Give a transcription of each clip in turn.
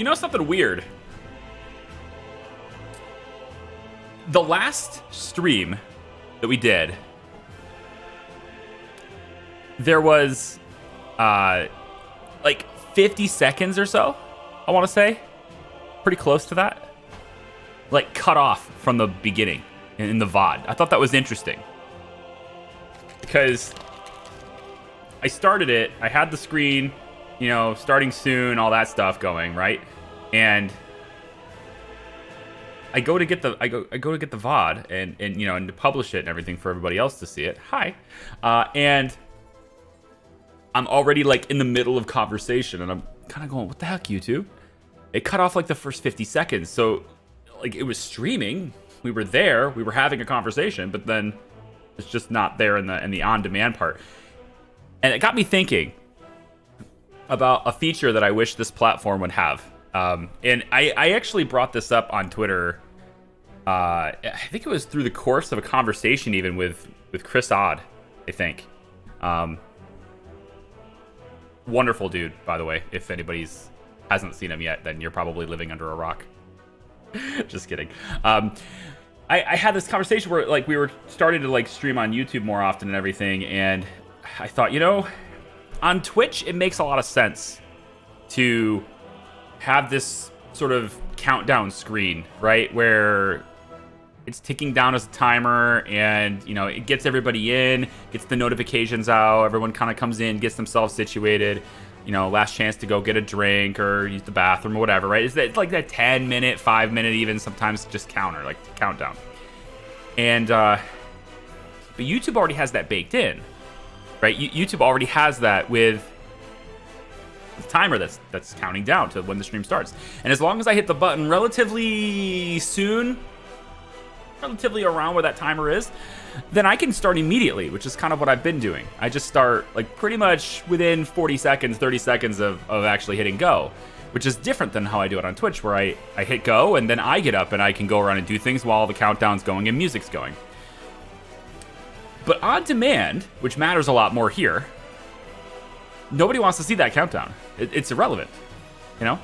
you know something weird? The last stream that we did, there was like 50 seconds or so, I want to say. Pretty close to that. Like cut off from the beginning in the VOD. I thought that was interesting. Because I started it, I had the screen, you know, starting soon, all that stuff going, right? And I go to get the VOD and you know, and to publish it and everything for everybody else to see it. Hi. And I'm already like in the middle of conversation and I'm kind of going, what the heck, YouTube? It cut off like the first 50 seconds. So like it was streaming. We were there, we were having a conversation, but then it's just not there in the on-demand part. And it got me thinking about a feature that I wish this platform would have. And I actually brought this up on Twitter. I think it was through the course of a conversation even with Chris Odd, I think. Wonderful dude, by the way. If anybody's hasn't seen him yet, then you're probably living under a rock. Just kidding. I had this conversation where like we were starting to like stream on YouTube more often and everything, and I thought, you know, on Twitch it makes a lot of sense to have this sort of countdown screen, right, where it's ticking down as a timer, and you know it gets everybody in, gets the notifications out, everyone kind of comes in, gets themselves situated, you know, last chance to go get a drink or use the bathroom or whatever, right? It's like that 10-minute, 5-minute, even sometimes just countdown. And but YouTube already has that baked in, right? YouTube already has that with the timer that's counting down to when the stream starts. And as long as I hit the button relatively soon, relatively around where that timer is, then I can start immediately, which is kind of what I've been doing. I just start like pretty much within 40 seconds, 30 seconds of actually hitting go, which is different than how I do it on Twitch, where I hit go and then I get up and I can go around and do things while the countdown's going and music's going. But on demand, which matters a lot more here, nobody wants to see that countdown. It's irrelevant, you know?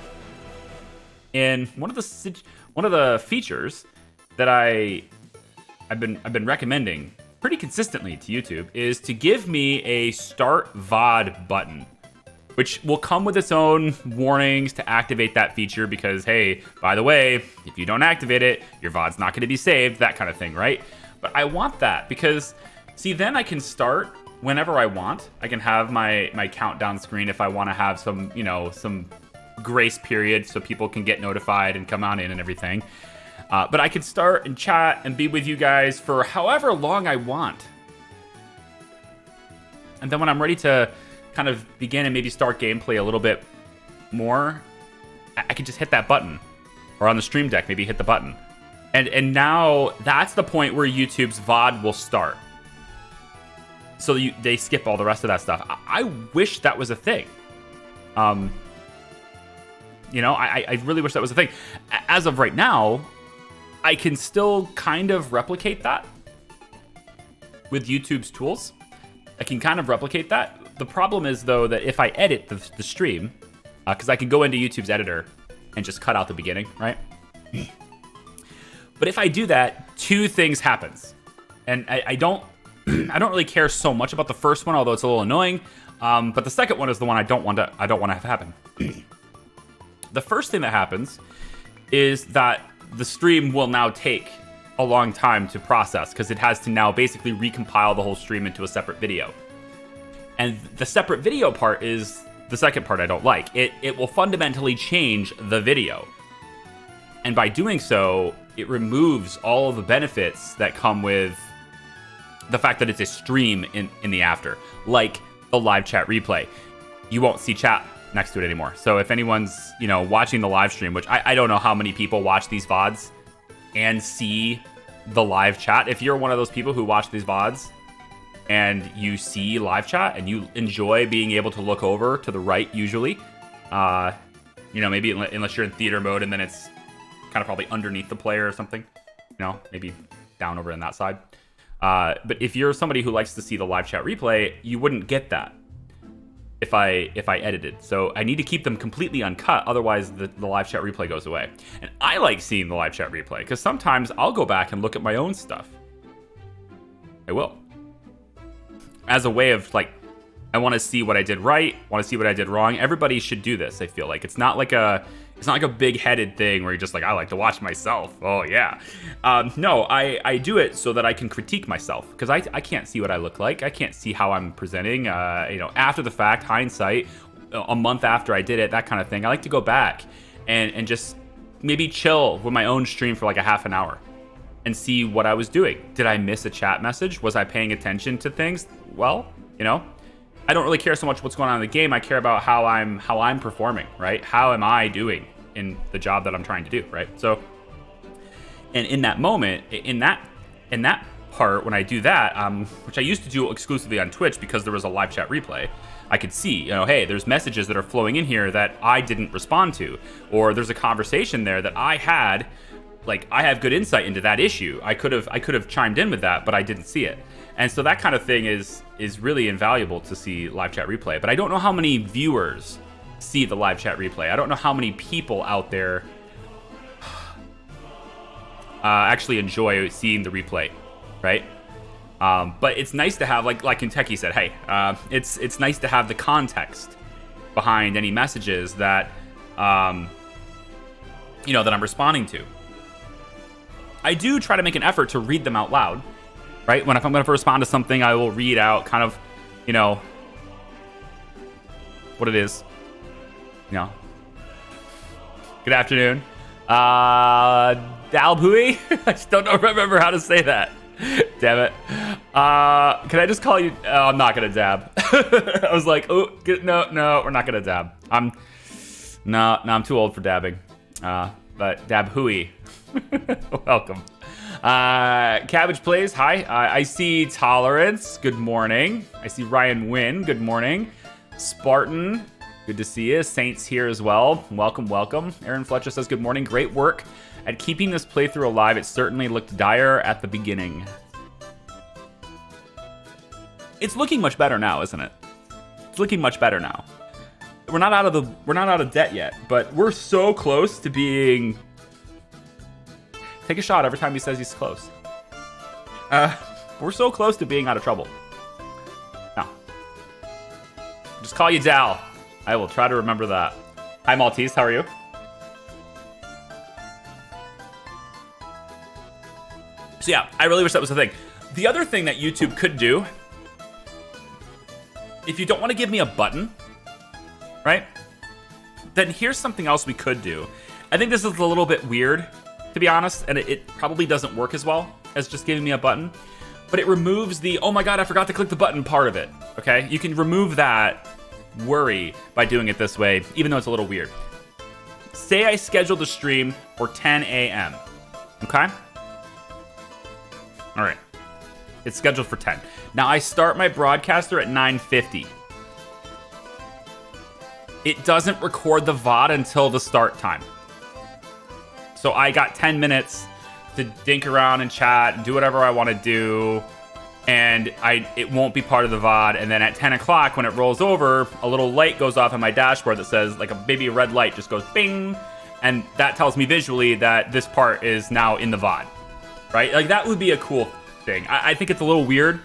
And one of the features that I've been recommending pretty consistently to YouTube is to give me a start VOD button, which will come with its own warnings to activate that feature because, hey, by the way, if you don't activate it, your VOD's not going to be saved, that kind of thing, right? But I want that because, see, then I can start whenever I want. I can have my countdown screen if I want to have some, you know, some grace period so people can get notified and come on in and everything. But I can start and chat and be with you guys for however long I want. And then when I'm ready to kind of begin and maybe start gameplay a little bit more, I can just hit that button. Or on the stream deck, maybe hit the button. And now that's the point where YouTube's VOD will start. So they skip all the rest of that stuff. I wish that was a thing. You know, I really wish that was a thing. As of right now, I can still kind of replicate that with YouTube's tools. I can kind of replicate that. The problem is, though, that if I edit the stream, because I can go into YouTube's editor and just cut out the beginning, right? But if I do that, two things happens. And I don't really care so much about the first one, although it's a little annoying. But the second one is the one I don't want to have happen. The first thing that happens is that the stream will now take a long time to process because it has to now basically recompile the whole stream into a separate video. And the separate video part is the second part I don't like. It will fundamentally change the video. And by doing so, it removes all of the benefits that come with the fact that it's a stream in the after, like the live chat replay. You won't see chat next to it anymore. So if anyone's, you know, watching the live stream, which I don't know how many people watch these VODs and see the live chat. If you're one of those people who watch these VODs and you see live chat and you enjoy being able to look over to the right, usually, you know, maybe unless you're in theater mode and then it's kind of probably underneath the player or something, you know, maybe down over on that side. But if you're somebody who likes to see the live chat replay, you wouldn't get that. if I edited. So I need to keep them completely uncut, otherwise the live chat replay goes away. And I like seeing the live chat replay because sometimes I'll go back and look at my own stuff. I will. As a way of like, I want to see what I did right, want to see what I did wrong. Everybody should do this, I feel like. It's not like a big-headed thing where you're just like, I like to watch myself. Oh, yeah. No, I do it so that I can critique myself because I can't see what I look like. I can't see how I'm presenting, after the fact, hindsight, a month after I did it, that kind of thing. I like to go back and just maybe chill with my own stream for like a half an hour and see what I was doing. Did I miss a chat message? Was I paying attention to things? Well, I don't really care so much what's going on in the game. I care about how I'm performing, right? How am I doing in the job that I'm trying to do, right? So, and in that moment, in that part, when I do that, which I used to do exclusively on Twitch because there was a live chat replay, I could see, hey, there's messages that are flowing in here that I didn't respond to, or there's a conversation there that I had, like I have good insight into that issue. I could have chimed in with that, but I didn't see it. And so that kind of thing is really invaluable to see live chat replay. But I don't know how many viewers see the live chat replay. I don't know how many people out there actually enjoy seeing the replay, right? But it's nice to have, like Kentucky said, hey, it's nice to have the context behind any messages that that I'm responding to. I do try to make an effort to read them out loud. Right? If I'm going to respond to something, I will read out kind of, what it is. Good afternoon. Dalbui? I just don't remember how to say that. Damn it. Can I just call you? I'm not going to dab. I was like, oh, no, we're not going to dab. I'm too old for dabbing. But Dabhui. Welcome. Cabbage Plays, hi. I see Tolerance, good morning. I see Ryan Wynn, good morning. Spartan, good to see you. Saints here as well. Welcome. Aaron Fletcher says, good morning. Great work at keeping this playthrough alive. It certainly looked dire at the beginning. It's looking much better now, isn't it? It's looking much better now. We're not out of debt yet, but we're so close to being... Take a shot every time he says he's close. We're so close to being out of trouble. No. Just call you Dal. I will try to remember that. Hi, Maltese. How are you? So yeah, I really wish that was the thing. The other thing that YouTube could do, if you don't want to give me a button, right? Then here's something else we could do. I think this is a little bit weird, to be honest, and it probably doesn't work as well as just giving me a button, but it removes the, oh my god, I forgot to click the button part of it, okay? You can remove that worry by doing it this way, even though it's a little weird. Say I scheduled a stream for 10 a.m., okay? All right, it's scheduled for 10. Now I start my broadcaster at 9:50. It doesn't record the VOD until the start time. So I got 10 minutes to dink around and chat and do whatever I want to do, and it won't be part of the VOD. And then at 10 o'clock, when it rolls over, a little light goes off on my dashboard that says, like maybe a red light just goes bing, and that tells me visually that this part is now in the VOD, right? Like that would be a cool thing. I think it's a little weird.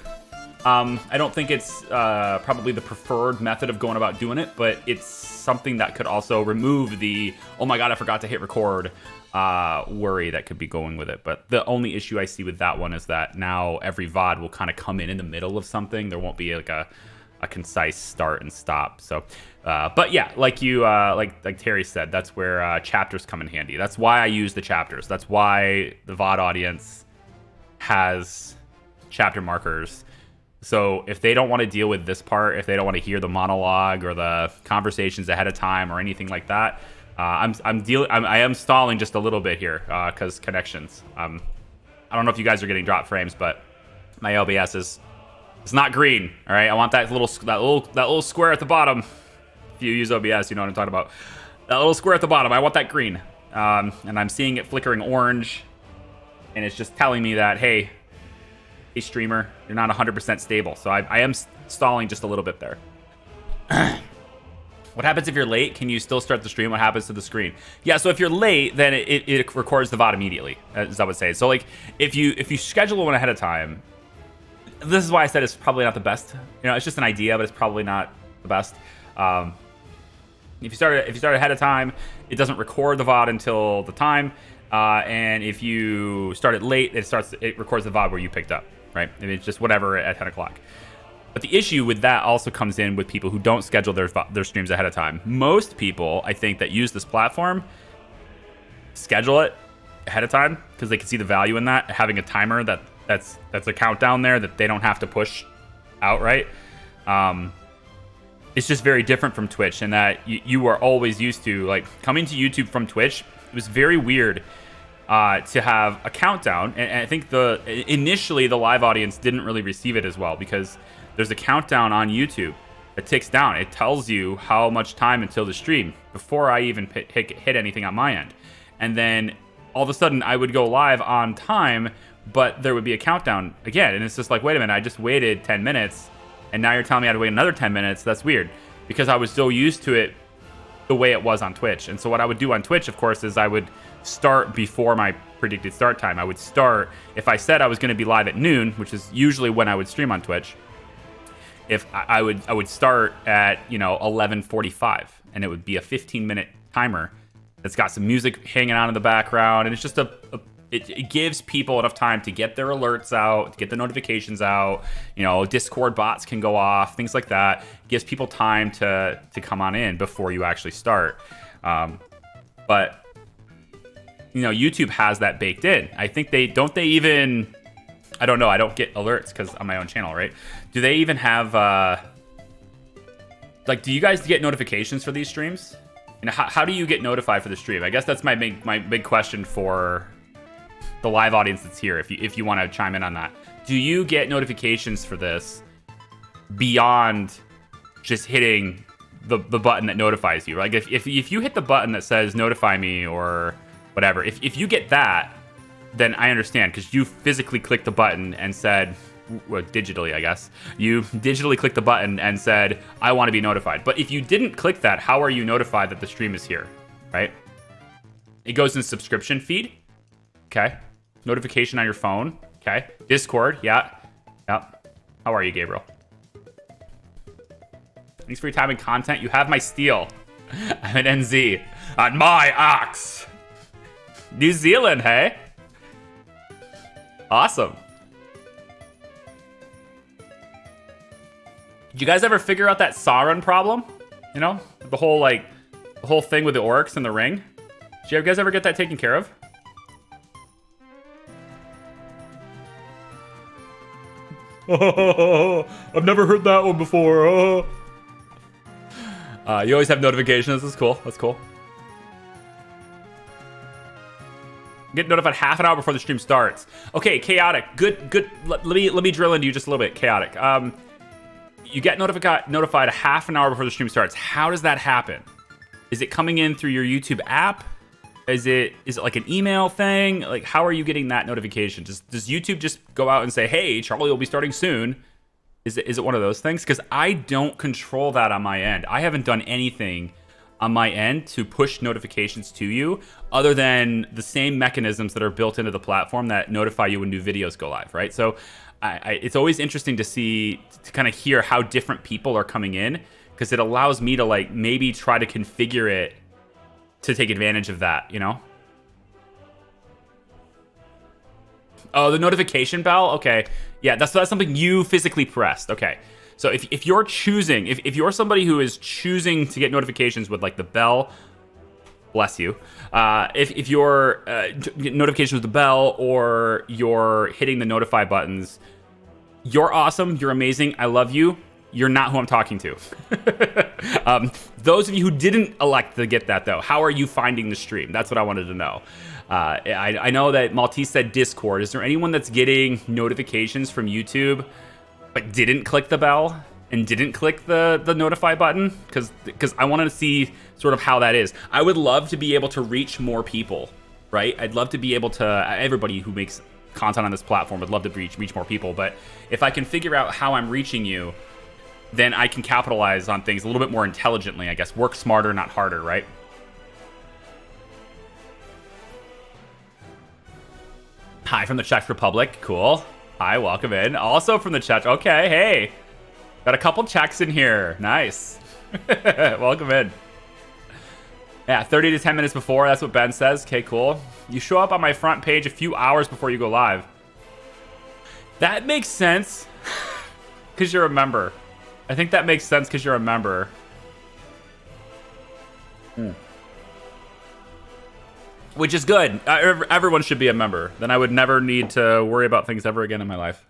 I don't think it's probably the preferred method of going about doing it, but it's something that could also remove the, oh my god, I forgot to hit record worry that could be going with it. But the only issue I see with that one is that now every VOD will kind of come in the middle of something. There won't be like a concise start and stop. So, but yeah, like you, like Terry said, that's where chapters come in handy. That's why I use the chapters. That's why the VOD audience has chapter markers. So if they don't want to deal with this part, if they don't want to hear the monologue or the conversations ahead of time or anything like that, I am stalling just a little bit here because connections. I don't know if you guys are getting drop frames, but my OBS it's not green. All right, I want that little square at the bottom. If you use OBS, you know what I'm talking about. That little square at the bottom. I want that green, and I'm seeing it flickering orange, and it's just telling me that hey, streamer, you're not 100% stable. So I am stalling just a little bit there. What happens if you're late? Can you still start the stream? What happens to the screen? Yeah, so if you're late, then it records the VOD immediately, as I would say. So like if you schedule one ahead of time, this is why I said it's probably not the best. You know, it's just an idea, but it's probably not the best. If you start ahead of time, it doesn't record the VOD until the time. And if you start it late, it records the VOD where you picked up, right? And it's just whatever at 10 o'clock. But the issue with that also comes in with people who don't schedule their streams ahead of time. Most people, I think, that use this platform schedule it ahead of time because they can see the value in that, having a timer that's a countdown there that they don't have to push out, right? It's just very different from Twitch in that you are always used to, like, coming to YouTube from Twitch. It was very weird to have a countdown, and I think initially the live audience didn't really receive it as well because there's a countdown on YouTube that ticks down. It tells you how much time until the stream before I even hit anything on my end. And then all of a sudden I would go live on time, but there would be a countdown again. And it's just like, wait a minute, I just waited 10 minutes and now you're telling me I had to wait another 10 minutes. That's weird because I was so used to it the way it was on Twitch. And so what I would do on Twitch, of course, is I would start before my predicted start time. I would start, if I said I was going to be live at noon, which is usually when I would stream on Twitch, if I would start at 11:45, and it would be a 15-minute timer that's got some music hanging out in the background, and it's just it gives people enough time to get their alerts out, to get the notifications out. Discord bots can go off, things like that. It gives people time to come on in before you actually start. But YouTube has that baked in. I think they even. I don't know. I don't get alerts because on my own channel, right? Do they even have, do you guys get notifications for these streams? How do you get notified for the stream? I guess that's my big question for the live audience that's here. If you want to chime in on that, do you get notifications for this beyond just hitting the button that notifies you? Like if you hit the button that says notify me or whatever, if you get that, then I understand because you physically clicked the button and said, well, digitally, I guess. You digitally clicked the button and said, I want to be notified. But if you didn't click that, how are you notified that the stream is here, right? It goes in the subscription feed. Okay. Notification on your phone. Okay. Discord. Yeah. Yep. How are you, Gabriel? Thanks for your time and content. You have my steel. I'm an NZ. On my ox. New Zealand, hey? Awesome. Did you guys ever figure out that Sauron problem? The whole thing with the orcs and the ring? Did you guys ever get that taken care of? I've never heard that one before. You always have notifications. That's cool. That's cool. Get notified half an hour before the stream starts. Okay, chaotic. Good. Let me drill into you just a little bit. Chaotic. You get notified a half an hour before the stream starts. How does that happen? Is it coming in through your YouTube app? Is it like an email thing? Like, how are you getting that notification? Does YouTube just go out and say, hey, Charlie will be starting soon? Is it one of those things? Because I don't control that on my end. I haven't done anything on my end to push notifications to you other than the same mechanisms that are built into the platform that notify you when new videos go live, right? So it's always interesting to kind of hear how different people are coming in because it allows me to maybe try to configure it to take advantage of that, Oh, the notification bell? Okay. Yeah, that's something you physically pressed. Okay. So if you're choosing, if you're somebody who is choosing to get notifications with the bell, bless you. If you're notifications with the bell or you're hitting the notify buttons, you're awesome. You're amazing. I love you. You're not who I'm talking to. Those of you who didn't elect to get that though, how are you finding the stream? That's what I wanted to know. I know that Maltese said Discord. Is there anyone that's getting notifications from YouTube but didn't click the bell and didn't click the notify button? Because I want to see sort of how that is. I would love to be able to reach more people, right? I'd love to be able to, everybody who makes content on this platform would love to reach more people. But if I can figure out how I'm reaching you, then I can capitalize on things a little bit more intelligently, I guess. Work smarter, not harder, right? Hi from the Czech Republic. Cool. Hi, welcome in. Also from the Czech. Okay, hey. Got a couple Czechs in here. Nice. Welcome in. Yeah, 30 to 10 minutes before. That's what Ben says. Okay, cool. You show up on my front page a few hours before you go live. That makes sense. Because you're a member. I think that makes sense because you're a member. Which is good. Everyone should be a member. Then I would never need to worry about things ever again in my life.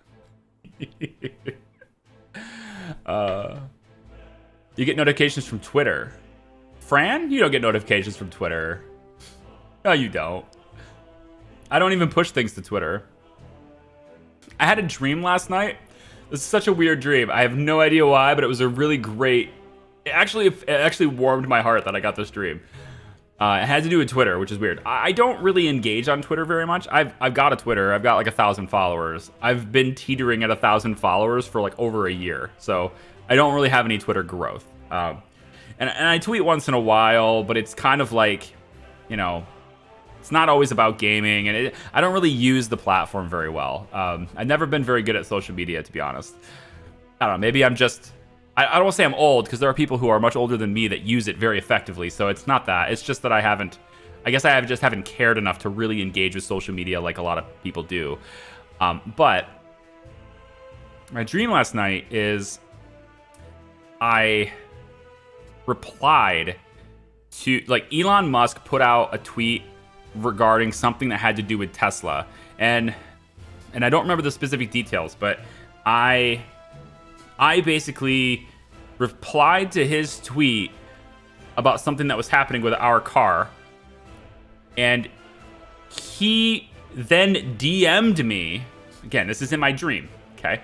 You get notifications from Twitter. Fran, you don't get notifications from Twitter. No, you don't. I don't even push things to Twitter. I had a dream last night. This is such a weird dream. I have no idea why, but it was a really great... It actually warmed my heart that I got this dream. It had to do with Twitter, which is weird. I don't really engage on Twitter very much. I've got a Twitter. I've got like 1,000 followers. I've been teetering at 1,000 followers for like over a year. So I don't really have any Twitter growth. And I tweet once in a while, but it's kind of like, you know, it's not always about gaming. And I don't really use the platform very well. I've never been very good at social media, to be honest. I don't know. Maybe I'm just... I don't want to say I'm old, because there are people who are much older than me that use it very effectively. So it's not that. It's just that I just haven't cared enough to really engage with social media like a lot of people do. But my dream last night is I replied to, like, Elon Musk put out a tweet regarding something that had to do with Tesla. And I don't remember the specific details, but I basically replied to his tweet about something that was happening with our car. And he then DM'd me. Again, this is in my dream, okay?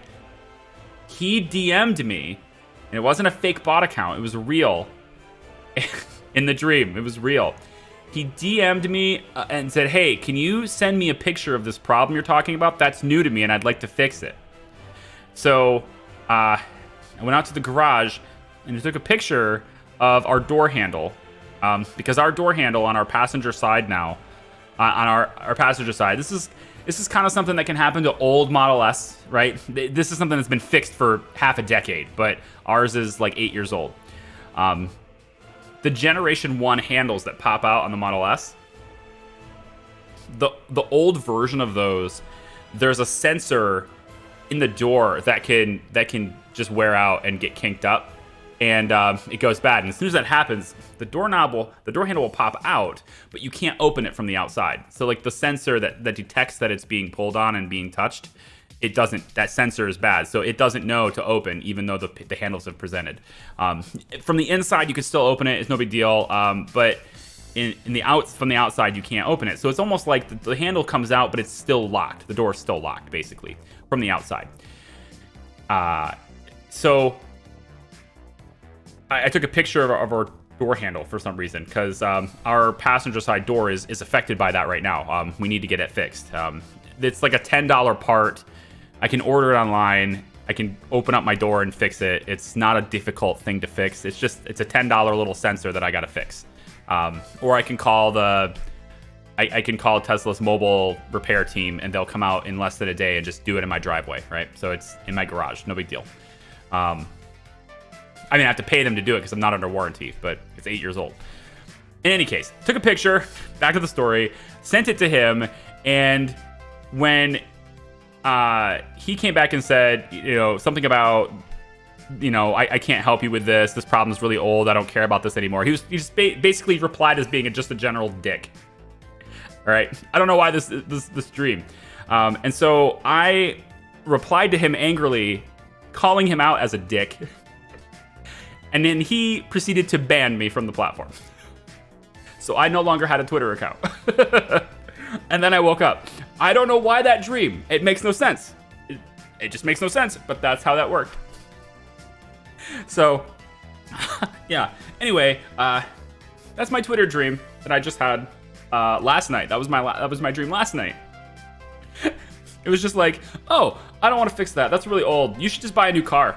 He DM'd me, and it wasn't a fake bot account. It was real. In the dream, it was real. He DM'd me and said, hey, can you send me a picture of this problem you're talking about? That's new to me, and I'd like to fix it. So... I went out to the garage and I took a picture of our door handle, because our door handle on our passenger side now, on our passenger side, this is kind of something that can happen to old Model S, right? This is something that's been fixed for half a decade, but ours is like 8 years old. The Generation 1 handles that pop out on the Model S, the old version of those, there's a sensor in the door that can just wear out and get kinked up, and it goes bad. And as soon as that happens, the door handle will pop out, but you can't open it from the outside. So like the sensor that detects that it's being pulled on and being touched, it doesn't. That sensor is bad, so it doesn't know to open, even though the handles have presented. From the inside, you can still open it; it's no big deal. But from the outside, you can't open it. So it's almost like the handle comes out, but it's still locked. The door is still locked, basically, from the outside. So I took a picture of our door handle for some reason, because our passenger side door is affected by that right now. We need to get it fixed. It's like a $10 part. I can order it online. I can open up my door and fix it. It's not a difficult thing to fix. It's a $10 little sensor that I got to fix. Or I can call I can call Tesla's mobile repair team, and they'll come out in less than a day and just do it in my driveway, right? So it's in my garage, no big deal. I mean, I have to pay them to do it because I'm not under warranty, but it's 8 years old. In any case, took a picture, back to the story, sent it to him, and when he came back and said, something about, I can't help you with this. This problem's really old. I don't care about this anymore. He just basically replied as being just a general dick. All right. I don't know why this dream. And so I replied to him angrily, calling him out as a dick. And then he proceeded to ban me from the platform. So I no longer had a Twitter account. And then I woke up. I don't know why that dream. It makes no sense. It just makes no sense, but that's how that worked. So, yeah. Anyway, that's my Twitter dream that I just had last night. That was my dream last night. It was just like, oh, I don't want to fix that. That's really old. You should just buy a new car.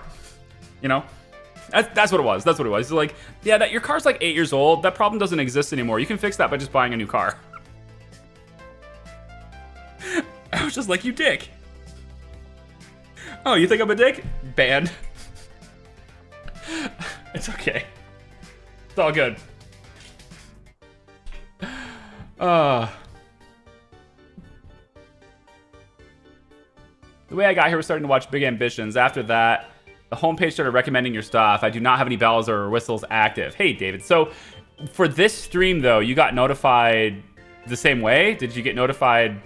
That's what it was. That's what it was. It's like, yeah, your car's like 8 years old. That problem doesn't exist anymore. You can fix that by just buying a new car. I was just like, you dick. Oh, you think I'm a dick? Banned. It's okay. It's all good. The way I got here was starting to watch Big Ambitions. After that, the homepage started recommending your stuff. I do not have any bells or whistles active. Hey, David. So for this stream, though, you got notified the same way? Did you get notified?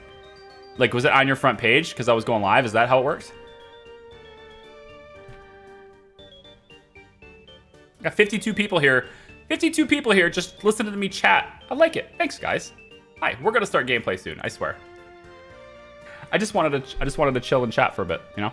Like, was it on your front page because I was going live? Is that how it works? Got 52 people here. 52 people here just listening to me chat. I like it. Thanks, guys. Hi, we're gonna start gameplay soon. I swear. I just wanted to chill and chat for a bit, you know.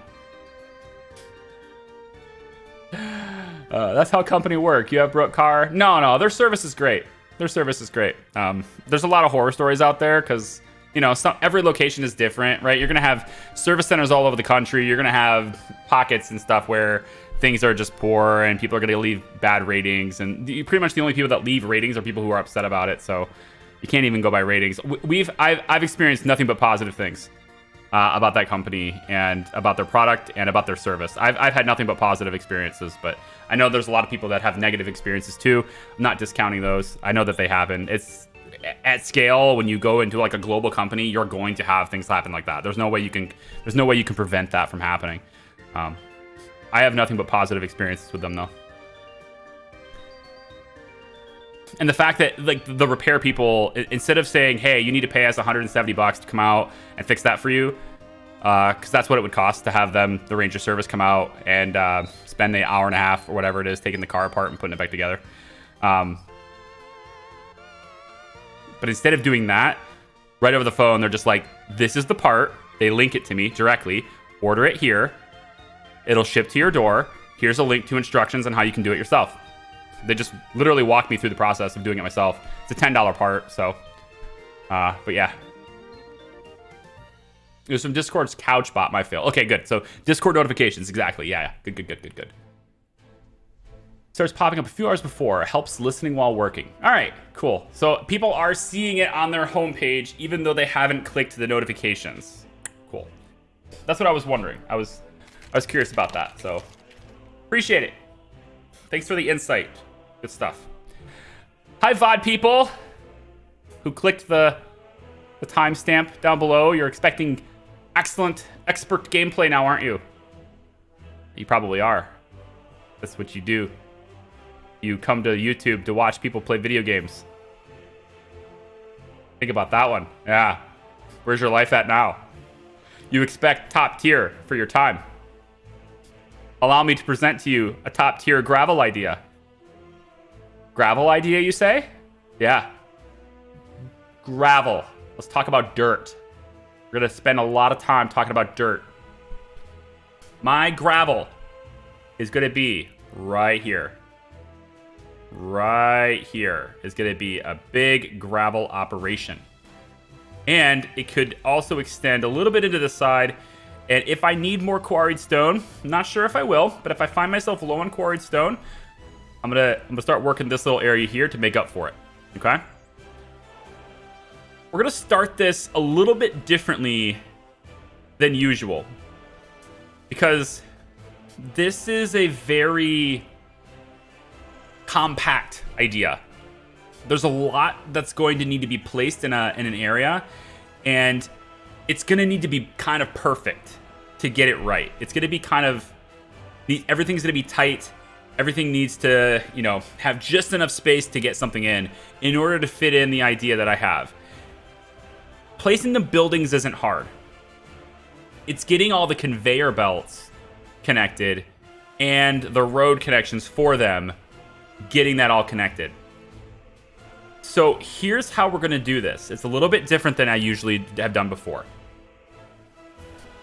That's how company work. You have broke car? No, their service is great. Their service is great. There's a lot of horror stories out there because, you know, every location is different, right? You're gonna have service centers all over the country. You're gonna have pockets and stuff where things are just poor and people are gonna leave bad ratings. And pretty much the only people that leave ratings are people who are upset about it. So you can't even go by ratings. I've experienced nothing but positive things about that company and about their product and about their service. I've had nothing but positive experiences, but I know there's a lot of people that have negative experiences too. I'm not discounting those. I know that they happen. It's at scale when you go into like a global company, you're going to have things happen like that. There's no way you can prevent that from happening. I have nothing but positive experiences with them though. And the fact that like the repair people, instead of saying, hey, you need to pay us $170 to come out and fix that for you, because that's what it would cost to have the Ranger service come out and spend an hour and a half or whatever it is taking the car apart and putting it back together. But instead of doing that, right over the phone, they're just like, this is the part. They link it to me directly. Order it here. It'll ship to your door. Here's a link to instructions on how you can do it yourself. They just literally walked me through the process of doing it myself. It's a $10 part, so. But yeah. There's some Discord's couch bot might fail. Okay, good. So Discord notifications, exactly. Yeah. Good. Starts popping up a few hours before. Helps listening while working. All right, cool. So people are seeing it on their homepage, even though they haven't clicked the notifications. Cool. That's what I was wondering. I was curious about that, so appreciate it. Thanks for the insight. Good stuff. Hi, VOD people who clicked the timestamp down below. You're expecting excellent expert gameplay now, aren't you? You probably are. That's what you do. You come to YouTube to watch people play video games. Think about that one. Yeah. Where's your life at now? You expect top tier for your time. Allow me to present to you a top tier gravel idea. Gravel idea, you say? Yeah. Gravel. Let's talk about dirt. We're going to spend a lot of time talking about dirt. My gravel is going to be right here. Right here is going to be a big gravel operation. And it could also extend a little bit into the side. And if I need more quarried stone, I'm not sure if I will, but if I find myself low on quarried stone, I'm gonna start working this little area here to make up for it. Okay? We're gonna start this a little bit differently than usual, because this is a very compact idea. There's a lot that's going to need to be placed in an area, and it's going to need to be kind of perfect to get it right. It's going to be kind of, everything's going to be tight. Everything needs to, you know, have just enough space to get something in order to fit in the idea that I have. Placing the buildings isn't hard. It's getting all the conveyor belts connected and the road connections for them, getting that all connected. So here's how we're going to do this. It's a little bit different than I usually have done before.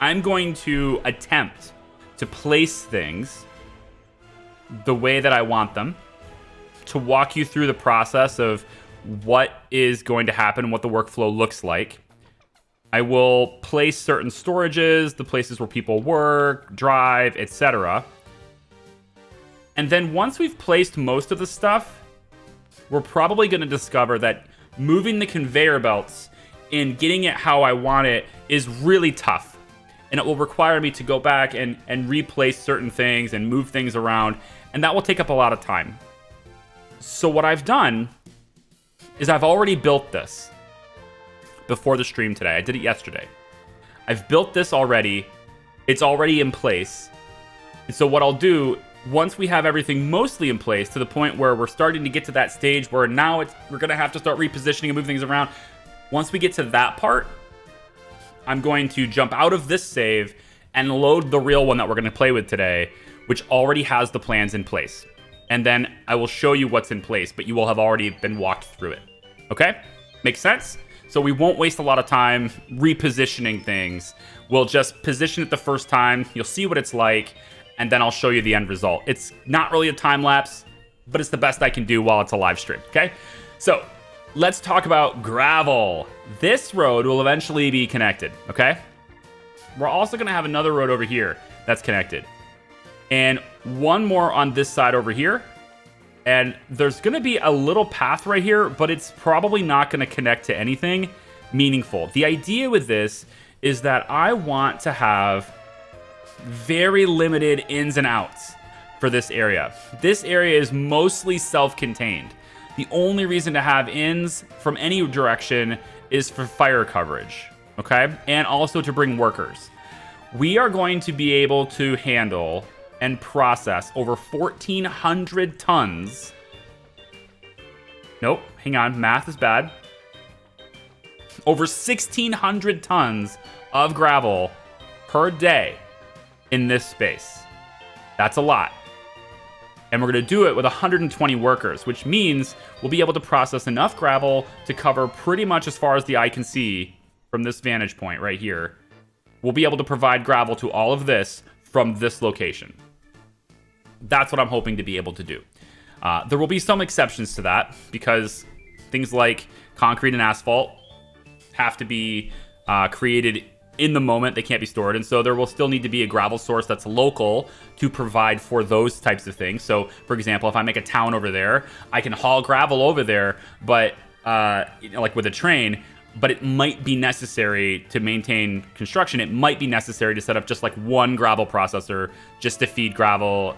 I'm going to attempt to place things the way that I want them, to walk you through the process of what is going to happen, what the workflow looks like. I will place certain storages, the places where people work, drive, etc. And then once we've placed most of the stuff, we're probably going to discover that moving the conveyor belts and getting it how I want it is really tough. And it will require me to go back and replace certain things and move things around. And that will take up a lot of time. So what I've done is I've already built this before the stream today. I did it yesterday. I've built this already. It's already in place. And so what I'll do, once we have everything mostly in place to the point where we're starting to get to that stage where now we're going to have to start repositioning and move things around. Once we get to that part, I'm going to jump out of this save and load the real one that we're going to play with today, which already has the plans in place. And then I will show you what's in place, but you will have already been walked through it. Okay? Makes sense? So we won't waste a lot of time repositioning things. We'll just position it the first time. You'll see what it's like, and then I'll show you the end result. It's not really a time lapse, but it's the best I can do while it's a live stream. Okay? So let's talk about gravel. This road will eventually be connected. Okay? We're also going to have another road over here that's connected. And one more on this side over here. And there's going to be a little path right here, but it's probably not going to connect to anything meaningful. The idea with this is that I want to have very limited ins and outs for this area. This area is mostly self-contained. The only reason to have ins from any direction is for fire coverage, okay? And also to bring workers. We are going to be able to handle and process over 1,400 tons. Nope, hang on, math is bad. Over 1,600 tons of gravel per day in this space. That's a lot. And we're gonna do it with 120 workers, which means we'll be able to process enough gravel to cover pretty much as far as the eye can see from this vantage point right here. We'll be able to provide gravel to all of this from this location. That's what I'm hoping to be able to do. There will be some exceptions to that because things like concrete and asphalt have to be created in the moment. They can't be stored. And so there will still need to be a gravel source that's local to provide for those types of things. So, for example, if I make a town over there, I can haul gravel over there, but like with a train, but it might be necessary to maintain construction. It might be necessary to set up just like one gravel processor just to feed gravel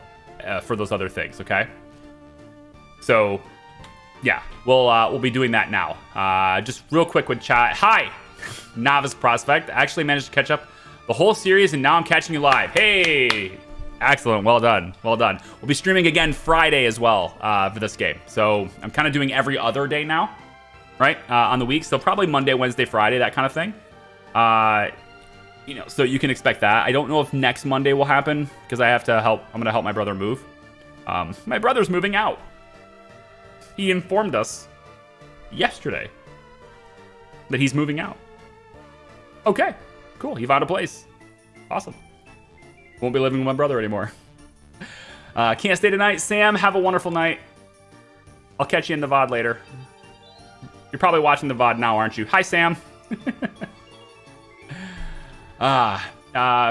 for those other things, okay? So, yeah, we'll be doing that now. Just real quick with chat. Hi, Novice Prospect. I actually managed to catch up the whole series, and now I'm catching you live. Hey, excellent. Well done. Well done. We'll be streaming again Friday as well for this game. So I'm kind of doing every other day now, right, on the week. So probably Monday, Wednesday, Friday, that kind of thing. You know, so you can expect that. I don't know if next Monday will happen because I have to help. I'm going to help my brother move. My brother's moving out. He informed us yesterday that he's moving out. Okay, cool. He found a place. Awesome. Won't be living with my brother anymore. Can't stay tonight. Sam, have a wonderful night. I'll catch you in the VOD later. You're probably watching the VOD now, aren't you? Hi, Sam.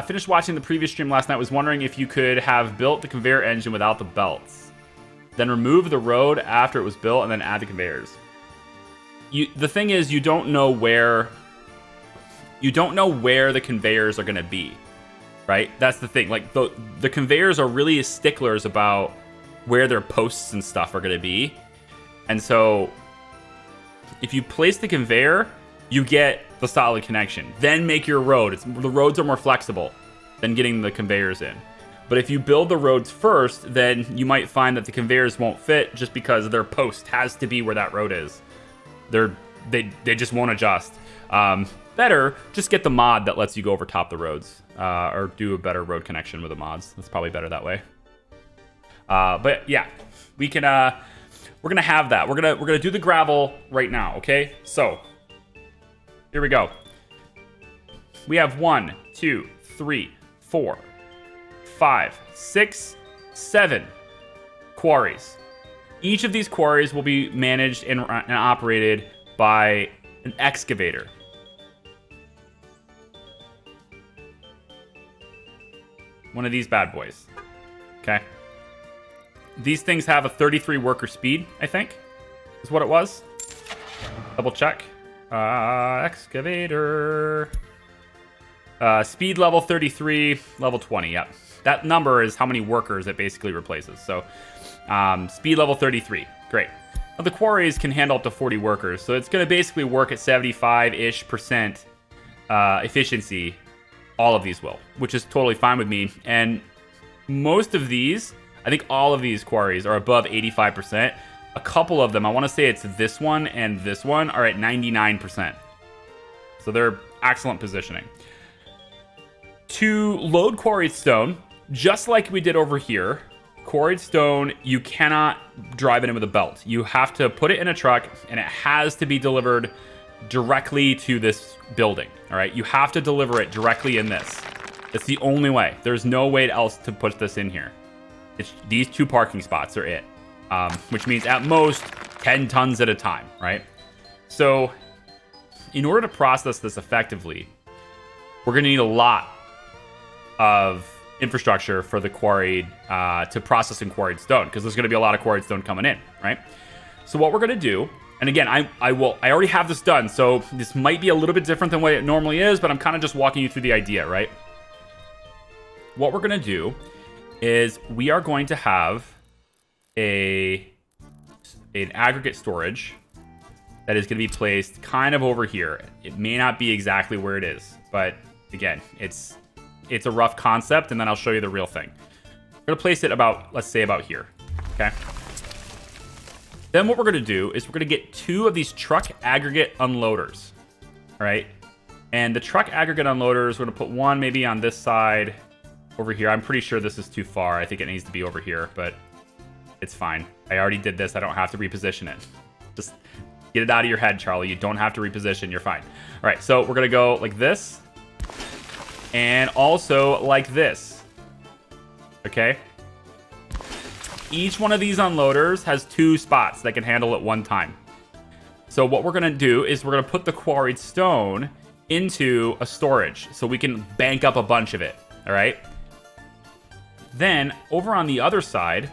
Finished watching the previous stream last night. Was wondering if you could have built the conveyor engine without the belts, then remove the road after it was built, and then add the conveyors. The thing is, you don't know where the conveyors are going to be, right? That's the thing. Like the conveyors are really sticklers about where their posts and stuff are going to be, and so if you place the conveyor, you get the solid connection. Then make your road. The roads are more flexible than getting the conveyors in. But if you build the roads first, then you might find that the conveyors won't fit just because their post has to be where that road is. They just won't adjust. Better just get the mod that lets you go over top the roads, or do a better road connection with the mods. That's probably better that way. But yeah, we can. We're gonna have that. We're gonna do the gravel right now. Okay, so here we go. We have 1, 2, 3, 4, 5, 6, 7 quarries. Each of these quarries will be managed and operated by an excavator. One of these bad boys. Okay. these things have a 33 worker speed, I think, is what it was. Double check. Excavator. Speed level 33, level 20. Yep. That number is how many workers it basically replaces. So speed level 33. Great. Now, the quarries can handle up to 40 workers. So it's going to basically work at 75-ish% efficiency. All of these will, which is totally fine with me. And most of these, I think all of these quarries are above 85%. A couple of them, I want to say it's this one and this one, are at 99%. So they're excellent positioning. To load quarried stone, just like we did over here, quarried stone, you cannot drive it in with a belt. You have to put it in a truck, and it has to be delivered directly to this building. All right, you have to deliver it directly in this. It's the only way. There's no way else to put this in here. It's these 2 parking spots are it, which means at most 10 tons at a time, right? So in order to process this effectively, we're going to need a lot of infrastructure for the quarried to process and quarried stone, because there's going to be a lot of quarried stone coming in, right? So what we're going to do, and again, I already have this done, so this might be a little bit different than what it normally is, but I'm kind of just walking you through the idea, right? What we're going to do is we are going to have an aggregate storage that is going to be placed kind of over here. It may not be exactly where it is, but again, it's a rough concept, and then I'll show you the real thing. We're going to place it about, let's say about here, okay? Then what we're going to do is we're going to get 2 of these truck aggregate unloaders, all right? And the truck aggregate unloaders, we're going to put one maybe on this side over here. I'm pretty sure this is too far. I think it needs to be over here, but it's fine. I already did this. I don't have to reposition it. Just get it out of your head, Charlie. You don't have to reposition. You're fine. All right, so we're going to go like this and also like this, okay? Each one of these unloaders has 2 spots that can handle at one time. So what we're going to do is we're going to put the quarried stone into a storage so we can bank up a bunch of it, all right? Then over on the other side,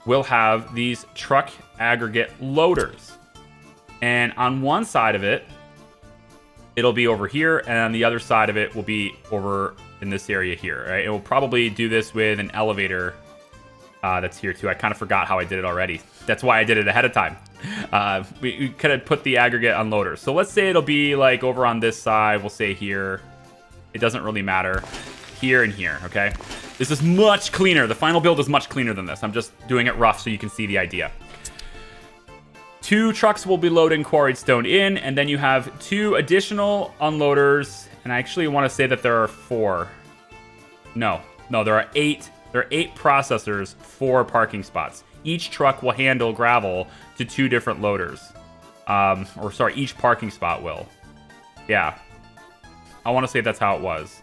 we'll have these truck aggregate loaders. And on one side of it, it'll be over here, and on the other side of it will be over in this area here, right? It will probably do this with an elevator that's here too. I kind of forgot how I did it already. That's why I did it ahead of time. We kind of put the aggregate unloaders. So let's say it'll be like over on this side. We'll say here. It doesn't really matter. Here and here, okay? This is much cleaner. The final build is much cleaner than this. I'm just doing it rough so you can see the idea. 2 trucks will be loading quarried stone in, and then you have 2 additional unloaders. And I actually want to say that there are 4. No, there are 8. There are 8 processors, 4 parking spots. Each truck will handle gravel to 2 different loaders. Or sorry, each parking spot will. Yeah. I want to say that's how it was.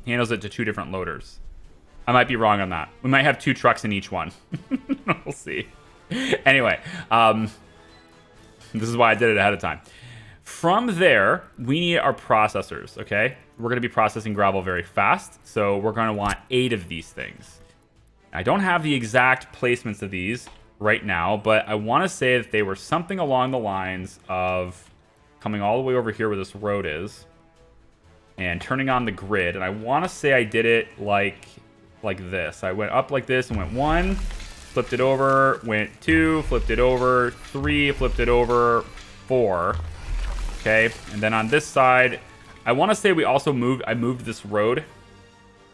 Handles it to 2 different loaders. I might be wrong on that. We might have 2 trucks in each one. We'll see. Anyway, this is why I did it ahead of time. From there, we need our processors, okay? We're going to be processing gravel very fast, so we're going to want 8 of these things. I don't have the exact placements of these right now, but I want to say that they were something along the lines of coming all the way over here where this road is and turning on the grid. And I want to say I did it like this. I went up like this and went 1, flipped it over, went 2, flipped it over, 3, flipped it over, 4. Okay, and then on this side, I want to say I moved this road.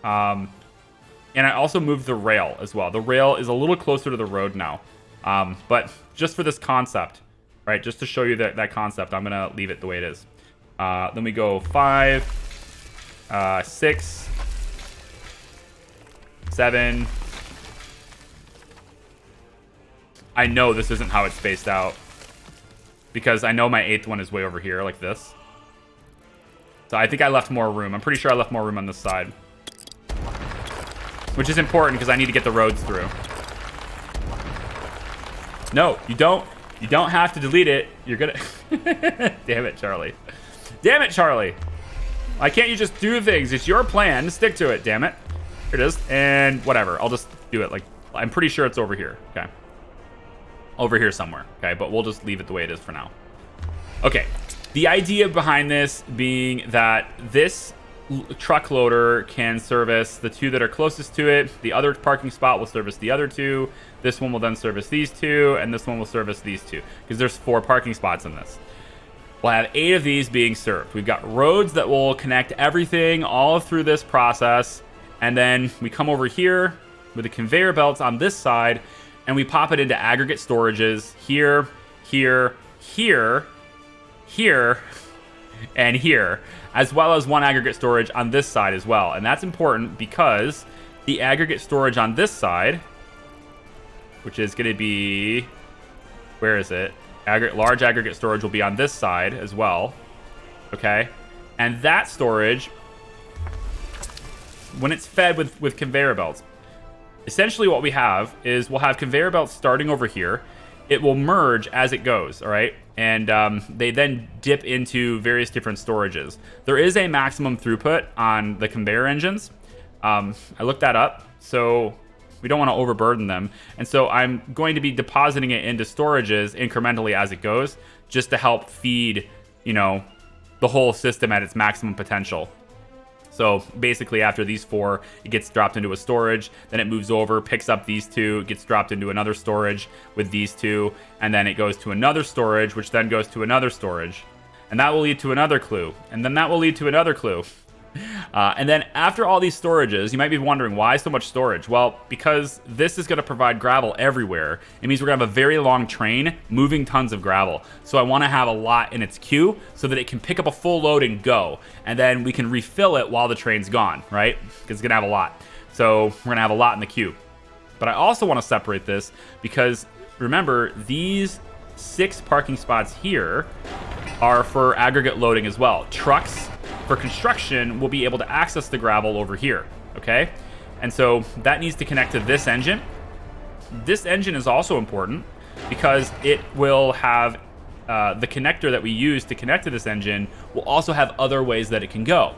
And I also moved the rail as well. The rail is a little closer to the road now. But just for this concept, right, just to show you that concept, I'm going to leave it the way it is. Then we go 5, 6, 7. I know this isn't how it's spaced out, because I know my 8th one is way over here, like this. So I think I left more room. I'm pretty sure I left more room on this side. Which is important, because I need to get the roads through. No, you don't. You don't have to delete it. You're gonna... Damn it, Charlie. Damn it, Charlie. Why can't you just do things? It's your plan. Stick to it, damn it. Here it is. And whatever. I'll just do it like, I'm pretty sure it's over here. Okay. Over here somewhere. Okay. But we'll just leave it the way it is for now. Okay. The idea behind this being that this truck loader can service the two that are closest to it. The other parking spot will service the other two. This one will then service these two. And this one will service these two. Because there's 4 parking spots in this. We'll have 8 of these being served. We've got roads that will connect everything all through this process. And then we come over here with the conveyor belts on this side, and we pop it into aggregate storages here, here, here, here, and here, as well as one aggregate storage on this side as well. And that's important because the aggregate storage on this side, which is going to be, where is it? Large aggregate storage will be on this side as well. Okay. And that storage, when it's fed with conveyor belts, essentially what we have is we'll have conveyor belts starting over here. It will merge as it goes, all right? And they then dip into various different storages. There is a maximum throughput on the conveyor engines. I looked that up, so we don't want to overburden them. And so I'm going to be depositing it into storages incrementally as it goes, just to help feed, you know, the whole system at its maximum potential. So basically after these 4, it gets dropped into a storage, then it moves over, picks up these 2, gets dropped into another storage with these 2, and then it goes to another storage, which then goes to another storage. And that will lead to another clue. And then that will lead to another clue. And then after all these storages, you might be wondering, why so much storage? Well, because this is going to provide gravel everywhere. It means we're going to have a very long train moving tons of gravel. So I want to have a lot in its queue so that it can pick up a full load and go. And then we can refill it while the train's gone, right? Because it's going to have a lot. So we're going to have a lot in the queue. But I also want to separate this because, remember, these 6 parking spots here are for aggregate loading as well. Trucks for construction will be able to access the gravel over here, okay? And so that needs to connect to this engine. This engine is also important because it will have the connector that we use to connect to this engine will also have other ways that it can go.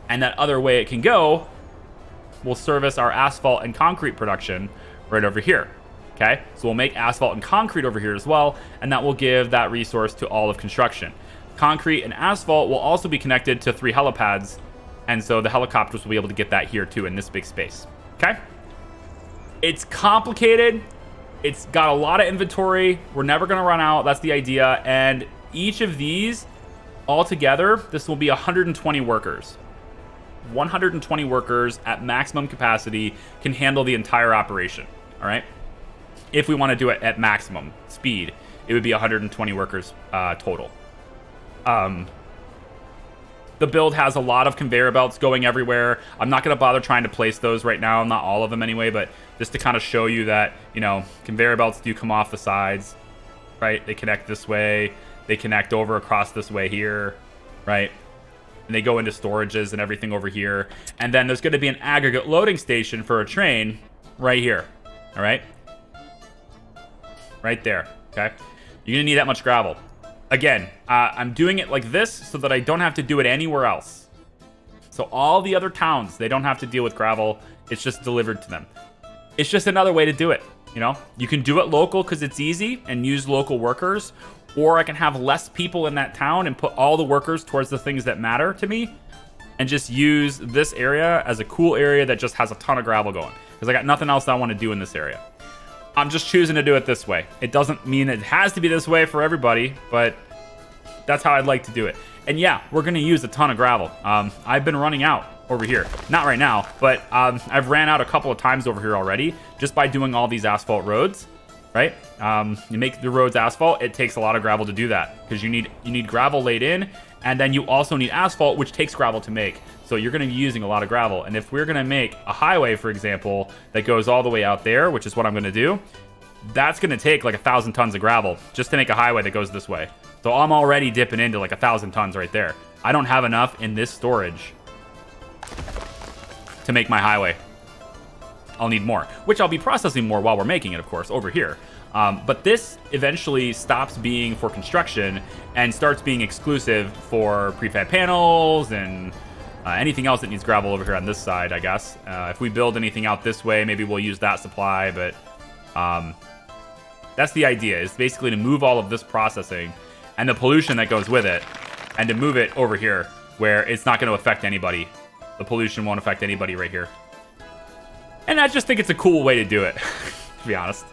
And that other way it can go will service our asphalt and concrete production right over here, okay? So we'll make asphalt and concrete over here as well, and that will give that resource to all of construction. Concrete and asphalt will also be connected to 3 helipads, and so the helicopters will be able to get that here too in this big space. Okay? It's complicated. It's got a lot of inventory. We're never going to run out. That's the idea. And each of these all together, this will be 120 workers. 120 workers at maximum capacity can handle the entire operation. All right? If we want to do it at maximum speed, it would be 120 workers total. The build has a lot of conveyor belts going everywhere. I'm not going to bother trying to place those right now, not all of them anyway, but just to kind of show you that, you know, conveyor belts do come off the sides, right? They connect this way, they connect over across this way here, right? And they go into storages and everything over here. And then there's going to be an aggregate loading station for a train right here, all right? Right there, okay? You're going to need that much gravel. Again, I'm doing it like this so that I don't have to do it anywhere else. So all the other towns, they don't have to deal with gravel. It's just delivered to them. It's just another way to do it, you know? You can do it local because it's easy and use local workers, or I can have less people in that town and put all the workers towards the things that matter to me and just use this area as a cool area that just has a ton of gravel going because I got nothing else that I want to do in this area. I'm just choosing to do it this way. It doesn't mean it has to be this way for everybody, but that's how I'd like to do it. And yeah, we're going to use a ton of gravel. I've been running out over here. Not right now, but I've ran out a couple of times over here already just by doing all these asphalt roads, right? You make the roads asphalt, it takes a lot of gravel to do that because you need gravel laid in, and then you also need asphalt, which takes gravel to make. So you're going to be using a lot of gravel. And if we're going to make a highway, for example, that goes all the way out there, which is what I'm going to do, that's going to take like 1,000 tons of gravel just to make a highway that goes this way. So I'm already dipping into like 1,000 tons right there. I don't have enough in this storage to make my highway. I'll need more, which I'll be processing more while we're making it, of course, over here. But this eventually stops being for construction and starts being exclusive for prefab panels and Anything else that needs gravel over here on this side, I guess. If we build anything out this way, maybe we'll use that supply, but that's the idea, is basically to move all of this processing and the pollution that goes with it, and to move it over here where it's not going to affect anybody. The pollution won't affect anybody right here. And I just think it's a cool way to do it, to be honest.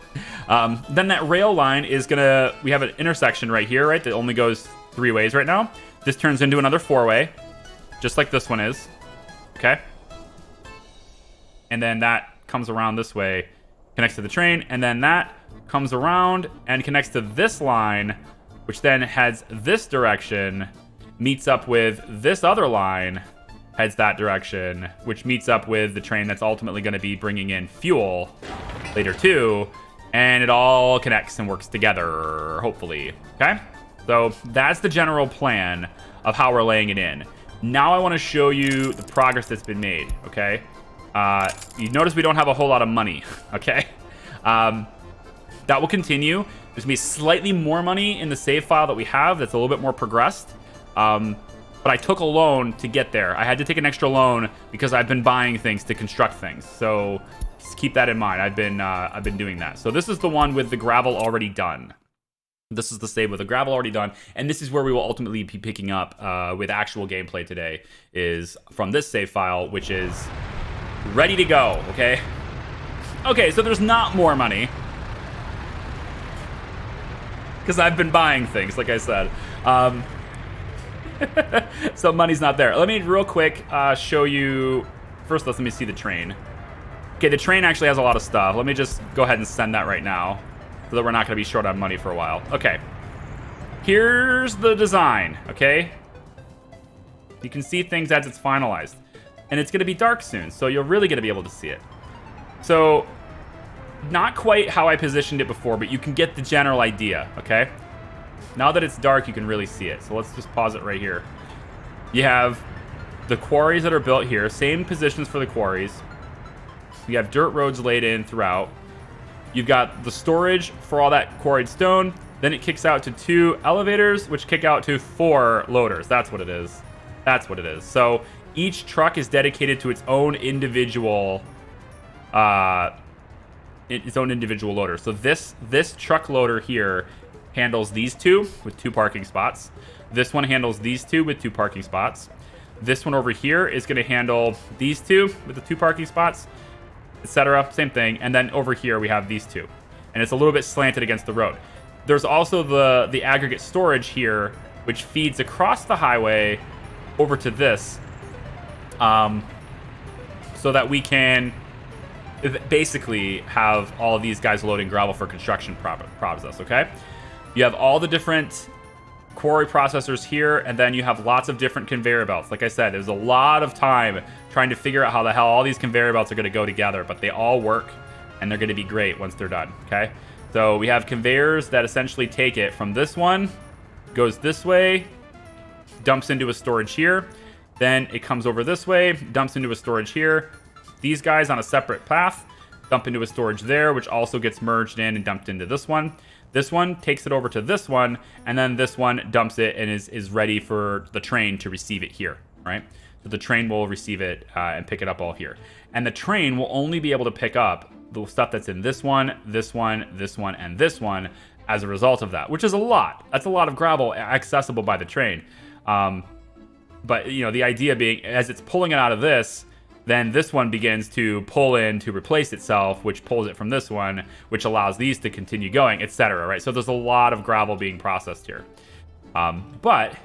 Then that rail line is gonna, we have an intersection right here, right, that only goes 3 ways right now. This turns into another 4-way, just like this one is, okay? And then that comes around this way, connects to the train, and then that comes around and connects to this line, which then heads this direction, meets up with this other line, heads that direction, which meets up with the train that's ultimately going to be bringing in fuel later too, and it all connects and works together, hopefully, okay? So that's the general plan of how we're laying it in. Now I want to show you the progress that's been made, okay? You notice we don't have a whole lot of money, okay? That will continue. There's going to be slightly more money in the save file that we have that's a little bit more progressed. But I took a loan to get there. I had to take an extra loan because I've been buying things to construct things. So just keep that in mind. I've been doing that. So this is the one with the gravel already done. This is the save with the gravel already done. And this is where we will ultimately be picking up with actual gameplay today, is from this save file, which is ready to go, okay? Okay, so there's not more money, because I've been buying things, like I said. So money's not there. Let me real quick show you. First, let me see the train. Okay, the train actually has a lot of stuff. Let me just go ahead and send that right now, so that we're not going to be short on money for a while. Okay, here's the design, okay? You can see things as it's finalized. And it's going to be dark soon, so you're really going to be able to see it. So, not quite how I positioned it before, but you can get the general idea, okay? Now that it's dark, you can really see it. So let's just pause it right here. You have the quarries that are built here, same positions for the quarries. You have dirt roads laid in throughout. You've got the storage for all that quarried stone. Then it kicks out to 2 elevators, which kick out to 4 loaders. That's what it is. That's what it is. So each truck is dedicated to its own individual loader. So this truck loader here handles these 2 with 2 parking spots. This one handles these 2 with 2 parking spots. This one over here is going to handle these 2 with the 2 parking spots, etc. Same thing. And then over here we have these 2, and it's a little bit slanted against the road. There's also the aggregate storage here, which feeds across the highway over to this, so that we can basically have all of these guys loading gravel for construction process, okay? You have all the different quarry processors here, and then you have lots of different conveyor belts. Like I said, there's a lot of time trying to figure out how the hell all these conveyor belts are going to go together, but they all work, and they're going to be great once they're done, okay? So we have conveyors that essentially take it from this one, goes this way, dumps into a storage here, then it comes over this way, dumps into a storage here. These guys on a separate path dump into a storage there, which also gets merged in and dumped into this one. This one takes it over to this one, and then this one dumps it and is ready for the train to receive it here, right? So the train will receive it and pick it up all here. And the train will only be able to pick up the stuff that's in this one, this one, this one, and this one as a result of that, which is a lot. That's a lot of gravel accessible by the train. But, you know, the idea being, as it's pulling it out of this, then this one begins to pull in to replace itself, which pulls it from this one, which allows these to continue going, etc., right? So there's a lot of gravel being processed here. But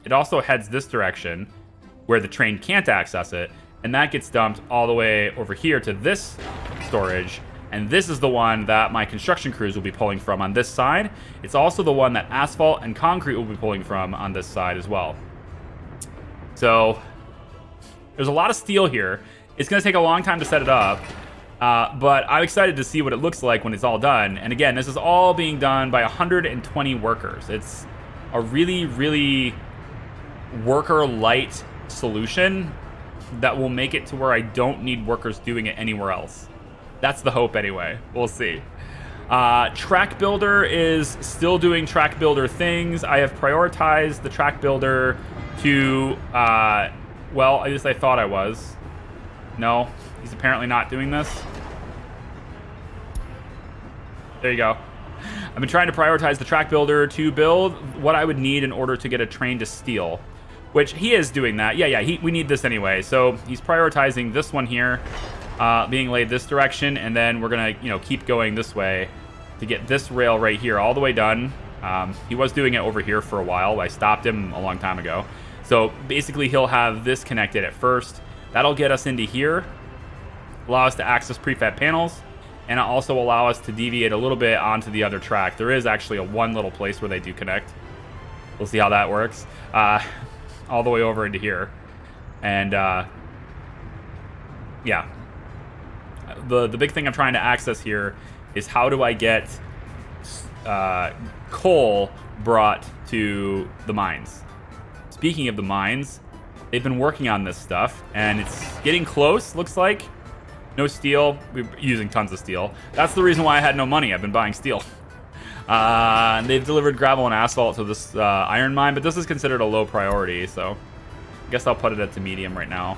it also heads this direction where the train can't access it, and that gets dumped all the way over here to this storage, and this is the one that my construction crews will be pulling from on this side. It's also the one that asphalt and concrete will be pulling from on this side as well. So there's a lot of steel here. It's going to take a long time to set it up, but I'm excited to see what it looks like when it's all done. And again, this is all being done by 120 workers. It's a really, really worker-light solution that will make it to where I don't need workers doing it anywhere else. That's the hope anyway. We'll see. Track Builder is still doing Track Builder things. I have prioritized the Track Builder to well. At least I thought I was. No, he's apparently not doing this. There you go. I've been trying to prioritize the track builder to build what I would need in order to get a train to steal, which he is doing that. Yeah, we need this anyway. So he's prioritizing this one here, being laid this direction, and then we're gonna, keep going this way to get this rail right here all the way done. He was doing it over here for a while. I stopped him a long time ago. So basically he'll have this connected at first. That'll get us into here, allow us to access prefab panels, and it'll also allow us to deviate a little bit onto the other track. There is actually one little place where they do connect. We'll see how that works. All the way over into here. And yeah. The big thing I'm trying to access here is how do I get coal brought to the mines. Speaking of the mines, they've been working on this stuff, and it's getting close, looks like. No steel. We're using tons of steel. That's the reason why I had no money. I've been buying steel. And they've delivered gravel and asphalt to this iron mine, but this is considered a low priority, so I guess I'll put it at the medium right now.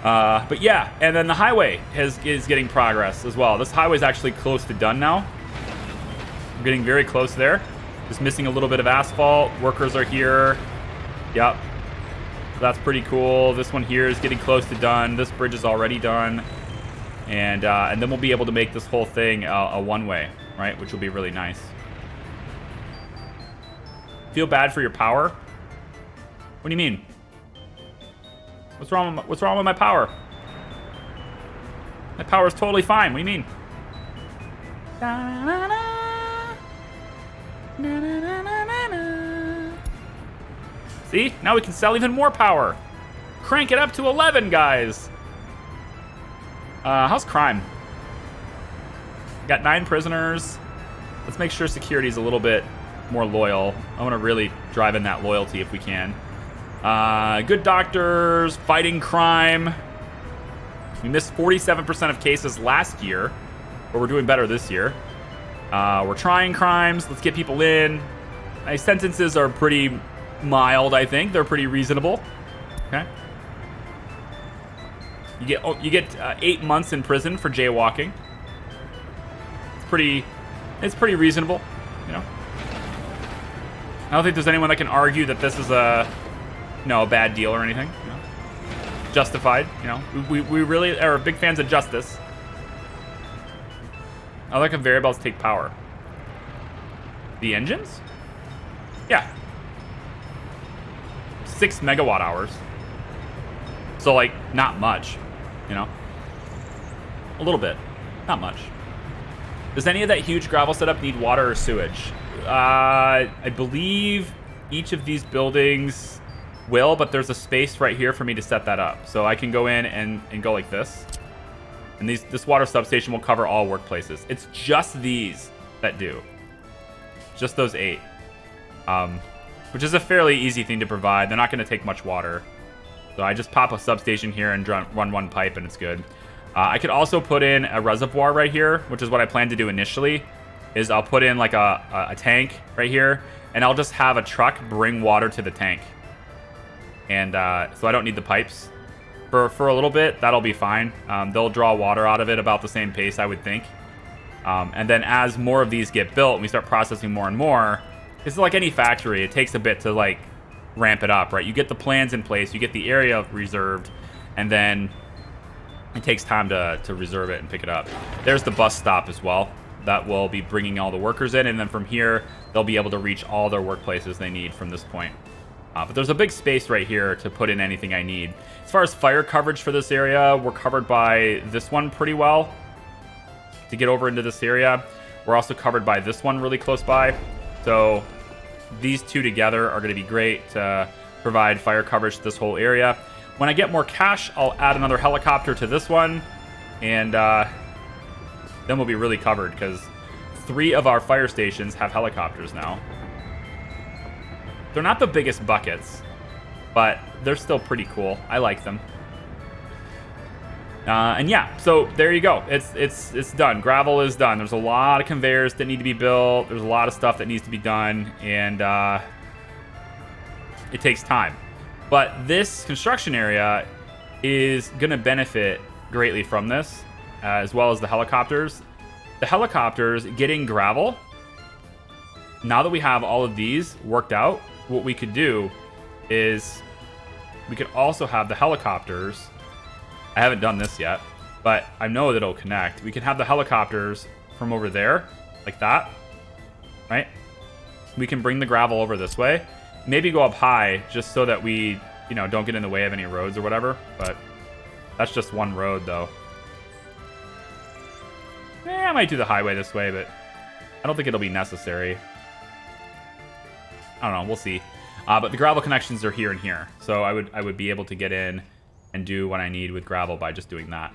But yeah, and then the highway is getting progress as well. This highway is actually close to done now. We're getting very close there. Just missing a little bit of asphalt. Workers are here. Yep. So that's pretty cool. This one here is getting close to done. This bridge is already done. And then we'll be able to make this whole thing a one-way, right? Which will be really nice. Feel bad for your power? What do you mean? What's wrong with my power? My power is totally fine. What do you mean? See? Now we can sell even more power. Crank it up to 11, guys. How's crime? Got 9 prisoners. Let's make sure security's a little bit more loyal. I want to really drive in that loyalty if we can. Good doctors, fighting crime. We missed 47% of cases last year, but we're doing better this year. We're trying crimes. Let's get people in. My sentences are pretty mild, I think. They're pretty reasonable. Okay. You get 8 months in prison for jaywalking. It's pretty reasonable, you know. I don't think there's anyone that can argue that this is a bad deal or anything. You know? Justified, you know. We really are big fans of justice. I like how variables take power. The engines? Yeah. 6 megawatt hours. So, like, not much, you know. A little bit. Not much. Does any of that huge gravel setup need water or sewage? I believe each of these buildings will, but there's a space right here for me to set that up. So I can go in and go like this. And this water substation will cover all workplaces. It's just these that do. Just those 8. Which is a fairly easy thing to provide. They're not going to take much water. So I just pop a substation here and run one pipe and it's good. I could also put in a reservoir right here, which is what I plan to do initially. Is I'll put in like a tank right here, and I'll just have a truck bring water to the tank. And so I don't need the pipes. For a little bit, that'll be fine. They'll draw water out of it about the same pace, I would think. And then as more of these get built and we start processing more and more, it's like any factory. It takes a bit to like ramp it up, right? You get the plans in place, you get the area reserved, and then it takes time to reserve it and pick it up. There's the bus stop as well. That will be bringing all the workers in, and then from here, they'll be able to reach all their workplaces they need from this point. But there's a big space right here to put in anything I need. As far as fire coverage for this area, we're covered by this one pretty well. To get over into this area, we're also covered by this one really close by. So these two together are going to be great to provide fire coverage to this whole area. When I get more cash, I'll add another helicopter to this one, and then we'll be really covered because 3 of our fire stations have helicopters now. They're not the biggest buckets, but they're still pretty cool. I like them. And yeah, so there you go. It's done. Gravel is done. There's a lot of conveyors that need to be built. There's a lot of stuff that needs to be done, and it takes time. But this construction area is going to benefit greatly from this, as well as the helicopters. The helicopters getting gravel, now that we have all of these worked out, what we could do is we could also have the helicopters. I haven't done this yet, but I know that it'll connect. We can have the helicopters from over there, like that, right? We can bring the gravel over this way. Maybe go up high just so that we, you know, don't get in the way of any roads or whatever. But that's just one road, though. I might do the highway this way, but I don't think it'll be necessary. I don't know. We'll see. But the gravel connections are here and here, so I would be able to get in and do what I need with gravel by just doing that.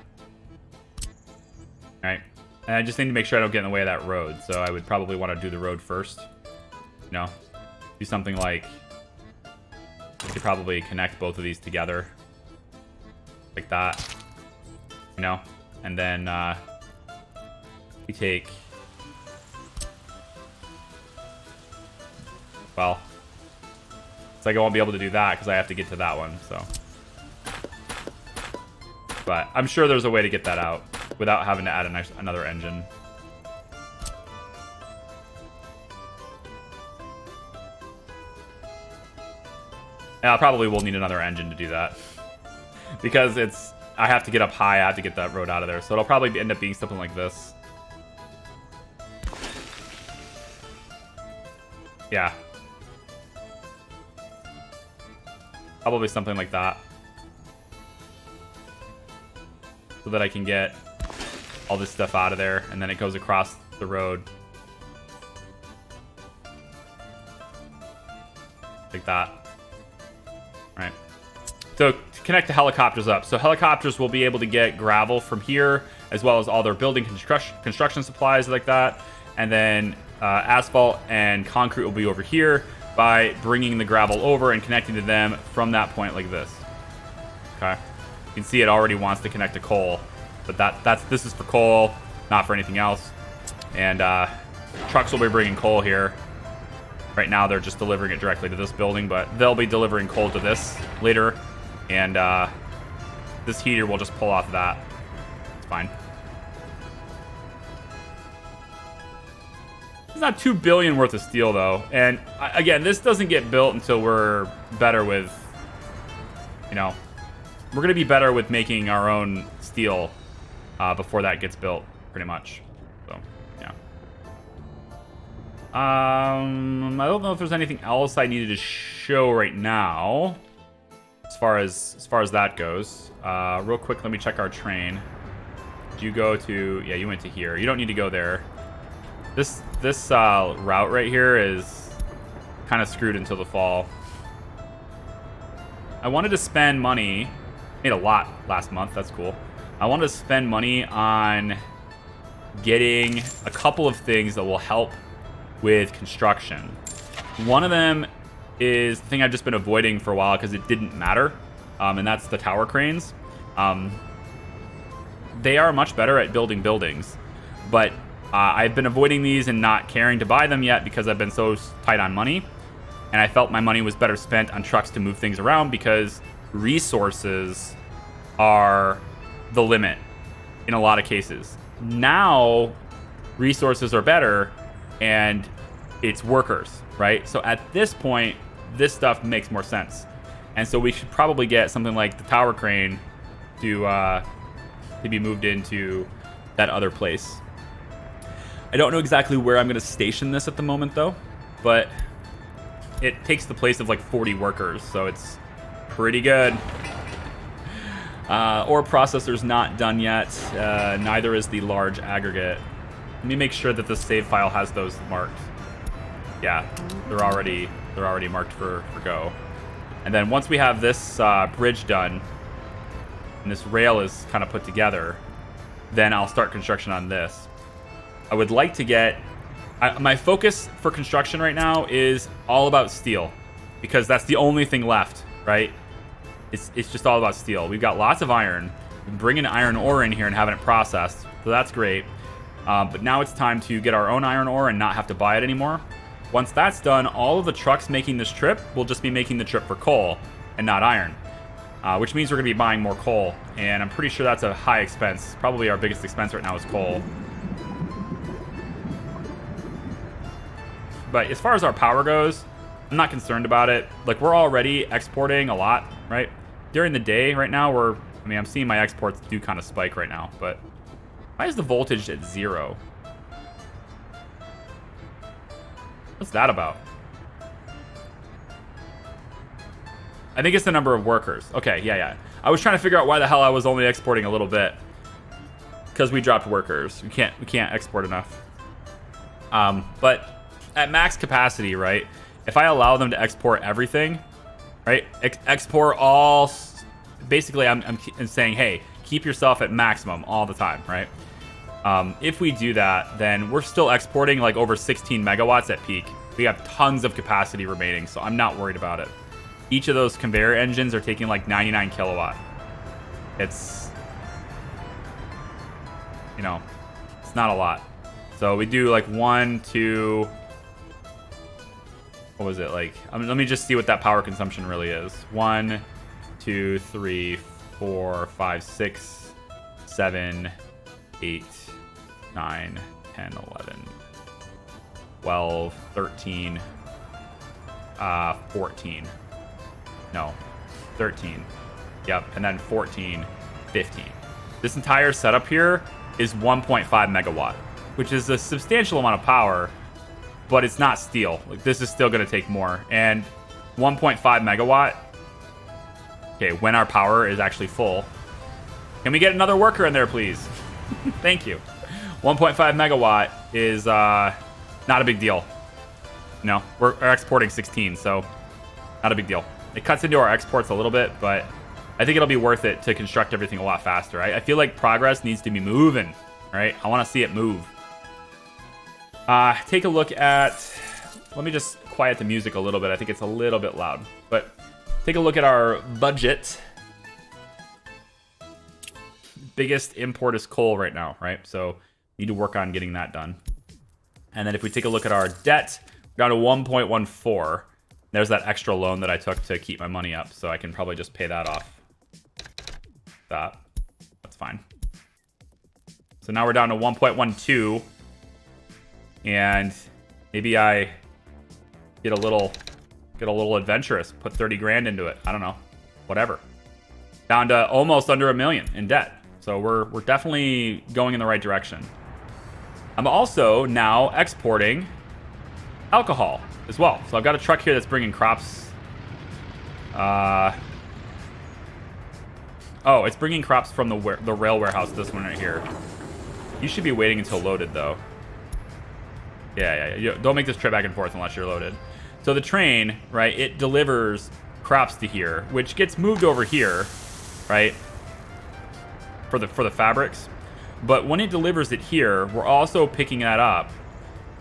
All right, and I just need to make sure I don't get in the way of that road. So I would probably want to do the road first. You know, do something like we could probably connect both of these together, like that. You know, and then we take. Well, it's like I won't be able to do that because I have to get to that one, so. But I'm sure there's a way to get that out without having to add another engine. Yeah, I probably will need another engine to do that. Because I have to get up high, I have to get that road out of there. So it'll probably end up being something like this. Yeah. Probably something like that. So that I can get all this stuff out of there, and then it goes across the road. Like that. Alright. So, to connect the helicopters up. So, helicopters will be able to get gravel from here, as well as all their building construction supplies like that. And then asphalt and concrete will be over here by bringing the gravel over and connecting to them from that point like this. Okay. You can see it already wants to connect to coal, but this is for coal, not for anything else. And trucks will be bringing coal here. Right now they're just delivering it directly to this building, but they'll be delivering coal to this later. And this heater will just pull off that. It's fine. It's not $2 billion worth of steel though, and again, this doesn't get built until we're better with, you know, we're gonna be better with making our own steel before that gets built, pretty much. So, yeah. I don't know if there's anything else I needed to show right now, as far as that goes. Real quick, let me check our train. Did you go to? Yeah, you went to here. You don't need to go there. This route right here is kind of screwed until the fall. I wanted to spend money. Made a lot last month. That's cool. I wanted to spend money on getting a couple of things that will help with construction. One of them is the thing I've just been avoiding for a while because it didn't matter, and that's the tower cranes. They are much better at building buildings, but I've been avoiding these and not caring to buy them yet because I've been so tight on money, and I felt my money was better spent on trucks to move things around because resources are the limit in a lot of cases. Now, resources are better, and it's workers, right? So at this point, this stuff makes more sense. And so we should probably get something like the tower crane to be moved into that other place. I don't know exactly where I'm going to station this at the moment, though, but it takes the place of like 40 workers, so it's pretty good. Ore processor's not done yet. Neither is the large aggregate. Let me make sure that the save file has those marked. Yeah, they're already marked for go. And then once we have this bridge done and this rail is kind of put together, then I'll start construction on this. I would like to get... my focus for construction right now is all about steel, because that's the only thing left, right? It's just all about steel. We've got lots of iron. We're bringing iron ore in here and having it processed, so that's great. But now it's time to get our own iron ore and not have to buy it anymore. Once that's done, all of the trucks making this trip will just be making the trip for coal. and not iron, which means we're going to be buying more coal. And I'm pretty sure that's a high expense. Probably our biggest expense right now is coal. But as far as our power goes, I'm not concerned about it. Like, we're already exporting a lot, right? During the day right now, I'm seeing my exports do kind of spike right now, but why is the voltage at 0? What's that about? I think it's the number of workers. Okay, yeah. I was trying to figure out why the hell I was only exporting a little bit. Because we dropped workers. We can't export enough. But at max capacity, right? If I allow them to export everything, right? Export all. Basically, I'm saying, hey, keep yourself at maximum all the time, right? If we do that, then we're still exporting like over 16 megawatts at peak. We have tons of capacity remaining, so I'm not worried about it. Each of those conveyor engines are taking like 99 kilowatt. It's not a lot. So we do like 1, 2. What was it like? Let me just see what that power consumption really is. 1, 2, 3, 4, 5, 6, 7, 8, 9, 10, 11, 12, 13, 14. No, 13. Yep, and then 14, 15. This entire setup here is 1.5 megawatt, which is a substantial amount of power, but it's not steel. Like, this is still going to take more. And 1.5 megawatt, okay, when our power is actually full. Can we get another worker in there, please? Thank you. 1.5 megawatt is not a big deal. No, we're exporting 16, so not a big deal. It cuts into our exports a little bit, but I think it'll be worth it to construct everything a lot faster. I feel like progress needs to be moving, right? I want to see it move. Take a look at... Let me just quiet the music a little bit. I think it's a little bit loud. But take a look at our budget. Biggest import is coal right now, right? So need to work on getting that done. And then if we take a look at our debt, we're down to 1.14. There's that extra loan that I took to keep my money up, so I can probably just pay that off. That's fine. So now we're down to 1.12, and maybe I get a little adventurous, put 30 grand into it. I don't know, whatever. Down to almost under $1 million in debt. So we're definitely going in the right direction. I'm also now exporting alcohol as well. So I've got a truck here that's bringing crops. Oh, it's bringing crops from the rail warehouse, this one right here. You should be waiting until loaded, though. Yeah. Don't make this trip back and forth unless you're loaded. So the train, right, it delivers crops to here, which gets moved over here, right, for the fabrics. But when it delivers it here, we're also picking that up,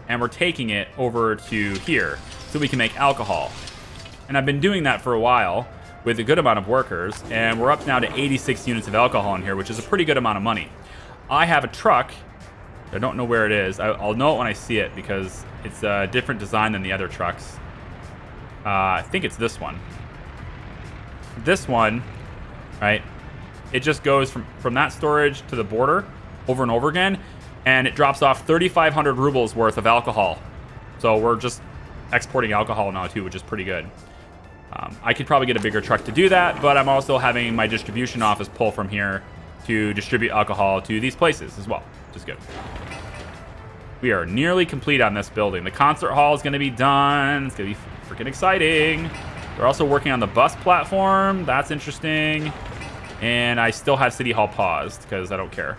and we're taking it over to here so we can make alcohol. And I've been doing that for a while with a good amount of workers, and we're up now to 86 units of alcohol in here, which is a pretty good amount of money. I have a truck. I don't know where it is. I'll know it when I see it because it's a different design than the other trucks. I think it's this one. This one, right, it just goes from that storage to the border over and over again, and it drops off 3,500 rubles worth of alcohol. So we're just exporting alcohol now too, which is pretty good. I could probably get a bigger truck to do that, but I'm also having my distribution office pull from here to distribute alcohol to these places as well, which is good. We are nearly complete on this building. The concert hall is going to be done. It's going to be freaking exciting. They're also working on the bus platform. That's interesting. And I still have City Hall paused because I don't care.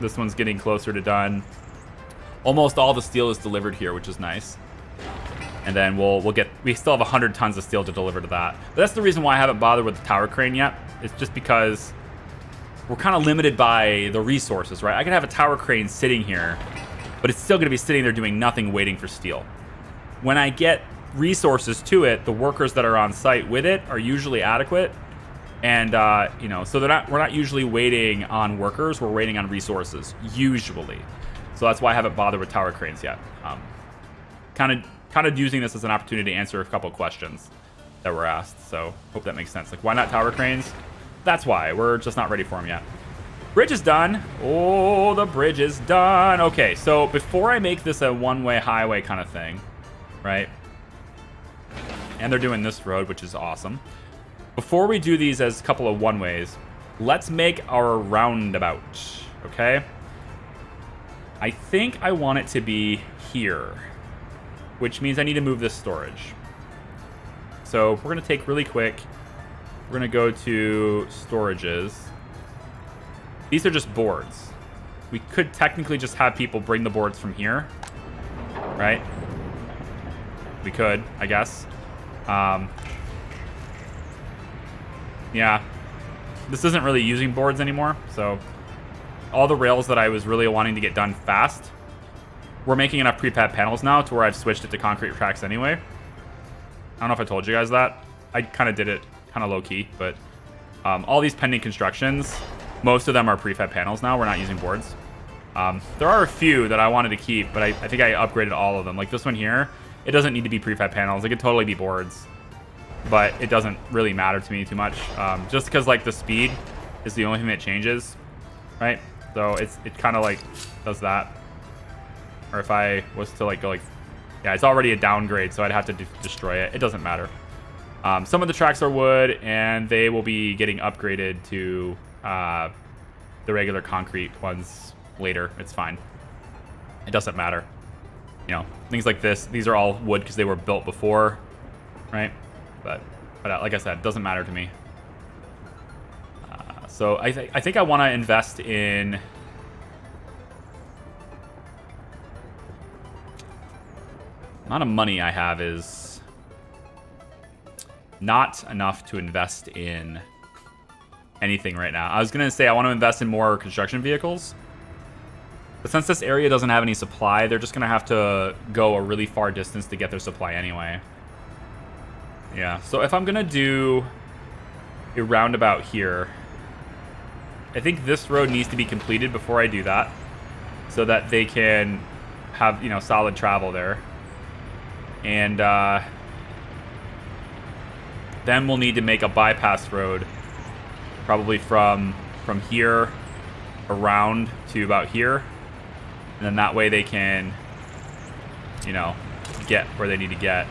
This one's getting closer to done. Almost all the steel is delivered here, which is nice. And then we still have 100 tons of steel to deliver to that. But that's the reason why I haven't bothered with the tower crane yet. It's just because we're kind of limited by the resources, right? I could have a tower crane sitting here, but it's still going to be sitting there doing nothing, waiting for steel. When I get resources to it, the workers that are on site with it are usually adequate. And, so we're not usually waiting on workers. We're waiting on resources, usually. So that's why I haven't bothered with tower cranes yet. Kind of kind of using this as an opportunity to answer a couple questions that were asked. So hope that makes sense. Like, why not tower cranes? That's why. We're just not ready for them yet. Bridge is done. Oh, the bridge is done. Okay, so before I make this a one-way highway kind of thing, right? And they're doing this road, which is awesome. Before we do these as a couple of one-ways, let's make our roundabout, okay? I think I want it to be here, which means I need to move this storage. So we're going to take really quick. We're going to go to storages. These are just boards. We could technically just have people bring the boards from here, right? We could, I guess. Yeah. This isn't really using boards anymore, so all the rails that I was really wanting to get done fast, we're making enough prefab panels now to where I've switched it to concrete tracks anyway. I don't know if I told you guys that. I kind of did it kind of low-key, but all these pending constructions, most of them are prefab panels now. We're not using boards. There are a few that I wanted to keep, but I think I upgraded all of them. Like this one here, it doesn't need to be prefab panels. It could totally be boards, but it doesn't really matter to me too much. Just because like the speed is the only thing that changes, right? So it kind of like does that. Or if I was to like go like, yeah, it's already a downgrade, so I'd have to destroy it. It doesn't matter. Some of the tracks are wood, and they will be getting upgraded to the regular concrete ones later. It's fine. It doesn't matter. You know, things like this, these are all wood because they were built before, right? But like I said, it doesn't matter to me. So I think I want to invest in... The amount of money I have is not enough to invest in anything right now. I was going to say I want to invest in more construction vehicles. But since this area doesn't have any supply, they're just going to have to go a really far distance to get their supply anyway. Yeah, so if I'm going to do a roundabout here, I think this road needs to be completed before I do that, so that they can have, you know, solid travel there. And then we'll need to make a bypass road, probably from here around to about here. And then that way they can, you know, get where they need to get.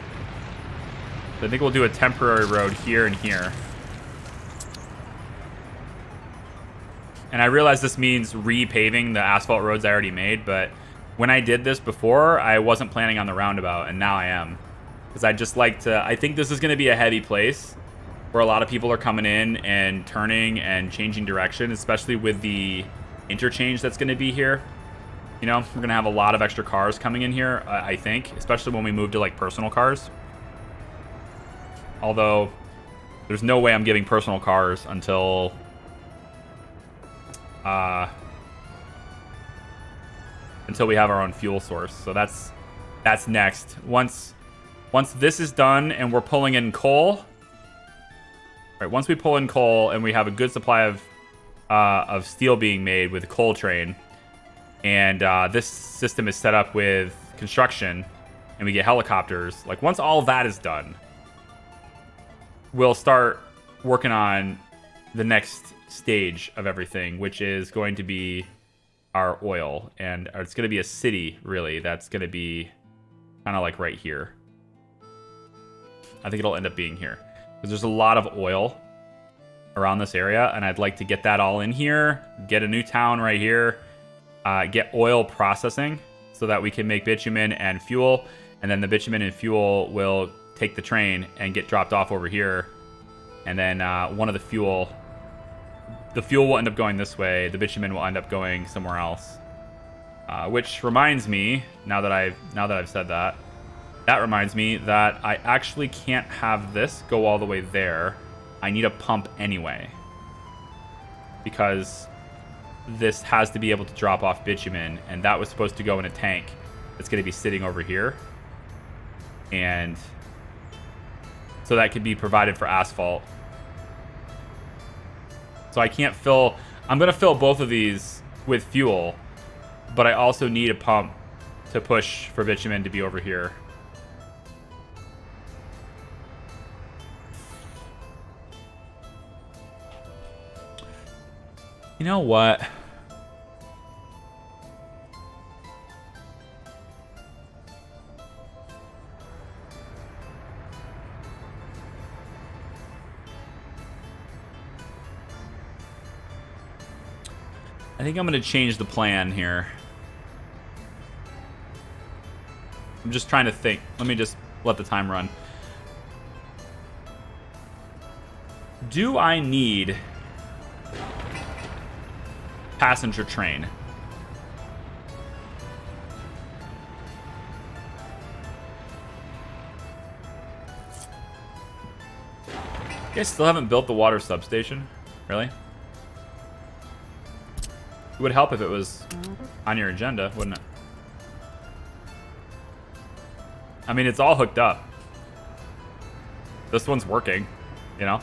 So I think we'll do a temporary road here and here. And I realize this means repaving the asphalt roads I already made, but when I did this before, I wasn't planning on the roundabout, and now I am. Because I just like to... I think this is going to be a heavy place where a lot of people are coming in and turning and changing direction, especially with the interchange that's going to be here. You know, we're going to have a lot of extra cars coming in here, I think, especially when we move to, like, personal cars. Although, there's no way I'm giving personal cars until... until we have our own fuel source. So that's next. Once this is done and we're pulling in coal, right? Once we pull in coal and we have a good supply of steel being made with a coal train, and this system is set up with construction, and we get helicopters. Like once all of that is done, we'll start working on the next stage of everything, which is going to be our oil, and it's going to be a city, really, that's going to be kind of like right here. I think it'll end up being here because there's a lot of oil around this area, and I'd like to get that all in here, get a new town right here, get oil processing so that we can make bitumen and fuel, and then the bitumen and fuel will take the train and get dropped off over here, and then one of the fuel will end up going this way. The bitumen will end up going somewhere else. Which reminds me, now that I've said that, reminds me that I actually can't have this go all the way there. I need a pump anyway, because this has to be able to drop off bitumen, and that was supposed to go in a tank that's going to be sitting over here, and so that could be provided for asphalt. So I can't fill... I'm going to fill both of these with fuel, but I also need a pump to push for bitumen to be over here. You know what? I think I'm going to change the plan here. I'm just trying to think. Let me just let the time run. Do I need passenger train? You guys still haven't built the water substation? Really? It would help if it was on your agenda, wouldn't it? I mean, it's all hooked up. This one's working, you know?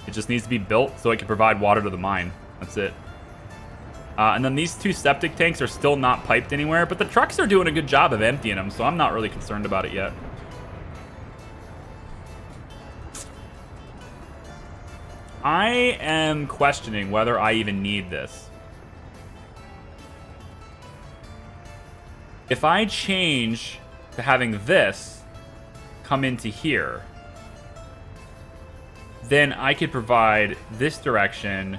It just needs to be built so it can provide water to the mine. That's it. And then these 2 septic tanks are still not piped anywhere, but the trucks are doing a good job of emptying them, so I'm not really concerned about it yet. I am questioning whether I even need this. If I change to having this come into here, then I could provide this direction.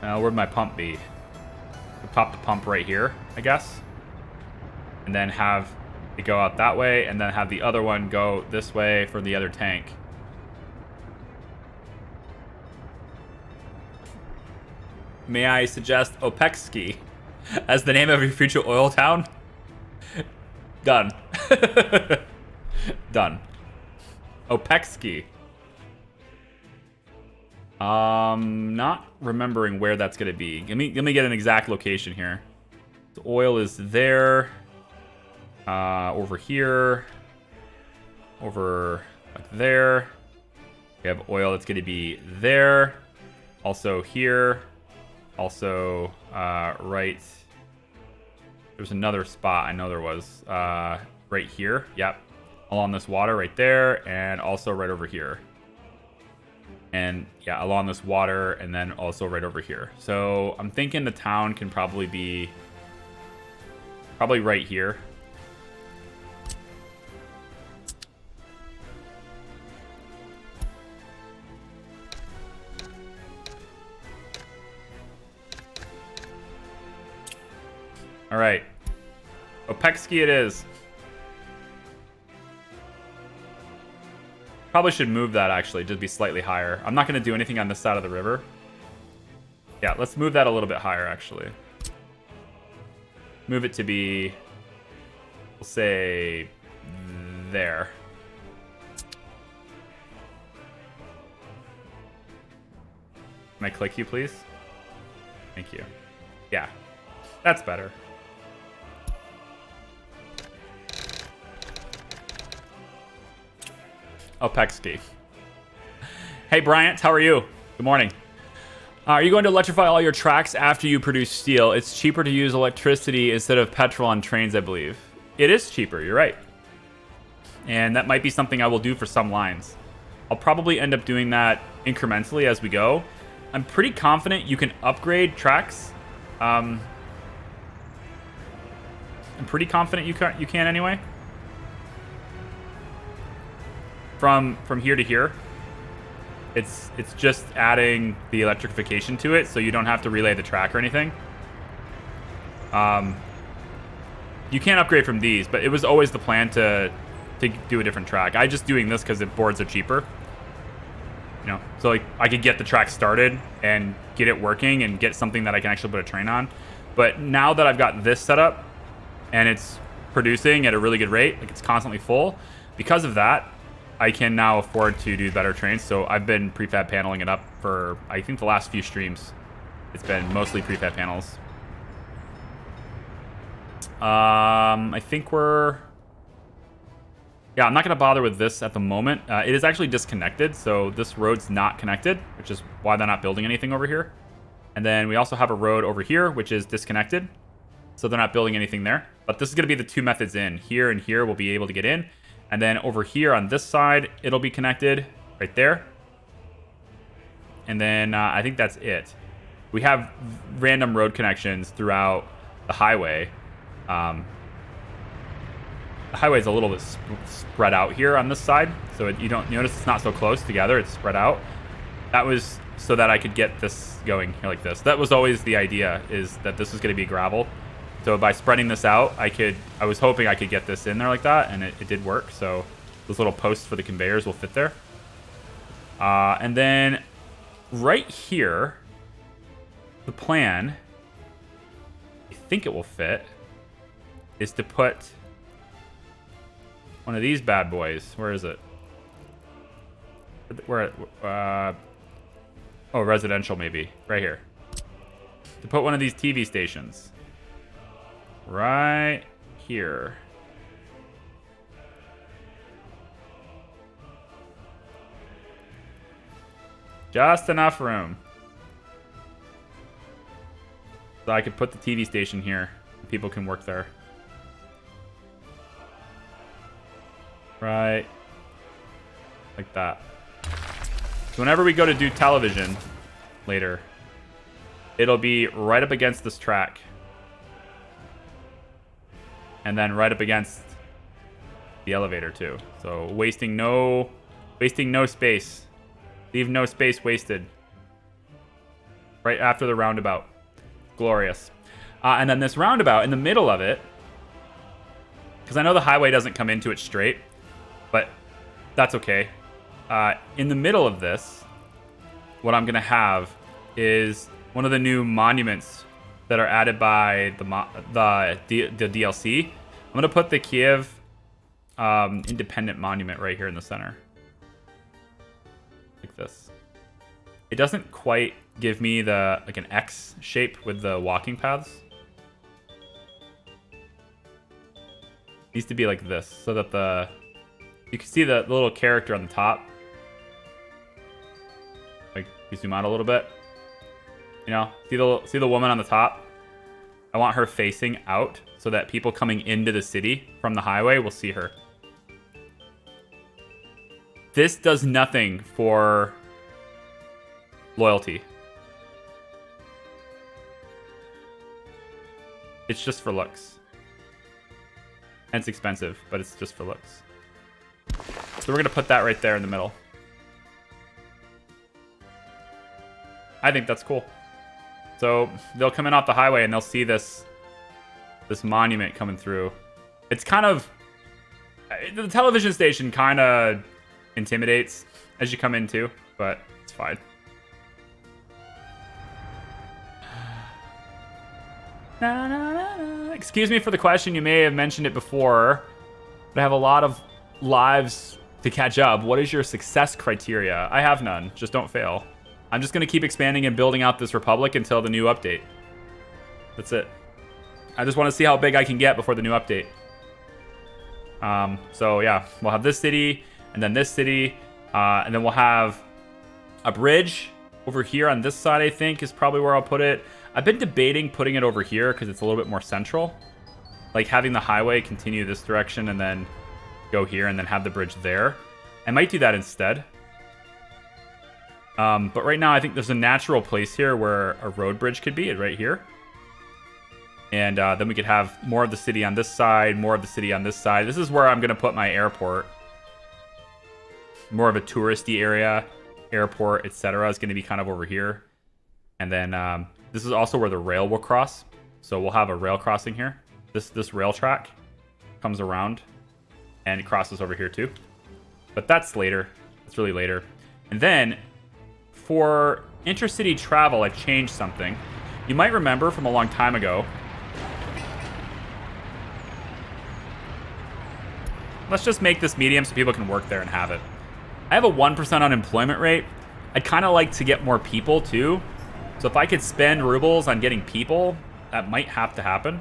Where'd my pump be? We'll pop the pump right here, I guess. And then have it go out that way, and then have the other one go this way for the other tank. May I suggest Opekski as the name of your future oil town? Done. Done. Opekski. Not remembering where that's gonna be. Let me get an exact location here. The oil is there. Over here. Over like there. We have oil that's gonna be there. Also here. Also, right. There's another spot. I know there was. Right here. Yep. Along this water right there. And also right over here. And yeah, along this water. And then also right over here. So I'm thinking the town can probably be. Probably right here. All right. Opekski it is. Probably should move that, actually, just be slightly higher. I'm not going to do anything on this side of the river. Yeah, let's move that a little bit higher, actually. Move it to be, we'll say, there. Can I click you, please? Thank you. Yeah, that's better. Opekski. Hey, Bryant, how are you? Good morning. Are you going to electrify all your tracks after you produce steel? It's cheaper to use electricity instead of petrol on trains, I believe. It is cheaper, you're right. And that might be something I will do for some lines. I'll probably end up doing that incrementally as we go. I'm pretty confident you can upgrade tracks. I'm pretty confident you can anyway. From here to here, it's just adding the electrification to it, so you don't have to relay the track or anything. You can't upgrade from these, but it was always the plan to do a different track. I just doing this because the boards are cheaper. You know, so like I could get the track started and get it working and get something that I can actually put a train on. But now that I've got this set up and it's producing at a really good rate, like it's constantly full, because of that, I can now afford to do better trains. So I've been prefab paneling it up for, I think, the last few streams. It's been mostly prefab panels. I think we're... Yeah, I'm not going to bother with this at the moment. It is actually disconnected, so this road's not connected, which is why they're not building anything over here. And then we also have a road over here, which is disconnected, so they're not building anything there. But this is going to be the 2 methods in. Here and here we'll be able to get in. And then over here on this side, it'll be connected right there. and then I think that's it. We have random road connections throughout the highway. The highway is a little bit spread out here on this side, so you don't notice it's not so close together. It's spread out. That was so that I could get this going here like this. That was always the idea, is that this was going to be gravel. So by spreading this out, I was hoping I could get this in there like that, and it did work. So those little posts for the conveyors will fit there. And then right here, the plan, I think it will fit, is to put one of these bad boys. Where is it? Where? Oh, residential maybe. Right here. To put one of these TV stations. Right here. Just enough room. So I could put the TV station here. People can work there. Right. Like that. So whenever we go to do television later, it'll be right up against this track. And then right up against the elevator too. So wasting no space. Leave no space wasted. Right after the roundabout. Glorious. And then this roundabout in the middle of it, because I know the highway doesn't come into it straight, but that's okay. In the middle of this, what I'm going to have is one of the new monuments that are added by the DLC. I'm going to put the Kiev Independent Monument right here in the center. Like this. It doesn't quite give me the like an X shape with the walking paths. It needs to be like this, so that you can see the little character on the top. Like, you zoom out a little bit. You know, see the woman on the top? I want her facing out so that people coming into the city from the highway will see her. This does nothing for loyalty. It's just for looks. And it's expensive, but it's just for looks. So we're going to put that right there in the middle. I think that's cool. So they'll come in off the highway and they'll see this monument coming through. It's kind of... The television station kind of intimidates as you come in too, but it's fine. Excuse me for the question. You may have mentioned it before, but I have a lot of lives to catch up. What is your success criteria? I have none. Just don't fail. I'm just going to keep expanding and building out this republic until the new update. That's it. I just want to see how big I can get before the new update. So yeah, we'll have this city, and then this city, and then we'll have a bridge over here on this side, I think, is probably where I'll put it. I've been debating putting it over here because it's a little bit more central. Like having the highway continue this direction and then go here and then have the bridge there. I might do that instead. But right now, I think there's a natural place here where a road bridge could be, right here. And then we could have more of the city on this side, more of the city on this side. This is where I'm going to put my airport. More of a touristy area, airport, etc. is going to be kind of over here. And then this is also where the rail will cross. So we'll have a rail crossing here. This rail track comes around and it crosses over here too. But that's later. It's really later. And then for intercity travel, I changed something. You might remember from a long time ago. Let's just make this medium so people can work there and have it. I have a 1% unemployment rate. I'd kind of like to get more people too. So if I could spend rubles on getting people, that might have to happen.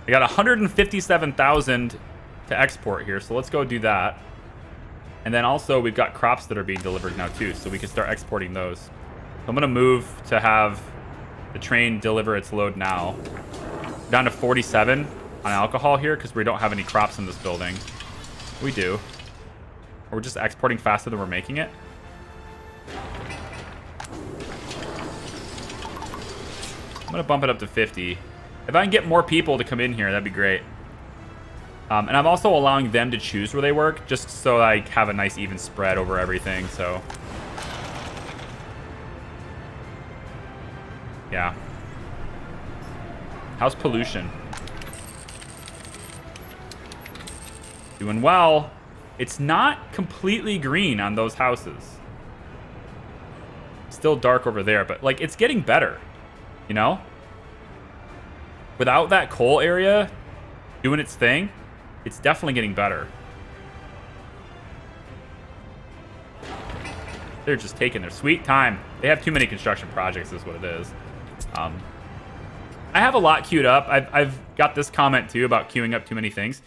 I got 157,000 to export here, so let's go do that. And then also we've got crops that are being delivered now too, so we can start exporting those. So I'm gonna move to have the train deliver its load now. Down to 47 on alcohol here because we don't have any crops in this building. We do. Or we're just exporting faster than we're making it. I'm going to bump it up to 50. If I can get more people to come in here, that'd be great. And I'm also allowing them to choose where they work, just so I have a nice even spread over everything, so... Yeah. How's pollution? Doing well. It's not completely green on those houses. Still dark over there, but like it's getting better, you know? Without that coal area doing its thing, it's definitely getting better. They're just taking their sweet time. They have too many construction projects is what it is. I have a lot queued up. I've got this comment too about queuing up too many things.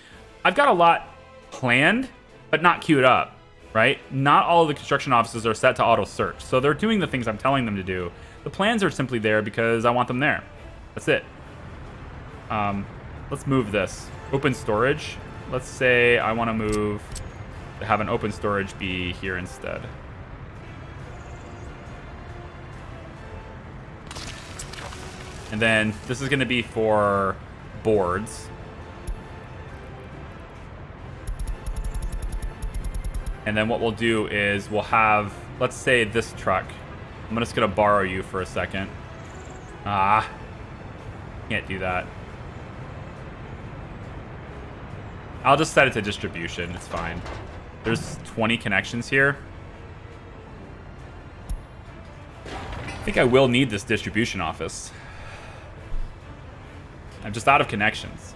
I've got a lot planned, but not queued up, right? Not all of the construction offices are set to auto search. So they're doing the things I'm telling them to do. The plans are simply there because I want them there. That's it. Let's move this. Open storage. Let's say I want to have an open storage be here instead. And then this is going to be for boards. And then what we'll do is we'll have, let's say this truck. I'm just going to borrow you for a second. Can't do that. I'll just set it to distribution. It's fine. There's 20 connections here. I think I will need this distribution office. I'm just out of connections.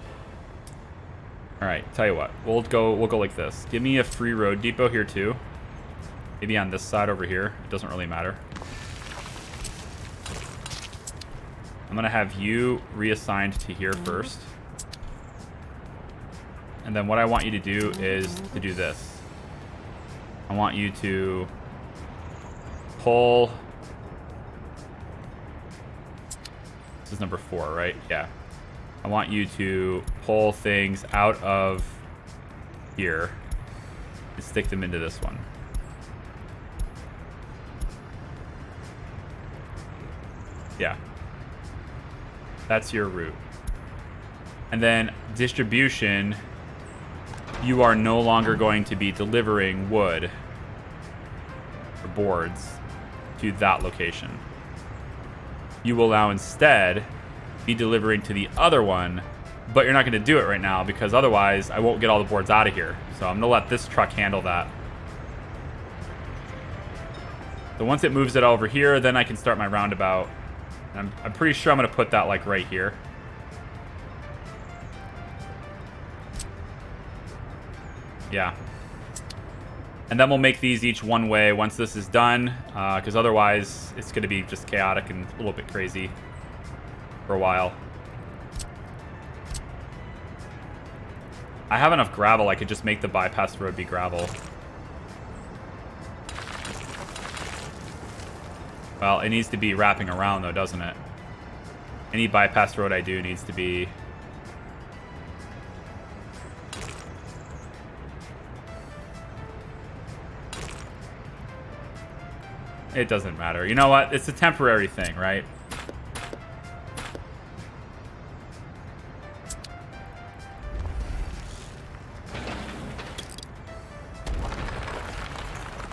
All right, tell you what. We'll go like this. Give me a free road depot here too. Maybe on this side over here. It doesn't really matter. I'm gonna have you reassigned to here first. And then what I want you to do is to do this. I want you to pull. This is number 4, right? Yeah. I want you to pull things out of here and stick them into this one. Yeah. That's your route. And then distribution, you are no longer going to be delivering wood or boards to that location. You will now instead be delivering to the other one, but you're not going to do it right now because otherwise I won't get all the boards out of here. So I'm going to let this truck handle that. So once it moves it over here, then I can start my roundabout. And I'm pretty sure I'm going to put that like right here. Yeah. And then we'll make these each one way once this is done, because otherwise it's going to be just chaotic and a little bit crazy for a while. I have enough gravel. I could just make the bypass road be gravel. Well, it needs to be wrapping around though, doesn't it? Any bypass road I do needs to be... It doesn't matter. You know what? It's a temporary thing, right?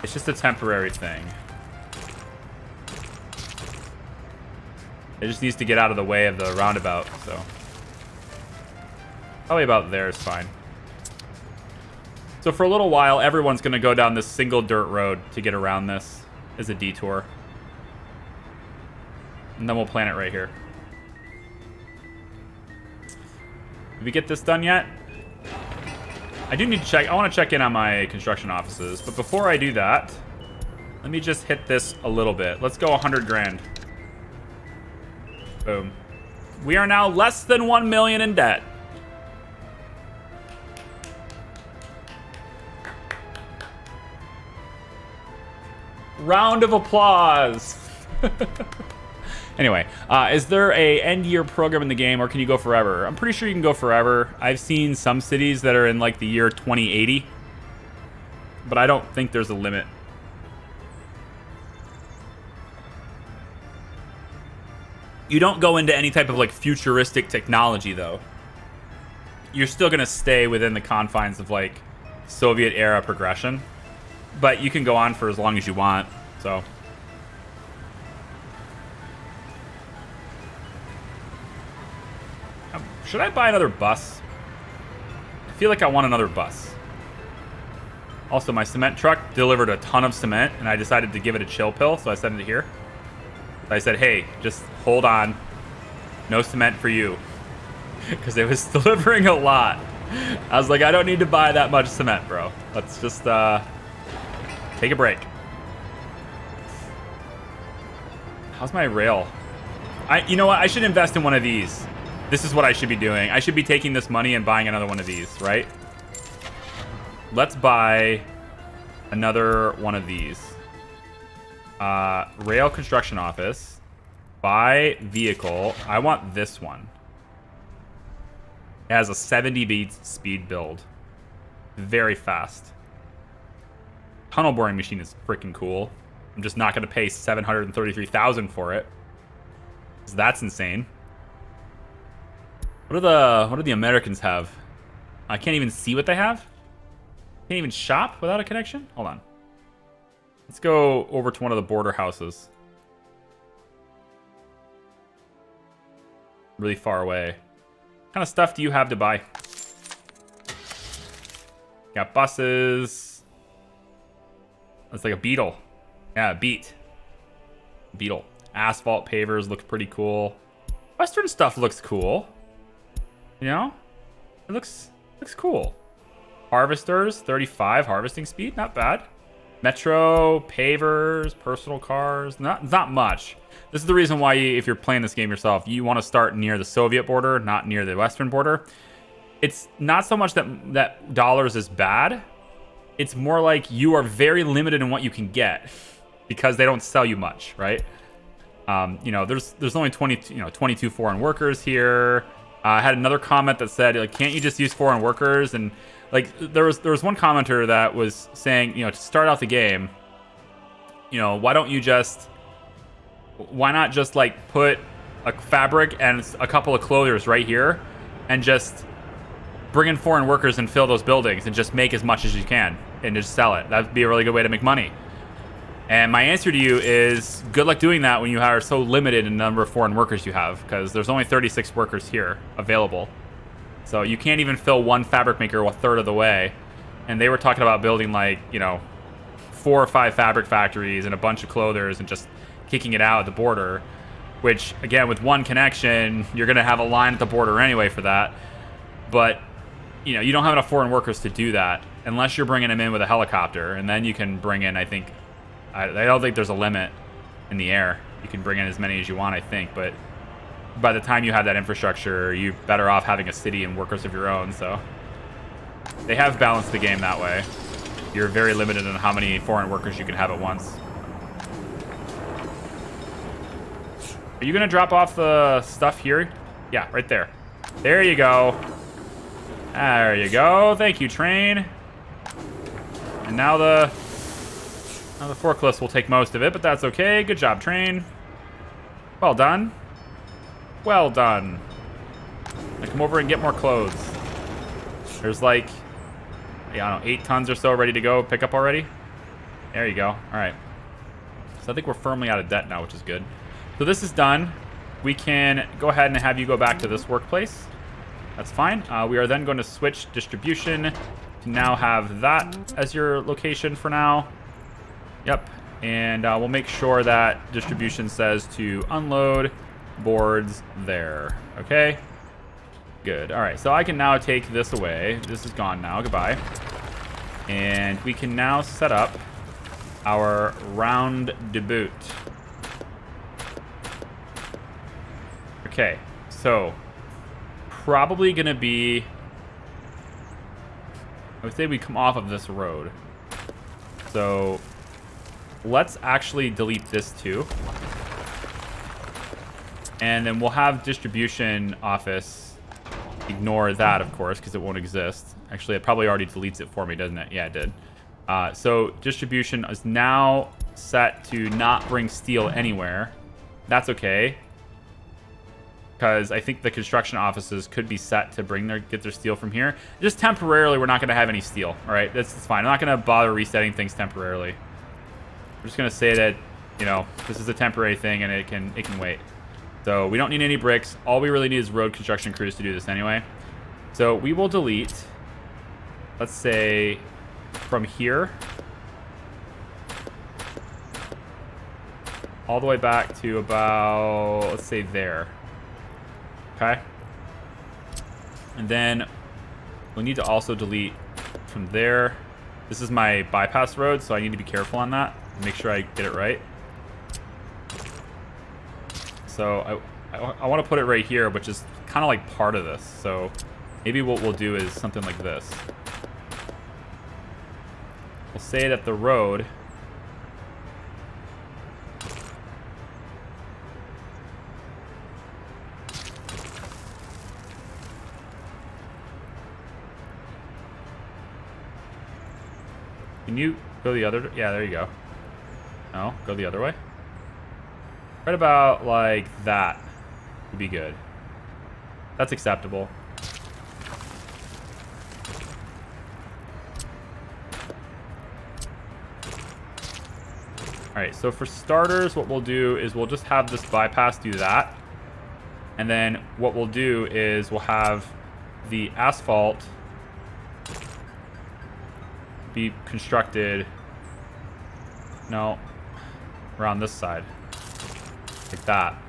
It's just a temporary thing. It just needs to get out of the way of the roundabout, so. Probably about there is fine. So for a little while, everyone's going to go down this single dirt road to get around this as a detour. And then we'll plant it right here. Did we get this done yet? I do need to check. I want to check in on my construction offices. But before I do that, let me just hit this a little bit. Let's go 100 grand. Boom. We are now less than 1 million in debt. Round of applause. Anyway, is there a end year program in the game, or can you go forever? I'm pretty sure you can go forever. I've seen some cities that are in like the year 2080, but I don't think there's a limit. You don't go into any type of like futuristic technology though. You're still gonna stay within the confines of like Soviet era progression, but you can go on for as long as you want. So should I buy another bus? I feel like I want another bus. Also, my cement truck delivered a ton of cement, and I decided to give it a chill pill, so I sent it here. I said, hey, just hold on. No cement for you. Because it was delivering a lot. I was like, I don't need to buy that much cement, bro. Let's just take a break. How's my rail? You know what? I should invest in one of these. This is what I should be doing. I should be taking this money and buying another one of these, right? Let's buy another one of these. Rail construction office. Buy vehicle. I want this one. It has a 70 beat speed build. Very fast. Tunnel boring machine is freaking cool. I'm just not going to pay $733,000 for it. So that's insane. What do the Americans have? I can't even see what they have. Can't even shop without a connection? Hold on. Let's go over to one of the border houses. Really far away. What kind of stuff do you have to buy? Got buses. That's like a beetle. Yeah, beetle. Asphalt pavers look pretty cool. Western stuff looks cool. You know? It looks cool. Harvesters, 35 harvesting speed, not bad. Metro, pavers, personal cars, not much. This is the reason why, if you're playing this game yourself, you want to start near the Soviet border, not near the Western border. It's not so much that dollars is bad. It's more like you are very limited in what you can get because they don't sell you much, right? You know, there's only 22 foreign workers here. I had another comment that said, like, can't you just use foreign workers? And like, there was one commenter that was saying, you know, to start out the game, you know, why not just like put a fabric and a couple of clothers right here and just bring in foreign workers and fill those buildings and just make as much as you can and just sell it. That'd be a really good way to make money. And my answer to you is good luck doing that when you are so limited in the number of foreign workers you have, because there's only 36 workers here available. So you can't even fill one fabric maker a third of the way. And they were talking about building like, you know, 4 or 5 fabric factories and a bunch of clothers and just kicking it out at the border, which again, with one connection, you're going to have a line at the border anyway for that. But, you know, you don't have enough foreign workers to do that unless you're bringing them in with a helicopter. And then you can bring in, I don't think there's a limit in the air. You can bring in as many as you want, I think. But by the time you have that infrastructure, you're better off having a city and workers of your own. So they have balanced the game that way. You're very limited on how many foreign workers you can have at once. Are you going to drop off the stuff here? Yeah, right there. There you go. There you go. Thank you, train. And now the forklifts will take most of it, but that's okay. Good job, train. Well done. Well done. Now come over and get more clothes. There's like, I don't know, 8 tons or so ready to go. Pick up already. There you go. All right. So I think we're firmly out of debt now, which is good. So this is done. We can go ahead and have you go back to this workplace. That's fine. We are then going to switch distribution to now have that as your location for now. Yep. And we'll make sure that distribution says to unload boards there. Okay. Good. All right. So I can now take this away. This is gone now. Goodbye. And we can now set up our round debut. Okay. So probably going to be, I would say we come off of this road. So let's actually delete this too. And then we'll have distribution office ignore that, of course, because it won't exist. Actually, it probably already deletes it for me, doesn't it? Yeah, it did. So distribution is now set to not bring steel anywhere. That's okay. because I think the construction offices could be set to get their steel from here. Just temporarily, we're not going to have any steel. All right, that's fine. I'm not going to bother resetting things temporarily. We're just going to say that, you know, this is a temporary thing and it can wait. So we don't need any bricks. All we really need is road construction crews to do this anyway. So we will delete, let's say, from here all the way back to about, let's say, there. Okay. And then we'll need to also delete from there. This is my bypass road, so I need to be careful on that. Make sure I get it right. So I want to put it right here, which is kind of like part of this. So maybe what we'll do is something like this. We'll say that the road Can you go the other? Yeah, there you go. No, go the other way. Right about like that would be good. That's acceptable. All right, so for starters, what we'll do is we'll just have this bypass do that. And then what we'll do is we'll have the asphalt be constructed, no, around this side, like that.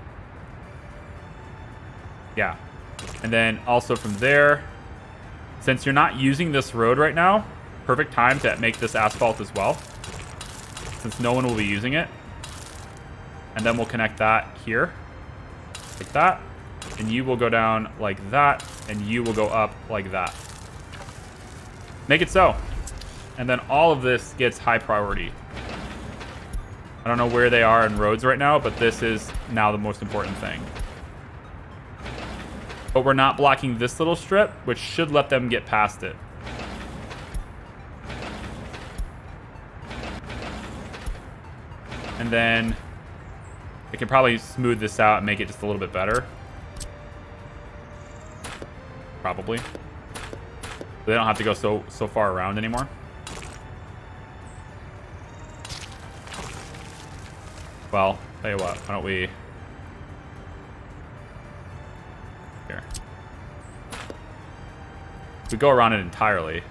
Yeah. And then also from there, since you're not using this road right now, perfect time to make this asphalt as well, since no one will be using it. And then we'll connect that here, like that. And you will go down like that, and you will go up like that. Make it so. And then all of this gets high priority. I don't know where they are in roads right now, but this is now the most important thing. But we're not blocking this little strip, which should let them get past it. And then I can probably smooth this out and make it just a little bit better. Probably. They don't have to go so far around anymore. Well, tell you what, why don't we... Here. We go around it entirely.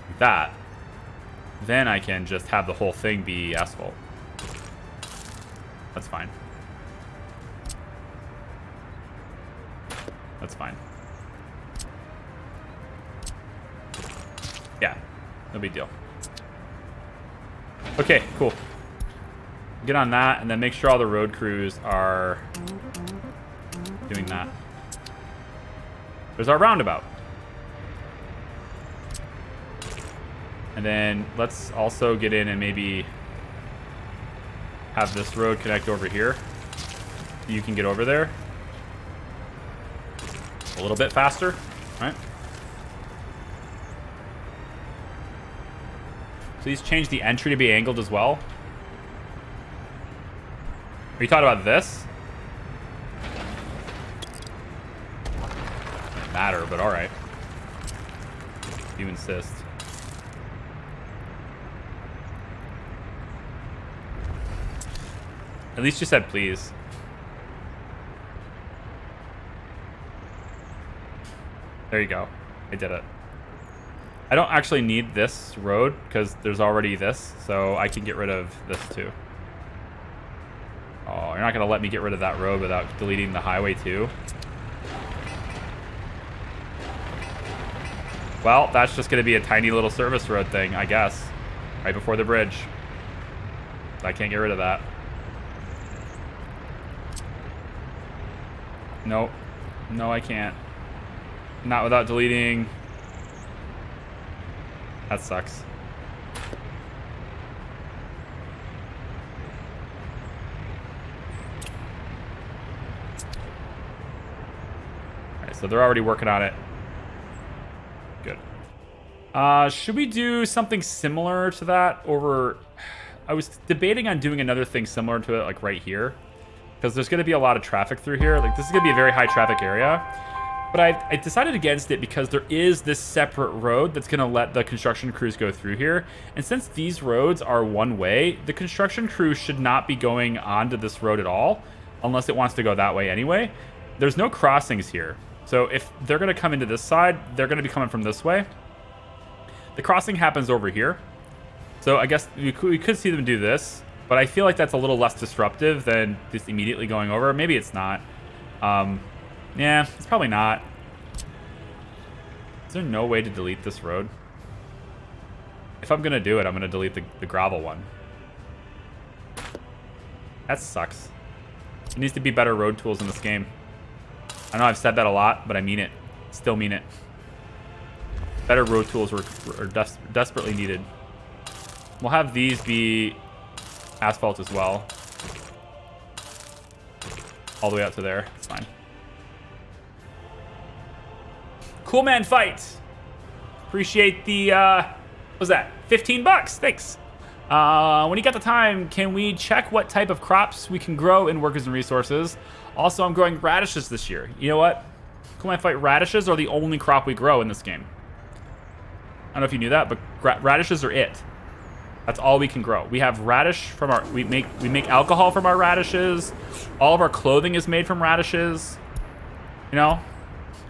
Like that. Then I can just have the whole thing be asphalt. That's fine. That's fine. Yeah, no big deal. Okay, cool. Get on that, and then make sure all the road crews are doing that. There's our roundabout. And then let's also get in and maybe have this road connect over here. You can get over there a little bit faster, right? Please change the entry to be angled as well. Are you talking about this? Doesn't matter, but all right. You insist. At least you said please. There you go. I did it. I don't actually need this road because there's already this, so I can get rid of this too. Oh, you're not going to let me get rid of that road without deleting the highway too? Well, that's just going to be a tiny little service road thing, I guess. Right before the bridge. I can't get rid of that. Nope. No, I can't. Not without deleting. That sucks. Alright, so they're already working on it. Good. Should we do something similar to that over... I was debating on doing another thing similar to it, like right here, because there's going to be a lot of traffic through here. Like, this is going to be a very high traffic area. But I decided against it because there is this separate road that's going to let the construction crews go through here. And since these roads are one way, the construction crew should not be going onto this road at all, unless it wants to go that way anyway. There's no crossings here. So if they're going to come into this side, they're going to be coming from this way. The crossing happens over here. So I guess we could see them do this, but I feel like that's a little less disruptive than just immediately going over. Maybe it's not. Yeah, it's probably not. Is there no way to delete this road? If I'm going to do it, I'm going to delete the gravel one. That sucks. There needs to be better road tools in this game. I know I've said that a lot, but I mean it. Still mean it. Better road tools are desperately needed. We'll have these be asphalt as well. All the way out to there. It's fine. Cool man fight. Appreciate the, what was that? 15 bucks. Thanks. When you got the time, can we check what type of crops we can grow in Workers and Resources? Also, I'm growing radishes this year. You know what? Cool man fight, radishes are the only crop we grow in this game. I don't know if you knew that, but radishes are it. That's all we can grow. We have radish from our, we make alcohol from our radishes. All of our clothing is made from radishes. You know,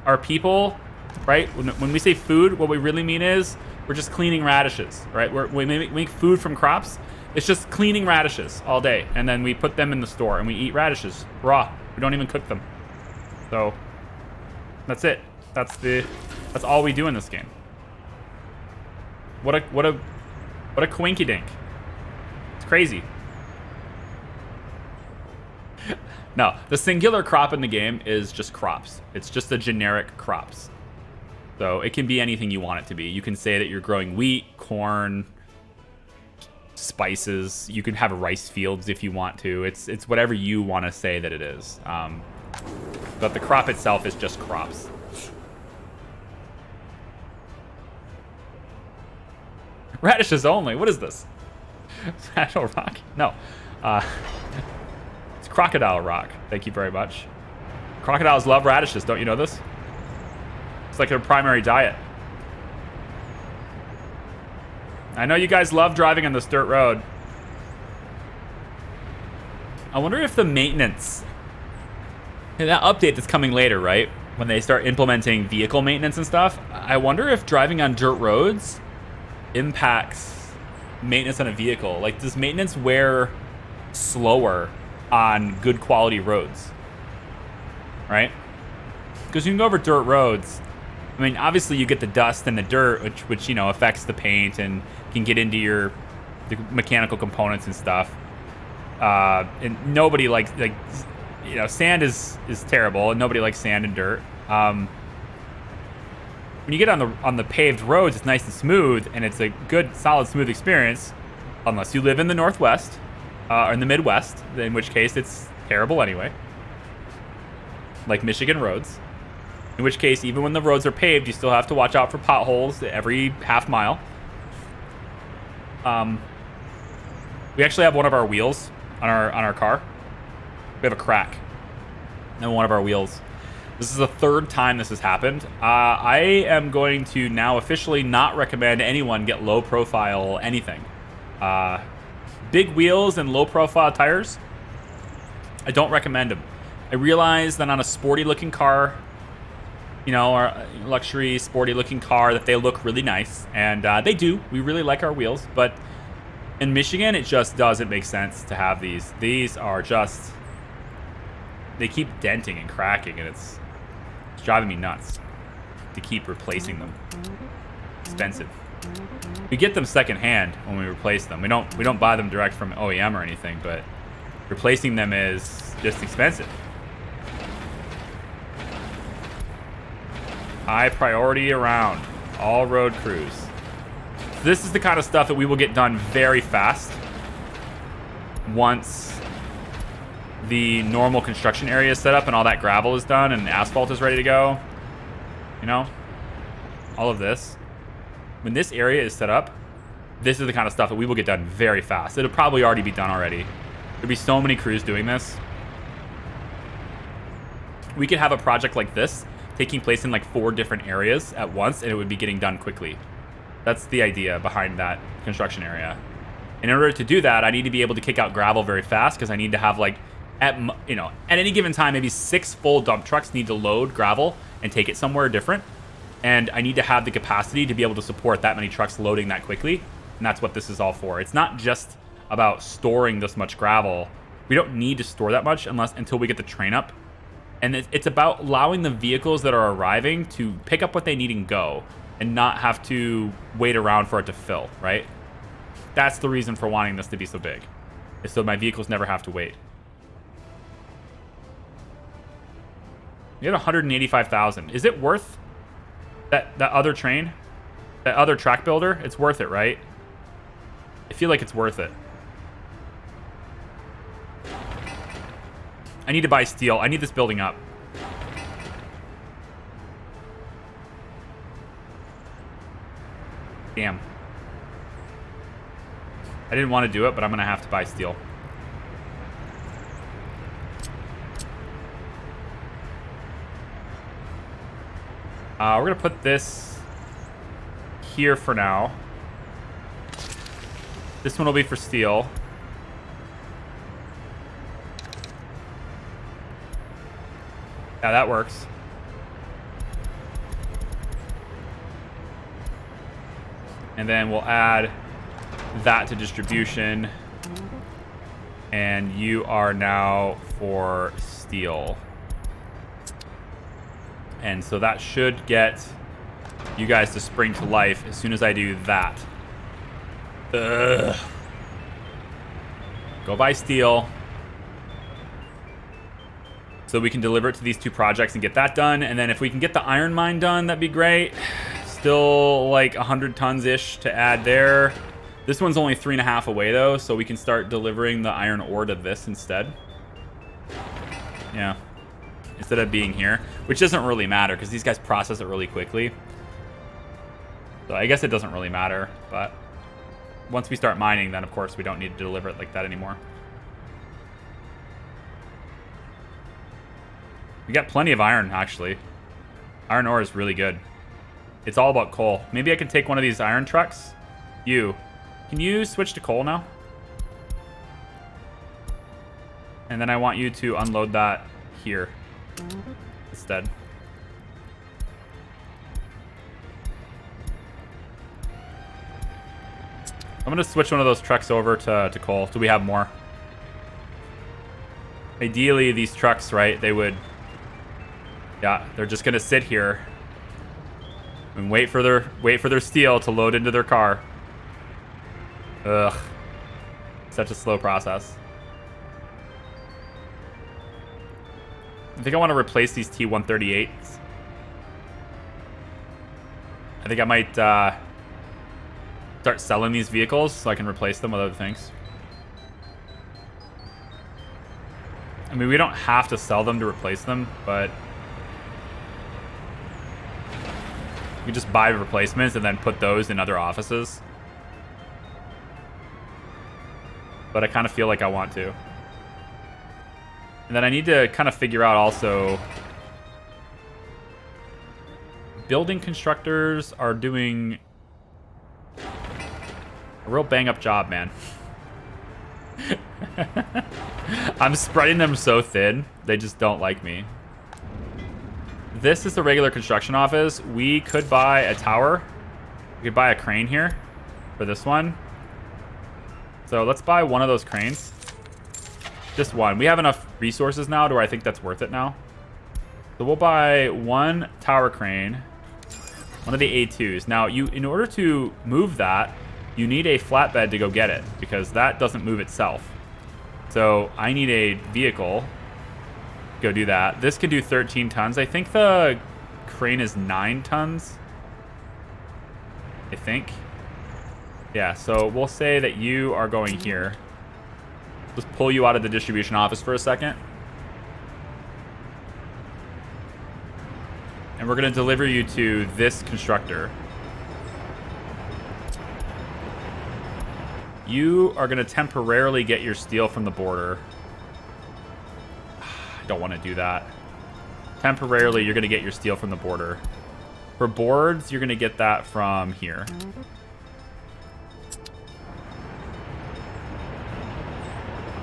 our people, right? When we say food, what we really mean is we're just cleaning radishes, right? We make food from crops. It's just cleaning radishes all day. And then we put them in the store and we eat radishes raw. We don't even cook them. So that's it. That's all we do in this game. What a coinky dink. It's crazy. No, the singular crop in the game is just crops. It's just the generic crops. So it can be anything you want it to be. You can say that you're growing wheat, corn, spices. You can have rice fields if you want to. It's whatever you want to say that it is. But the crop itself is just crops. Radishes only. What is this? Saddle rock? No. It's crocodile rock. Thank you very much. Crocodiles love radishes. Don't you know this? It's like their primary diet. I know you guys love driving on this dirt road. I wonder if the maintenance... that update that's coming later, right? When they start implementing vehicle maintenance and stuff. I wonder if driving on dirt roads impacts maintenance on a vehicle. Like, does maintenance wear slower on good quality roads? Right? Because you can go over dirt roads. I mean, obviously you get the dust and the dirt, which you know, affects the paint and can get into the mechanical components and stuff. And nobody likes, you know, sand is terrible, and nobody likes sand and dirt. When you get on the paved roads, it's nice and smooth, and it's a good, solid, smooth experience, unless you live in the Northwest or in the Midwest, in which case it's terrible anyway. Like Michigan roads. In which case, even when the roads are paved, you still have to watch out for potholes every half mile. We actually have one of our wheels on our car. We have a crack in one of our wheels. This is the third time this has happened. I am going to now officially not recommend anyone get low profile anything. Big wheels and low profile tires, I don't recommend them. I realize that on a sporty looking car, you know, our luxury sporty looking car, that they look really nice, and they do. We really like our wheels, but in Michigan, it just doesn't make sense to have these. These are just, they keep denting and cracking, and it's driving me nuts to keep replacing them. Expensive. We get them secondhand when we replace them. We don't buy them direct from OEM or anything, but replacing them is just expensive. High priority around all road crews. This is the kind of stuff that we will get done very fast once the normal construction area is set up and all that gravel is done and asphalt is ready to go. You know, all of this. When this area is set up, this is the kind of stuff that we will get done very fast. It'll probably already be done already. There'll be so many crews doing this. We could have a project like this taking place in like 4 different areas at once, and it would be getting done quickly. That's the idea behind that construction area. In order to do that, I need to be able to kick out gravel very fast, because I need to have like, at any given time, maybe 6 full dump trucks need to load gravel and take it somewhere different. And I need to have the capacity to be able to support that many trucks loading that quickly. And that's what this is all for. It's not just about storing this much gravel. We don't need to store that much until we get the train up. And it's about allowing the vehicles that are arriving to pick up what they need and go, and not have to wait around for it to fill, right? That's the reason for wanting this to be so big, is so my vehicles never have to wait. You had 185,000. Is it worth that other train? That other track builder? It's worth it, right? I feel like it's worth it. I need to buy steel. I need this building up. Damn. I didn't want to do it, but I'm going to have to buy steel. We're going to put this here for now. This one will be for steel. Yeah, that works. And then we'll add that to distribution. And you are now for steel. And so that should get you guys to spring to life as soon as I do that. Ugh. Go buy steel. So we can deliver it to these 2 projects and get that done. And then if we can get the iron mine done, that'd be great. Still like 100 tons-ish to add there. This one's only 3.5 away though, so we can start delivering the iron ore to this instead. Yeah. Instead of being here, which doesn't really matter because these guys process it really quickly. So I guess it doesn't really matter, but once we start mining, then of course we don't need to deliver it like that anymore. We got plenty of iron, actually. Iron ore is really good. It's all about coal. Maybe I can take one of these iron trucks. Can you switch to coal now? And then I want you to unload that here instead. I'm going to switch one of those trucks over to coal. Do we have more? Ideally, these trucks, right, they would... Yeah, they're just going to sit here and wait for their steel to load into their car. Ugh. Such a slow process. I think I want to replace these T-138s. I think I might start selling these vehicles so I can replace them with other things. I mean, we don't have to sell them to replace them, but we just buy replacements and then put those in other offices. But I kind of feel like I want to. And then I need to kind of figure out also... Building constructors are doing a real bang-up job, man. I'm spreading them so thin, they just don't like me. This is the regular construction office. We could buy a tower. We could buy a crane here for this one. So let's buy one of those cranes. Just one. We have enough resources now to where I think that's worth it now. So we'll buy one tower crane, one of the A2s. Now, in order to move that, you need a flatbed to go get it because that doesn't move itself. So I need a vehicle to go do that. This can do 13 tons. I think the crane is 9 tons. I think. Yeah, so we'll say that you are going here. Just pull you out of the distribution office for a second. And we're going to deliver you to this constructor. You are going to temporarily get your steel from the border. I don't want to do that. Temporarily, you're going to get your steel from the border. For boards, you're going to get that from here.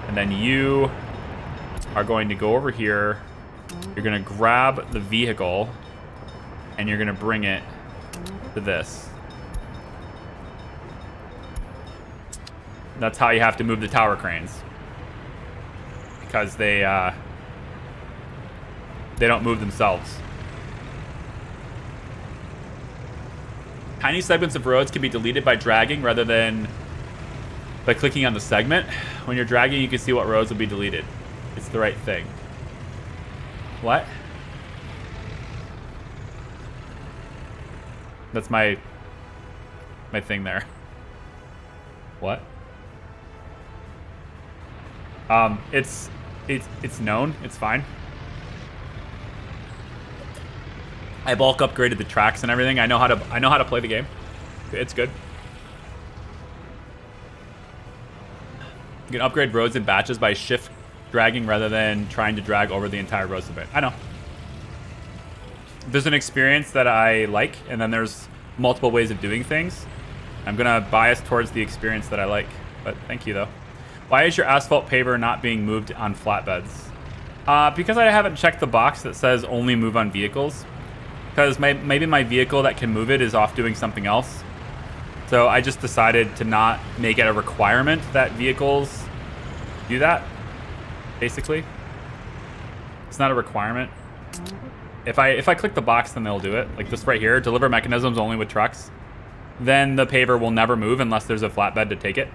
And then you are going to go over here. You're going to grab the vehicle, and you're going to bring it to this. That's how you have to move the tower cranes. Because they don't move themselves. Tiny segments of roads can be deleted by dragging rather than by clicking on the segment. When you're dragging, you can see what roads will be deleted. It's the right thing. What? That's my thing there. What? It's known. It's fine. I bulk upgraded the tracks and everything. I know how to play the game. It's good. You can upgrade roads in batches by shift dragging rather than trying to drag over the entire roads of it. I know. There's an experience that I like, and then there's multiple ways of doing things. I'm gonna bias towards the experience that I like, but thank you though. Why is your asphalt paver not being moved on flatbeds? Because I haven't checked the box that says only move on vehicles. Because maybe my vehicle that can move it is off doing something else. So I just decided to not make it a requirement that vehicles do that, basically. It's not a requirement. If I click the box, then they'll do it. Like this right here, deliver mechanisms only with trucks. Then the paver will never move unless there's a flatbed to take it.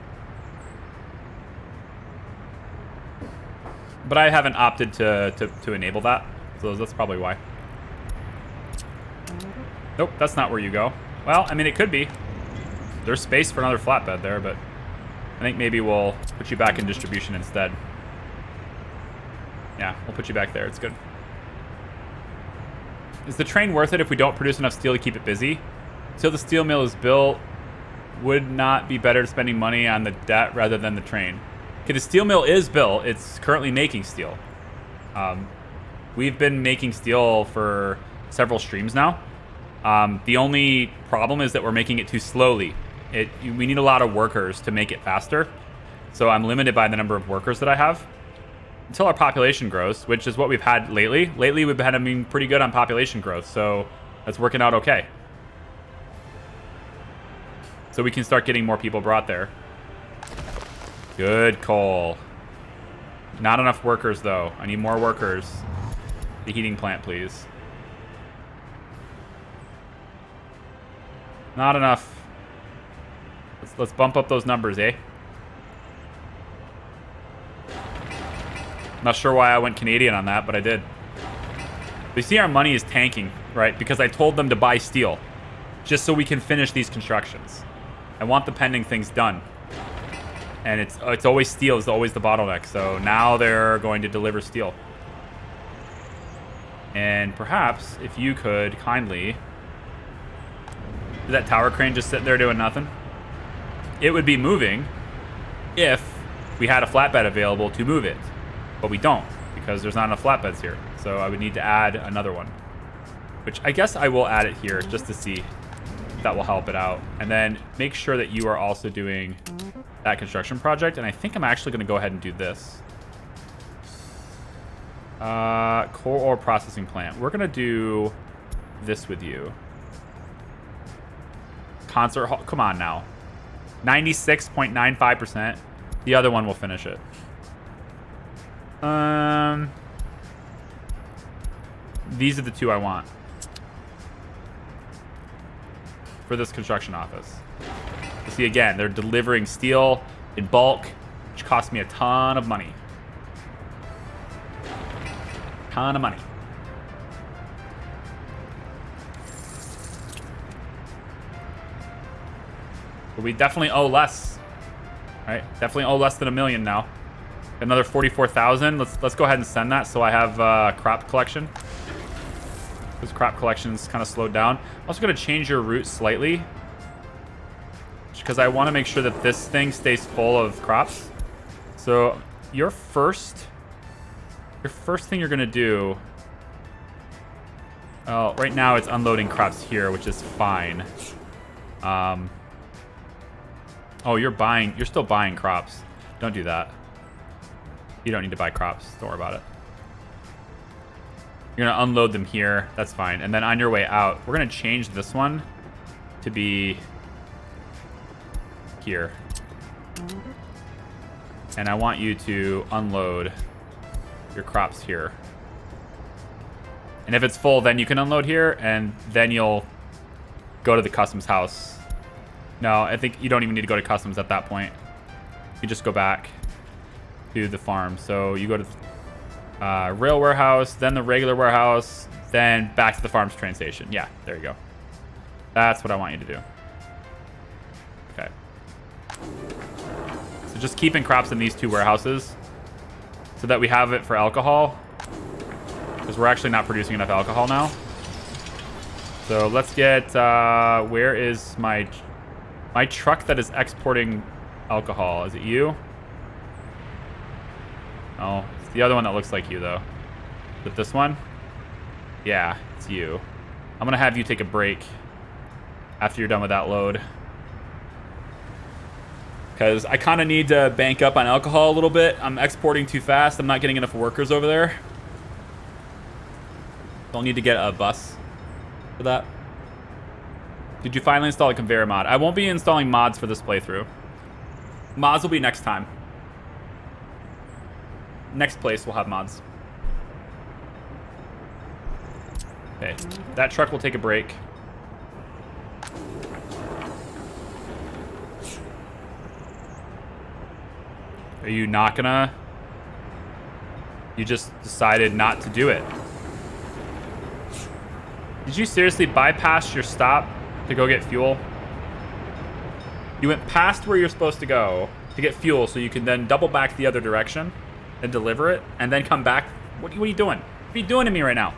But I haven't opted to enable that, so that's probably why. Nope, that's not where you go. Well, I mean, it could be. There's space for another flatbed there, but I think maybe we'll put you back in distribution instead. Yeah, we'll put you back there. It's good. Is the train worth it if we don't produce enough steel to keep it busy? Until the steel mill is built, would not be better spending money on the debt rather than the train? Okay, the steel mill is built. It's currently making steel. We've been making steel for several streams now. The only problem is that we're making it too slowly. We need a lot of workers to make it faster. So I'm limited by the number of workers that I have. Until our population grows, which is what we've had lately. Lately, we've had, I mean, pretty good on population growth. So that's working out okay. So we can start getting more people brought there. Good call. Not enough workers, though. I need more workers. The heating plant, please. Not enough. Let's bump up those numbers, eh? Not sure why I went Canadian on that, but I did. You see our money is tanking, right? Because I told them to buy steel. Just so we can finish these constructions. I want the pending things done. And it's always steel is always the bottleneck. So now they're going to deliver steel. And perhaps if you could kindly... Is that tower crane just sitting there doing nothing? It would be moving if we had a flatbed available to move it. But we don't, because there's not enough flatbeds here. So I would need to add another one. Which I guess I will add it here just to see if that will help it out. And then make sure that you are also doing that construction project. And I think I'm actually going to go ahead and do this. Coal ore processing plant. We're going to do this with you. Concert hall. Come on now. 96.95%. The other one will finish it. These are the two I want for this construction office. You see, again, they're delivering steel in bulk, which cost me a ton of money. Ton of money. But we definitely owe less. Right? Definitely owe less than $1 million now. Another 44,000. Let's go ahead and send that so I have crop collection. Because crop collection's kind of slowed down. I'm also going to change your route slightly. because I want to make sure that this thing stays full of crops. So your first thing you're gonna do. Oh, right now it's unloading crops here, which is fine. Oh, you're still buying crops. Don't do that. You don't need to buy crops. Don't worry about it. You're gonna unload them here. That's fine. And then on your way out, we're gonna change this one to be here. And I want you to unload your crops here. And if it's full, then you can unload here, and then you'll go to the customs house. No, I think you don't even need to go to customs at that point. You just go back to the farm. So you go to the rail warehouse, then the regular warehouse, then back to the farm's train station. Yeah, there you go. That's what I want you to do. Okay. So just keeping crops in these two warehouses so that we have it for alcohol, because we're actually not producing enough alcohol now. So let's get, where is my truck that is exporting alcohol? Is it you? Oh, it's the other one that looks like you, though. Is it this one? Yeah, it's you. I'm going to have you take a break after you're done with that load, because I kind of need to bank up on alcohol a little bit. I'm exporting too fast. I'm not getting enough workers over there. I'll need to get a bus for that. Did you finally install a conveyor mod? I won't be installing mods for this playthrough. Mods will be next time. Next place will have mods. Okay, that truck will take a break. Are you not gonna? You just decided not to do it. Did you seriously bypass your stop to go get fuel? You went past where you're supposed to go to get fuel so you can then double back the other direction and deliver it and then come back. What are you doing? What are you doing to me right now?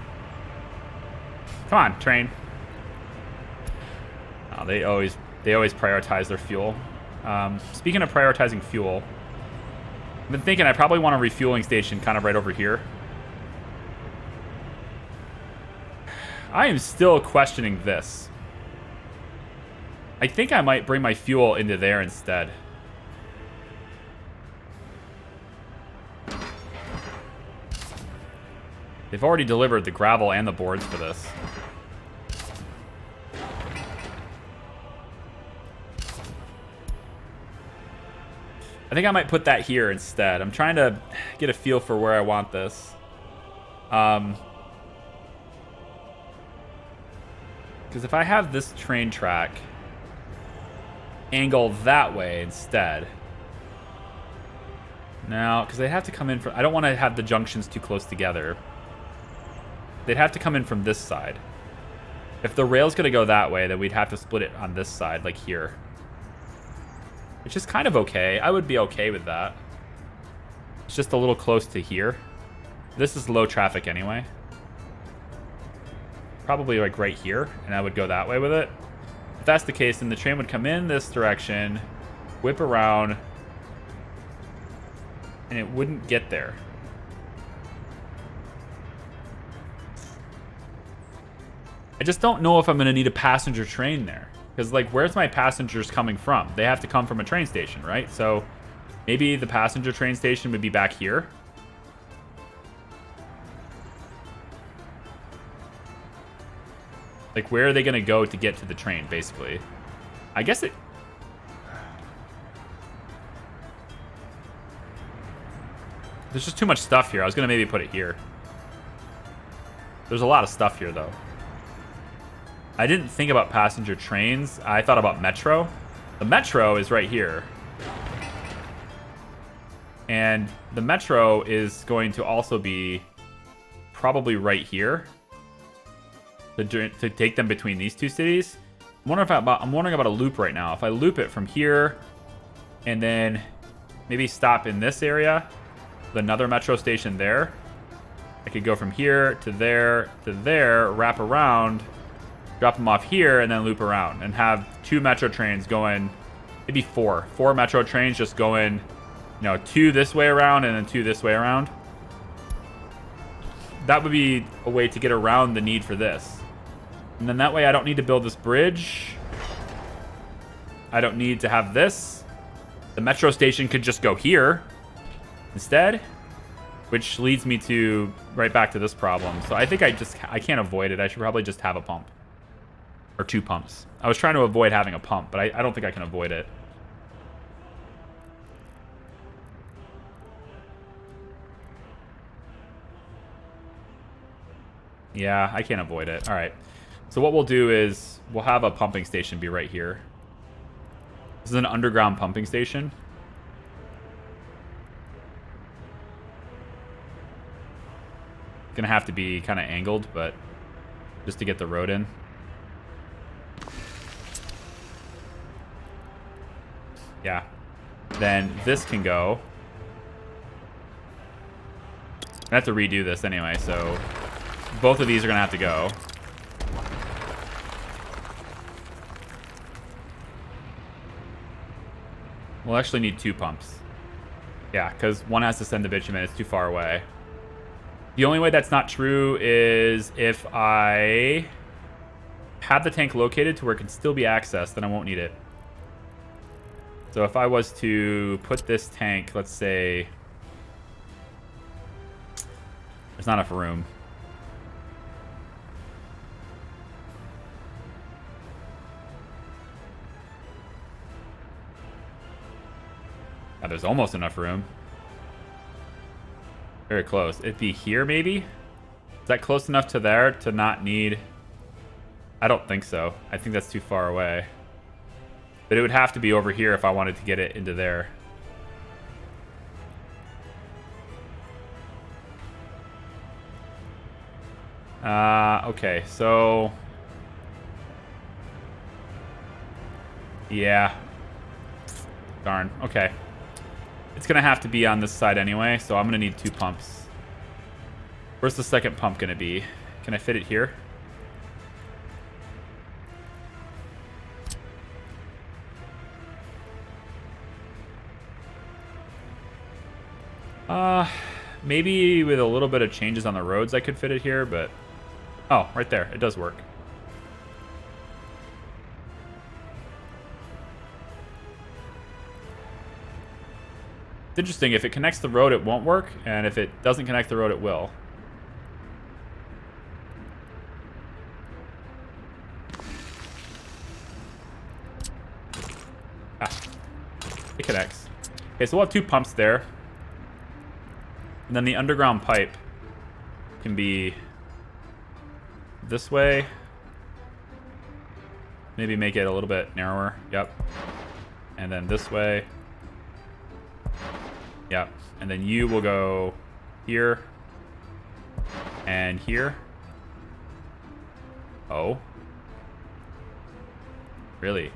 Come on, train. Oh, they always prioritize their fuel. Speaking of prioritizing fuel, I've been thinking I probably want a refueling station kind of right over here. I am still questioning this. I think I might bring my fuel into there instead. They've already delivered the gravel and the boards for this. I think I might put that here instead. I'm trying to get a feel for where I want this. Because if I have this train track angled that way instead. Now, because they have to come in from... I don't want to have the junctions too close together. They'd have to come in from this side. If the rail's going to go that way, then we'd have to split it on this side, like here. Which is kind of okay. I would be okay with that. It's just a little close to here. This is low traffic anyway. Probably like right here, and I would go that way with it. If that's the case, then the train would come in this direction, whip around, and it wouldn't get there. I just don't know if I'm going to need a passenger train there. Because, like, where's my passengers coming from? They have to come from a train station, right? So maybe the passenger train station would be back here. Like, where are they going to go to get to the train, basically? I guess it... There's just too much stuff here. I was going to maybe put it here. There's a lot of stuff here, though. I didn't think about passenger trains. I thought about metro. The metro is right here. And the metro is going to also be probably right here to take them between these two cities. I'm wondering about a loop right now. If I loop it from here and then maybe stop in this area, another metro station there, I could go from here to there, wrap around, drop them off here, and then loop around and have two metro trains going maybe four metro trains just going, 2 this way around and then 2 this way around. That would be a way to get around the need for this. And then that way I don't need to build this bridge. I don't need to have this. The metro station could just go here instead, which leads me to right back to this problem. So I think I can't avoid it. I should probably just have a pump. Or 2 pumps. I was trying to avoid having a pump, but I don't think I can avoid it. Yeah, I can't avoid it. All right. So what we'll do is we'll have a pumping station be right here. This is an underground pumping station. Gonna have to be kind of angled, but just to get the road in. Yeah. Then this can go. I have to redo this anyway, so both of these are gonna have to go. We'll actually need 2 pumps. Yeah, because one has to send the bitumen. It's too far away. The only way that's not true is if I have the tank located to where it can still be accessed, then I won't need it. So if I was to put this tank, let's say... There's not enough room. Yeah, there's almost enough room. Very close. It'd be here, maybe? Is that close enough to there to not need... I don't think so. I think that's too far away. But it would have to be over here if I wanted to get it into there. Okay, so... Yeah. Darn, okay. It's going to have to be on this side anyway, so I'm going to need 2 pumps. Where's the second pump going to be? Can I fit it here? Maybe with a little bit of changes on the roads I could fit it here, but... Oh, right there. It does work. It's interesting. If it connects the road, it won't work, and if it doesn't connect the road, it will. Ah, it connects. Okay, so we'll have 2 pumps there. And then the underground pipe can be this way. Maybe make it a little bit narrower. Yep. And then this way. Yep. And then you will go here and here. Oh. Really?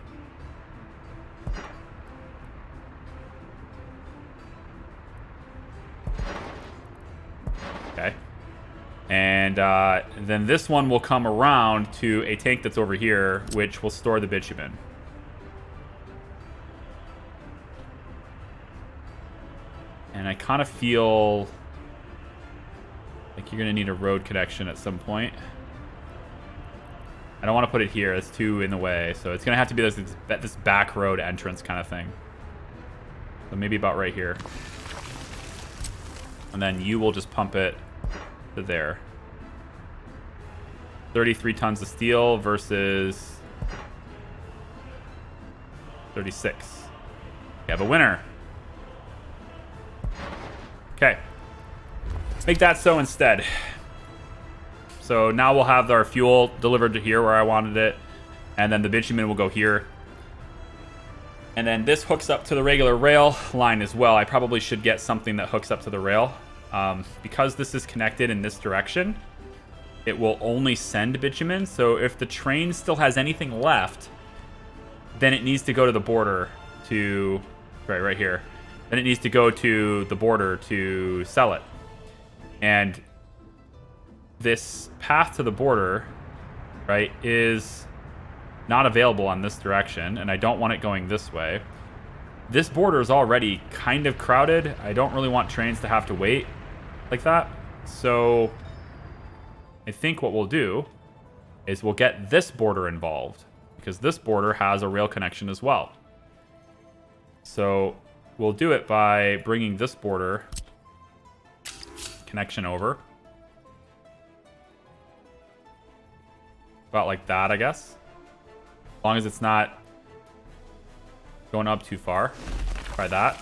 Okay. And then this one will come around to a tank that's over here, which will store the bitumen. And I kind of feel like you're going to need a road connection at some point. I don't want to put it here. It's too in the way. So it's going to have to be this back road entrance kind of thing. So maybe about right here. And then you will just pump it to there. 33 tons of steel versus 36. We have a winner. Okay. Make that so instead. So now we'll have our fuel delivered to here where I wanted it. And then the bitumen will go here. And then this hooks up to the regular rail line as well. I probably should get something that hooks up to the rail. Because this is connected in this direction, it will only send bitumen. So if the train still has anything left, then it needs to go to the border to... right here. Then it needs to go to the border to sell it. And this path to the border, right, is not available on this direction, and I don't want it going this way. this border is already kind of crowded. I don't really want trains to have to wait like that. So I think what we'll do is we'll get this border involved, because this border has a rail connection as well. So we'll do it by bringing this border connection over. About like that, I guess. As long as it's not going up too far. Try that.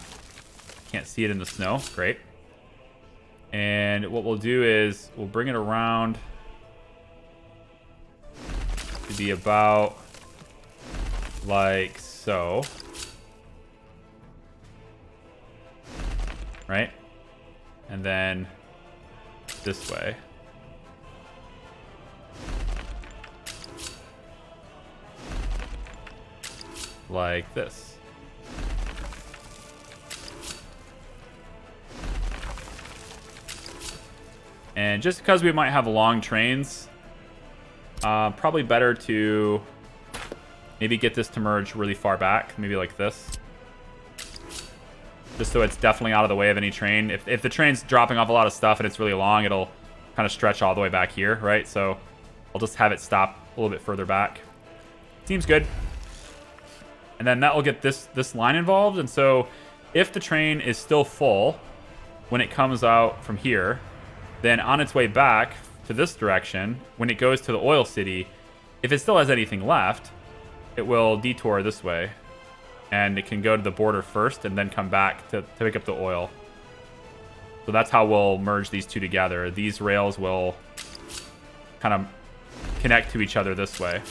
Can't see it in the snow. Great. And what we'll do is we'll bring it around to be about like so. Right? And then this way. Like this. And just because we might have long trains, probably better to maybe get this to merge really far back, maybe like this. Just so it's definitely out of the way of any train. If the train's dropping off a lot of stuff and it's really long, it'll kind of stretch all the way back here, right? So I'll just have it stop a little bit further back. Seems good. And then that will get this line involved. And so if the train is still full when it comes out from here, then on its way back to this direction, when it goes to the oil city, if it still has anything left, it will detour this way. And it can go to the border first and then come back to pick up the oil. So that's how we'll merge these two together. These rails will kind of connect to each other this way.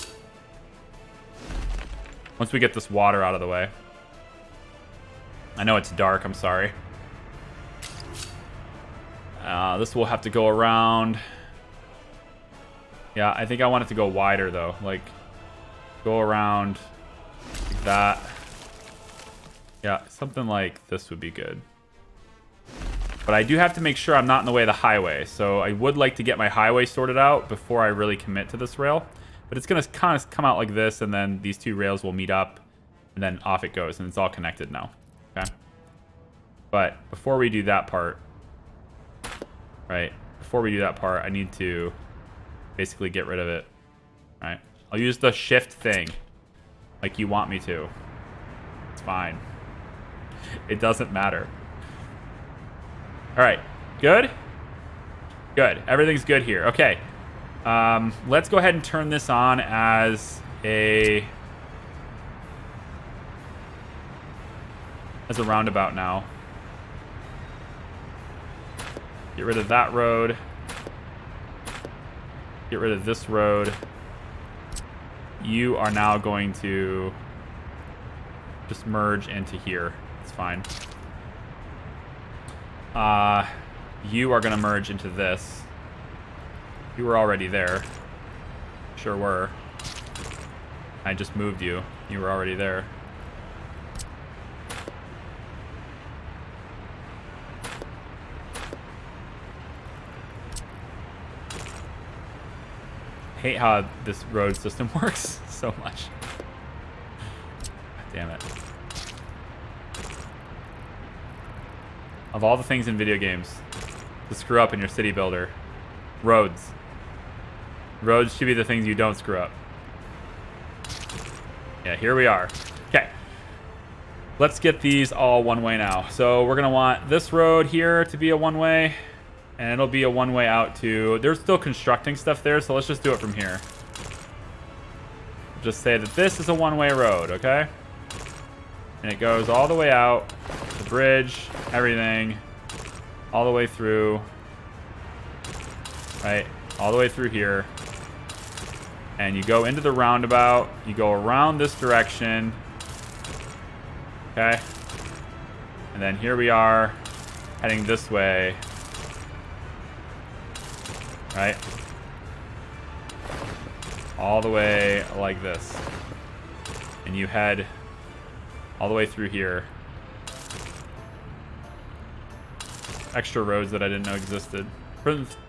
Once we get this water out of the way. I know it's dark, I'm sorry. This will have to go around. Yeah, I think I want it to go wider though. Like, go around like that. Yeah, something like this would be good. But I do have to make sure I'm not in the way of the highway. So I would like to get my highway sorted out before I really commit to this rail. But it's going to kind of come out like this, and then these two rails will meet up, and then off it goes, and it's all connected now. Okay? But before we do that part, right, before we do that part, I need to basically get rid of it. All right? I'll use the shift thing like you want me to. It's fine. It doesn't matter. All right. Good? Good. Everything's good here. Okay. Let's go ahead and turn this on as a roundabout now. Get rid of that road. Get rid of this road. You are now going to just merge into here. It's fine. You are going to merge into this. You were already there. Sure were. I just moved you. You were already there. Hate how this road system works so much. Damn it. Of all the things in video games to screw up in your city builder, roads. Roads should be the things you don't screw up. Yeah, here we are. Okay. Let's get these all one way now. So we're going to want this road here to be a one way. And it'll be a one way out to... They're still constructing stuff there, so let's just do it from here. Just say that this is a one-way road, okay? And it goes all the way out, the bridge, everything, all the way through, right? All the way through here. And you go into the roundabout, you go around this direction, okay? And then here we are, heading this way, right? All the way like this. And you head all the way through here. Extra roads that I didn't know existed.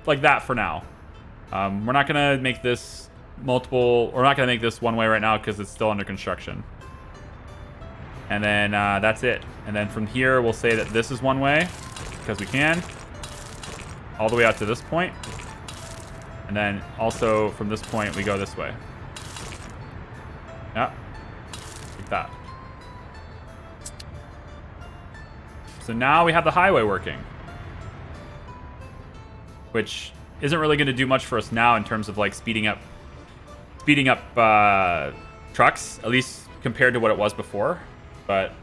Like that for now. We're not going to make this multiple... We're not going to make this one way right now because it's still under construction. And then that's it. And then from here, we'll say that this is one way, because we can. All the way out to this point. And then also from this point, we go this way. Yeah. Like that. So now we have the highway working. Which isn't really going to do much for us now in terms of like speeding up trucks, at least compared to what it was before. But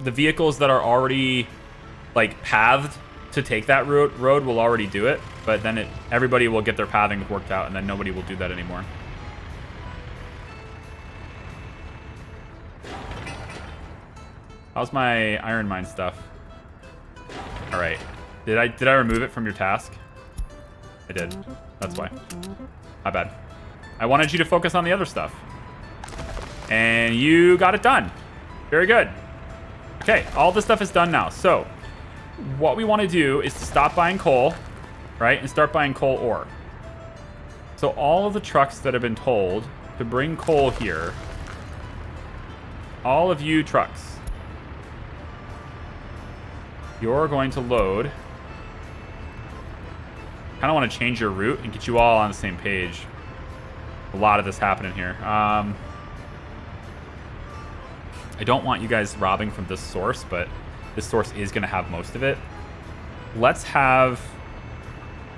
the vehicles that are already like pathed to take that road will already do it. But then everybody will get their pathing worked out, and then nobody will do that anymore. How's my iron mine stuff? All right. Did I remove it from your task? I did. That's why. My bad. I wanted you to focus on the other stuff. And you got it done. Very good. Okay, all this stuff is done now. So, what we want to do is to stop buying coal, right? And start buying coal ore. So all of the trucks that have been told to bring coal here, all of you trucks, you're going to load. Kind of want to change your route and get you all on the same page. A lot of this happening here. I don't want you guys robbing from this source, but this source is going to have most of it. Let's have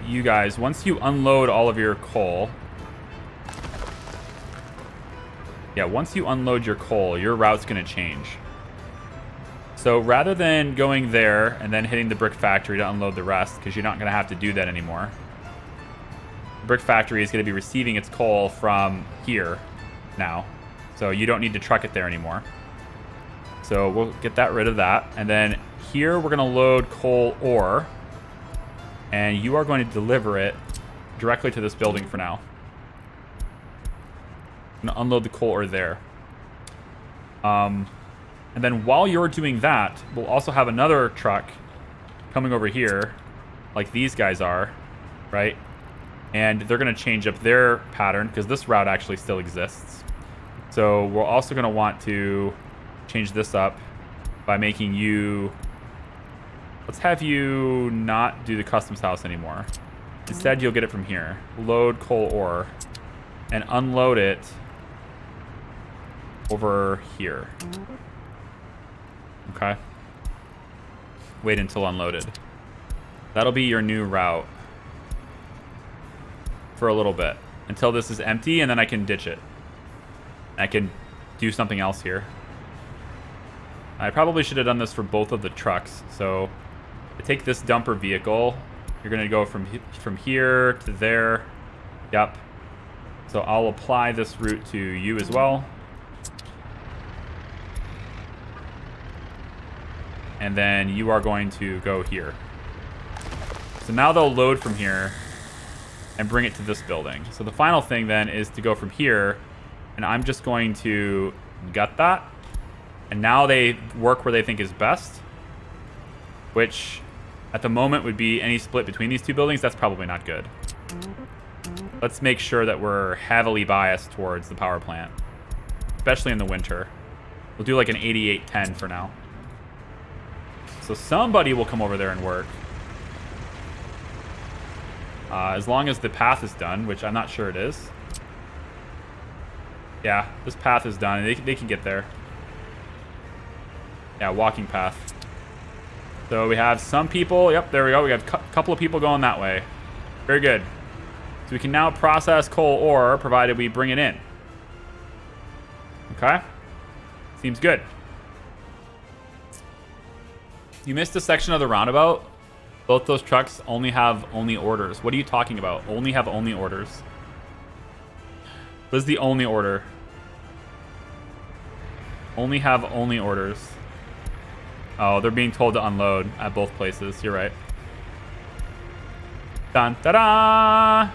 you guys, once you unload all of your coal. Yeah, once you unload your coal, your route's going to change. So rather than going there and then hitting the brick factory to unload the rest, because you're not going to have to do that anymore. The brick factory is going to be receiving its coal from here now. So you don't need to truck it there anymore. So we'll get rid of that. And then here we're going to load coal ore. And you are going to deliver it directly to this building for now. I'm going to unload the coal ore there. And then while you're doing that, we'll also have another truck coming over here, like these guys are, right? And they're going to change up their pattern because this route actually still exists. So we're also going to want to change this up by making you... Let's have you not do the customs house anymore. Instead, you'll get it from here. Load coal ore and unload it over here. Okay. Wait until unloaded. That'll be your new route for a little bit until this is empty, and then I can ditch it. I can do something else here. I probably should have done this for both of the trucks. So to take this dumper vehicle, you're going to go from here to there. Yep. So I'll apply this route to you as well. And then you are going to go here. So now they'll load from here and bring it to this building. So the final thing then is to go from here, and I'm just going to gut that. And now they work where they think is best, which at the moment would be any split between these two buildings. That's probably not good. Let's make sure that we're heavily biased towards the power plant, especially in the winter. We'll do like an 88-10 for now. So somebody will come over there and work. As long as the path is done, which I'm not sure it is. Yeah, this path is done. They can get there. Yeah, walking path. So we have some people. Yep, there we go. We have a couple of people going that way. Very good. So we can now process coal ore, provided we bring it in. Okay. Seems good. You missed a section of the roundabout. Both those trucks only have only orders. What are you talking about? Only have only orders. What is the only order? Only have only orders. Oh, they're being told to unload at both places. You're right. Dun da da.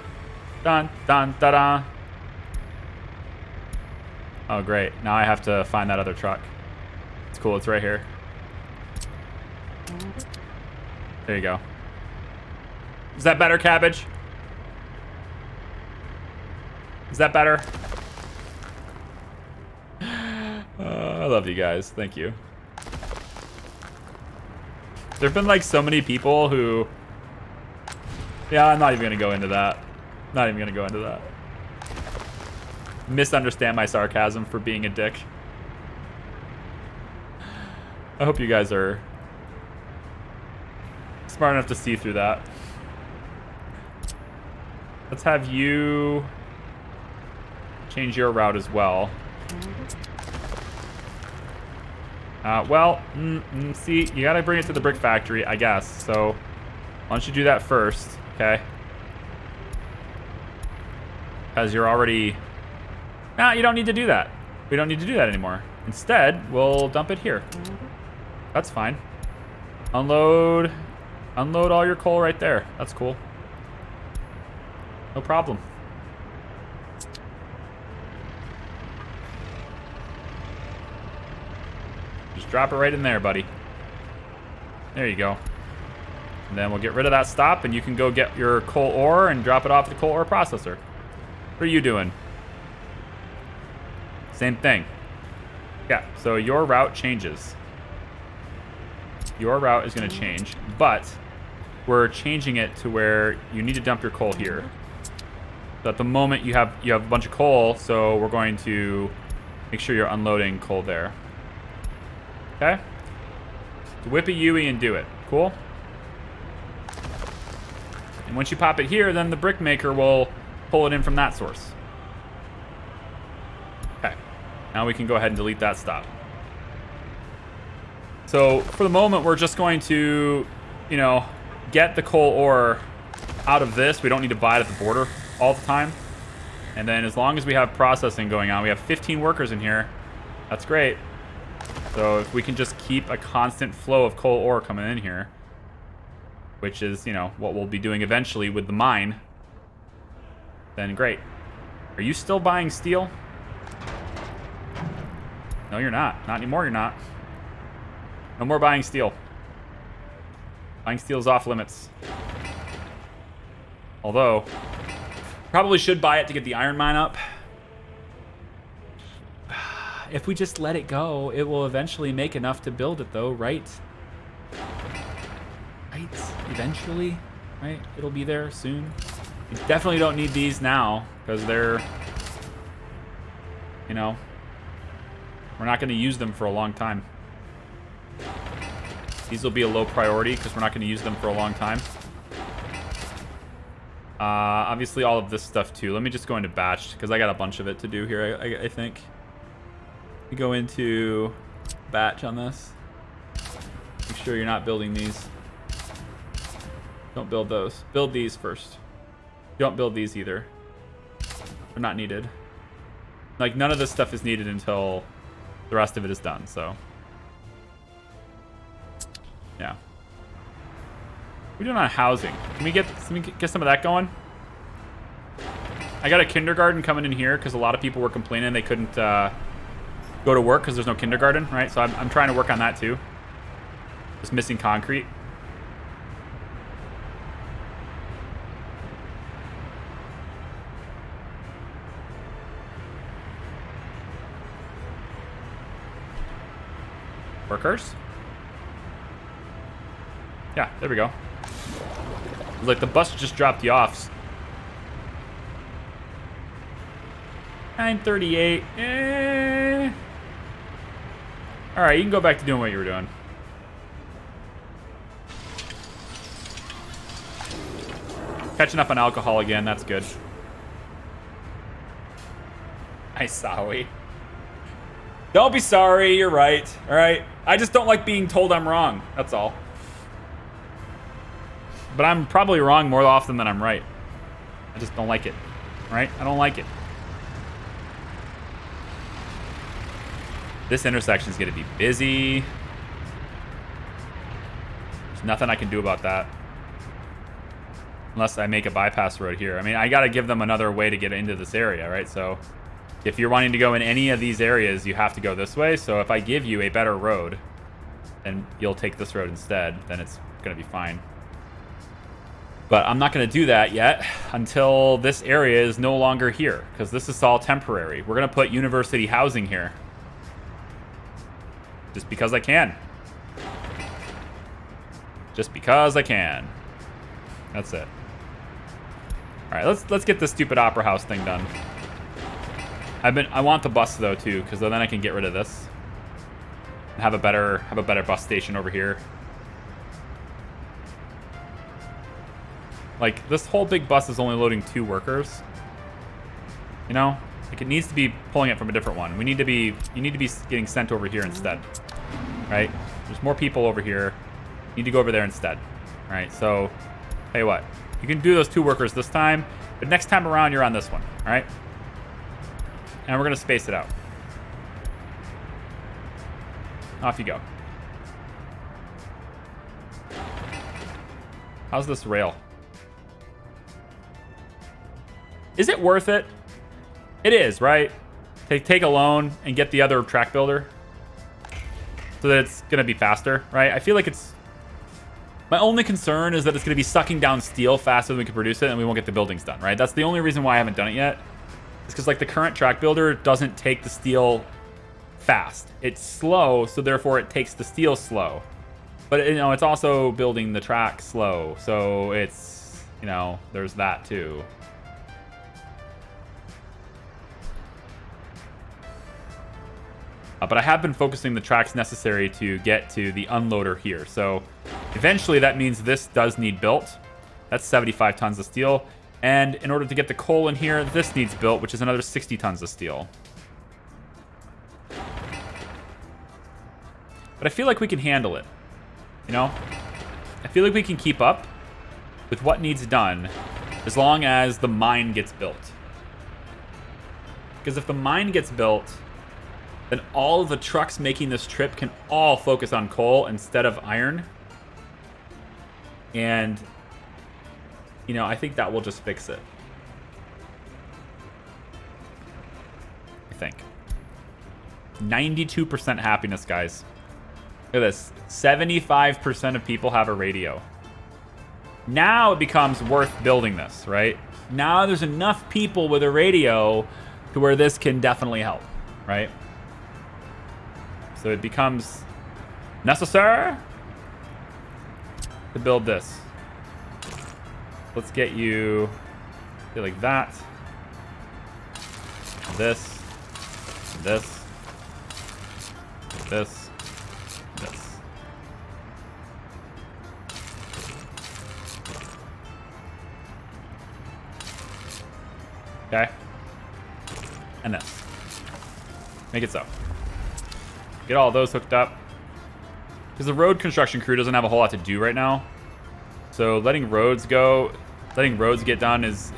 Dun dun da da. Oh, great. Now I have to find that other truck. It's cool. It's right here. There you go. Is that better, Cabbage? Is that better? I love you guys. Thank you. There have been like so many people who... Yeah, I'm not even going to go into that. Not even going to go into that. Misunderstand my sarcasm for being a dick. I hope you guys are smart enough to see through that. Let's have you change your route as well. Well, see, you gotta bring it to the brick factory, I guess. So, why don't you do that first, okay? Because you're already... Nah, you don't need to do that. We don't need to do that anymore. Instead, we'll dump it here. That's fine. Unload all your coal right there. That's cool. No problem. Just drop it right in there, buddy. There you go. And then we'll get rid of that stop, and you can go get your coal ore and drop it off the coal ore processor. What are you doing? Same thing. Yeah, so your route changes. Your route is going to change, but we're changing it to where you need to dump your coal here. So at the moment you have a bunch of coal, so we're going to make sure you're unloading coal there. Okay? So whip a Yui and do it. Cool? And once you pop it here, then the brick maker will pull it in from that source. Okay. Now we can go ahead and delete that stop. So for the moment, we're just going to, you know, get the coal ore out of this. We don't need to buy it at the border all the time. And then as long as we have processing going on, we have 15 workers in here. That's great. So if we can just keep a constant flow of coal ore coming in here, which is, you know, what we'll be doing eventually with the mine, then great. Are you still buying steel? No, you're not. Not anymore, you're not. No more buying steel. Buying steel is off limits. Although, probably should buy it to get the iron mine up. If we just let it go, it will eventually make enough to build it though, right? Right? Eventually, right? It'll be there soon. We definitely don't need these now, because they're, you know, we're not going to use them for a long time. These will be a low priority because we're not going to use them for a long time. Obviously all of this stuff too. Let me just go into batch because I got a bunch of it to do here, I think. We go into batch on this. Make sure you're not building these. Don't build those. Build these first. Don't build these either. They're not needed. Like, none of this stuff is needed until the rest of it is done, so. Yeah. We're doing on housing. Can we get some of that going? I got a kindergarten coming in here because a lot of people were complaining they couldn't go to work because there's no kindergarten, right? So I'm trying to work on that too. Just missing concrete. Workers? Yeah, there we go. Like the bus just dropped you off. 9:38. All right, you can go back to doing what you were doing. Catching up on alcohol again. That's good. Nice, Sawi. Don't be sorry. You're right. All right. I just don't like being told I'm wrong. That's all. But I'm probably wrong more often than I'm right. I just don't like it. Right? I don't like it. This intersection is going to be busy. There's nothing I can do about that. Unless I make a bypass road here. I mean, I got to give them another way to get into this area, right? So if you're wanting to go in any of these areas, you have to go this way. So if I give you a better road, and you'll take this road instead, then it's going to be fine. But I'm not going to do that yet until this area is no longer here, because this is all temporary. We're going to put university housing here. Just because I can. Just because I can. That's it. All right, let's get this stupid opera house thing done. I want the bus though too, because then I can get rid of this. And have a better bus station over here. Like, this whole big bus is only loading 2 workers. You know? Like, it needs to be pulling it from a different one. You need to be getting sent over here instead. Right? There's more people over here. You need to go over there instead. Alright, so, tell you what. You can do those 2 workers this time, but next time around, you're on this one. Alright? And we're going to space it out. Off you go. How's this rail? Is it worth it? It is, right? Take a loan and get the other track builder so that it's going to be faster, right? I feel like it's... My only concern is that it's going to be sucking down steel faster than we can produce it and we won't get the buildings done, right? That's the only reason why I haven't done it yet. It's because, like, the current track builder doesn't take the steel fast. It's slow, so therefore it takes the steel slow. But, you know, it's also building the track slow. So it's, you know, there's that too. But I have been focusing the tracks necessary to get to the unloader here. So eventually that means this does need built. That's 75 tons of steel. And in order to get the coal in here, this needs built, which is another 60 tons of steel. But I feel like we can handle it. You know? I feel like we can keep up with what needs done as long as the mine gets built. Because if the mine gets built, then all of the trucks making this trip can all focus on coal instead of iron. And, you know, I think that will just fix it. I think. 92% happiness, guys. Look at this. 75% of people have a radio. Now it becomes worth building this, right? Now there's enough people with a radio to where this can definitely help, right? So it becomes necessary to build this. Let's get you like that. This. This. This. This. Okay. And this. Make it so. Get all those hooked up. Because the road construction crew doesn't have a whole lot to do right now. So letting roads get done is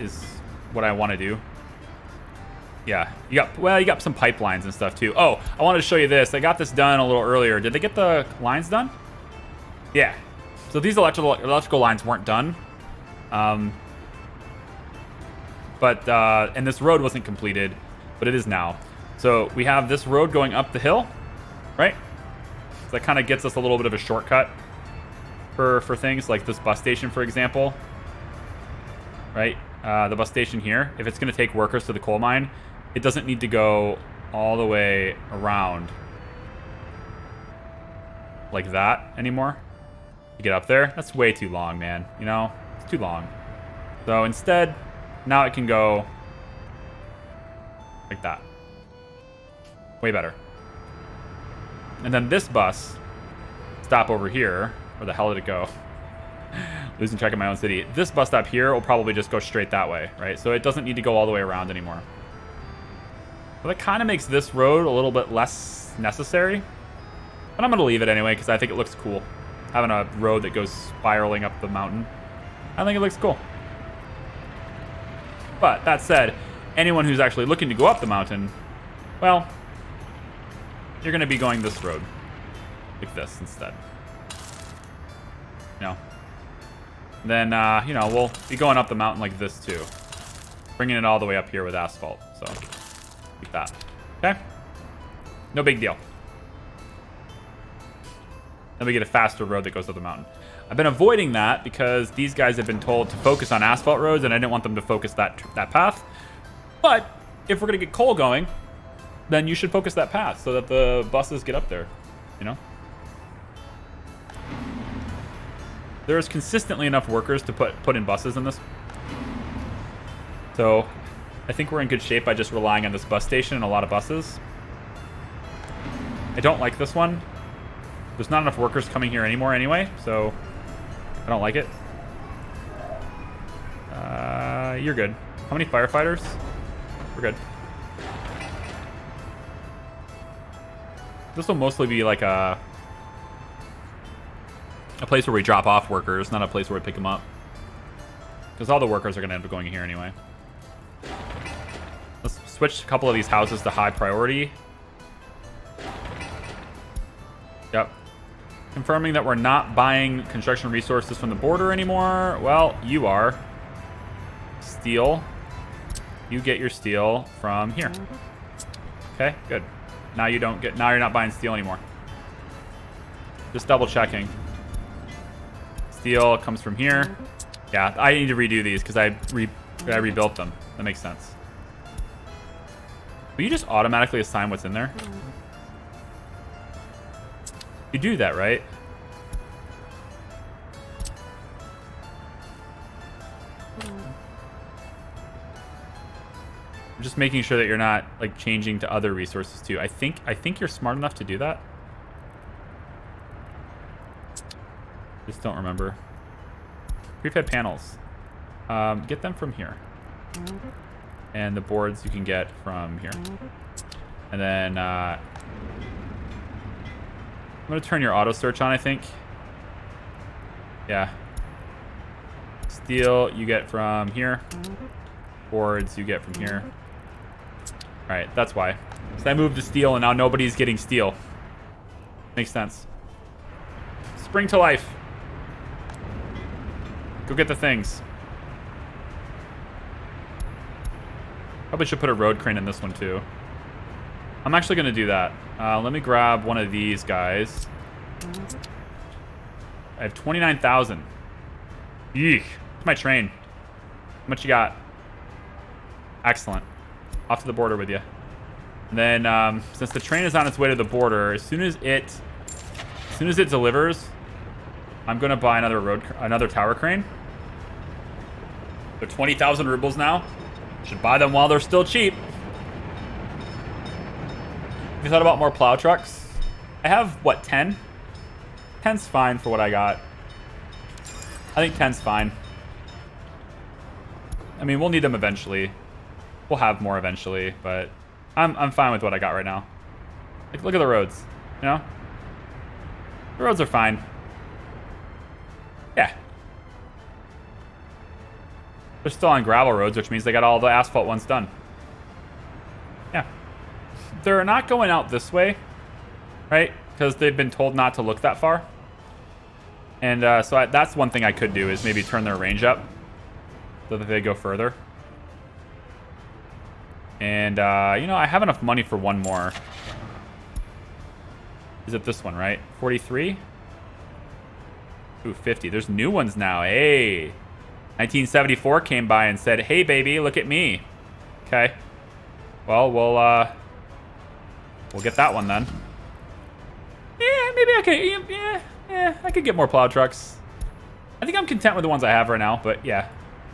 what I want to do. Yeah, you got some pipelines and stuff too. Oh, I wanted to show you this. I got this done a little earlier. Did they get the lines done? Yeah. So these electrical lines weren't done. And this road wasn't completed, but it is now. So we have this road going up the hill. Right? So that kind of gets us a little bit of a shortcut for things like this bus station, for example. Right? The bus station here, if it's going to take workers to the coal mine, it doesn't need to go all the way around like that anymore. You get up there, that's way too long, man. You know, it's too long. So instead, now it can go like that. Way better. And then this bus, stop over here. Where the hell did it go? Losing track of my own city. This bus stop here will probably just go straight that way, right? So it doesn't need to go all the way around anymore. So that kind of makes this road a little bit less necessary. But I'm going to leave it anyway because I think it looks cool. Having a road that goes spiraling up the mountain. I think it looks cool. But that said, anyone who's actually looking to go up the mountain, well, you're going to be going this road. Like this instead. You know. Then, you know, we'll be going up the mountain like this too. Bringing it all the way up here with asphalt. So, like that. Okay? No big deal. Then we get a faster road that goes up the mountain. I've been avoiding that because these guys have been told to focus on asphalt roads, and I didn't want them to focus that path. But if we're going to get coal going, then you should focus that path so that the buses get up there. you know? There's consistently enough workers to put in buses in this. So I think we're in good shape by just relying on this bus station and a lot of buses. I don't like this one. There's not enough workers coming here anymore anyway, so I don't like it. You're good. How many firefighters? We're good. This will mostly be like a place where we drop off workers, not a place where we pick them up. Because all the workers are going to end up going here anyway. Let's switch a couple of these houses to high priority. Yep. Confirming that we're not buying construction resources from the border anymore. Well, you are. Steel. You get your steel from here. Okay, good. Now you don't get. Now you're not buying steel anymore. Just double checking. Steel comes from here. Yeah, I need to redo these because I rebuilt them. That makes sense. Will you just automatically assign what's in there? You do that, right? I'm just making sure that you're not like changing to other resources too. I think you're smart enough to do that. Just don't remember. Prefab panels. Get them from here. And the boards you can get from here. And then I'm gonna turn your auto search on, I think. Yeah. Steel you get from here. Boards you get from here. Alright, that's why. So I moved the steel and now nobody's getting steel. Makes sense. Spring to life. Go get the things. Probably should put a road crane in this one too. I'm actually going to do that. Let me grab one of these guys. I have 29,000. Yeesh. It's my train. How much you got? Excellent. Off to the border with you. And then, since the train is on its way to the border, as soon as it delivers, I'm gonna buy another tower crane. They're 20,000 rubles now. Should buy them while they're still cheap. Have you thought about more plow trucks? I have what, 10? 10's fine for what I got. I think 10's fine. I mean, we'll need them eventually. We'll have more eventually, but I'm fine with what I got right now. Like, look at the roads, you know? The roads are fine. Yeah. They're still on gravel roads, which means they got all the asphalt ones done. Yeah. They're not going out this way, right? Because they've been told not to look that far. And so that's one thing I could do is maybe turn their range up so that they go further. And, you know, I have enough money for one more. Is it this one, right? 43? Ooh, 50. There's new ones now. Hey. 1974 came by and said, hey, baby, look at me. Okay. Well, we'll get that one then. Yeah, maybe I could. Yeah, I could get more plow trucks. I think I'm content with the ones I have right now, but yeah,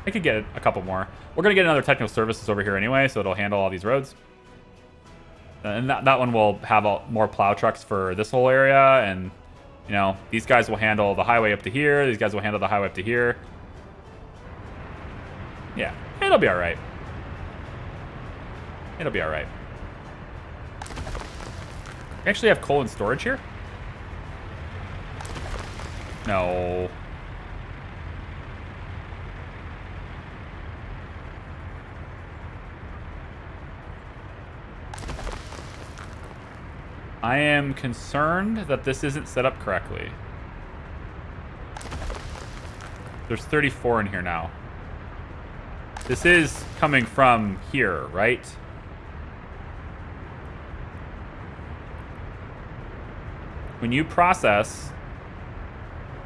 I could get a couple more. We're going to get another technical services over here anyway, so it'll handle all these roads. And that one will have more plow trucks for this whole area, and, you know, these guys will handle the highway up to here. These guys will handle the highway up to here. Yeah, it'll be all right. It'll be all right. We actually have coal in storage here? No. I am concerned that this isn't set up correctly. There's 34 in here now. This is coming from here, right? When you process,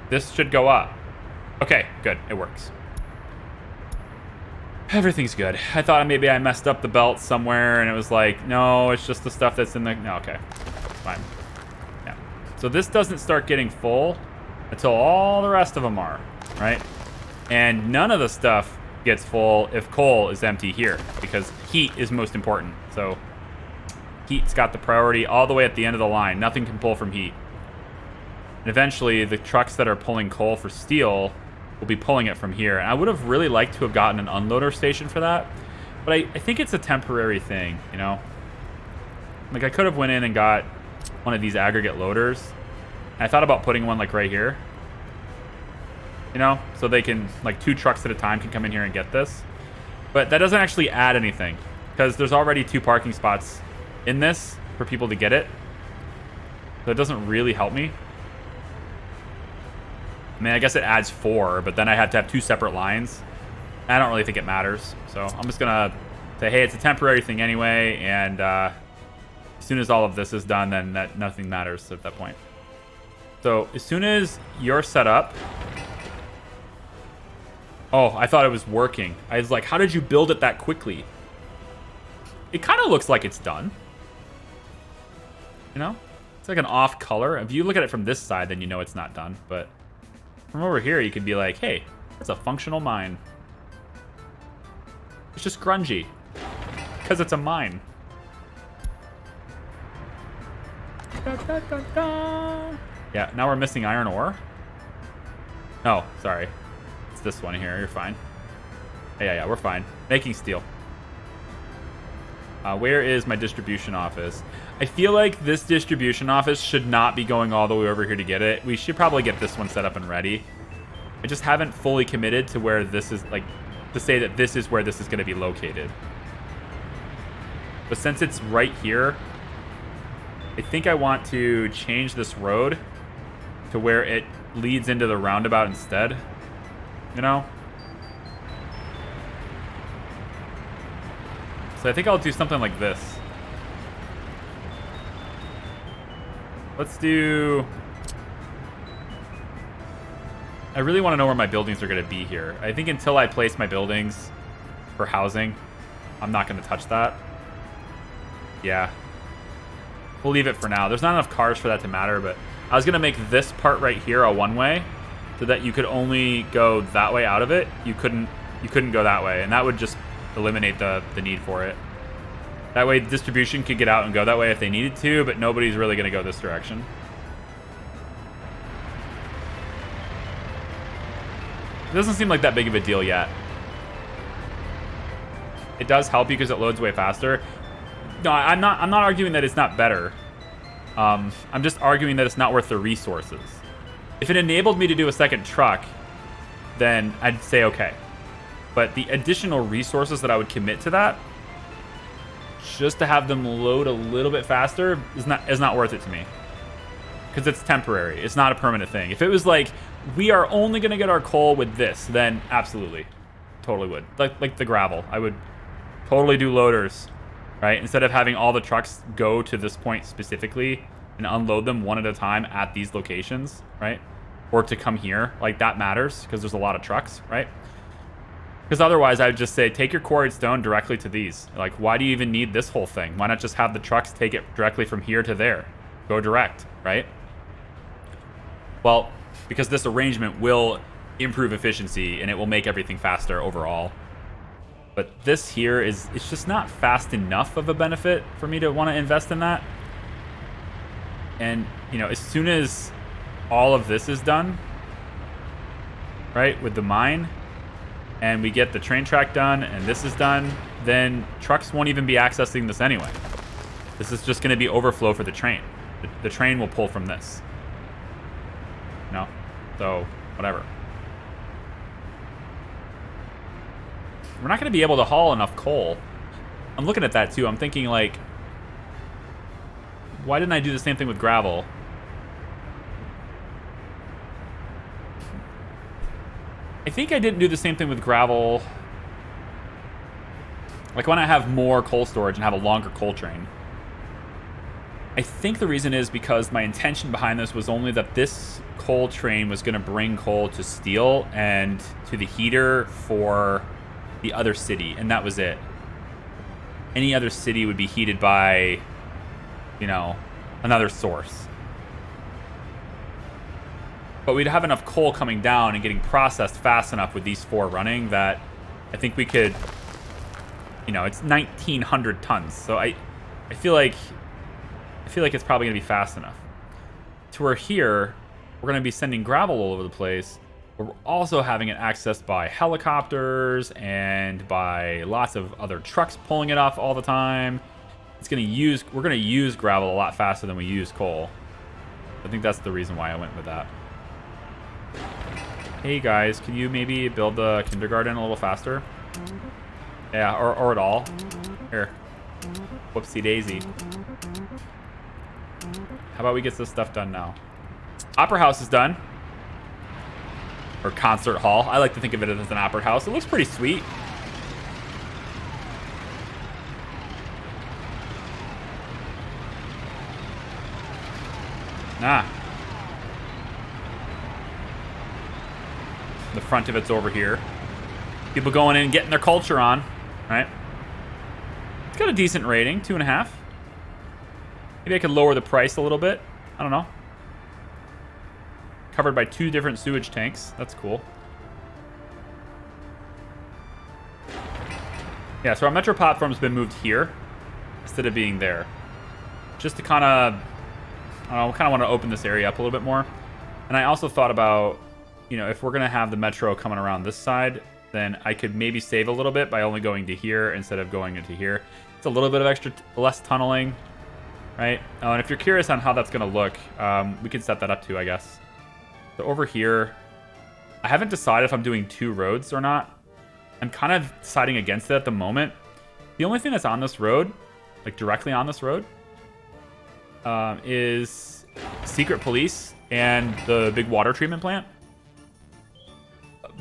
this should go up. Okay, good. It works. Everything's good. I thought maybe I messed up the belt somewhere and it was like, no, it's just the stuff that's in the... No, okay. Fine. Yeah. So this doesn't start getting full until all the rest of them are, right? And none of the stuff gets full if coal is empty here, because heat is most important. So heat's got the priority all the way at the end of the line. Nothing can pull from heat. And eventually, the trucks that are pulling coal for steel will be pulling it from here. And I would have really liked to have gotten an unloader station for that. But I think it's a temporary thing, you know? Like, I could have went in and got one of these aggregate loaders. And I thought about putting one, like, right here. You know? So they can, like, 2 trucks at a time can come in here and get this. But that doesn't actually add anything, because there's already 2 parking spots in this for people to get it. So it doesn't really help me. I mean, I guess it adds 4, but then I have to have 2 separate lines. I don't really think it matters. So I'm just going to say, hey, it's a temporary thing anyway. And as soon as all of this is done, then nothing matters at that point. So as soon as you're set up... Oh, I thought it was working. I was like, how did you build it that quickly? It kind of looks like it's done. You know? It's like an off color. If you look at it from this side, then you know it's not done. But from over here, you could be like, hey, that's a functional mine. It's just grungy. Because it's a mine. Da, da, da, da. Yeah, now we're missing iron ore. Oh, sorry. It's this one here. You're fine. Yeah, we're fine. Making steel. Where is my distribution office? I feel like this distribution office should not be going all the way over here to get it. We should probably get this one set up and ready. I just haven't fully committed to where this is, like, to say that this is where this is going to be located. But since it's right here, I think I want to change this road to where it leads into the roundabout instead. You know? So I think I'll do something like this. Let's do... I really want to know where my buildings are going to be here. I think until I place my buildings for housing, I'm not going to touch that. Yeah. We'll leave it for now. There's not enough cars for that to matter, but I was going to make this part right here a one-way so that you could only go that way out of it. You couldn't go that way, and that would just eliminate the need for it. That way distribution could get out and go that way if they needed to, but nobody's really going to go this direction. It doesn't seem like that big of a deal yet. It does help you because it loads way faster. No, I'm not arguing that it's not better. I'm just arguing that it's not worth the resources. If it enabled me to do a second truck, then I'd say okay. But the additional resources that I would commit to that, just to have them load a little bit faster, is not worth it to me. Because it's temporary. It's not a permanent thing. If it was like, we are only going to get our coal with this, then absolutely. Totally would. Like the gravel. I would totally do loaders, right? Instead of having all the trucks go to this point specifically and unload them one at a time at these locations, right? Or to come here. Like, that matters because there's a lot of trucks, right? Because otherwise, I would just say, take your quarried stone directly to these. Like, why do you even need this whole thing? Why not just have the trucks take it directly from here to there? Go direct, right? Well, because this arrangement will improve efficiency and it will make everything faster overall. But this here it's just not fast enough of a benefit for me to want to invest in that. And, you know, as soon as all of this is done, right, with the mine, and we get the train track done and this is done, then trucks won't even be accessing this anyway. This is just going to be overflow for the train. The train will pull from this. No? So, whatever. We're not going to be able to haul enough coal. I'm looking at that too. I'm thinking, like, why didn't I do the same thing with gravel? I think I didn't do the same thing with gravel. Like when I have more coal storage and have a longer coal train. I think the reason is because my intention behind this was only that this coal train was going to bring coal to steel and to the heater for the other city, and that was it. Any other city would be heated by, you know, another source. But we'd have enough coal coming down and getting processed fast enough with these 4 running that I think we could, you know, it's 1,900 tons. So I feel like it's probably gonna be fast enough. To where here, we're gonna be sending gravel all over the place, but we're also having it accessed by helicopters and by lots of other trucks pulling it off all the time. We're gonna use gravel a lot faster than we use coal. I think that's the reason why I went with that. Hey guys, can you maybe build the kindergarten a little faster? Yeah, or at all. Here. Whoopsie daisy. How about we get this stuff done now? Opera house is done. Or concert hall. I like to think of it as an opera house. It looks pretty sweet. Nah. The front of it's over here. People going in and getting their culture on, right? It's got a decent rating, 2.5. Maybe I could lower the price a little bit. I don't know. Covered by 2 different sewage tanks. That's cool. Yeah, so our metro platform's been moved here instead of being there. Just to kind of, I don't know, kind of want to open this area up a little bit more. And I also thought about, you know, if we're going to have the metro coming around this side, then I could maybe save a little bit by only going to here instead of going into here. It's a little bit of less tunneling, right? Oh, and if you're curious on how that's going to look, we can set that up too, I guess. So over here, I haven't decided if I'm doing 2 roads or not. I'm kind of deciding against it at the moment. The only thing that's on this road, like directly on this road, is secret police and the big water treatment plant.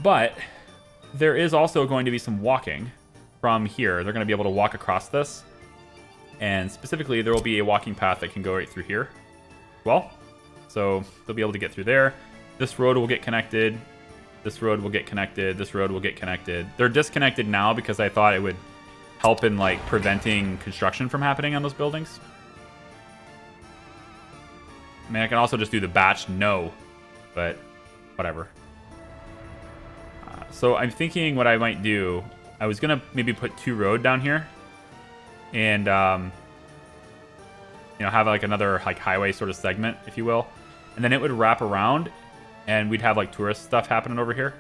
But there is also going to be some walking from here. They're going to be able to walk across this. And specifically, there will be a walking path that can go right through here. Well, so they'll be able to get through there. This road will get connected. This road will get connected. This road will get connected. They're disconnected now because I thought it would help in like preventing construction from happening on those buildings. I mean, I can also just do the batch no, but whatever. So I'm thinking what I might do, I was going to maybe put 2 road down here and, you know, have like another like highway sort of segment, if you will. And then it would wrap around and we'd have like tourist stuff happening over here.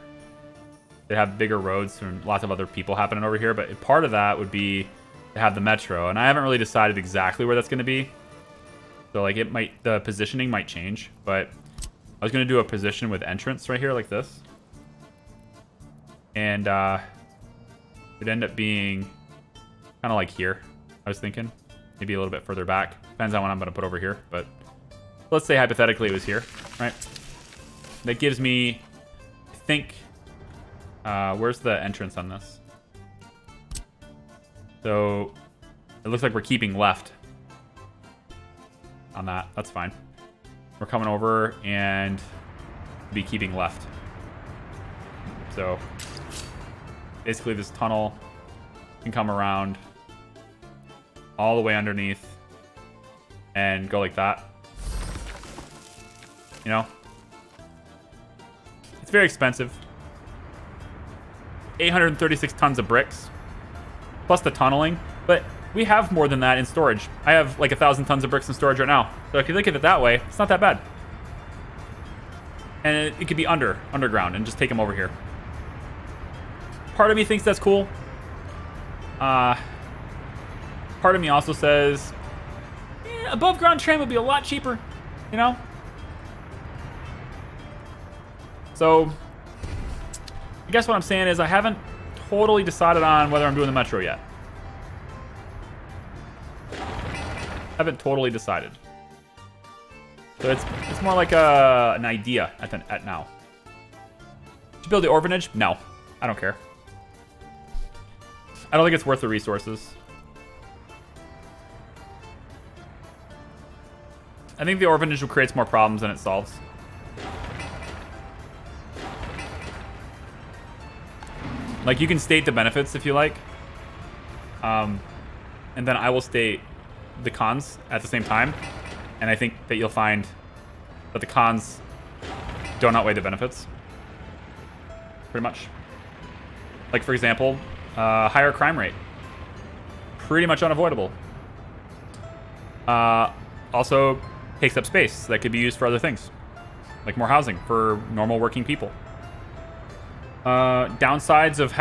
They'd have bigger roads and lots of other people happening over here. But part of that would be to have the metro. And I haven't really decided exactly where that's going to be. So like the positioning might change. But I was going to do a position with entrance right here like this. And it'd end up being kind of like here, I was thinking. Maybe a little bit further back. Depends on what I'm going to put over here. But let's say hypothetically it was here, right? That gives me, I think, where's the entrance on this? So it looks like we're keeping left on that. That's fine. We're coming over and be keeping left. So basically this tunnel can come around all the way underneath and go like that. You know? It's very expensive. 836 tons of bricks. Plus the tunneling. But we have more than that in storage. I have like 1,000 tons of bricks in storage right now. So if you look at it that way, it's not that bad. And it could be underground and just take them over here. Part of me thinks that's cool. Part of me also says, above ground train would be a lot cheaper, you know? So I guess what I'm saying is I haven't totally decided on whether I'm doing the metro yet. Haven't totally decided. So it's more like an idea at now. Should build the orphanage? No, I don't care. I don't think it's worth the resources. I think the orphanage will create more problems than it solves. Like, you can state the benefits if you like. And then I will state the cons at the same time. And I think that you'll find that the cons don't outweigh the benefits. Pretty much. Like, for example, higher crime rate. Pretty much unavoidable. Also takes up space that could be used for other things. Like more housing for normal working people. Downsides of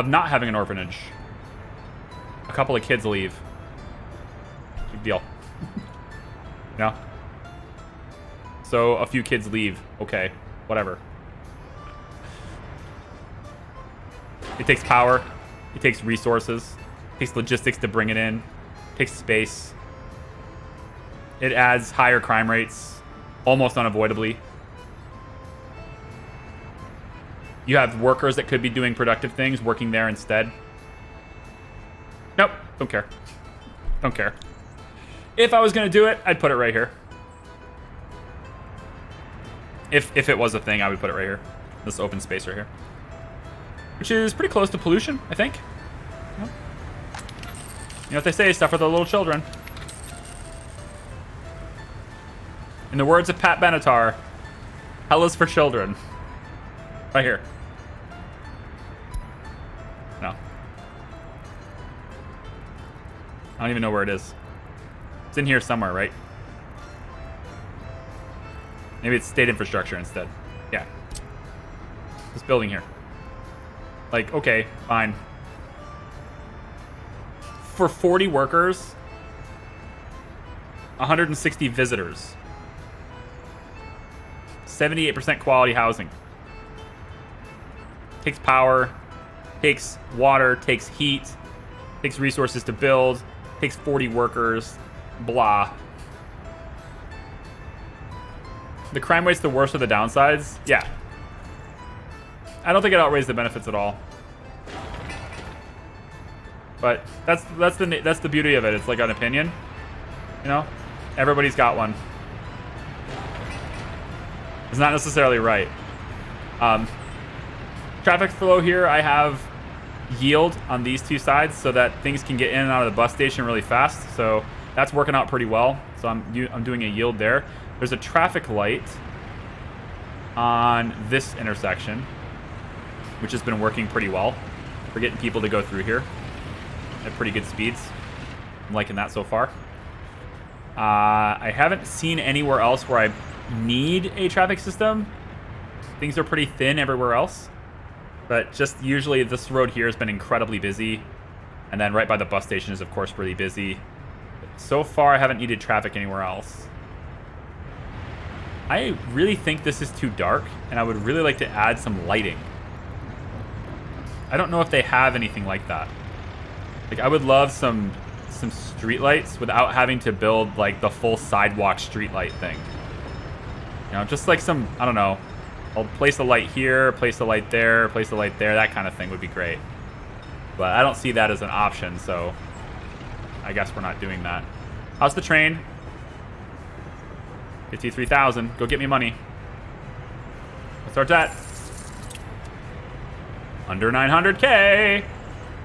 not having an orphanage. A couple of kids leave. Big deal. Yeah. So a few kids leave. Okay, whatever. It takes power. It takes resources. It takes logistics to bring it in. It takes space. It adds higher crime rates, almost unavoidably. You have workers that could be doing productive things working there instead. Nope, don't care. Don't care. If I was going to do it, I'd put it right here. If it was a thing, I would put it right here. This open space right here. Which is pretty close to pollution, I think. You know what they say, stuff for the little children. In the words of Pat Benatar, hell is for children. Right here. No. I don't even know where it is. It's in here somewhere, right? Maybe it's state infrastructure instead. Yeah. This building here. Like, okay, fine. For 40 workers, 160 visitors. 78% quality housing. Takes power, takes water, takes heat, takes resources to build, takes 40 workers, blah. The crime rate's the worst of the downsides? Yeah. I don't think it outweighs the benefits at all. But that's the beauty of it. It's like an opinion. You know? Everybody's got one. It's not necessarily right. Traffic flow here, I have yield on these two sides so that things can get in and out of the bus station really fast. So that's working out pretty well. So I'm doing a yield there. There's a traffic light on this intersection, which has been working pretty well. We're getting people to go through here at pretty good speeds. I'm liking that so far. I haven't seen anywhere else where I need a traffic system. Things are pretty thin everywhere else. But just usually this road here has been incredibly busy. And then right by the bus station is, of course, really busy. So far, I haven't needed traffic anywhere else. I really think this is too dark, and I would really like to add some lighting. I don't know if they have anything like that. Like, I would love some street lights without having to build, like, the full sidewalk street light thing. You know, just like some, I don't know, I'll place a light here, place a light there, place a light there, that kind of thing would be great. But I don't see that as an option, so I guess we're not doing that. How's the train? 53,000. Go get me money. What's our debt? Under 900K.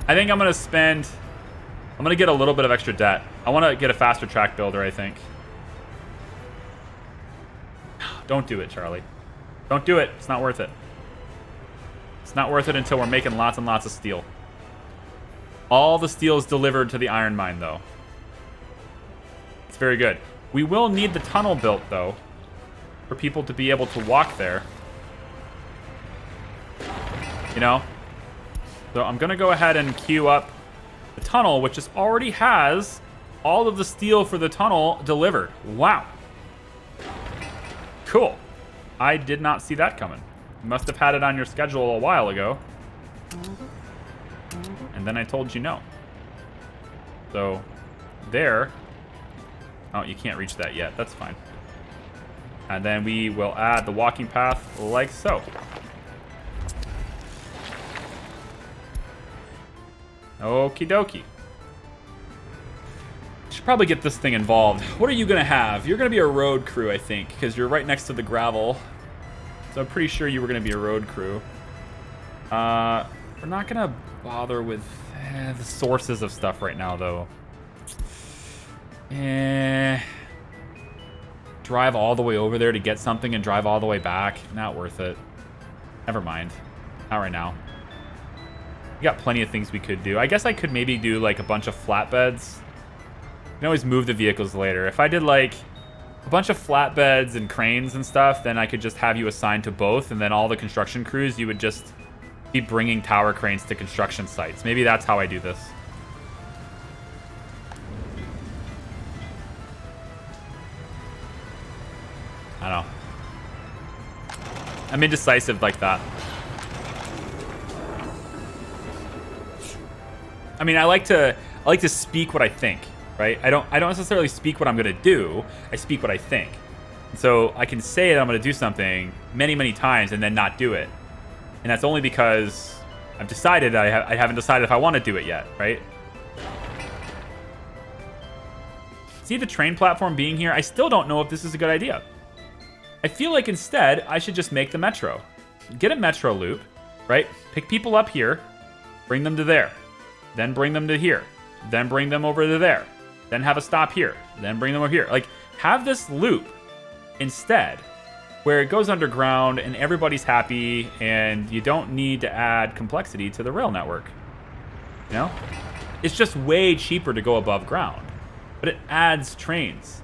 I think I'm going to get a little bit of extra debt. I want to get a faster track builder, I think. Don't do it, Charlie. Don't do it. It's not worth it. It's not worth it until we're making lots and lots of steel. All the steel is delivered to the iron mine, though. It's very good. We will need the tunnel built, though, for people to be able to walk there. You know? So I'm going to go ahead and queue up the tunnel, which just already has all of the steel for the tunnel delivered. Wow. Cool. I did not see that coming. You must have had it on your schedule a while ago. And then I told you no. So, there. Oh, you can't reach that yet. That's fine. And then we will add the walking path like so. Okie dokie. Should probably get this thing involved. What are you going to have? You're going to be a road crew, I think, because you're right next to the gravel. So I'm pretty sure you were going to be a road crew. We're not going to bother with the sources of stuff right now, though. drive all the way over there to get something and drive all the way back. Not worth it. Never mind. Not right now. We got plenty of things we could do. I guess I could maybe do like a bunch of flatbeds. You can always move the vehicles later. If I did like a bunch of flatbeds and cranes and stuff, then I could just have you assigned to both, and then all the construction crews, you would just be bringing tower cranes to construction sites. Maybe that's how I do this. I don't know. I'm indecisive like that. I mean, I like to speak what I think, right? I don't necessarily speak what I'm gonna do. I speak what I think. And so I can say that I'm gonna do something many times and then not do it, and that's only because I've decided I haven't decided if I want to do it yet, right? See the train platform being here? I still don't know if this is a good idea. I feel like instead I should just make the metro. Get a metro loop, right? Pick people up here, bring them to there, then bring them to here, then bring them over to there, then have a stop here, then bring them over here. Like, have this loop instead where it goes underground and everybody's happy and you don't need to add complexity to the rail network. You know? It's just way cheaper to go above ground, but it adds trains.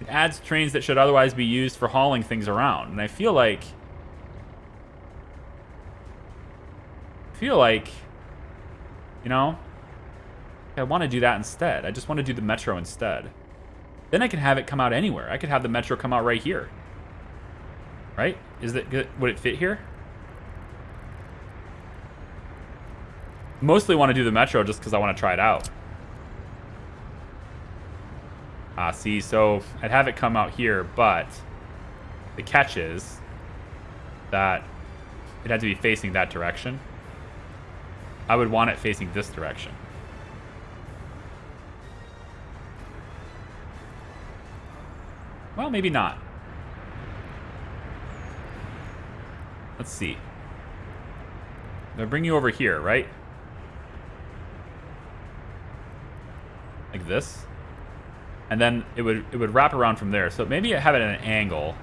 It adds trains that should otherwise be used for hauling things around. And I feel like, you know, I want to do that instead. I just want to do the metro instead. Then I can have it come out anywhere. I could have the metro come out right here. Right? Is it good? Would it fit here? Mostly want to do the metro just because I want to try it out. See, so I'd have it come out here, but the catch is that it had to be facing that direction. I would want it facing this direction. Well, maybe not. Let's see. I'm gonna bring you over here, right? Like this. And then it would wrap around from there. So maybe have it at an angle.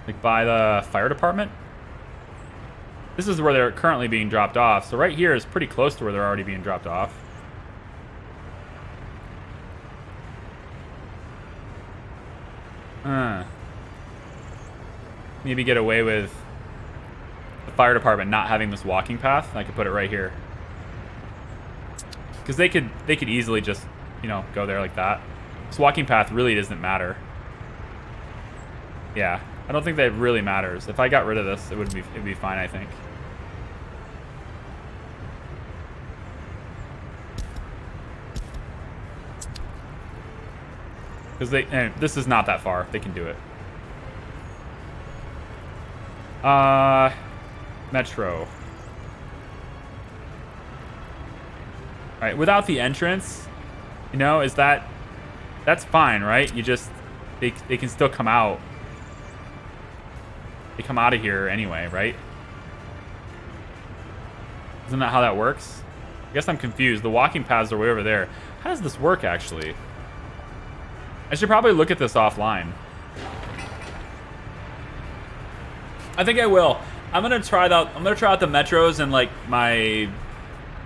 Like by the fire department. This is where they're currently being dropped off. So right here is pretty close to where they're already being dropped off. Maybe get away with the fire department not having this walking path. I could put it right here. Because they could easily just, you know, go there like that. This walking path really doesn't matter. Yeah, I don't think that really matters. If I got rid of this, it'd be fine, I think. Because this is not that far. They can do it. Metro. All right, without the entrance, you know, that's fine, right? You just, they can still come out. They come out of here anyway, right? Isn't that how that works? I guess I'm confused. The walking paths are way over there. How does this work, actually? I should probably look at this offline. I think I will. I'm gonna try out the metros and like my,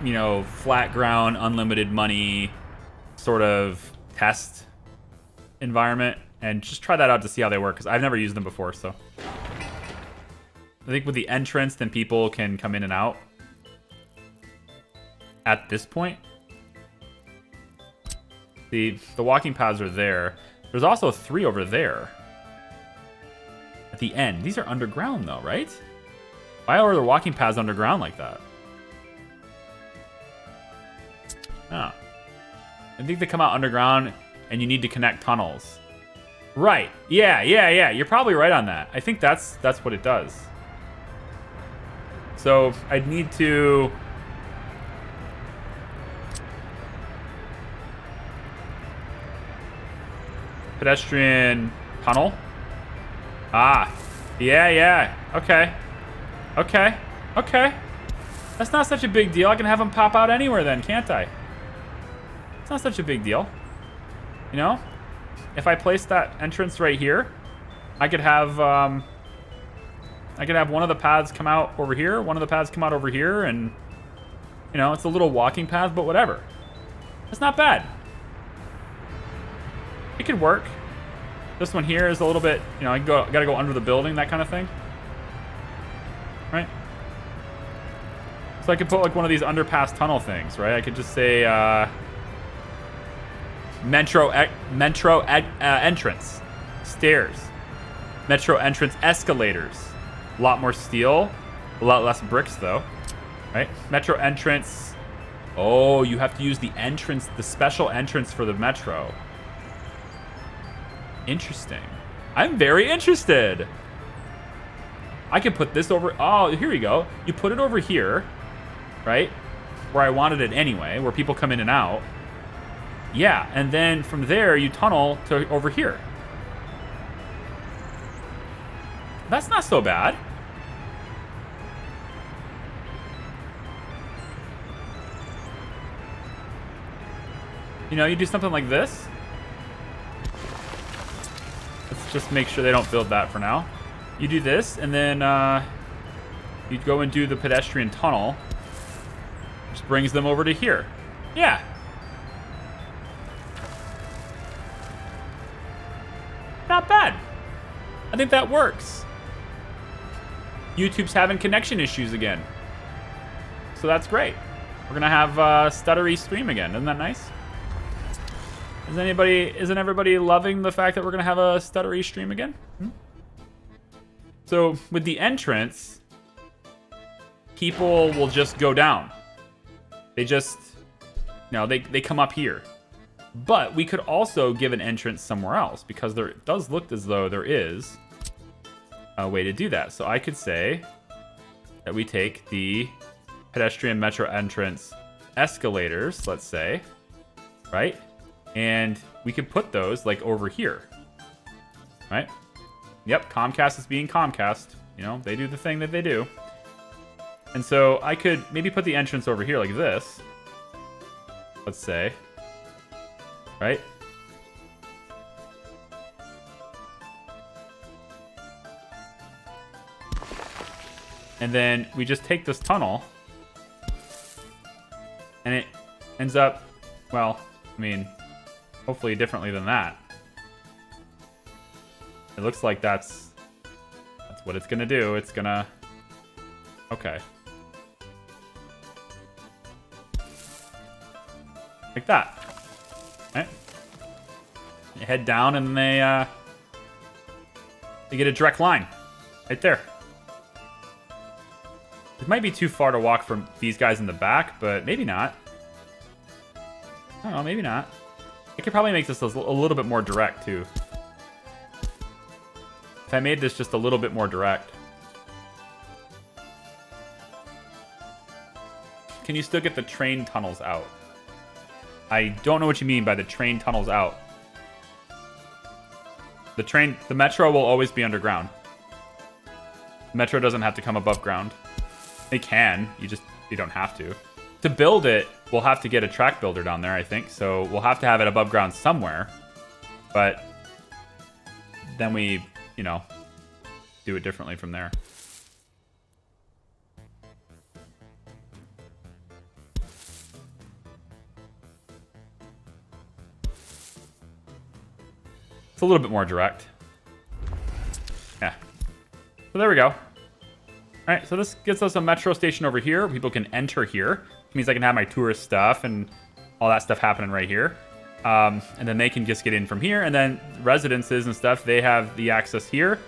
you know, flat ground, unlimited money sort of test environment, and just try that out to see how they work, because I've never used them before. So I think with the entrance, then people can come in and out at this point. The walking paths are there. There's also 3 over there at the end. These are underground though, right? Why are the walking paths underground like that? Oh. I think they come out underground and you need to connect tunnels. Right. Yeah. You're probably right on that. I think that's what it does. So I'd need to... pedestrian tunnel? Ah. Yeah. Okay. That's not such a big deal. I can have them pop out anywhere then, can't I? It's not such a big deal. You know? if I place that entrance right here, I could have one of the paths come out over here, one of the paths come out over here, and you know, it's a little walking path, but whatever. It's not bad. It could work. This one here is a little bit, you know, I gotta go under the building, that kind of thing. Right? So I could put like one of these underpass tunnel things, right? I could just say metro entrance, stairs, metro entrance escalators. A lot more steel, a lot less bricks though, right? Metro entrance. Oh, you have to use the entrance, the special entrance for the metro. Interesting. I'm very interested. I can put this over. Oh, here we go. You put it over here, right? Where I wanted it anyway, where people come in and out. Yeah, and then from there you tunnel to over here. That's not so bad. You know, you do something like this. Let's just make sure they don't build that for now. You do this, and then you go and do the pedestrian tunnel. Which brings them over to here. Yeah. Not bad. I think that works. YouTube's having connection issues again. So that's great. We're gonna have stuttery stream again. Isn't that nice? Isn't everybody loving the fact that we're gonna have a stuttery stream again? So with the entrance, people will just go down. They just, you know, they come up here. But we could also give an entrance somewhere else because there does look as though there is a way to do that. So I could say that we take the pedestrian metro entrance escalators, let's say, right? And we could put those like over here, right? Yep, Comcast is being Comcast. You know, they do the thing that they do. And so I could maybe put the entrance over here like this. Let's say, right? And then we just take this tunnel and it ends up, well, I mean, hopefully differently than that. It looks like that's what it's gonna do. It's gonna, okay. Like that, right? They head down and they get a direct line right there. It might be too far to walk from these guys in the back, but maybe not. I don't know, maybe not. I could probably make this a little bit more direct, too. If I made this just a little bit more direct. Can you still get the train tunnels out? I don't know what you mean by the train tunnels out. The metro will always be underground. The metro doesn't have to come above ground. They can, you don't have to. To build it, we'll have to get a track builder down there, I think. So we'll have to have it above ground somewhere. But then we, you know, do it differently from there. It's a little bit more direct. Yeah. So there we go. All right, so this gets us a metro station over here. People can enter here. It means I can have my tourist stuff and all that stuff happening right here. And then they can just get in from here. And then residences and stuff, they have the access here.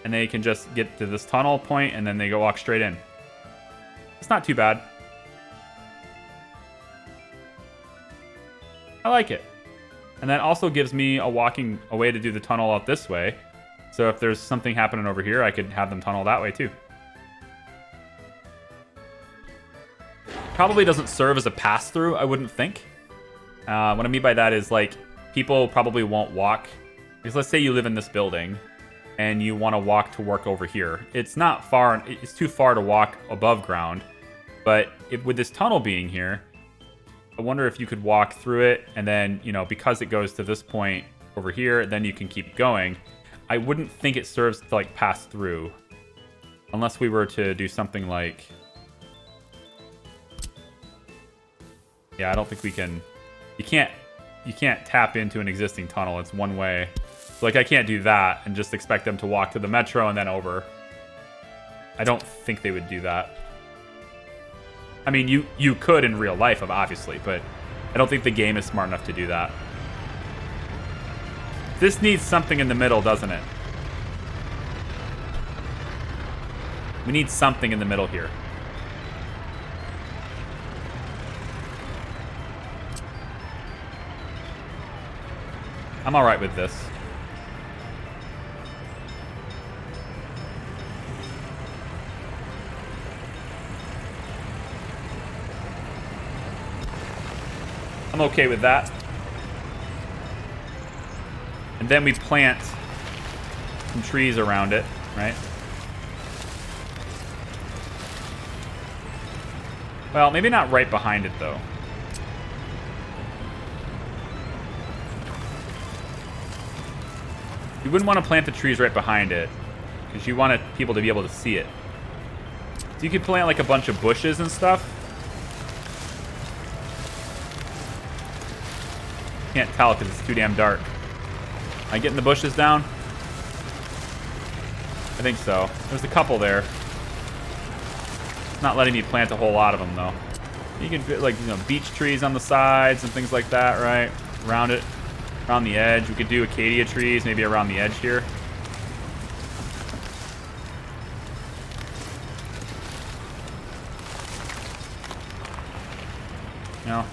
And they can just get to this tunnel point, and then they go walk straight in. It's not too bad. I like it. And that also gives me a way to do the tunnel out this way. So if there's something happening over here, I could have them tunnel that way too. Probably doesn't serve as a pass-through, I wouldn't think. What I mean by that is, like, people probably won't walk. Because let's say you live in this building and you want to walk to work over here. It's not far, it's too far to walk above ground. But with this tunnel being here, I wonder if you could walk through it and then, you know, because it goes to this point, over here, then you can keep going. I wouldn't think it serves to like pass through unless we were to do something like, yeah, I don't think we can. You can't tap into an existing tunnel. It's one way. So, like, I can't do that and just expect them to walk to the metro and then over. I don't think they would do that. I mean, you could in real life, obviously, but I don't think the game is smart enough to do that. This needs something in the middle, doesn't it? We need something in the middle here. I'm all right with this. I'm okay with that. And then we plant some trees around it, right? Well, maybe not right behind it, though. You wouldn't want to plant the trees right behind it, because you want people to be able to see it. So you could plant like a bunch of bushes and stuff. Can't tell because it's too damn dark. Am I getting the bushes down? I think so. There's a couple there. It's not letting me plant a whole lot of them though. You can put like, you know, beech trees on the sides and things like that, right? Around it, around the edge. We could do acacia trees maybe around the edge here. No.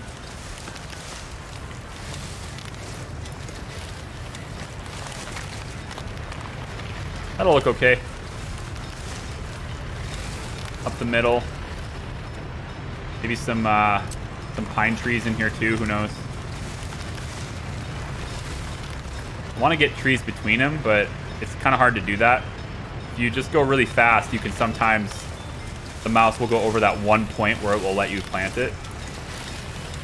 That'll look okay. Up the middle. Maybe some pine trees in here too, who knows. I want to get trees between them, but it's kind of hard to do that. If you just go really fast, you can sometimes, the mouse will go over that one point where it will let you plant it.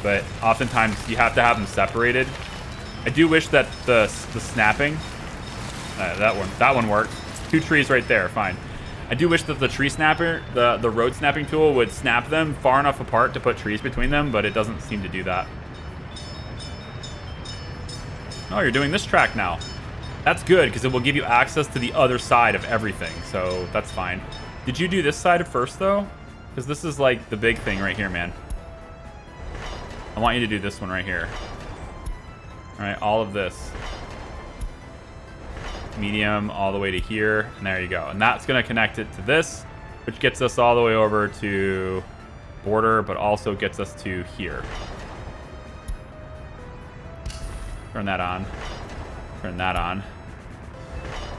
But oftentimes you have to have them separated. I do wish that the snapping, that one worked. 2 trees right there, fine. I do wish that the tree snapper, the road snapping tool would snap them far enough apart to put trees between them, but it doesn't seem to do that. Oh, you're doing this track now. That's good, because it will give you access to the other side of everything, so that's fine. Did you do this side first, though? Because this is, like, the big thing right here, man. I want you to do this one right here. All right, all of this. Medium all the way to here, and there you go. And that's going to connect it to this, which gets us all the way over to border, but also gets us to here. Turn that on. Turn that on.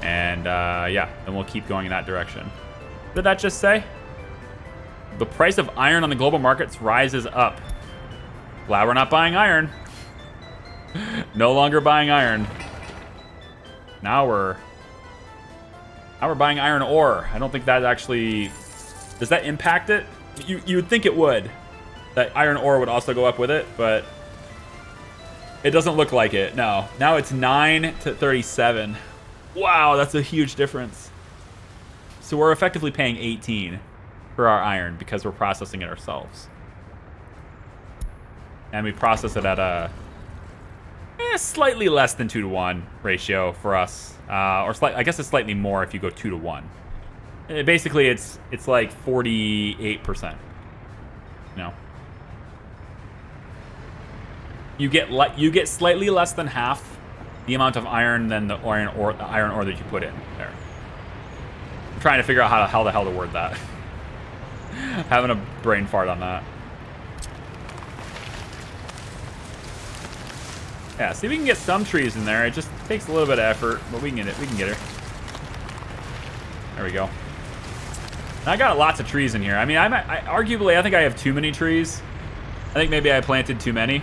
And yeah, then we'll keep going in that direction. What did that just say? The price of iron on the global markets rises up. Glad we're not buying iron. No longer buying iron. Now we're buying iron ore. I don't think that actually... Does that impact it? You would think it would. That iron ore would also go up with it, but... It doesn't look like it, no. Now it's 9 to 37. Wow, that's a huge difference. So we're effectively paying 18 for our iron because we're processing it ourselves. And we process it at a... slightly less than 2 to 1 ratio for us, I guess it's slightly more if you go 2 to 1. Basically, it's like 48%. No, you get slightly less than half the amount of iron than the iron ore that you put in there. I'm trying to figure out how the hell to word that. Having a brain fart on that. Yeah, see, we can get some trees in there. It just takes a little bit of effort, but we can get it. We can get her. There we go. And I got lots of trees in here. I mean, arguably, I think I have too many trees. I think maybe I planted too many.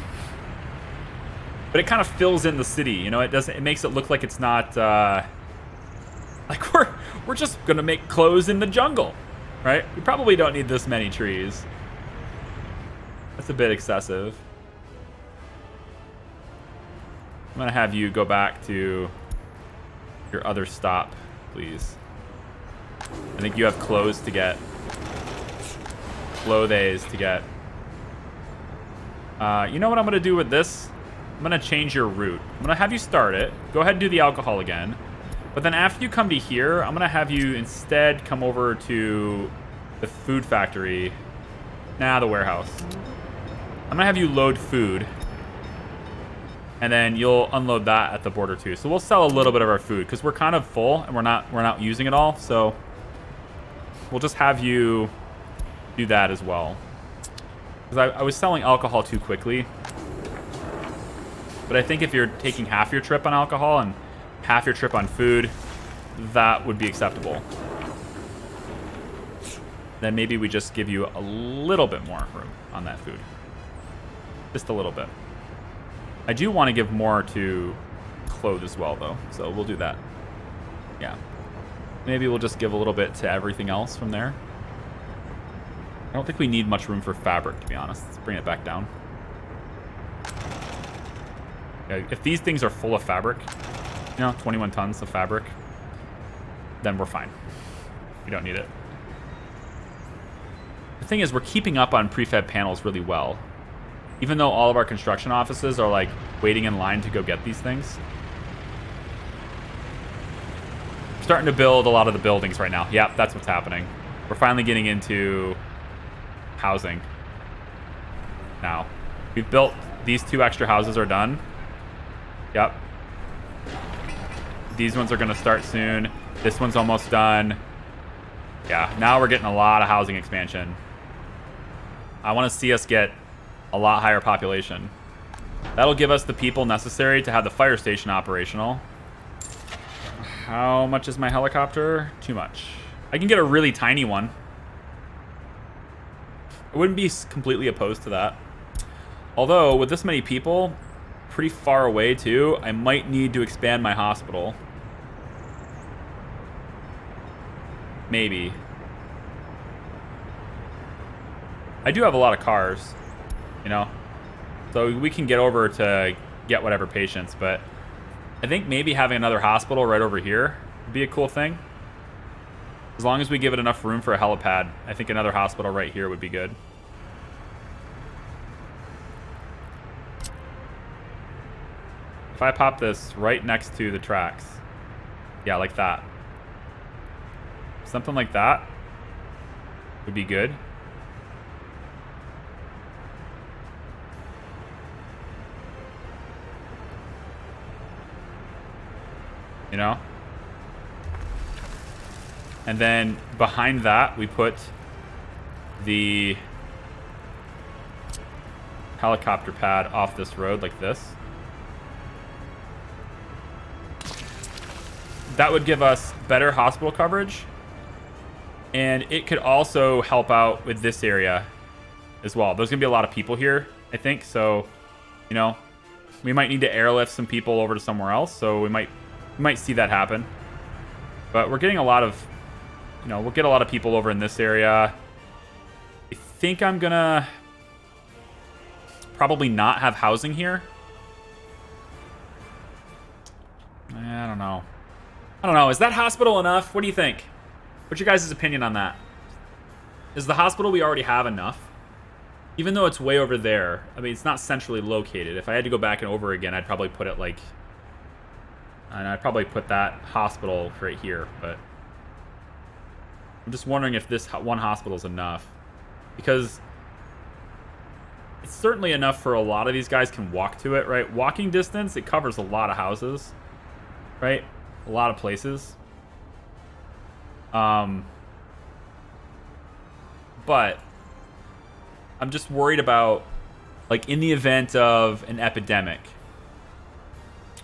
But it kind of fills in the city, you know. It makes it look like it's not like we're just gonna make clothes in the jungle, right? We probably don't need this many trees. That's a bit excessive. I'm gonna have you go back to your other stop, please. I think you have clothes to get. Clothes to get. You know what I'm gonna do with this? I'm gonna change your route. I'm gonna have you start it. Go ahead and do the alcohol again. But then after you come to here, I'm gonna have you instead come over to the food factory. Nah, the warehouse. I'm gonna have you load food. And then you'll unload that at the border too. So we'll sell a little bit of our food because we're kind of full and we're not using it all. So we'll just have you do that as well. Because I was selling alcohol too quickly. But I think if you're taking half your trip on alcohol and half your trip on food, that would be acceptable. Then maybe we just give you a little bit more room on that food. Just a little bit. I do want to give more to clothes as well, though. So we'll do that. Yeah. Maybe we'll just give a little bit to everything else from there. I don't think we need much room for fabric, to be honest. Let's bring it back down. Yeah, if these things are full of fabric, 21 tons of fabric, then we're fine. We don't need it. The thing is, we're keeping up on prefab panels really well. Even though all of our construction offices are like waiting in line to go get these things. I'm starting to build a lot of the buildings right now. Yep, that's what's happening. We're finally getting into housing. Now, we've built these 2 extra houses are done. Yep. These ones are going to start soon. This one's almost done. Yeah, now we're getting a lot of housing expansion. I want to see us get a lot higher population. That'll give us the people necessary to have the fire station operational. How much is my helicopter? Too much. I can get a really tiny one. I wouldn't be completely opposed to that. Although, with this many people, pretty far away too, I might need to expand my hospital. Maybe. I do have a lot of cars. So we can get over to get whatever patients, but I think maybe having another hospital right over here would be a cool thing. As long as we give it enough room for a helipad, I think another hospital right here would be good. If I pop this right next to the tracks, yeah, like that. Something like that would be good. And then behind that, we put the helicopter pad off this road like this. That would give us better hospital coverage. And it could also help out with this area as well. There's going to be a lot of people here, I think. So, we might need to airlift some people over to somewhere else. So we might see that happen. But we're getting a lot of, we'll get a lot of people over in this area. I think I'm going to probably not have housing here. I don't know. Is that hospital enough? What do you think? What's your guys' opinion on that? Is the hospital we already have enough? Even though it's way over there. I mean, it's not centrally located. If I had to go back and over again, I'd probably put it like... And I'd probably put that hospital right here, but... I'm just wondering if this one hospital is enough. Because... it's certainly enough for a lot of these guys can walk to it, right? Walking distance, it covers a lot of houses. Right? A lot of places. But I'm just worried about, like, in the event of an epidemic,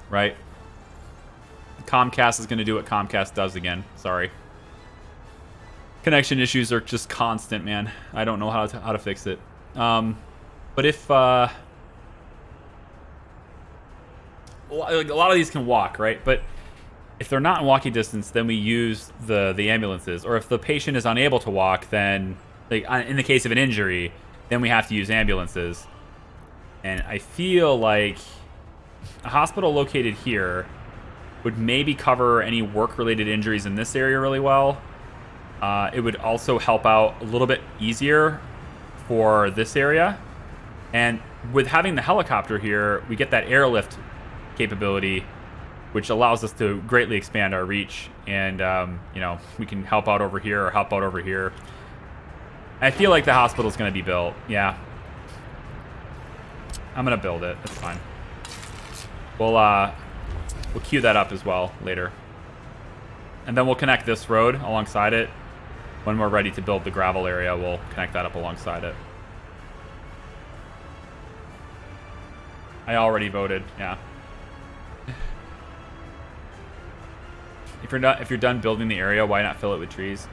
right? Comcast is going to do what Comcast does again. Sorry. Connection issues are just constant, man. I don't know how to fix it. But if a lot of these can walk, right? But if they're not in walking distance, then we use the ambulances. Or if the patient is unable to walk, then, like, in the case of an injury, then we have to use ambulances. And I feel like a hospital located here would maybe cover any work-related injuries in this area really well. It would also help out a little bit easier for this area. And with having the helicopter here, we get that airlift capability, which allows us to greatly expand our reach. And, you know, we can help out over here or help out over here. I feel like the hospital's going to be built. Yeah. I'm going to build it. That's fine. We'll queue that up as well later. And then we'll connect this road alongside it. When we're ready to build the gravel area, we'll connect that up alongside it. I already voted, yeah. If you're done building the area, why not fill it with trees?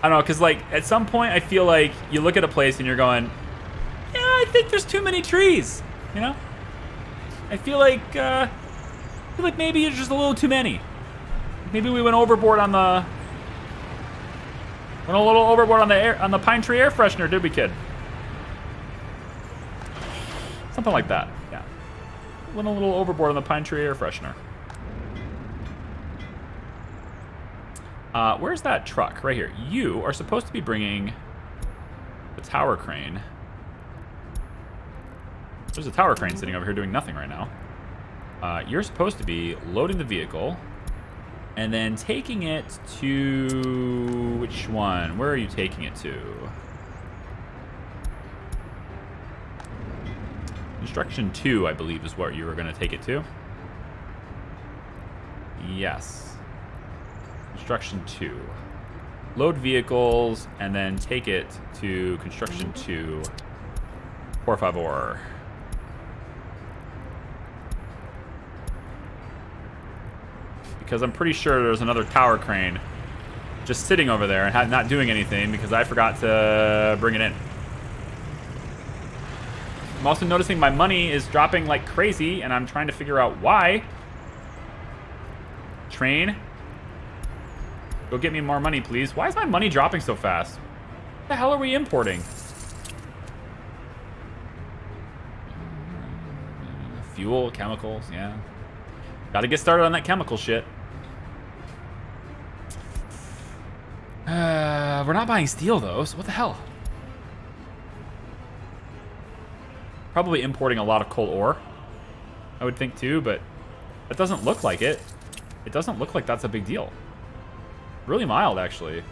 I don't know, because like at some point I feel like you look at a place and you're going, yeah, I think there's too many trees, you know? I feel like maybe it's just a little too many. Maybe we went overboard on the on the pine tree air freshener, did we, kid? Something like that. Yeah. Went a little overboard on the pine tree air freshener. Where's that truck? Right here. You are supposed to be bringing the tower crane. There's a tower crane sitting over here doing nothing right now. You're supposed to be loading the vehicle and then taking it to... which one? Where are you taking it to? Construction 2, I believe, is what you were going to take it to. Yes. Construction 2. Load vehicles and then take it to Construction 2. Por favor. Because I'm pretty sure there's another tower crane just sitting over there and not doing anything because I forgot to bring it in. I'm also noticing my money is dropping like crazy and I'm trying to figure out why. Train. Go get me more money, please. Why is my money dropping so fast? What the hell are we importing? Fuel, chemicals, yeah. Gotta get started on that chemical shit. We're not buying steel, though, so what the hell? Probably importing a lot of coal ore, I would think, too, but that doesn't look like it. It doesn't look like that's a big deal. Really mild, actually.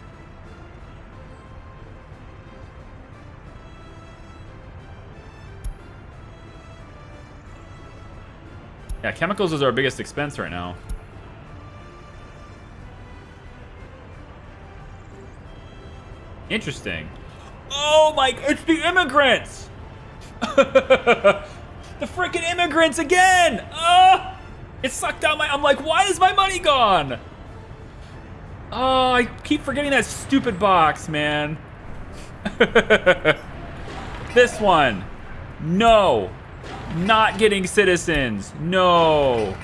Yeah, chemicals is our biggest expense right now. Interesting. Oh my, it's the immigrants! The freaking immigrants again! It sucked out my, I'm like, why is my money gone? Oh, I keep forgetting that stupid box, man. This one. No. Not getting citizens. No.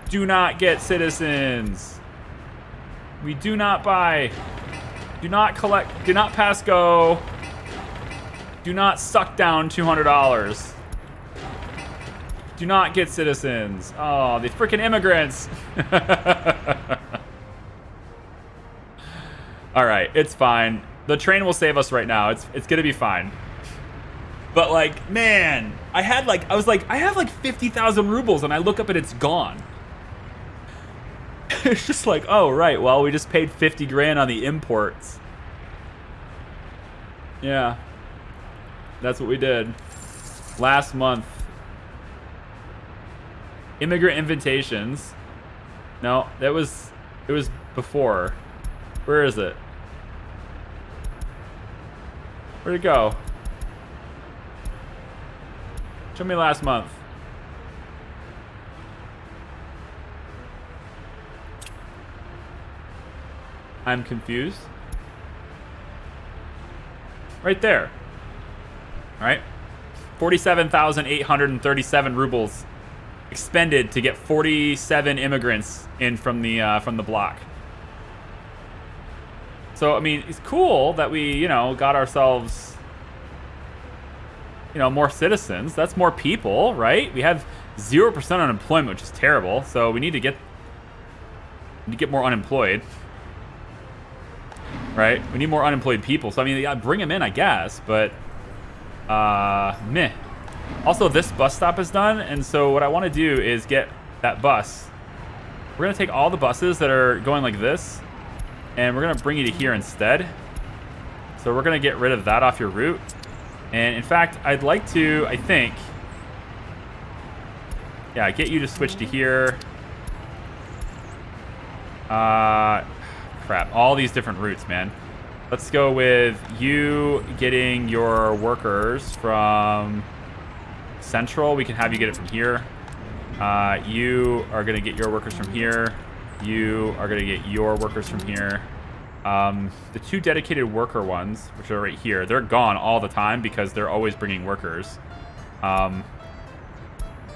Do not get citizens. We do not buy. Do not collect. Do not pass go. Do not suck down $200. Do not get citizens. Oh, the freaking immigrants. All right, it's fine. The train will save us right now. It's gonna be fine. But like, man, I have like 50,000 rubles, and I look up and it's gone. It's just like, oh right, well we just paid 50 grand on the imports. Yeah, that's what we did last month. Immigrant invitations. No, it was before. Where is it? Where'd it go? Show me last month. I'm confused. Right there. All right. 47,837 rubles expended to get 47 immigrants in from the block. So, I mean, it's cool that we, you know, got ourselves, you know, more citizens. That's more people, right? We have 0% unemployment, which is terrible. So we need to get more unemployed. Right? We need more unemployed people. So, I mean, yeah, bring them in, I guess. But, meh. Also, this bus stop is done. And so what I want to do is get that bus. We're going to take all the buses that are going like this. And we're going to bring you to here instead. So we're going to get rid of that off your route. And, in fact, I'd like to, I think... Yeah, get you to switch to here. Crap. All these different routes, man. Let's go with you getting your workers from Central. We can have you get it from here. You are going to get your workers from here. You are going to get your workers from here. The 2 dedicated worker ones, which are right here, they're gone all the time because they're always bringing workers.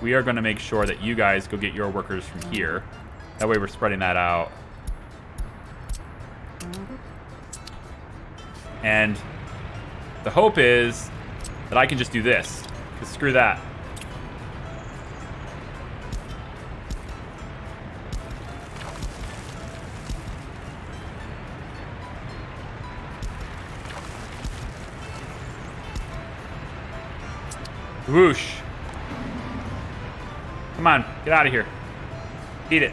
We are going to make sure that you guys go get your workers from here. That way we're spreading that out. And the hope is that I can just do this. Because screw that. Whoosh. Come on, get out of here. Eat it.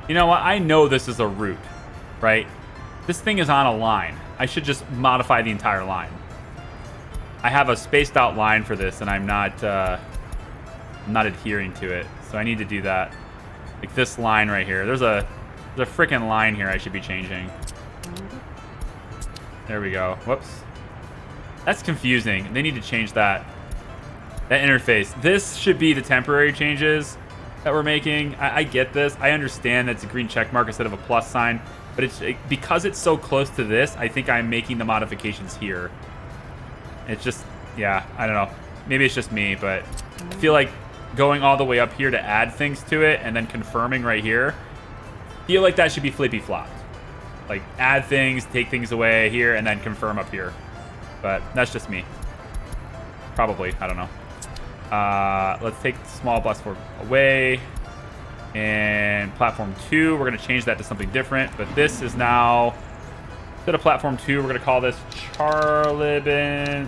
You know what? I know this is a route, right? This thing is on a line. I should just modify the entire line. I have a spaced out line for this, and I'm not adhering to it. So I need to do that. Like this line right here. There's a freaking line here I should be changing. There we go. Whoops. That's confusing. They need to change that. That interface. This should be the temporary changes that we're making. I get this. I understand that's a green check mark instead of a plus sign. But because it's so close to this, I think I'm making the modifications here. It's just, yeah, I don't know. Maybe it's just me, but I feel like going all the way up here to add things to it and then confirming right here, I feel like that should be flippy flopped. Like add things, take things away here, and then confirm up here. But that's just me. Probably, I don't know. Let's take the small bus away. And platform 2, we're going to change that to something different. But this is now, instead of platform 2, we're going to call this Charlibin.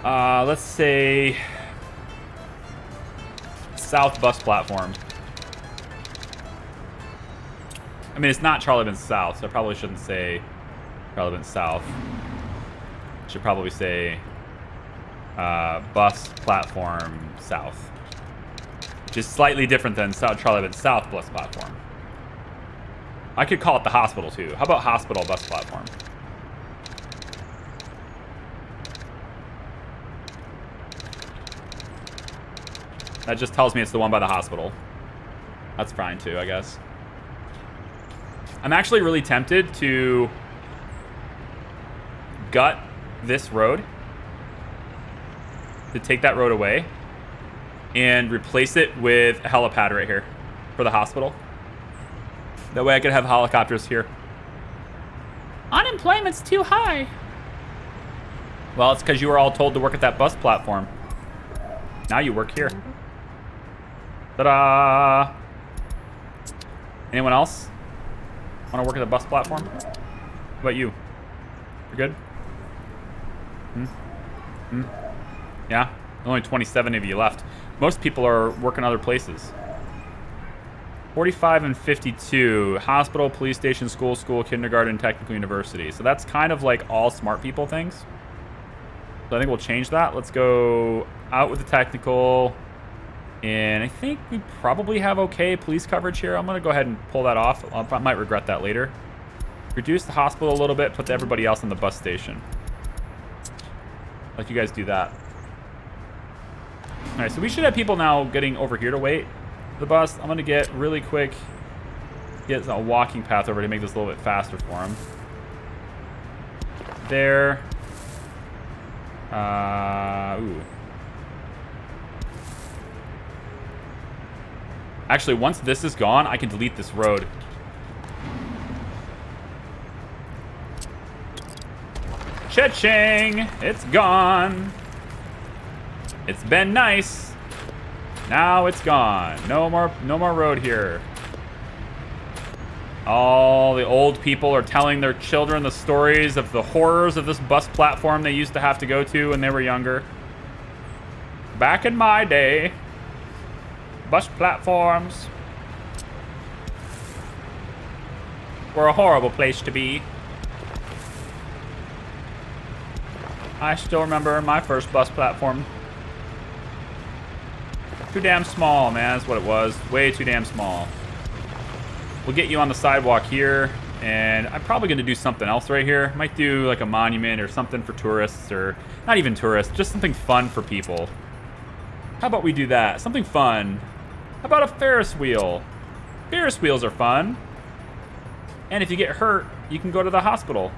Let's say South Bus Platform. I mean, it's not Charlibin South, so I probably shouldn't say Charlibin South. Should probably say Bus Platform South, which is slightly different than Charlibin South Bus Platform. I could call it the hospital too. How about Hospital Bus Platform? That just tells me it's the one by the hospital. That's fine too, I guess. I'm actually really tempted to gut this road, to take that road away and replace it with a helipad right here for the hospital. That way I could have helicopters here. Unemployment's too high. Well, it's because you were all told to work at that bus platform. Now you work here. Ta-da! Anyone else want to work at the bus platform? How about you? You're good? Yeah? Only 27 of you left. Most people are working other places. 45 and 52. Hospital, police station, school, kindergarten, technical university. So that's kind of like all smart people things. So I think we'll change that. Let's go out with the technical. And I think we probably have okay police coverage here. I'm going to go ahead and pull that off. I might regret that later. Reduce the hospital a little bit. Put everybody else in the bus station. Let you guys do that. All right, so we should have people now getting over here to wait for the bus. I'm going to get really quick, get a walking path over to make this a little bit faster for them. There. Ooh. Actually, once this is gone, I can delete this road. Cha-ching! It's gone. It's been nice. Now it's gone. No more road here. All the old people are telling their children the stories of the horrors of this bus platform they used to have to go to when they were younger. Back in my day, bus platforms were a horrible place to be. I still remember my first bus platform. Too damn small, man. That's what it was. Way too damn small. We'll get you on the sidewalk here, and I'm probably going to do something else right here. Might do like a monument or something for tourists, or not even tourists, just something fun for people. How about we do that? Something fun. How about a Ferris wheel? Ferris wheels are fun. And if you get hurt, you can go to the hospital.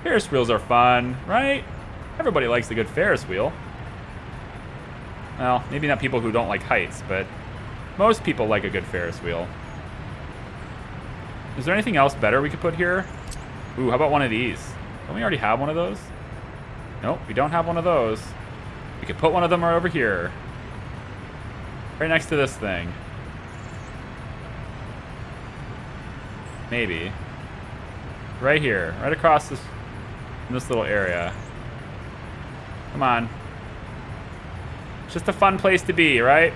Ferris wheels are fun, right? Everybody likes a good Ferris wheel. Well, maybe not people who don't like heights, but most people like a good Ferris wheel. Is there anything else better we could put here? Ooh, how about one of these? Don't we already have one of those? Nope, we don't have one of those. We could put one of them right over here. Right next to this thing. Maybe. Right here, right across this little area. Come on. It's just a fun place to be, right?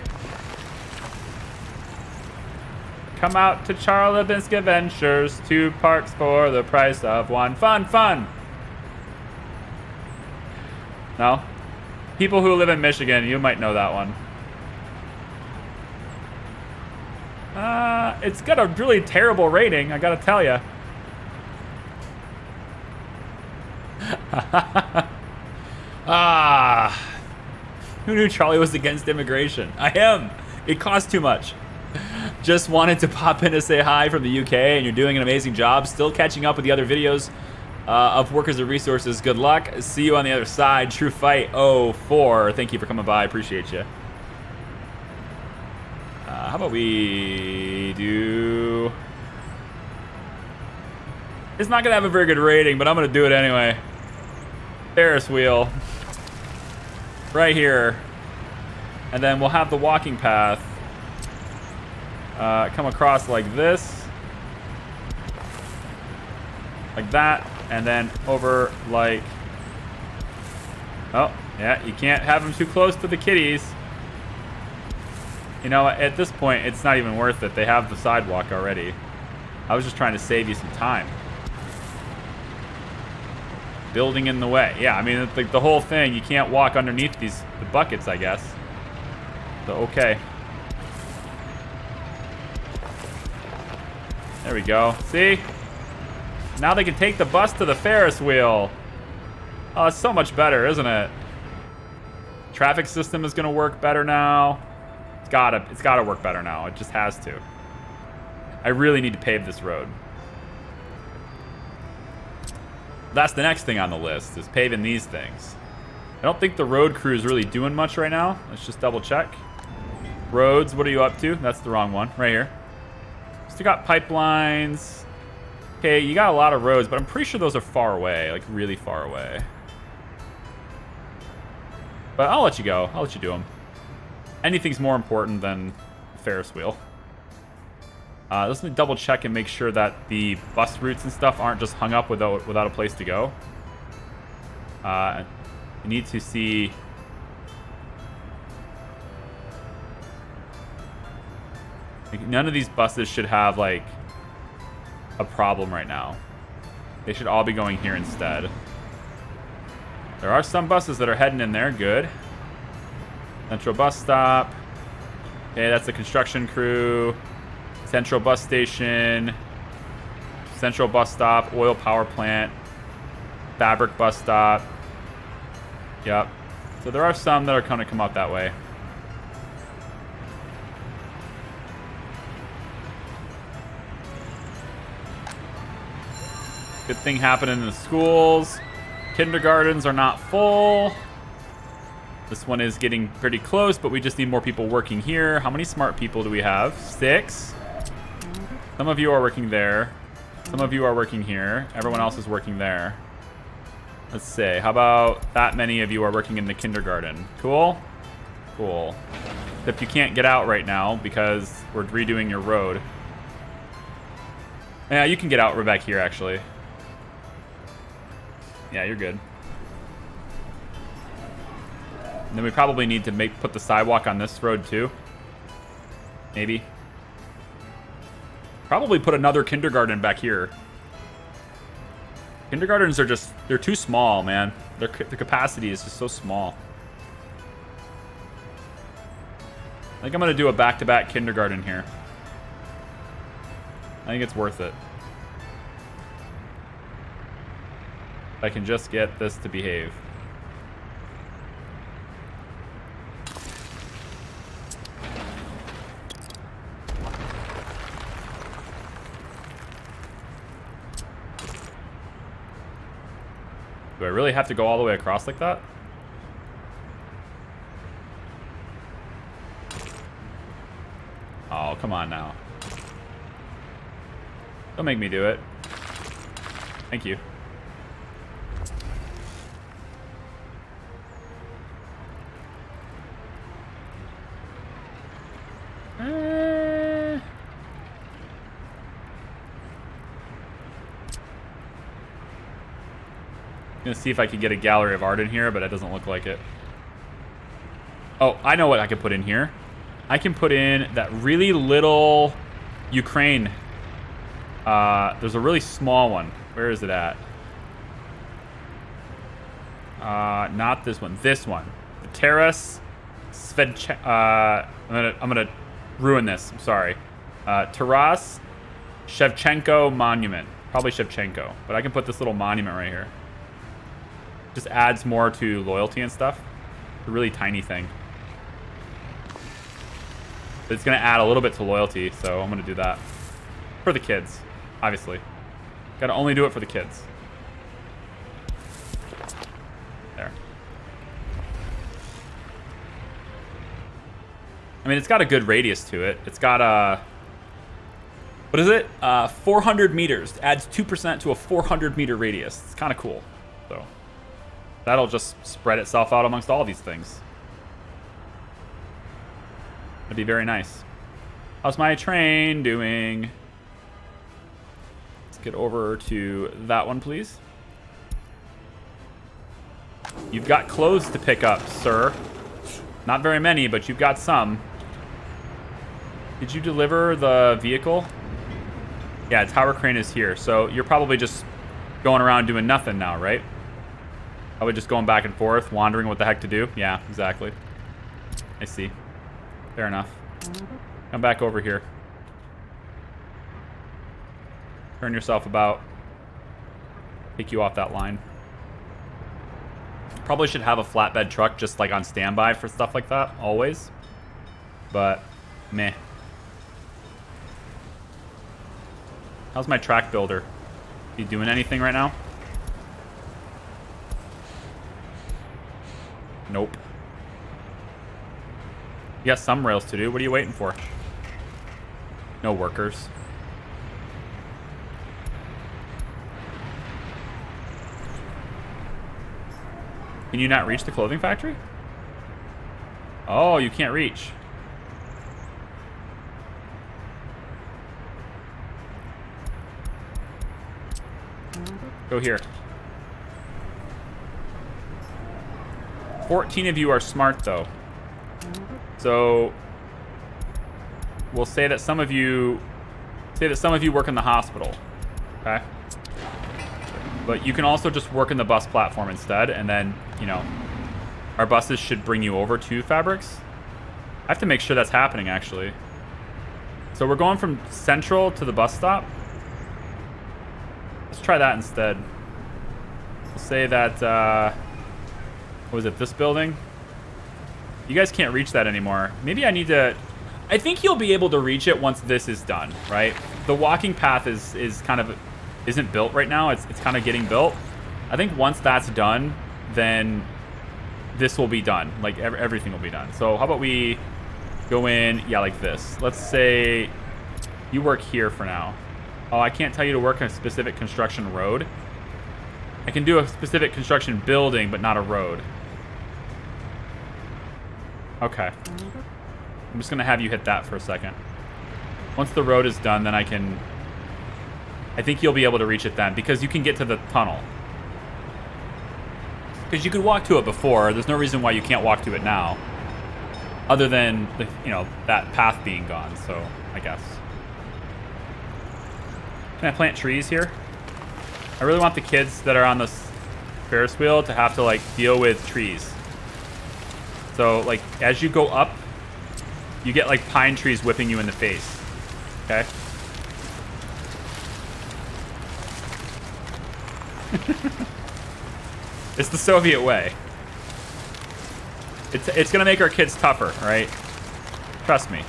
Come out to Charlebinsk Adventures, 2 parks for the price of 1. Fun, fun! No? People who live in Michigan, you might know that one. It's got a really terrible rating, I gotta tell you. Who knew Charlie was against immigration? I am. It costs too much. Just wanted to pop in to say hi from the UK, and you're doing an amazing job. Still catching up with the other videos of Workers of Resources. Good luck. See you on the other side. True Fight 04. Thank you for coming by. Appreciate you. How about we do... It's not going to have a very good rating, but I'm going to do it anyway. Ferris wheel. Right here. And then we'll have the walking path come across like this. Like that. And then over like... Oh, yeah, you can't have them too close to the kitties. You know, at this point, it's not even worth it. They have the sidewalk already. I was just trying to save you some time. Building in the way. Yeah, I mean, it's like the whole thing. You can't walk underneath the buckets, I guess. So, okay. There we go. See? Now they can take the bus to the Ferris wheel. Oh, it's so much better, isn't it? Traffic system is going to work better now. It's gotta work better now. It just has to. I really need to pave this road. That's the next thing on the list, is paving these things. I don't think the road crew is really doing much right now. Let's just double check. Roads, what are you up to? That's the wrong one, right here. Still got pipelines. Okay, you got a lot of roads, but I'm pretty sure those are far away, like really far away. But I'll let you go. I'll let you do them. Anything's more important than Ferris wheel. Let's double check and make sure that the bus routes and stuff aren't just hung up without a place to go. You need to see... None of these buses should have, like, a problem right now. They should all be going here instead. There are some buses that are heading in there. Good. Central bus stop. Okay, that's the construction crew. Central bus station. Central bus stop. Oil power plant. Fabric bus stop. Yep. So there are some that are going to come out that way. Good thing happening in the schools. Kindergartens are not full. This one is getting pretty close, but we just need more people working here. How many smart people do we have? 6. Some of you are working there. Some of you are working here. Everyone else is working there. Let's see. How about that many of you are working in the kindergarten? Cool? Cool. Except you can't get out right now because we're redoing your road. Yeah, you can get out. We're back here, actually. Yeah, you're good. And then we probably need to put the sidewalk on this road, too. Maybe. Probably put another kindergarten back here. Kindergartens are just, they're too small, man. The capacity is just so small. I think I'm going to do a back-to-back kindergarten here. I think it's worth it. If I can just get this to behave. Do I really have to go all the way across like that? Oh, come on now. Don't make me do it. Thank you. Gonna see if I can get a gallery of art in here, but it doesn't look like it. Oh, I know what I can put in here. I can put in that really little Ukraine. There's a really small one. Where is it at? Not this one. This one. The Taras Svedch. I'm gonna ruin this. I'm sorry. Taras Shevchenko Monument. Probably Shevchenko, but I can put this little monument right here. Just adds more to loyalty and stuff. It's a really tiny thing. But it's going to add a little bit to loyalty, so I'm going to do that. For the kids, obviously. Got to only do it for the kids. There. I mean, it's got a good radius to it. It's got a... What is it? 400 meters. Adds 2% to a 400-meter radius. It's kind of cool. So that'll just spread itself out amongst all these things. That'd be very nice. How's my train doing? Let's get over to that one, please. You've got clothes to pick up, sir. Not very many, but you've got some. Did you deliver the vehicle? Yeah, tower crane is here. So you're probably just going around doing nothing now, right? Probably just going back and forth, wondering what the heck to do. Yeah, exactly. I see. Fair enough. Come back over here. Turn yourself about. Take you off that line. Probably should have a flatbed truck just like on standby for stuff like that, always. But, meh. How's my track builder? You doing anything right now? Nope. You got some rails to do. What are you waiting for? No workers. Can you not reach the clothing factory? Oh, you can't reach. Go here. 14 of you are smart, though. So we'll say that some of you work in the hospital. Okay? But you can also just work in the bus platform instead, and then, you know, our buses should bring you over to Fabrics. I have to make sure that's happening, actually. So we're going from Central to the bus stop. Let's try that instead. We'll say that, what was it, this building? You guys can't reach that anymore. Maybe I need to... I think you'll be able to reach it once this is done, right? The walking path is kind of... isn't built right now. It's kind of getting built. I think once that's done, then this will be done. Like, everything will be done. So how about we go in, yeah, like this. Let's say you work here for now. Oh, I can't tell you to work on a specific construction road. I can do a specific construction building, but not a road. Okay. I'm just going to have you hit that for a second. Once the road is done, then I think you'll be able to reach it then, because you can get to the tunnel. Because you could walk to it before. There's no reason why you can't walk to it now. Other than, that path being gone, so I guess. Can I plant trees here? I really want the kids that are on this Ferris wheel to have to, like, deal with trees. So, like, as you go up, you get, like, pine trees whipping you in the face. Okay? It's the Soviet way. It's gonna make our kids tougher, right? Trust me.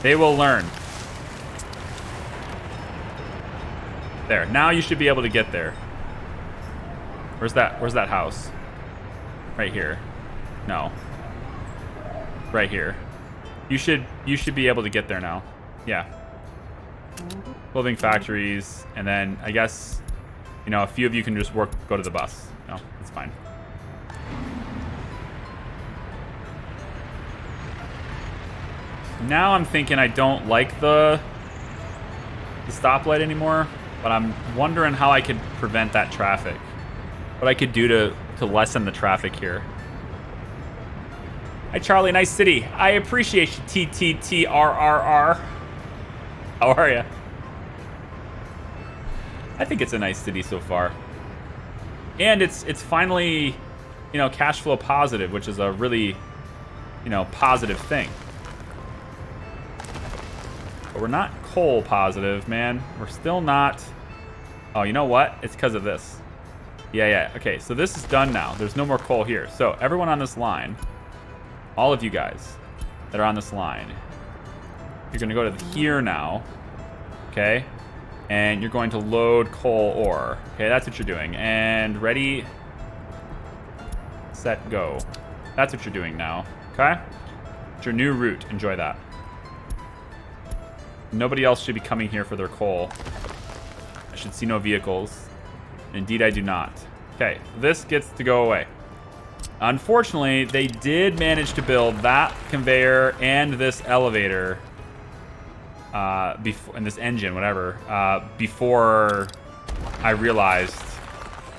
They will learn. There. Now you should be able to get there. Where's that house? Right here. No. Right here. You should be able to get there now. Yeah. Living factories, and then I guess, a few of you can just go to the bus. No, it's fine. Now I'm thinking I don't like the stoplight anymore, but I'm wondering how I could prevent that traffic. What I could do to lessen the traffic here. Hi, Charlie. Nice city. I appreciate you, TTTRRR. How are you? I think it's a nice city so far. And it's finally, cash flow positive, which is a really, positive thing. But we're not coal positive, man. We're still not. Oh, you know what? It's because of this. Yeah. Okay, so this is done now. There's no more coal here. So everyone on this line, all of you guys that are on this line, you're going to go to here now. Okay? And you're going to load coal ore. Okay, that's what you're doing. And ready, set, go. That's what you're doing now. Okay? It's your new route. Enjoy that. Nobody else should be coming here for their coal. I should see no vehicles. Indeed, I do not. Okay, this gets to go away. Unfortunately, they did manage to build that conveyor and this elevator, and this engine, whatever, before I realized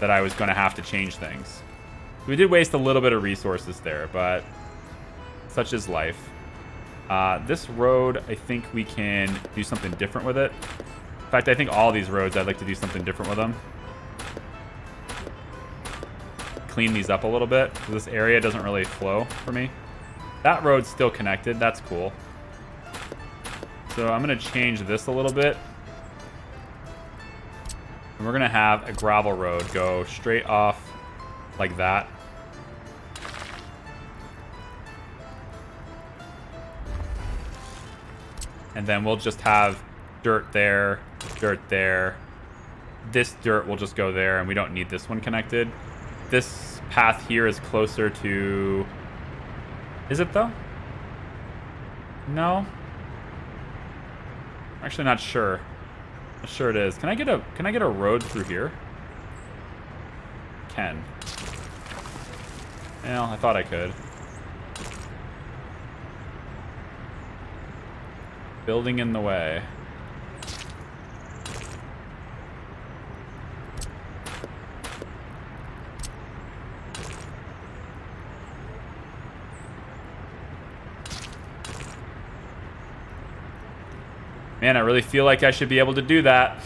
that I was going to have to change things. We did waste a little bit of resources there, but such is life. This road, I think we can do something different with it. In fact, I think all these roads, I'd like to do something different with them. Clean these up a little bit. This area doesn't really flow for me. That road's still connected. That's cool. So I'm going to change this a little bit. And we're going to have a gravel road go straight off like that. And then we'll just have dirt there, dirt there. This dirt will just go there, and we don't need this one connected. This path here is closer to... Is it, though? No? Actually, not sure. Not sure it is. Can I get a road through here? Can. Well, I thought I could. Building in the way. Man, I really feel like I should be able to do that.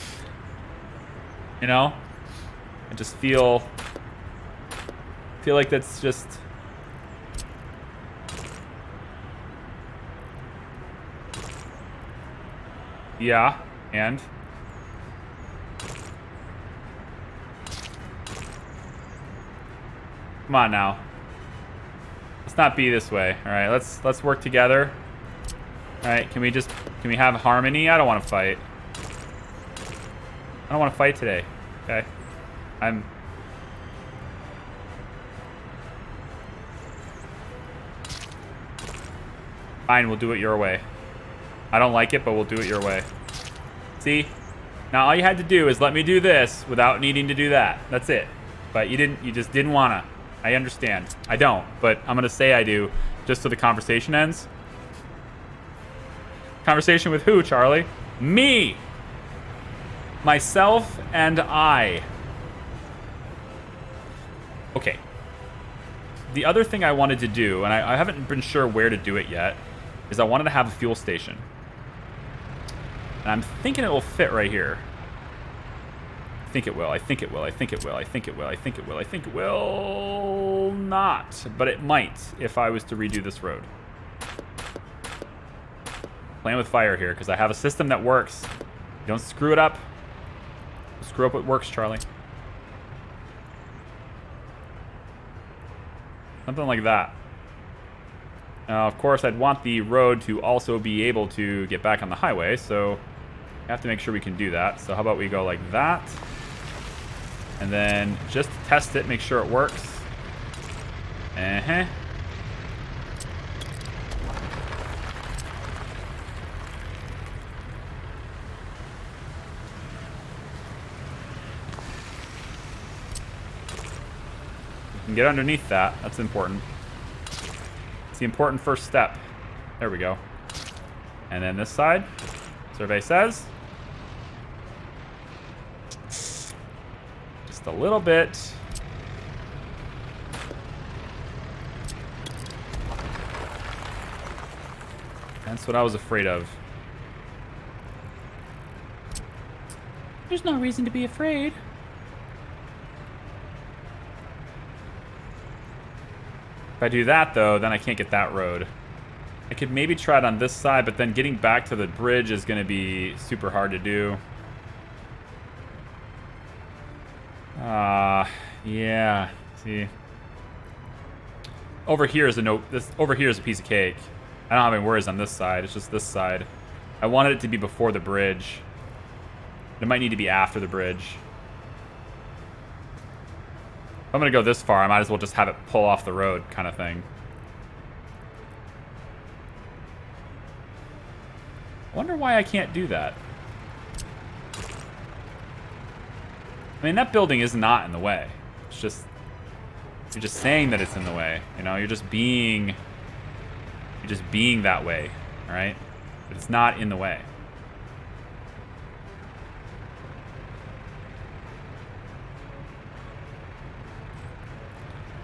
I just feel like that's just... Yeah, and? Come on now. Let's not be this way. All right, let's work together. All right, can we have harmony? I don't want to fight. I don't want to fight today. Okay? Fine, we'll do it your way. I don't like it, but we'll do it your way. See? Now all you had to do is let me do this without needing to do that. That's it. But you just didn't wanna. I understand. I don't, but I'm gonna say I do just so the conversation ends. Conversation with who, Charlie? Me! Myself and I. Okay. The other thing I wanted to do, and I haven't been sure where to do it yet, is I wanted to have a fuel station. And I'm thinking it will fit right here. I think it will. I think it will. I think it will. I think it will. I think it will. I think it will not. But it might if I was to redo this road. Playing with fire here because I have a system that works. You don't screw it up. Screw up what works, Charlie. Something like that. Now, of course, I'd want the road to also be able to get back on the highway, so I have to make sure we can do that. So how about we go like that? And then just test it, make sure it works. Uh-huh. You can get underneath that. That's important. It's the important first step. There we go. And then this side, survey says. Just a little bit. That's what I was afraid of. There's no reason to be afraid. If I do that, though, then I can't get that road. I could maybe try it on this side, but then getting back to the bridge is going to be super hard to do. Yeah. See, over here is over here is a piece of cake. I don't have any worries on this side. It's just this side. I wanted it to be before the bridge. It might need to be after the bridge. If I'm gonna go this far, I might as well just have it pull off the road, kind of thing. I wonder why I can't do that. I mean, that building is not in the way. It's just, you're just saying that it's in the way. You know, you're just being that way, all right? But it's not in the way.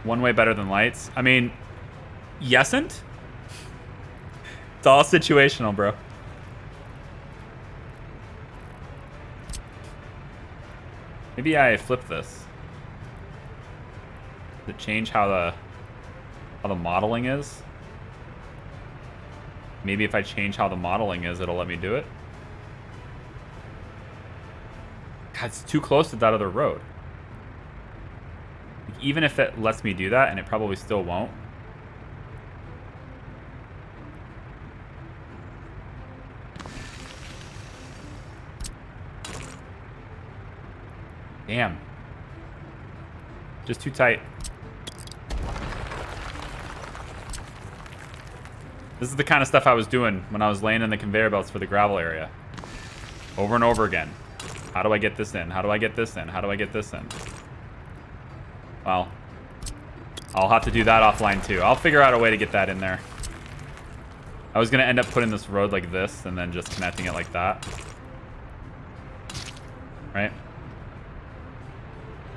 One way better than lights. I mean, yesn't? It's all situational, bro. Maybe I flip this. Does it change how the modeling is? Maybe if I change how the modeling is, it'll let me do it. God, it's too close to that other road. Even if it lets me do that, and it probably still won't. Damn. Just too tight. This is the kind of stuff I was doing when I was laying in the conveyor belts for the gravel area. Over and over again. How do I get this in? How do I get this in? How do I get this in? Well, I'll have to do that offline too. I'll figure out a way to get that in there. I was going to end up putting this road like this and then just connecting it like that. Right?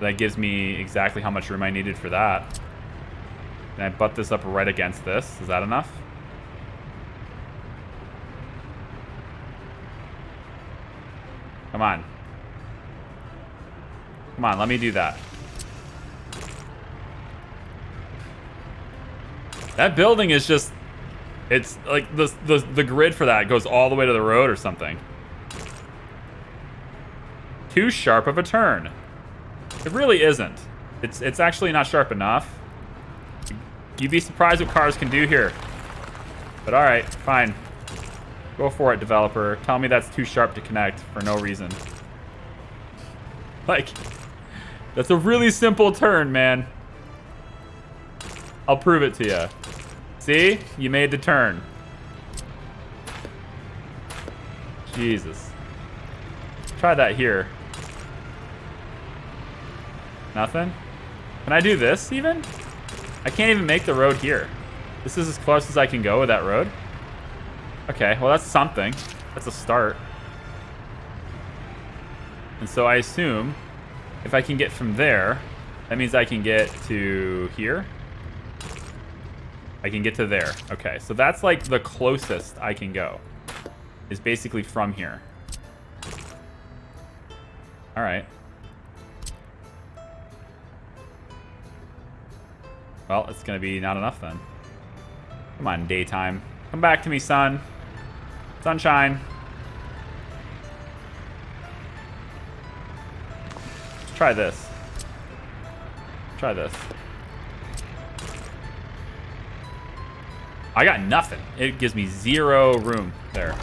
That gives me exactly how much room I needed for that. And I butt this up right against this. Is that enough? Come on. Come on, let me do that. That building is just, it's like the grid for that goes all the way to the road or something. Too sharp of a turn. It really isn't. It's actually not sharp enough. You'd be surprised what cars can do here. But all right, fine. Go for it, developer. Tell me that's too sharp to connect for no reason. Like, that's a really simple turn, man. I'll prove it to you. See? You made the turn. Jesus. Try that here. Nothing? Can I do this even? I can't even make the road here. This is as close as I can go with that road. Okay, well that's something. That's a start. And so I assume if I can get from there, that means I can get to here. I can get to there. Okay, so that's like the closest I can go. Is basically from here. All right. Well, it's gonna be not enough then. Come on, daytime. Come back to me, sun. Sunshine. Let's try this. Try this. I got nothing. It gives me 0 room there.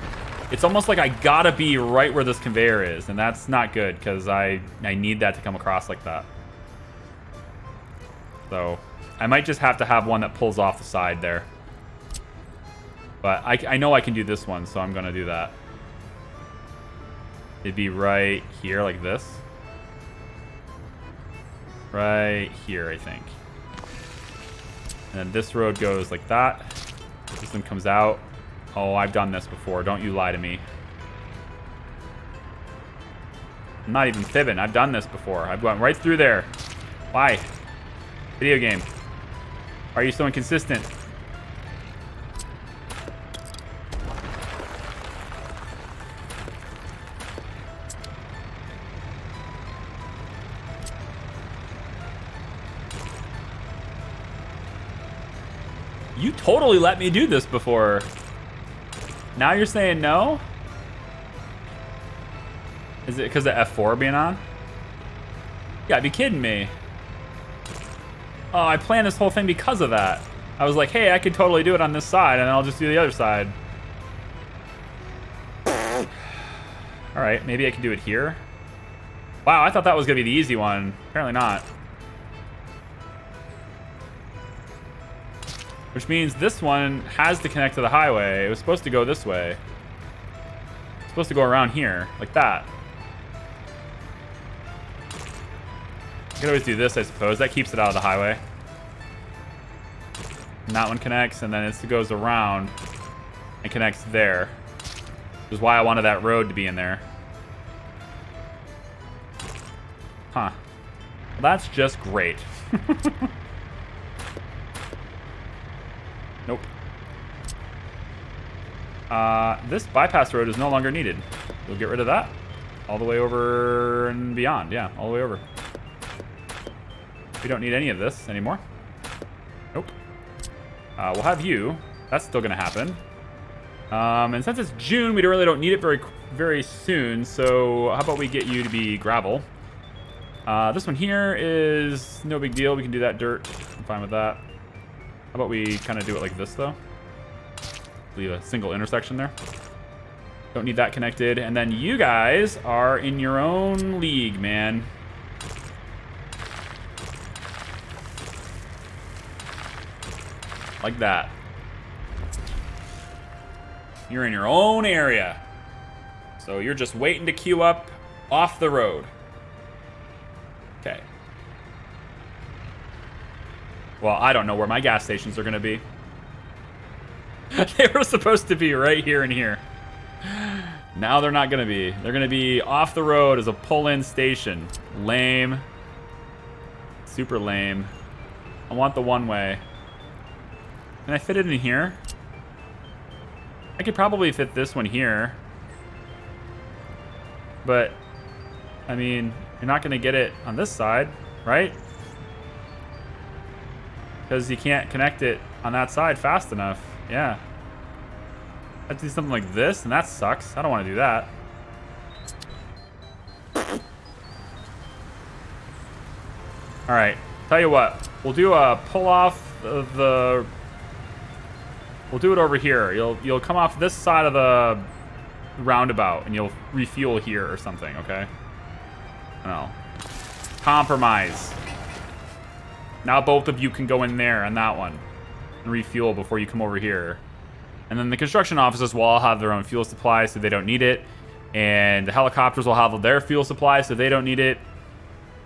It's almost like I gotta be right where this conveyor is, and that's not good because I need that to come across like that. So I might just have to have one that pulls off the side there. But I know I can do this one, so I'm gonna do that. It'd be right here like this. Right here, I think. And then this road goes like that. This one comes out. Oh, I've done this before. Don't you lie to me. I'm not even fibbing. I've done this before. I've gone right through there. Why? Video game. Why are you so inconsistent? You totally let me do this before. Now you're saying no? Is it because of F4 being on? You gotta be kidding me. Oh, I planned this whole thing because of that. I was like, hey, I could totally do it on this side, and I'll just do the other side. Alright, maybe I can do it here. Wow, I thought that was gonna be the easy one. Apparently not. Which means this one has to connect to the highway. It was supposed to go this way. It's supposed to go around here, like that. I could always do this, I suppose. That keeps it out of the highway. And that one connects, and then it goes around and connects there. Which is why I wanted that road to be in there. Huh. Well, that's just great. Nope. This bypass road is no longer needed. We'll get rid of that. All the way over and beyond. Yeah, all the way over. We don't need any of this anymore. Nope. We'll have you. That's still going to happen. And since it's June, we really don't need it very soon. So how about we get you to be gravel? This one here is no big deal. We can do that dirt. I'm fine with that. How about we kind of do it like this, though? Leave a single intersection there. Don't need that connected. And then you guys are in your own league, man. Like that. You're in your own area. So you're just waiting to queue up off the road. Okay. Well, I don't know where my gas stations are going to be. They were supposed to be right here and here. Now they're not going to be. They're going to be off the road as a pull-in station. Lame. Super lame. I want the one-way. Can I fit it in here? I could probably fit this one here. But, I mean, you're not going to get it on this side, right? Because you can't connect it on that side fast enough. Yeah. I have to do something like this, and that sucks. I don't want to do that. Alright. Tell you what. We'll do a pull off of the... We'll do it over here. You'll come off this side of the roundabout, and you'll refuel here or something, okay? I don't know. Compromise. Now both of you can go in there on that one and refuel before you come over here. And then the construction offices will all have their own fuel supply, so they don't need it. And the helicopters will have their fuel supply, so they don't need it.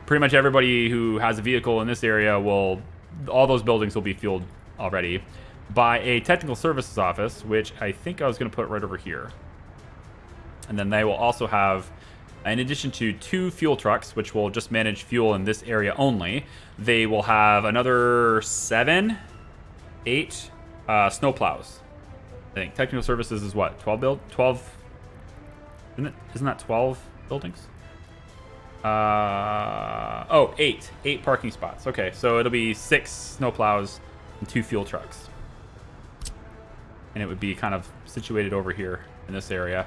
Pretty much everybody who has a vehicle in this area will... all those buildings will be fueled already by a technical services office, which I think I was going to put right over here. And then they will also have, in addition to 2 fuel trucks, which will just manage fuel in this area only, they will have another 7, 8 snow plows. I think technical services is what, 12 isn't that 12 buildings? Oh, 8 parking spots. Okay, so it'll be 6 snow plows and 2 fuel trucks, and it would be kind of situated over here in this area,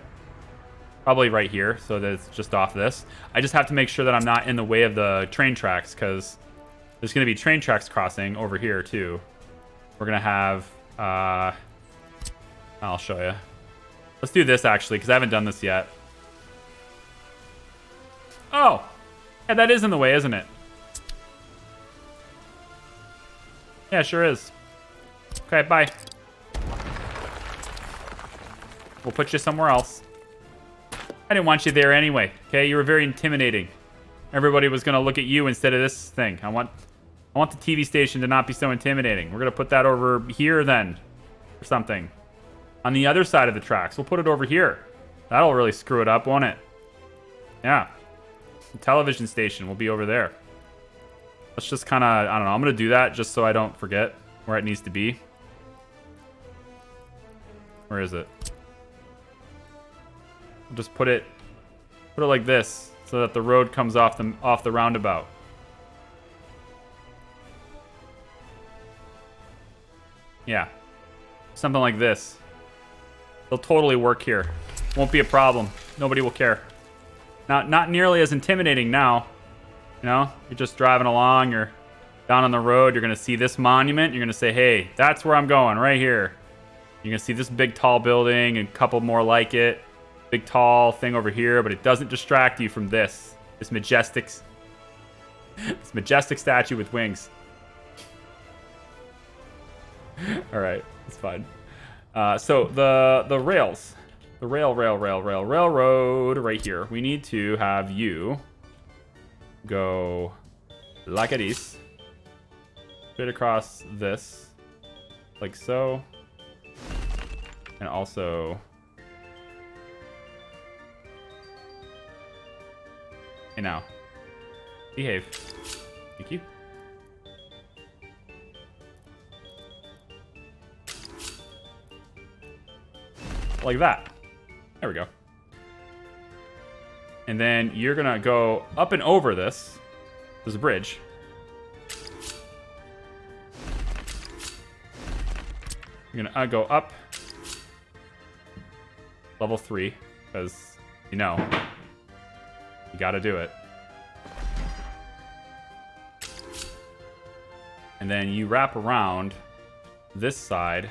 probably right here, so that it's just off this. I just have to make sure that I'm not in the way of the train tracks, because there's going to be train tracks crossing over here too. We're going to have I'll show you. Let's do this actually, because I haven't done this yet. Oh, yeah, that is in the way, isn't it? Yeah, sure is. Okay, bye. We'll put you somewhere else. I didn't want you there anyway, okay? You were very intimidating. Everybody was going to look at you instead of this thing. I want the TV station to not be so intimidating. We're going to put that over here then, or something. On the other side of the tracks. We'll put it over here. That'll really screw it up, won't it? Yeah. The television station will be over there. Let's just kind of, I don't know, I'm going to do that just so I don't forget where it needs to be. Where is it? I'll just put it like this so that the road comes off the roundabout. Yeah. Something like this. They'll totally work here. Won't be a problem. Nobody will care. Not nearly as intimidating now. You know, you're just driving along, you're down on the road, you're going to see this monument, you're going to say, hey, that's where I'm going, right here. You're going to see this big tall building and a couple more like it. Big tall thing over here, but it doesn't distract you from this majestic statue with wings. All right, it's fine. So the rails. The railroad right here. We need to have you go like this. Straight across this. Like so. And also... Hey now. Behave. Thank you. Like that. There we go. And then you're gonna go up and over this. There's a bridge. You're gonna go up level 3, because you know you gotta do it. And then you wrap around this side.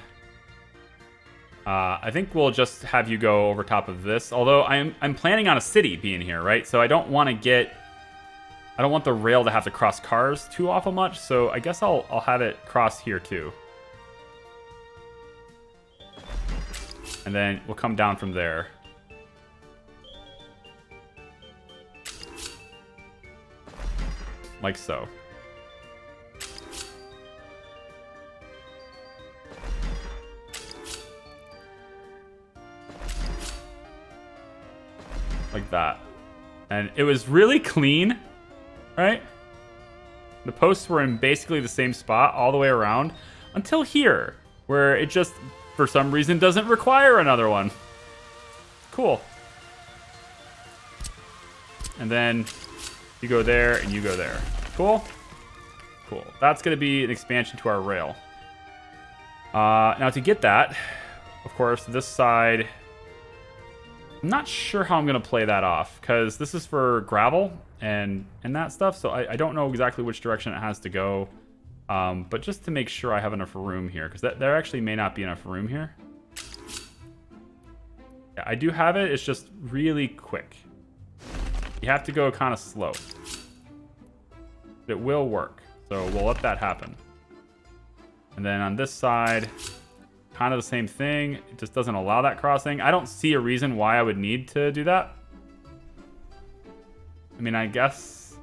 I think we'll just have you go over top of this. Although I'm planning on a city being here, right? So I don't want the rail to have to cross cars too awful much. So I guess I'll have it cross here too. And then we'll come down from there. Like so. Like that. And it was really clean, right? The posts were in basically the same spot all the way around until here, where it just, for some reason, doesn't require another one. Cool. And then you go there and you go there. Cool? Cool. That's going to be an expansion to our rail. Now to get that, of course, this side... I'm not sure how I'm going to play that off, because this is for gravel and that stuff, so I don't know exactly which direction it has to go. But just to make sure I have enough room here, because there actually may not be enough room here. Yeah, I do have it, it's just really quick. You have to go kind of slow. It will work, so we'll let that happen. And then on this side, kind of the same thing. It just doesn't allow that crossing. I don't see a reason why I would need to do that. I mean, I guess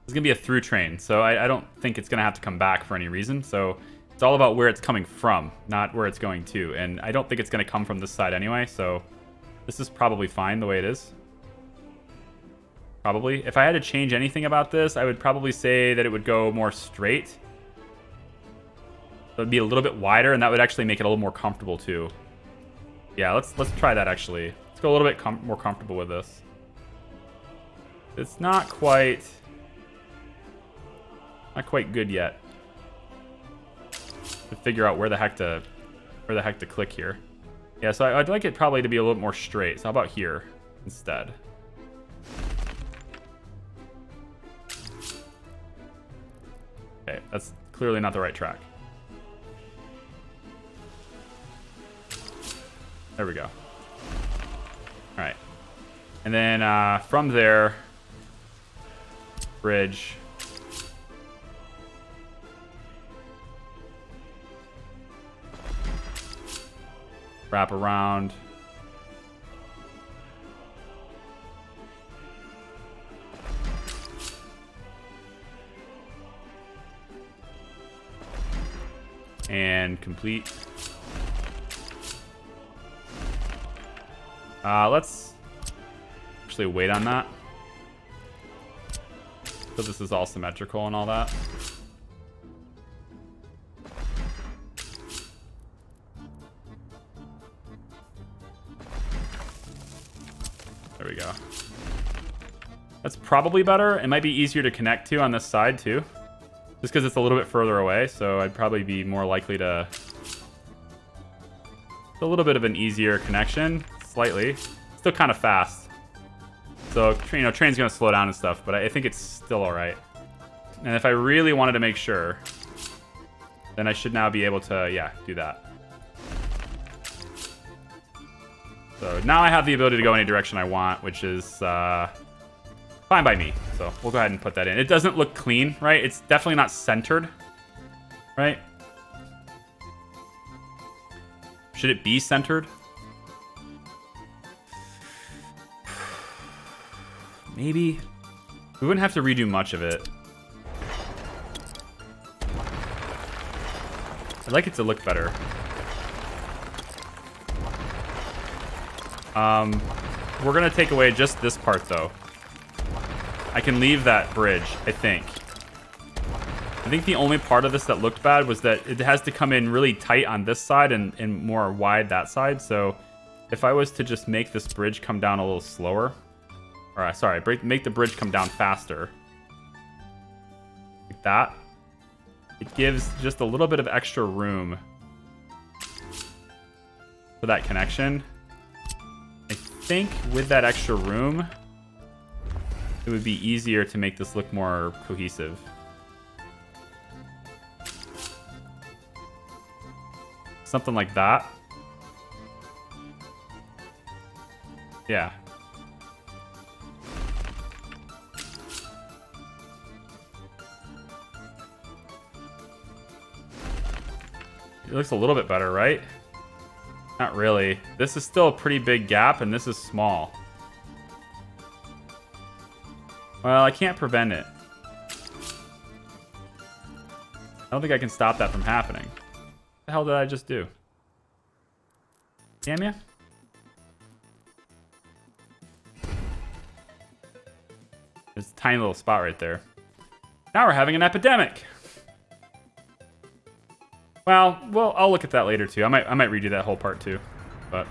it's going to be a through train, so I don't think it's going to have to come back for any reason. So it's all about where it's coming from, not where it's going to. And I don't think it's going to come from this side anyway, so this is probably fine the way it is. Probably. If I had to change anything about this, I would probably say that it would go more straight. So it would be a little bit wider, and that would actually make it a little more comfortable too. Yeah, let's try that actually. Let's go a little bit more comfortable with this. It's not quite good yet to figure out where the heck to click here. Yeah, so I'd like it probably to be a little more straight. So how about here instead? Okay, that's clearly not the right track. There we go. All right. And then from there, bridge. Wrap around. And complete. Let's actually wait on that. So this is all symmetrical and all that. There we go. That's probably better. It might be easier to connect to on this side too. Just because it's a little bit further away, so I'd probably be more likely to... It's a little bit of an easier connection, slightly. Still kind of fast. So, you know, train's going to slow down and stuff, but I think it's still all right. And if I really wanted to make sure, then I should now be able to, yeah, do that. So now I have the ability to go any direction I want, which is fine by me. So we'll go ahead and put that in. It doesn't look clean, right? It's definitely not centered, right? Should it be centered? Maybe. We wouldn't have to redo much of it. I'd like it to look better. We're gonna take away just this part though. I can leave that bridge, I think. I think the only part of this that looked bad was that it has to come in really tight on this side and more wide that side. So if I was to just make this bridge come down a little slower, or sorry, make the bridge come down faster, like that, it gives just a little bit of extra room for that connection. I think with that extra room, it would be easier to make this look more cohesive. Something like that. Yeah. It looks a little bit better, right? Not really. This is still a pretty big gap, and this is small. Well, I can't prevent it. I don't think I can stop that from happening. What the hell did I just do? Damn ya. There's a tiny little spot right there. Now we're having an epidemic. Well, I'll look at that later too. I might redo that whole part too, but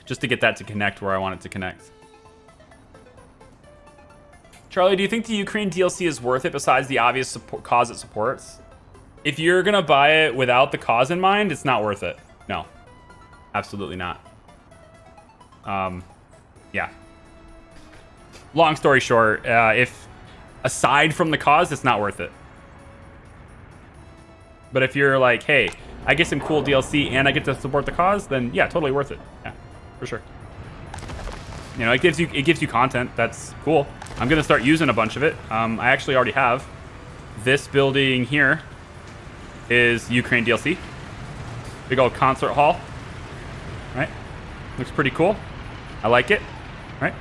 just to get that to connect where I want it to connect. Charlie, do you think the Ukraine DLC is worth it besides the obvious cause it supports? If you're gonna buy it without the cause in mind, it's not worth it. No, absolutely not. Yeah. Long story short, if aside from the cause, it's not worth it. But if you're like, hey, I get some cool DLC and I get to support the cause, then yeah, totally worth it. Yeah, for sure. You know, it gives you content. That's cool. I'm gonna start using a bunch of it. I actually already have. This building here is Ukraine DLC. Big old concert hall. Right? Looks pretty cool. I like it. Right?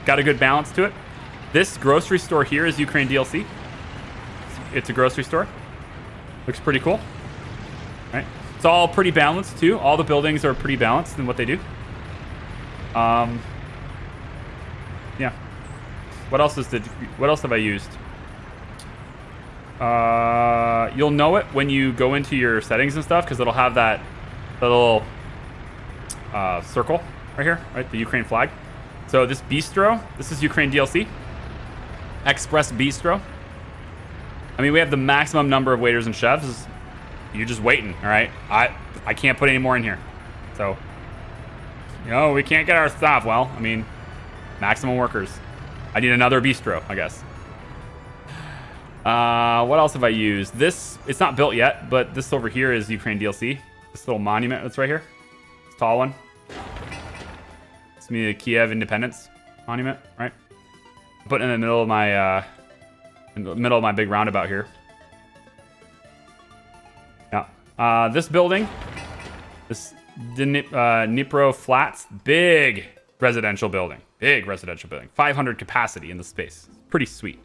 Got a good balance to it. This grocery store here is Ukraine DLC. It's a grocery store. Looks pretty cool. Right? It's all pretty balanced too. All the buildings are pretty balanced in what they do. Yeah. What else have I used? You'll know it when you go into your settings and stuff, because it'll have that little circle right here, right? The Ukraine flag. So this bistro, this is Ukraine DLC. Express Bistro. I mean, we have the maximum number of waiters and chefs. You're just waiting, all right? I can't put any more in here. So, you know, we can't get our stuff. Well, I mean, maximum workers. I need another bistro, I guess. What else have I used? This, it's not built yet, but this over here is Ukraine DLC. This little monument that's right here. This tall one. It's me, the Kiev Independence Monument, right? Put it in the middle of my big roundabout here. Yeah. This building, this Dnipro Flats, big residential building. 500 capacity in the space. Pretty sweet.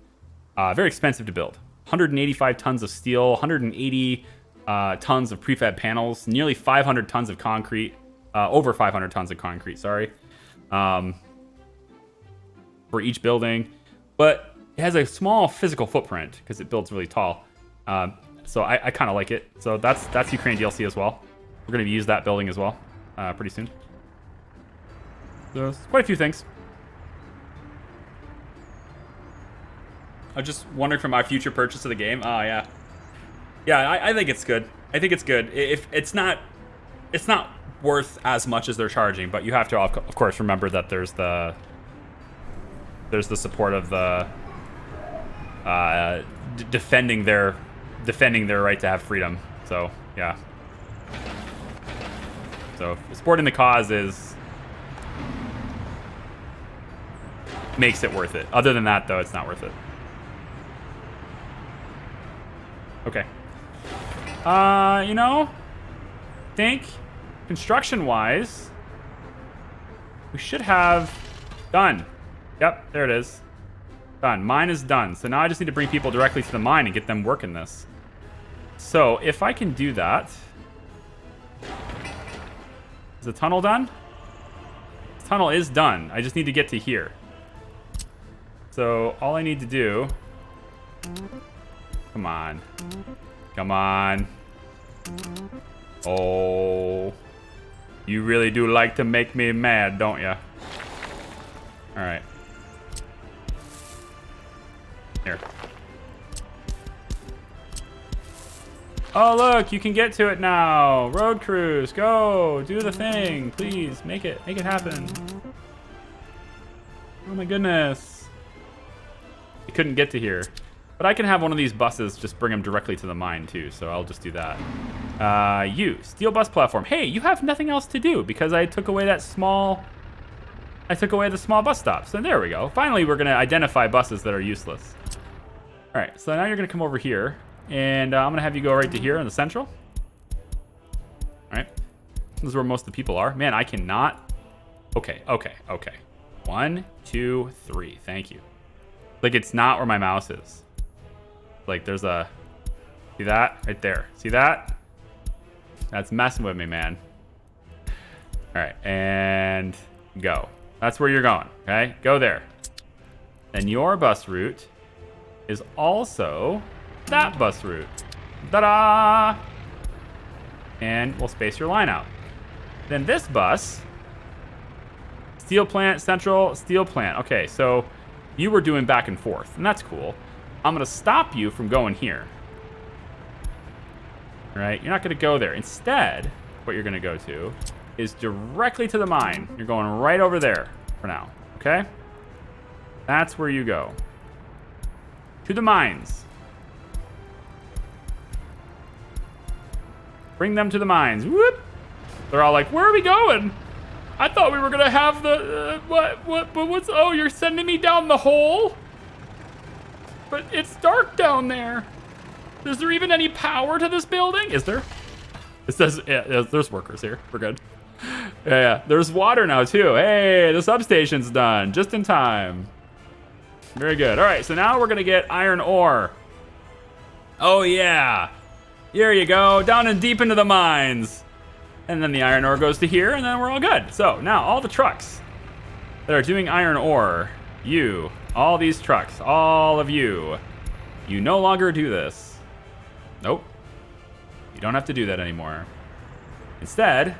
Very expensive to build. 185 tons of steel, 180 tons of prefab panels, nearly 500 tons of concrete, over 500 tons of concrete, sorry, for each building. But it has a small physical footprint because it builds really tall. So I kind of like it. So that's Ukraine DLC as well. We're going to use that building as well pretty soon. So there's quite a few things. I was just wondering for my future purchase of the game. Oh, yeah. Yeah, I think it's good. I think it's good. If it's not worth as much as they're charging, but you have to, of course, remember that there's the support of the defending their right to have freedom. So, yeah. So, supporting the cause makes it worth it. Other than that, though, it's not worth it. Okay. You know, think construction-wise, we should have done. Yep, there it is. Done. Mine is done. So now I just need to bring people directly to the mine and get them working this. So if I can do that, is the tunnel done? The tunnel is done. I just need to get to here. So all I need to do. Come on. Come on. Oh. You really do like to make me mad, don't ya? Alright. Here. Oh, look, you can get to it now. Road crews, go. Do the thing. Please, make it happen. Oh my goodness. I couldn't get to here. But I can have one of these buses just bring them directly to the mine too, so I'll just do that. You, steel bus platform. Hey, you have nothing else to do because I took away the small bus stop. So there we go. Finally, we're gonna identify buses that are useless. All right, so now you're gonna come over here, and I'm gonna have you go right to here in the central. All right, this is where most of the people are. Man, I cannot. Okay. 1, 2, 3. Thank you. Like, it's not where my mouse is. Like, there's a... See that? Right there. See that? That's messing with me, man. All right, and go. That's where you're going, okay? Go there. And your bus route is also that bus route. Ta-da! And we'll space your line out. Then this bus... Steel plant, central, steel plant. Okay, so you were doing back and forth, and that's cool. I'm going to stop you from going here. All right, you're not going to go there. Instead, what you're going to go to is directly to the mine. You're going right over there for now, okay? That's where you go. To the mines. Bring them to the mines. Whoop! They're all like, where are we going? I thought we were going to have the, what's, oh, you're sending me down the hole? But it's dark down there. Is there even any power to this building? Is there? It says, yeah, there's workers here. We're good. Yeah. There's water now, too. Hey, the substation's done. Just in time. Very good. All right, so now we're going to get iron ore. Oh, yeah. Here you go. Down and deep into the mines. And then the iron ore goes to here, and then we're all good. So now all the trucks that are doing iron ore, all these trucks, all of you no longer do this. Nope. You don't have to do that anymore. Instead,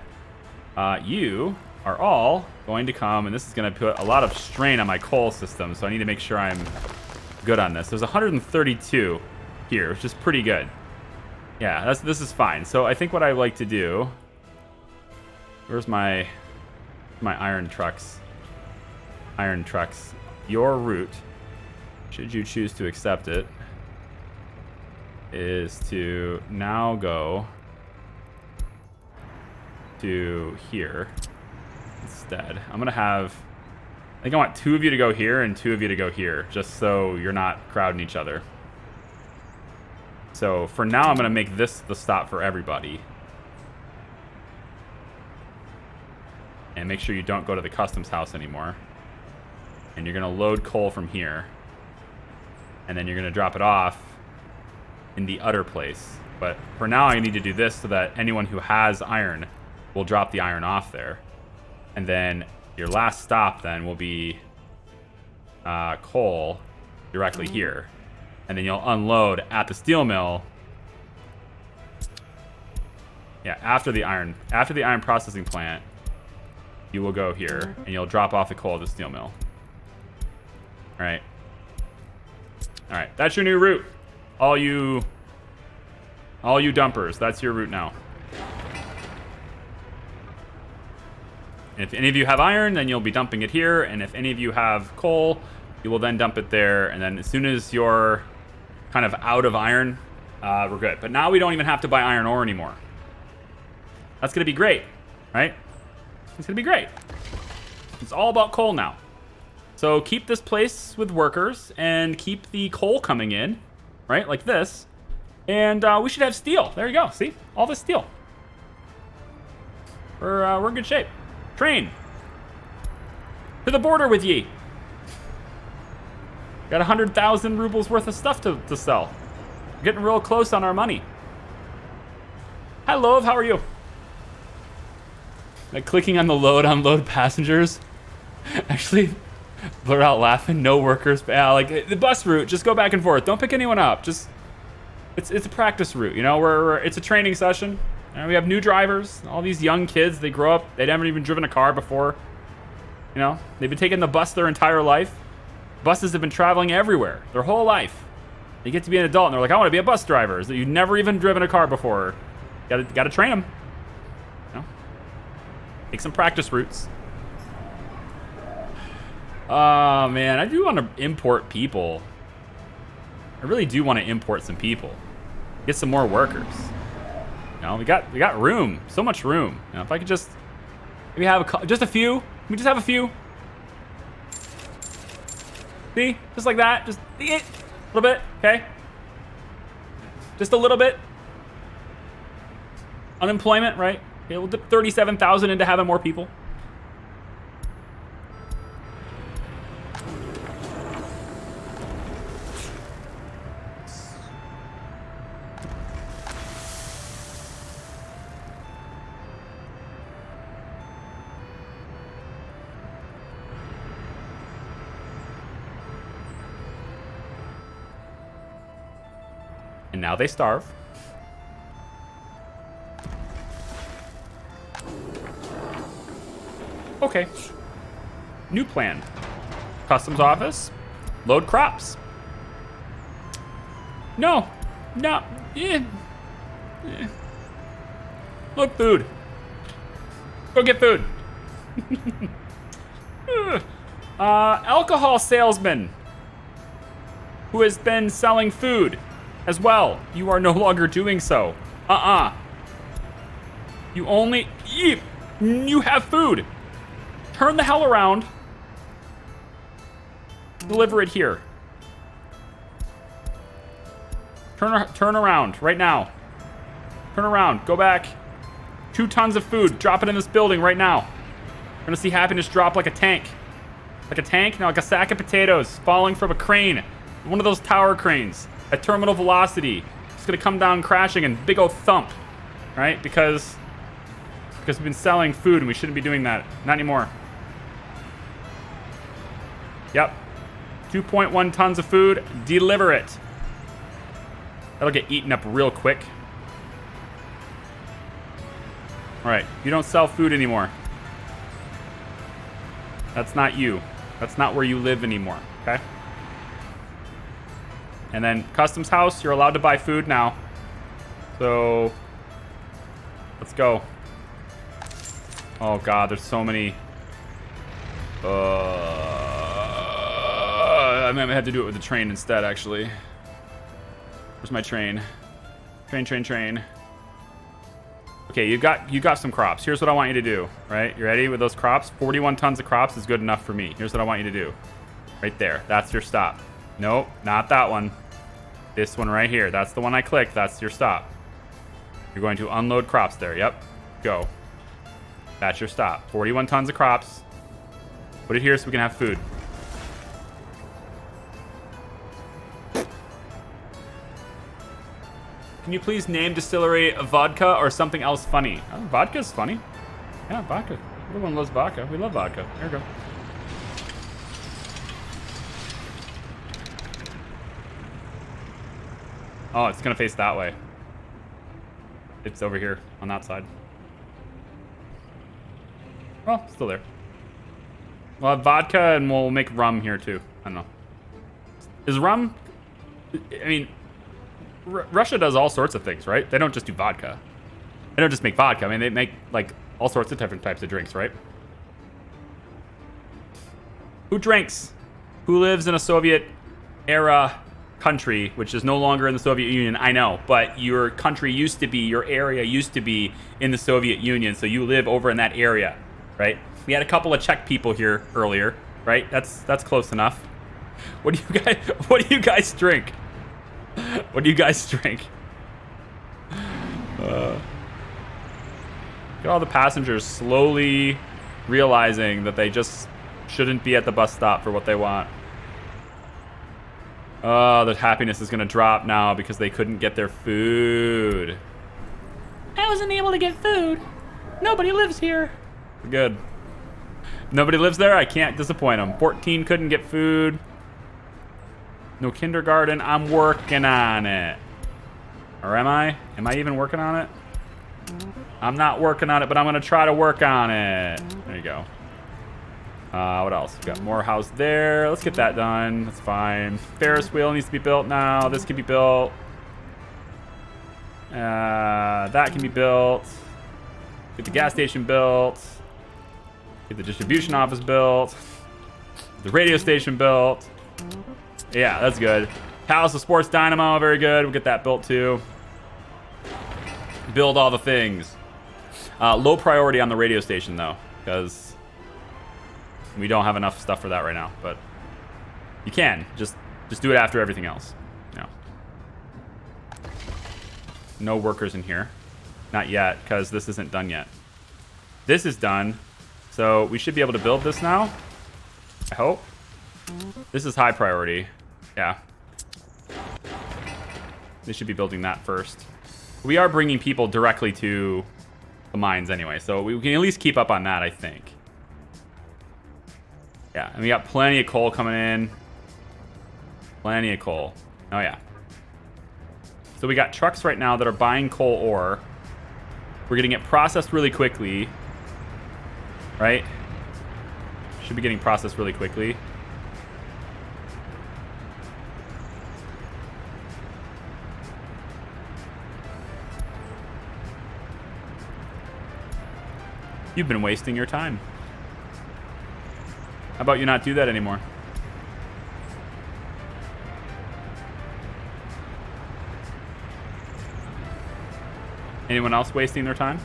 you are all going to come, and this is going to put a lot of strain on my coal system, so I need to make sure I'm good on this. There's 132 here, which is pretty good. Yeah, this is fine. So I think what I like to do... Where's my iron trucks? Iron trucks. Your route, should you choose to accept it, is to now go to here instead. I'm gonna have, I think I want 2 of you to go here and 2 of you to go here, just so you're not crowding each other. So for now, I'm gonna make this the stop for everybody. And make sure you don't go to the customs house anymore. And you're gonna load coal from here. And then you're gonna drop it off in the other place. But for now, I need to do this so that anyone who has iron will drop the iron off there. And then your last stop then will be coal directly here. And then you'll unload at the steel mill. Yeah, after the iron processing plant, you will go here and you'll drop off the coal at the steel mill. All right. All right, that's your new route. All you dumpers, that's your route now. And if any of you have iron, then you'll be dumping it here. And if any of you have coal, you will then dump it there. And then as soon as you're kind of out of iron, we're good. But now we don't even have to buy iron ore anymore. That's going to be great, right? It's going to be great. It's all about coal now. So keep this place with workers and keep the coal coming in, right? Like this. And we should have steel. There you go. See? All this steel. We're in good shape. Train. To the border with ye. Got 100,000 rubles worth of stuff to sell. We're getting real close on our money. Hi, Love. How are you? Like clicking on the load, unload passengers. Actually, blur out laughing. No workers. Yeah, like the bus route. Just go back and forth. Don't pick anyone up. Just it's a practice route. You know, it's a training session. And we have new drivers. All these young kids. They grow up. They haven't even driven a car before. You know, they've been taking the bus their entire life. Buses have been traveling everywhere their whole life. They get to be an adult and they're like, I want to be a bus driver. So you've never even driven a car before. Got to train them. You know, take some practice routes. Oh man, I do want to import people. I really do want to import some people. Get some more workers. You know, we got room, so much room. You know, if I could just maybe have just a few. Can we just have a few? See, just like that, just a little bit, okay? Just a little bit. Unemployment, right? Okay, we'll dip 37,000 into having more people. And now they starve. Okay. New plan. Customs office. Load crops. No. No. Yeah. Load food. Go get food. Alcohol salesman who has been selling food as well. You are no longer doing so. You only eat. You have food. Turn the hell around. Deliver it here. Turn around right now. Turn around. Go back. 2 tons of food. Drop it in this building right now. We're gonna see happiness drop like a tank. Like a tank? No, like a sack of potatoes falling from a crane. One of those tower cranes at terminal velocity. It's gonna come down crashing and big old thump. Right? Because we've been selling food and we shouldn't be doing that. Not anymore. Yep. 2.1 tons of food. Deliver it. That'll get eaten up real quick. Alright, you don't sell food anymore. That's not you. That's not where you live anymore, okay? And then customs house, you're allowed to buy food now. So, let's go. Oh god, there's so many. I might have to do it with the train instead, actually. Where's my train? Train. Okay, you got some crops. Here's what I want you to do, right? You ready with those crops? 41 tons of crops is good enough for me. Here's what I want you to do. Right there. That's your stop. Nope, not that one. This one right here. That's the one I clicked. That's your stop. You're going to unload crops there. Yep. Go. That's your stop. 41 tons of crops. Put it here so we can have food. Can you please name distillery vodka or something else funny? Oh, vodka's funny. Yeah, vodka. Everyone loves vodka. We love vodka. There we go. Oh, it's gonna face that way. It's over here on that side. Well, still there. We'll have vodka and we'll make rum here too. I don't know. Is rum... I mean... Russia does all sorts of things, right? They don't just do vodka. They don't just make vodka. I mean, they make, like, all sorts of different types of drinks, right? Who drinks? Who lives in a Soviet-era country, which is no longer in the Soviet Union? I know, but your country used to be, your area used to be in the Soviet Union, so you live over in that area, right? We had a couple of Czech people here earlier, right? That's close enough. What do you guys drink? What do you guys drink? Look at all the passengers slowly realizing that they just shouldn't be at the bus stop for what they want. Oh, the happiness is gonna drop now because they couldn't get their food. I wasn't able to get food. Nobody lives here. Good. Nobody lives there? I can't disappoint them. 14 couldn't get food. No kindergarten. I'm working on it. Or am I? Am I even working on it? I'm not working on it, but I'm going to try to work on it. There you go. What else? We got more house there. Let's get that done. That's fine. Ferris wheel needs to be built now. This can be built. That can be built. Get the gas station built. Get the distribution office built. The radio station built. Yeah, that's good. Palace of Sports Dynamo, very good. We'll get that built too. Build all the things. Low priority on the radio station though, because we don't have enough stuff for that right now. But you can just do it after everything else. No. No workers in here, not yet, because this isn't done yet. This is done, so we should be able to build this now. I hope. This is high priority. Yeah. They should be building that first. We are bringing people directly to the mines anyway, so we can at least keep up on that, I think. Yeah, and we got plenty of coal coming in. Plenty of coal. Oh, yeah. So we got trucks right now that are buying coal ore. We're getting it processed really quickly. Right? Should be getting processed really quickly. You've been wasting your time. How about you not do that anymore? Anyone else wasting their time?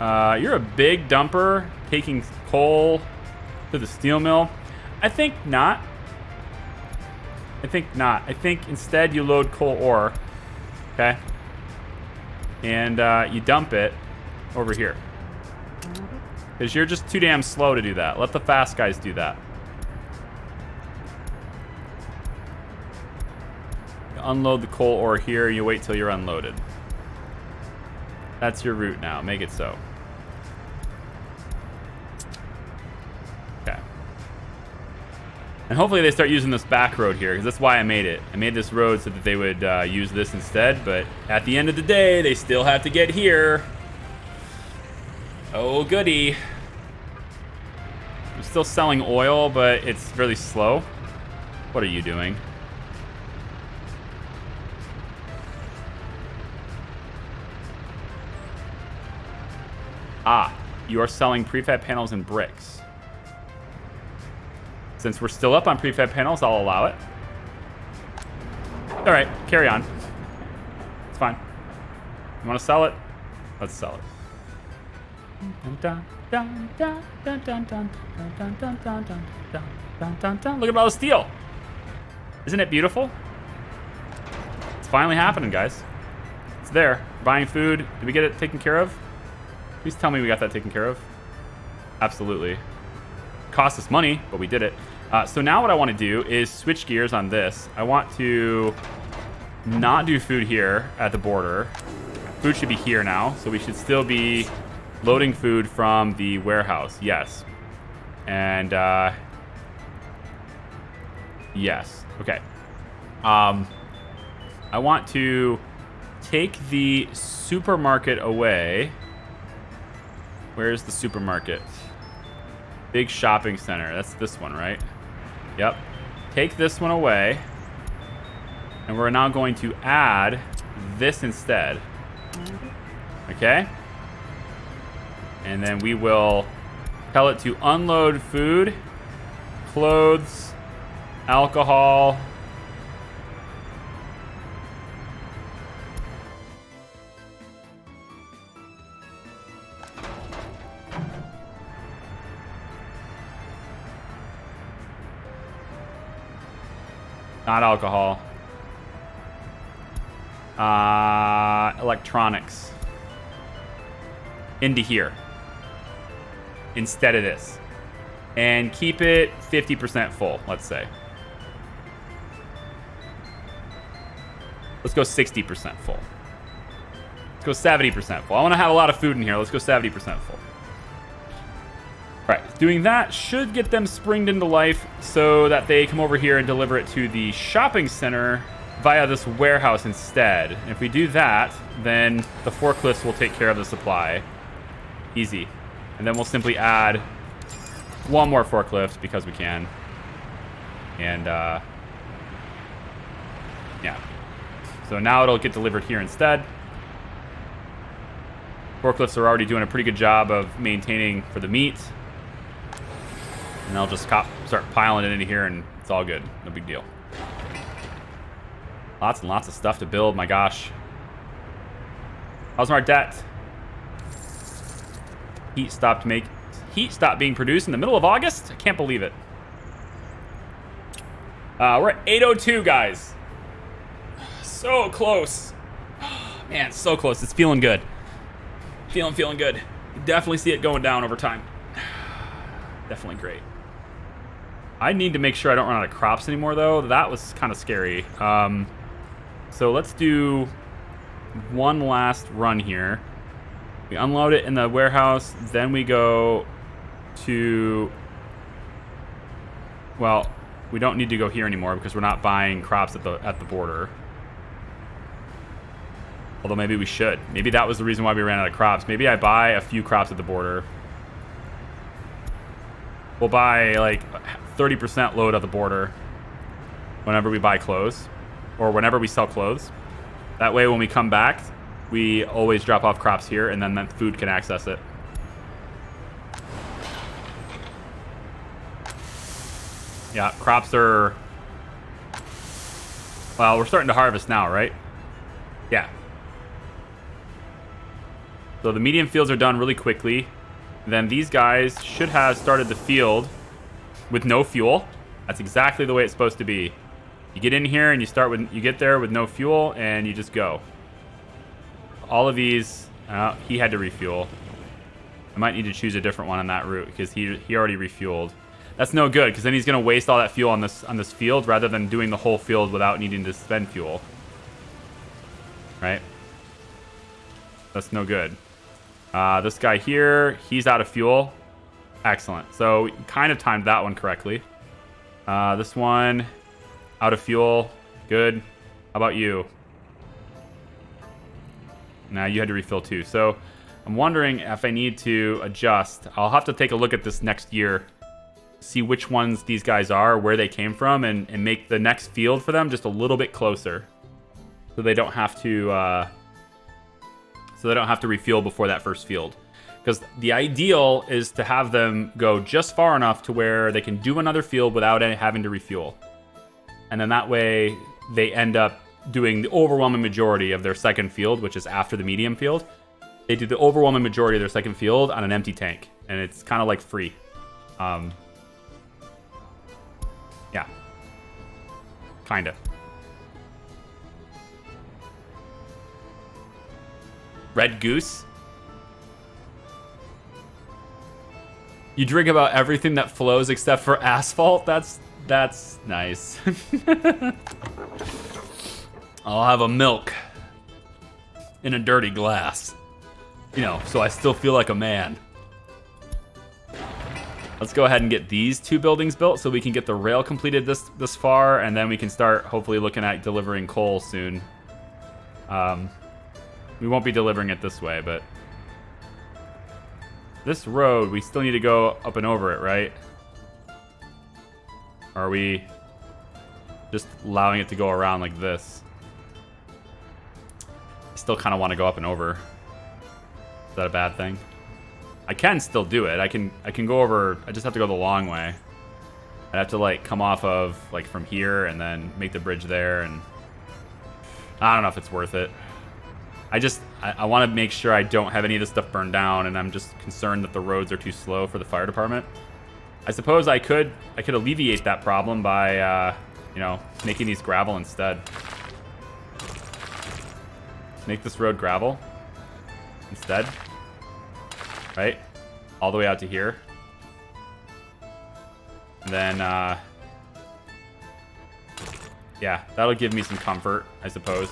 You're a big dumper taking coal to the steel mill. I think not. I think instead you load coal ore. Okay. and you dump it over here. Because you're just too damn slow to do that. Let the fast guys do that. You unload the coal ore here, and you wait till you're unloaded. That's your route now. Make it so. Okay. And hopefully they start using this back road here, because that's why I made it. I made this road so that they would use this instead, but at the end of the day, they still have to get here. Oh, goody. I'm still selling oil, but it's really slow. What are you doing? Ah, you are selling prefab panels and bricks. Since we're still up on prefab panels, I'll allow it. All right, carry on. It's fine. You want to sell it? Let's sell it. Look at all the steel. Isn't it beautiful? It's finally happening, guys. It's there. Buying food. Did we get it taken care of? Please tell me we got that taken care of. Absolutely. Cost us money, but we did it. So now what I want to do is switch gears on this. I want to not do food here at the border. Food should be here now, so we should still be loading food from the warehouse. Yes. And yes. Okay. I want to take the supermarket away. Where's the supermarket? Big shopping center. That's this one, right? Yep. Take this one away. And we're now going to add this instead. Okay? And then we will tell it to unload food, clothes, alcohol. Not alcohol. Electronics. Into here. Instead of this. And keep it 50% full, let's say. Let's go 60% full. Let's go 70% full. I want to have a lot of food in here. Let's go 70% full. Right, doing that should get them springed into life so that they come over here and deliver it to the shopping center via this warehouse instead. And if we do that, then the forklifts will take care of the supply. Easy. And then we'll simply add one more forklift because we can. And, yeah. So now it'll get delivered here instead. Forklifts are already doing a pretty good job of maintaining for the meat. And they'll just start piling it into here, and it's all good. No big deal. Lots and lots of stuff to build. My gosh. How's our debt? Heat stopped being produced in the middle of August? I can't believe it. We're at 8:02, guys. So close. Man, so close. It's feeling good. Feeling good. You definitely see it going down over time. Definitely great. I need to make sure I don't run out of crops anymore, though. That was kind of scary. So let's do one last run here. We unload it in the warehouse. Then we go to... Well, we don't need to go here anymore because we're not buying crops at the border. Although maybe we should. Maybe that was the reason why we ran out of crops. Maybe I buy a few crops at the border. We'll buy like 30% load at the border whenever we buy clothes or whenever we sell clothes. That way when we come back, we always drop off crops here and then that food can access it. Yeah, crops are... Well, we're starting to harvest now, right? Yeah. So the medium fields are done really quickly. Then these guys should have started the field with no fuel. That's exactly the way it's supposed to be. You get in here and you get there with no fuel and you just go. all of these, he had to refuel. I might need to choose a different one on that route because he already refueled. That's no good because then he's going to waste all that fuel on this field rather than doing the whole field without needing to spend fuel. Right? That's no good. This guy here, he's out of fuel. Excellent. So we kind of timed that one correctly. This one, out of fuel. Good. How about you? Now you had to refill too. So I'm wondering if I need to adjust. I'll have to take a look at this next year, see which ones these guys are, where they came from, and make the next field for them just a little bit closer, so they don't have to refuel before that first field. Because the ideal is to have them go just far enough to where they can do another field without having to refuel, and then that way they end up doing the overwhelming majority of their second field, which is after the medium field. They do the overwhelming majority of their second field on an empty tank, and it's kind of like free. Yeah. Kinda. Red Goose? You drink about everything that flows except for asphalt? That's nice. I'll have a milk in a dirty glass. You know, so I still feel like a man. Let's go ahead and get these 2 buildings built so we can get the rail completed this far, and then we can start hopefully looking at delivering coal soon. We won't be delivering it this way, but this road, we still need to go up and over it, right? Or are we just allowing it to go around like this? I still kind of want to go up and over. Is that a bad thing? I can still do it. I can go over. I just have to go the long way. I'd have to like come off of like from here and then make the bridge there, and I don't know if it's worth it. I want to make sure I don't have any of this stuff burned down, and I'm just concerned that the roads are too slow for the fire department. I suppose I could alleviate that problem by you know, making these gravel instead. Make this road gravel instead. Right? All the way out to here. And then, yeah, that'll give me some comfort, I suppose.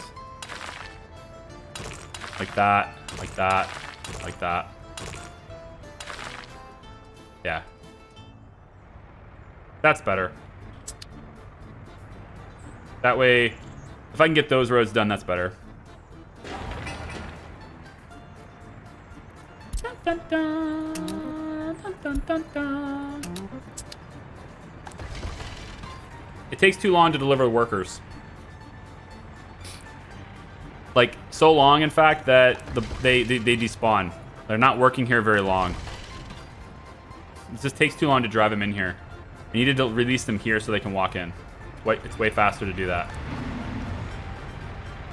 Like that, like that, like that. Yeah. That's better. That way, if I can get those roads done, that's better. Dun, dun, dun, dun, dun, dun. It takes too long to deliver workers. Like, so long, in fact, that they despawn. They're not working here very long. It just takes too long to drive them in here. I needed to release them here so they can walk in. It's way faster to do that.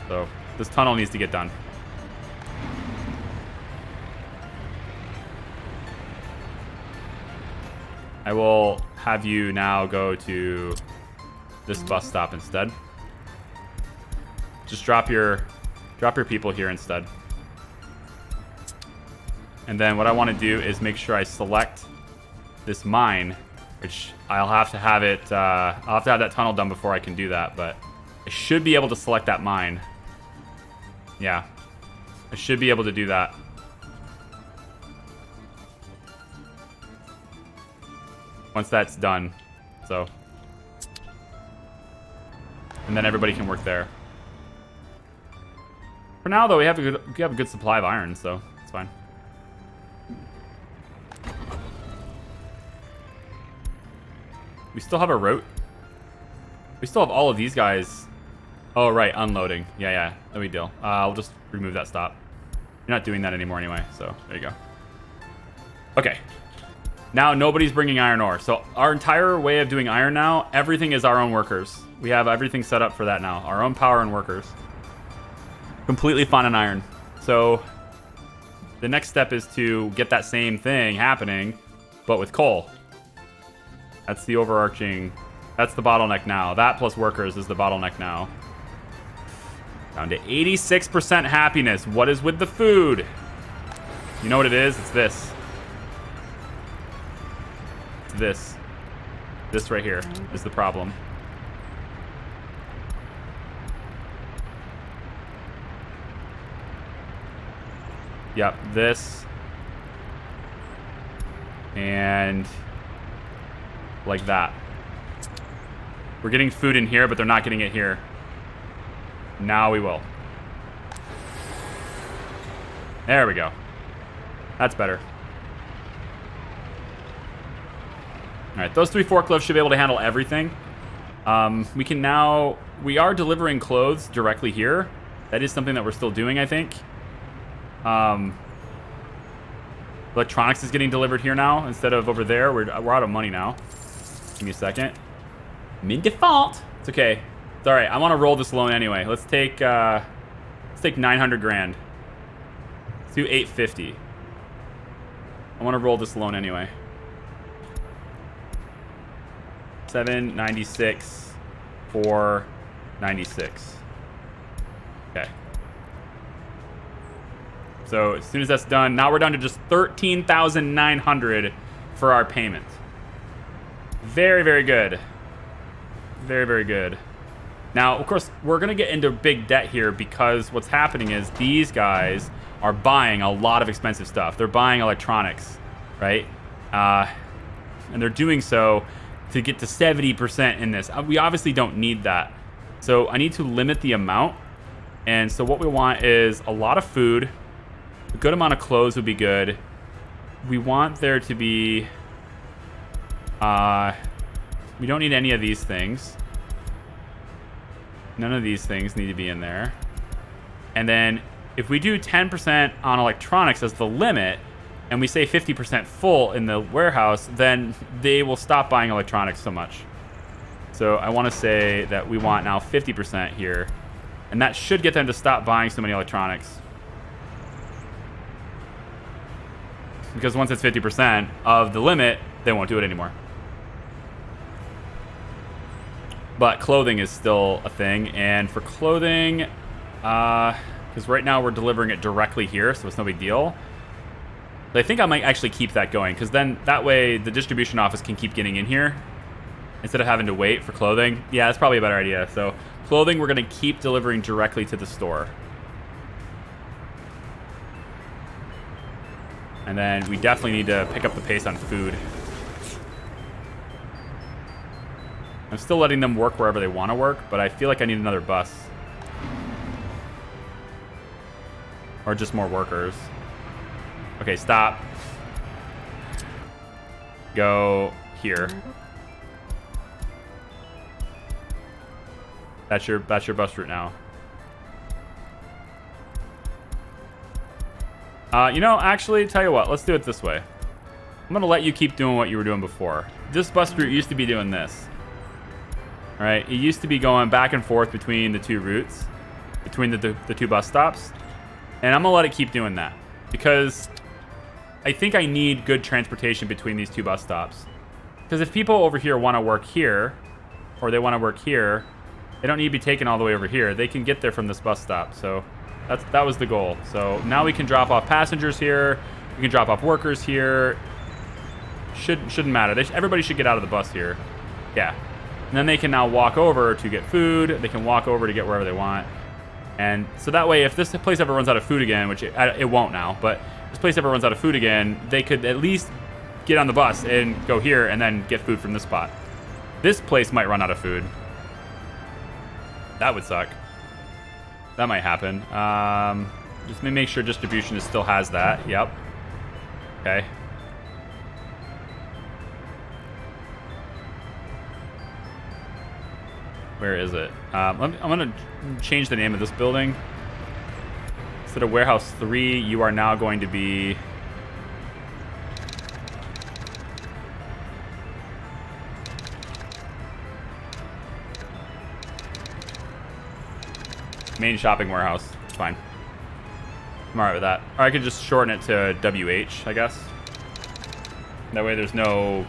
So, this tunnel needs to get done. I will have you now go to this bus stop instead. Just drop your people here instead. And then what I want to do is make sure I select this mine, which I'll have to have it, I'll have to have that tunnel done before I can do that, but I should be able to select that mine. Yeah, I should be able to do that. Once that's done, so. And then everybody can work there. For now, though, we have a good supply of iron, so it's fine. We still have a route. We still have all of these guys. Oh, right, unloading. Yeah, no big deal. I'll just remove that stop. You're not doing that anymore anyway, so there you go. Okay. Now nobody's bringing iron ore. So our entire way of doing iron now, everything is our own workers. We have everything set up for that now. Our own power and workers. Completely fun on iron. So the next step is to get that same thing happening, but with coal. That's the overarching, that's the bottleneck now. That plus workers is the bottleneck now. Down to 86% happiness. What is with the food? You know what it is? It's this. It's this. This right here is the problem. Yep, this. And like that. We're getting food in here, but they're not getting it here. Now we will. There we go. That's better. All right, those 3 forklifts should be able to handle everything. We are delivering clothes directly here. That is something that we're still doing, I think. Electronics is getting delivered here now instead of over there. We're out of money now. Give me a second. I'm in default. It's okay. It's all right. I want to roll this loan anyway. Let's take 900 grand. Let's do 850. I want to roll this loan anyway. 796, 496. Okay. So as soon as that's done, now we're down to just 13,900 for our payment. Very, very good. Very, very good. Now, of course, we're going to get into big debt here because what's happening is these guys are buying a lot of expensive stuff. They're buying electronics, right? And they're doing so to get to 70% in this. We obviously don't need that. So I need to limit the amount. And so what we want is a lot of food. A good amount of clothes would be good. We want there to be... we don't need any of these things. None of these things need to be in there. And then if we do 10% on electronics as the limit, and we say 50% full in the warehouse, then they will stop buying electronics so much. So I want to say that we want now 50% here. And that should get them to stop buying so many electronics. Because once it's 50% of the limit, they won't do it anymore. But clothing is still a thing. And for clothing, because right now we're delivering it directly here, so it's no big deal. But I think I might actually keep that going, because then that way the distribution office can keep getting in here instead of having to wait for clothing. Yeah, that's probably a better idea. So clothing, we're going to keep delivering directly to the store. And then we definitely need to pick up the pace on food. I'm still letting them work wherever they want to work, but I feel like I need another bus. Or just more workers. Okay, stop. Go here. That's your bus route now. You know, actually, tell you what, let's do it this way. I'm gonna let you keep doing what you were doing before. This bus route used to be doing this. All right, it used to be going back and forth between the two routes, between the two bus stops, and I'm gonna let it keep doing that because I think I need good transportation between these two bus stops. Because if people over here want to work here, or they want to work here, they don't need to be taken all the way over here. They can get there from this bus stop. So that was the goal. So now we can drop off passengers here. We can drop off workers here. Shouldn't matter. Everybody should get out of the bus here. Yeah. And then they can now walk over to get food. They can walk over to get wherever they want. And so that way, if this place ever runs out of food again, which it won't now, but if this place ever runs out of food again, they could at least get on the bus and go here and then get food from this spot. This place might run out of food. That would suck. That might happen. Just make sure distribution still has that. Yep. Okay. Where is it? I'm going to change the name of this building. Instead of Warehouse 3, you are now going to be... Main Shopping Warehouse. It's fine. I'm alright with that. Or I could just shorten it to WH, I guess. That way there's no... ...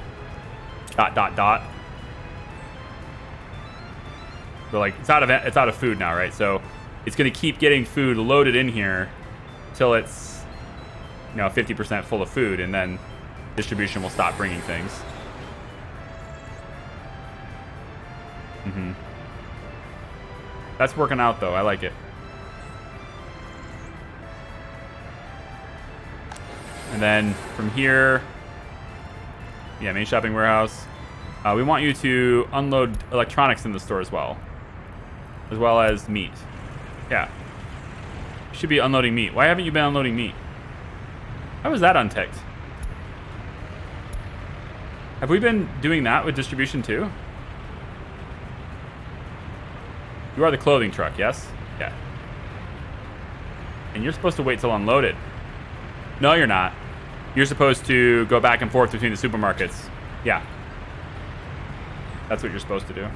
So like it's out of food now, right? So it's going to keep getting food loaded in here till it's, 50% full of food, and then distribution will stop bringing things. That's working out, though. I like it. And then from here, yeah, main shopping warehouse. We want you to unload electronics in the store as well as meat. Yeah. You should be unloading meat. Why haven't you been unloading meat? How was that unticked? Have we been doing that with distribution too? You are the clothing truck, yes? Yeah. And you're supposed to wait till unloaded. No, you're not. You're supposed to go back and forth between the supermarkets. Yeah. That's what you're supposed to do.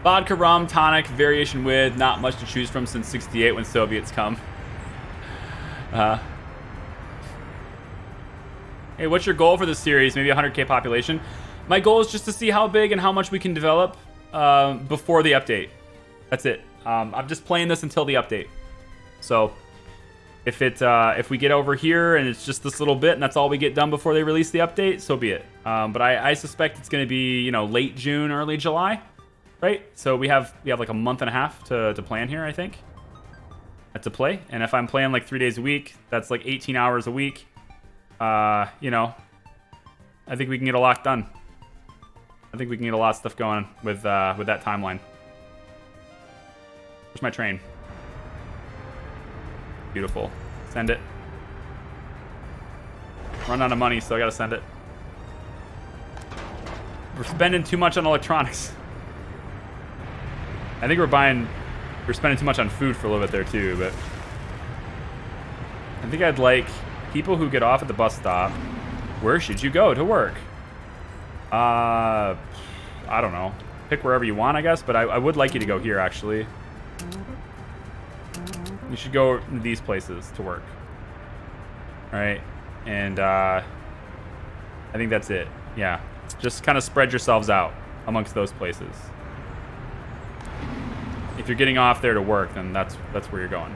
Vodka, rum, tonic, variation with, not much to choose from since 68 when Soviets come. Hey, what's your goal for this series? Maybe 100K population? My goal is just to see how big and how much we can develop before the update. That's it. I'm just playing this until the update. So if we get over here and it's just this little bit and that's all we get done before they release the update, so be it. But I suspect it's going to be, late June, early July, right? So we have like a month and a half to plan here, I think, to play. And if I'm playing like 3 days a week, that's like 18 hours a week. I think we can get a lot done. I think we can get a lot of stuff going with that timeline. Where's my train? Beautiful. Send it. Run out of money, so I gotta send it. We're spending too much on electronics. I think we're spending too much on food for a little bit there too, but I think I'd like people who get off at the bus stop. Where should you go to work? I don't know. Pick wherever you want, I guess, but I would like you to go here, actually. You should go to these places to work. All right, and I think that's it. Yeah, just kind of spread yourselves out amongst those places. If you're getting off there to work, then that's where you're going.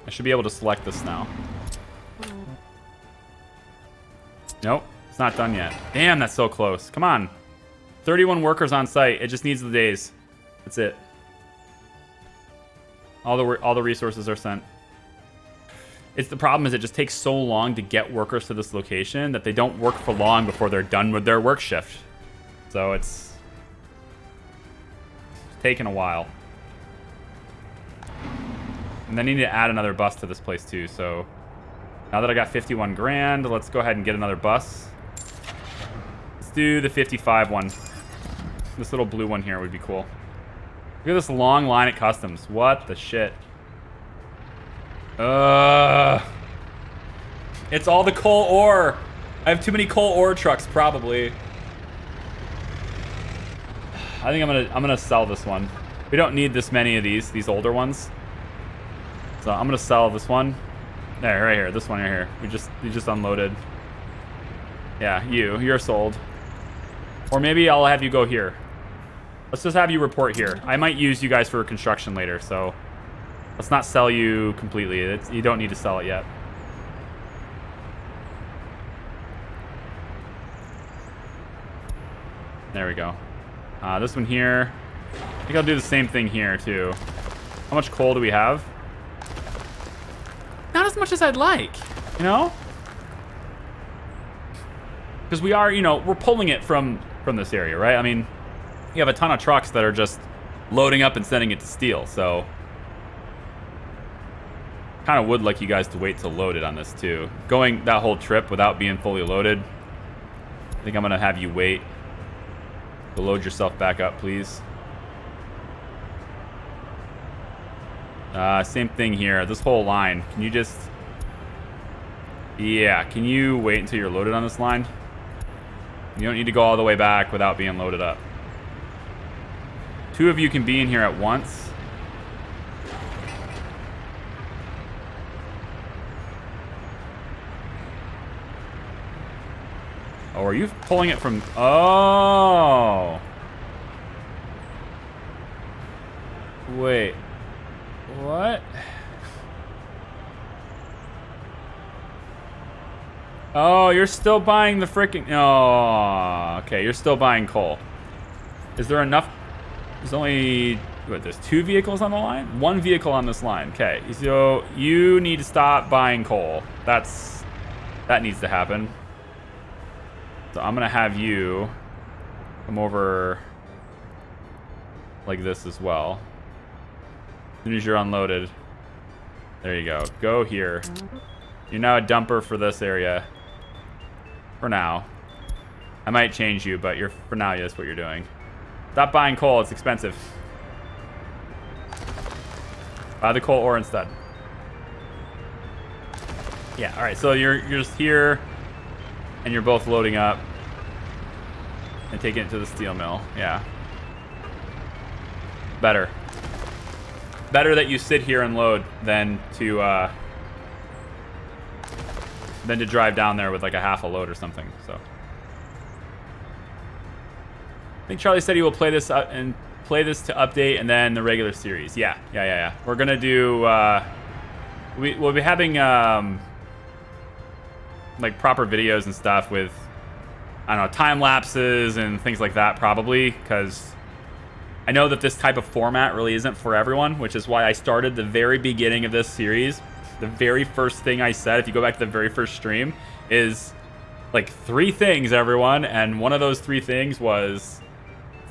I should be able to select this now. Nope, it's not done yet. Damn, that's so close. Come on. 31 workers on site. It just needs the days. That's it. All the resources are sent. The problem is it just takes so long to get workers to this location that they don't work for long before they're done with their work shift. So it's taking a while. And then I need to add another bus to this place too. So now that I got 51 grand, let's go ahead and get another bus. Let's do the 55 one. This little blue one here would be cool. Look at this long line at customs. What the shit? It's all the coal ore. I have too many coal ore trucks, probably. I think I'm gonna sell this one. We don't need this many of these older ones. So I'm gonna sell this one. There, right here. This one right here. We just unloaded. Yeah, you're sold. Or maybe I'll have you go here. Let's just have you report here. I might use you guys for construction later, so let's not sell you completely. You don't need to sell it yet. There we go. This one here. I think I'll do the same thing here too. How much coal do we have? Not as much as I'd like, you know? Because we are, we're pulling it from this area, right? I mean, you have a ton of trucks that are just loading up and sending it to steel, so kind of would like you guys to wait to load it on this too. Going that whole trip without being fully loaded, I think I'm gonna have you wait to load yourself back up, please. Same thing here. This whole line. Can you just... Yeah, can you wait until you're loaded on this line? You don't need to go all the way back without being loaded up. 2 of you can be in here at once. Oh, are you pulling it from... Oh. Wait. What? Oh, you're still buying the freaking... Oh, okay. You're still buying coal. Is there enough... There's only... What, there's 2 vehicles on the line? 1 vehicle on this line. Okay. So you need to stop buying coal. That needs to happen. So I'm going to have you come over like this as well. As soon as you're unloaded. There you go. Go here. You're now a dumper for this area. For now. I might change you, but for now, that's what you're doing. Stop buying coal. It's expensive. Buy the coal ore instead. Yeah, all right. So you're just here, and you're both loading up and taking it to the steel mill. Yeah. Better. Better that you sit here and load than to drive down there with like a half a load or something. So I think Charlie said he will play this to update and then the regular series. Yeah. We're gonna do we'll be having like proper videos and stuff with, I don't know, time lapses and things like that, probably, because I know that this type of format really isn't for everyone, which is why I started the very beginning of this series. The very first thing I said, if you go back to the very first stream, is like 3 things, everyone. And one of those 3 things was,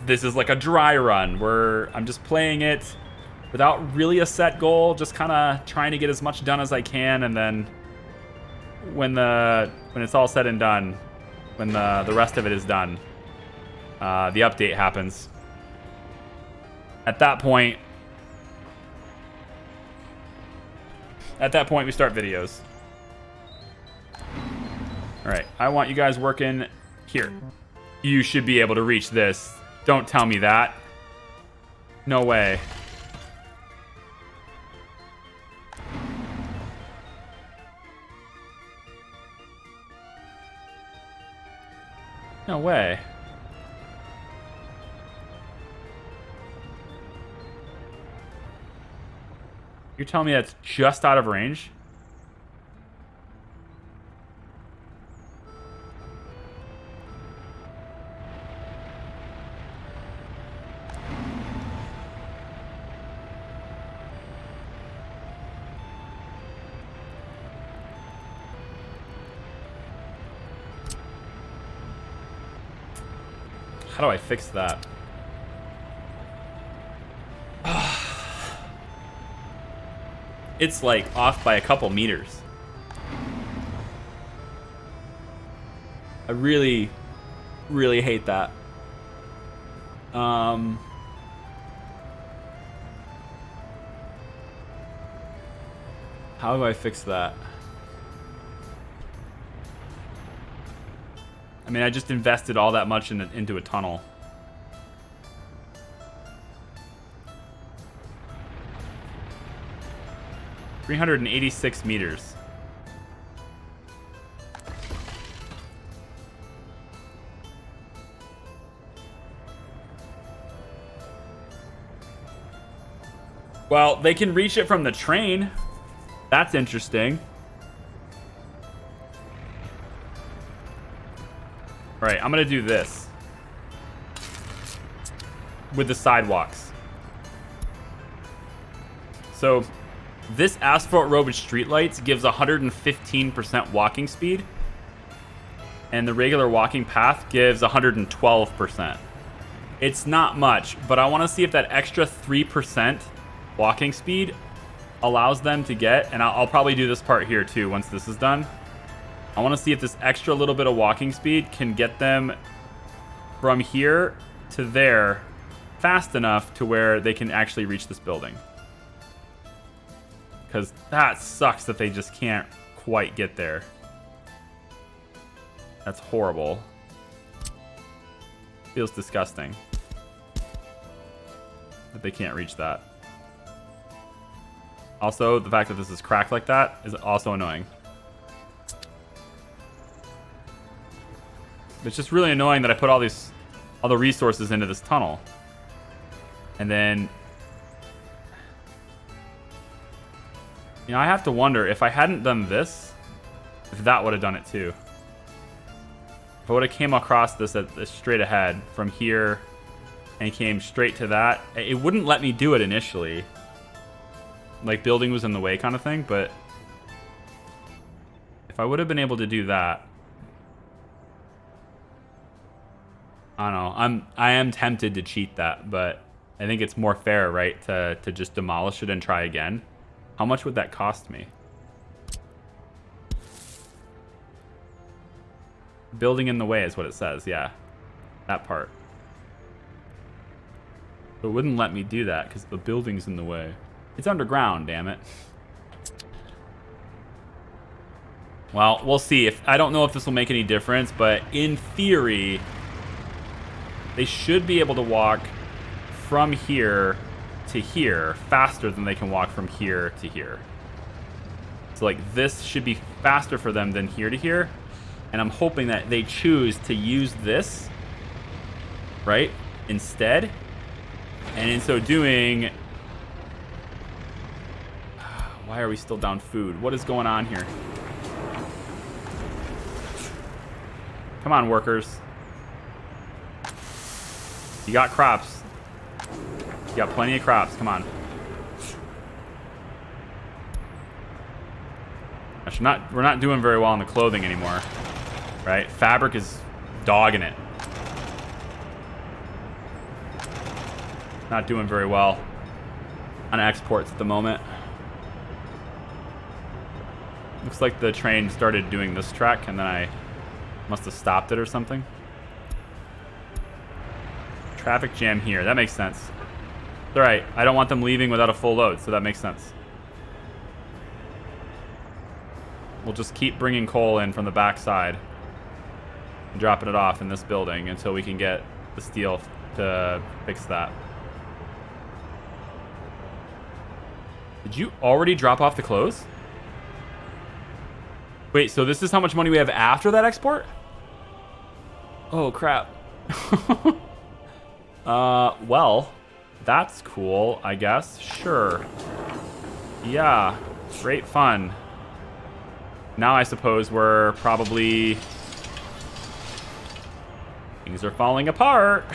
this is like a dry run where I'm just playing it without really a set goal, just kind of trying to get as much done as I can. And then when it's all said and done, when the rest of it is done, the update happens. At that point, we start videos. All right, I want you guys working here. You should be able to reach this. Don't tell me that. No way. No way. You're telling me that's just out of range? How do I fix that? It's like off by a couple meters. I really, really hate that. How do I fix that? I mean, I just invested all that much into a tunnel. $386 meters. Well, they can reach it from the train. That's interesting. All right, I'm gonna do this with the sidewalks. So this asphalt road with streetlights gives 115% walking speed, and the regular walking path gives 112%. It's not much, but I want to see if that extra 3% walking speed allows them to get, and I'll probably do this part here too once this is done. I want to see if this extra little bit of walking speed can get them from here to there fast enough to where they can actually reach this building. Because that sucks that they just can't quite get there. That's horrible. Feels disgusting that they can't reach that. Also, the fact that this is cracked like that is also annoying. It's just really annoying that I put all the resources into this tunnel. And then, you know, I have to wonder if I hadn't done this, if that would have done it too. If I would have came across this straight ahead from here and came straight to that, it wouldn't let me do it initially. Like building was in the way kind of thing, but if I would have been able to do that, I don't know. I am tempted to cheat that, but I think it's more fair, right, to just demolish it and try again. How much would that cost me? Building in the way is what it says, yeah. That part. It wouldn't let me do that because the building's in the way. It's underground, damn it. Well, we'll see. I don't know if this will make any difference, but in theory, they should be able to walk from here to here faster than they can walk from here to here. So like this should be faster for them than here to here. And I'm hoping that they choose to use this, right, instead. And in so doing, why are we still down food? What is going on here? Come on, workers. You got crops. You got plenty of crops. Come on. Gosh, we're not doing very well on the clothing anymore, right? Fabric is dogging it. Not doing very well on exports at the moment. Looks like the train started doing this track and then I must have stopped it or something. Traffic jam here. That makes sense. It's all right. I don't want them leaving without a full load, so that makes sense. We'll just keep bringing coal in from the back side and dropping it off in this building until we can get the steel to fix that. Did you already drop off the clothes? Wait, so this is how much money we have after that export? Oh, crap. Well, that's cool, I guess. Sure. Yeah, great fun. Now I suppose we're probably... Things are falling apart.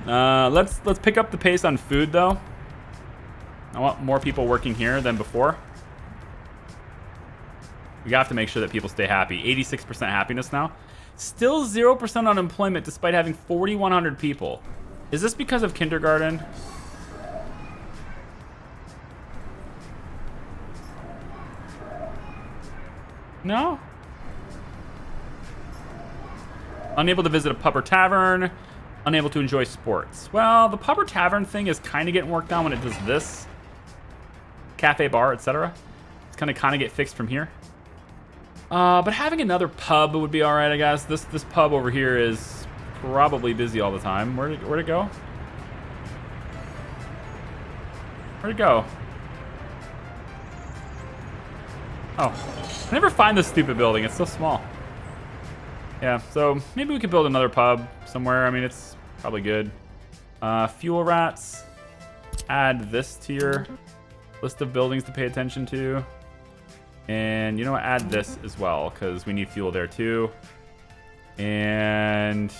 Let's pick up the pace on food, though. I want more people working here than before. We have to make sure that people stay happy. 86% happiness now. Still 0% unemployment despite having 4,100 people. Is this because of kindergarten? No? Unable to visit a pub or tavern. Unable to enjoy sports. Well, the pub or tavern thing is kind of getting worked on when it does this. Cafe, bar, etc. It's kind of get fixed from here. But having another pub would be all right, I guess. This pub over here is probably busy all the time. Where'd it go? Where'd it go? Oh, I never find this stupid building. It's so small. Yeah, so maybe we could build another pub somewhere. I mean, it's probably good. Fuel rats. Add this to your list of buildings to pay attention to. And you know what? Add this as well, because we need fuel there too. And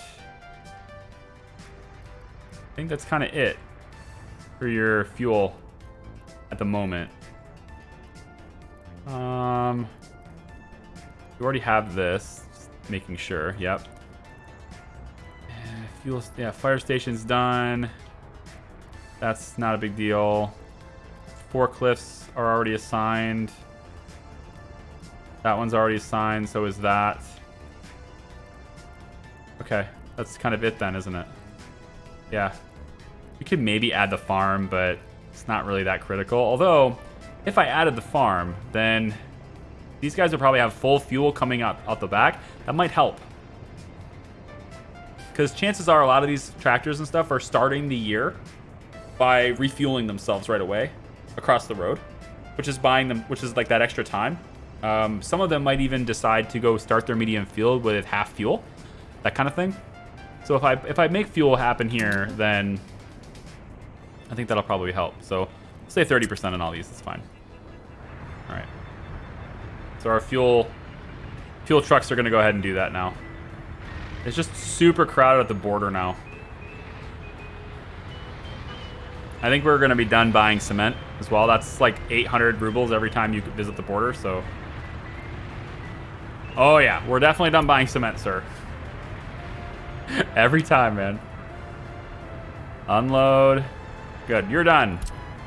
I think that's kind of it for your fuel at the moment. We already have this. Just making sure. Yep. Fuel. Yeah, fire station's done. That's not a big deal. Forklifts are already assigned. That one's already assigned, so is that. Okay, that's kind of it then, isn't it? Yeah. We could maybe add the farm, but it's not really that critical. Although, if I added the farm, then these guys will probably have full fuel coming out the back. That might help. Because chances are a lot of these tractors and stuff are starting the year by refueling themselves right away across the road, which is buying them, which is like that extra time. Some of them might even decide to go start their medium field with half fuel, that kind of thing. So if I make fuel happen here, then I think that'll probably help. So say 30% on all these, it's fine. All right. So our fuel trucks are going to go ahead and do that now. It's just super crowded at the border now. I think we're going to be done buying cement as well. That's like 800 rubles every time you visit the border, so... Oh yeah, we're definitely done buying cement, sir. Every time, man. Unload. Good, you're done.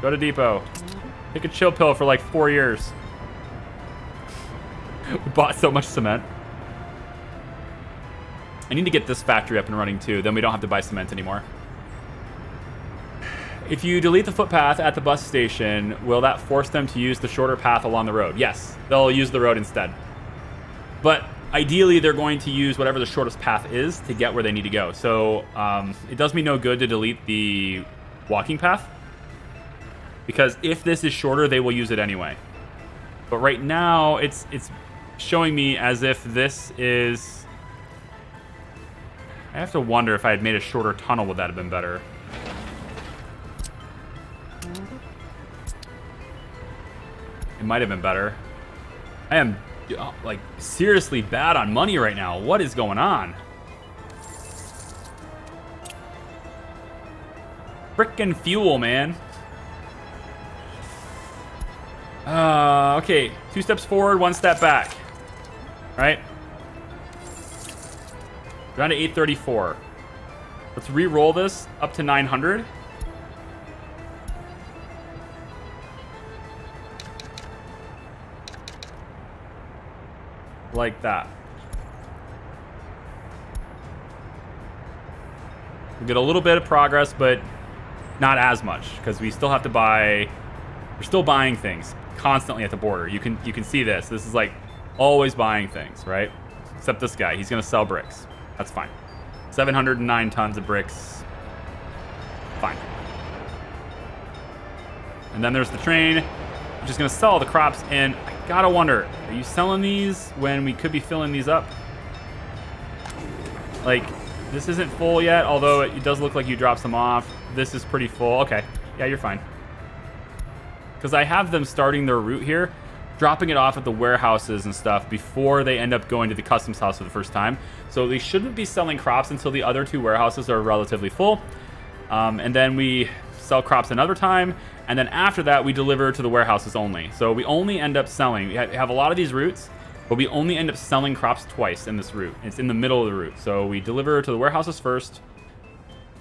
Go to depot. Take a chill pill for like 4 years. We bought so much cement. I need to get this factory up and running too, then we don't have to buy cement anymore. If you delete the footpath at the bus station, will that force them to use the shorter path along the road? Yes, they'll use the road instead. But ideally, they're going to use whatever the shortest path is to get where they need to go. So it does me no good to delete the walking path, because if this is shorter, they will use it anyway. But right now, it's showing me as if this is... I have to wonder if I had made a shorter tunnel, would that have been better? It might have been better. I am, like, seriously bad on money right now. What is going on? Frickin' fuel, man. Okay. 2 steps forward, 1 step back. All right. Down to 834. Let's re-roll this up to 900. Like that. We get a little bit of progress, but not as much, because we still have to buy. We're still buying things constantly at the border. You can see this. This is like always buying things, right? Except this guy. He's gonna sell bricks. That's fine. 709 tons of bricks. Fine. And then there's the train, which is gonna sell the crops. And I gotta wonder, are you selling these when we could be filling these up? Like, this isn't full yet, although it does look like you dropped some off. This is pretty full. Okay, yeah, you're fine. Because I have them starting their route here, dropping it off at the warehouses and stuff before they end up going to the customs house for the first time. So they shouldn't be selling crops until the other 2 warehouses are relatively full. And then we sell crops another time. And then after that, we deliver to the warehouses only. So we only end up selling. We have a lot of these routes, but we only end up selling crops twice in this route. It's in the middle of the route. So we deliver to the warehouses first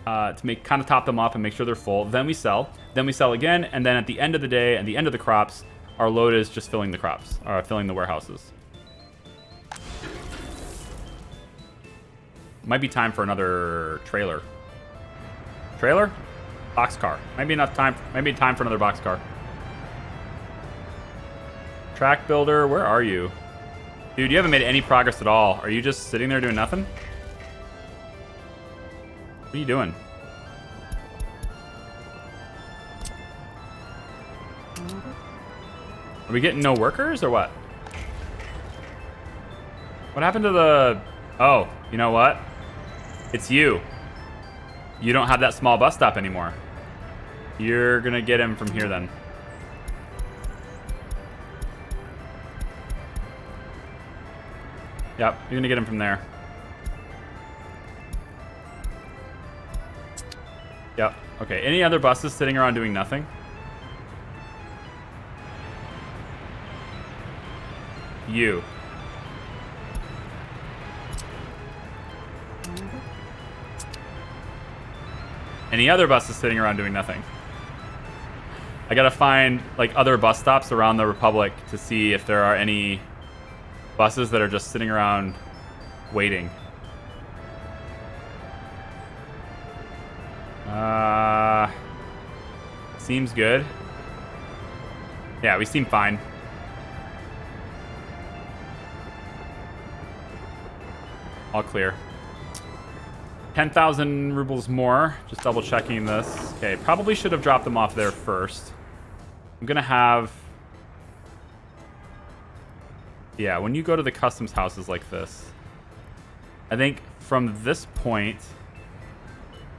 to kind of top them up and make sure they're full. Then we sell. Then we sell again. And then at the end of the day, at the end of the crops, our load is just filling the crops, or filling the warehouses. Might be time for another trailer. Trailer? Boxcar. Maybe enough time. Maybe time for another boxcar. Track builder, where are you? Dude, you haven't made any progress at all. Are you just sitting there doing nothing? What are you doing? Are we getting no workers or what? What happened to the... Oh, you know what? It's you. You don't have that small bus stop anymore. You're gonna get him from here then. Yep, you're gonna get him from there. Yep, okay. Any other buses sitting around doing nothing? You. Any other buses sitting around doing nothing? I gotta find like other bus stops around the Republic to see if there are any buses that are just sitting around waiting. Seems good. Yeah, we seem fine. All clear. 10,000 rubles more. Just double checking this. Okay, probably should have dropped them off there first. I'm gonna have... Yeah, when you go to the customs houses like this, I think from this point,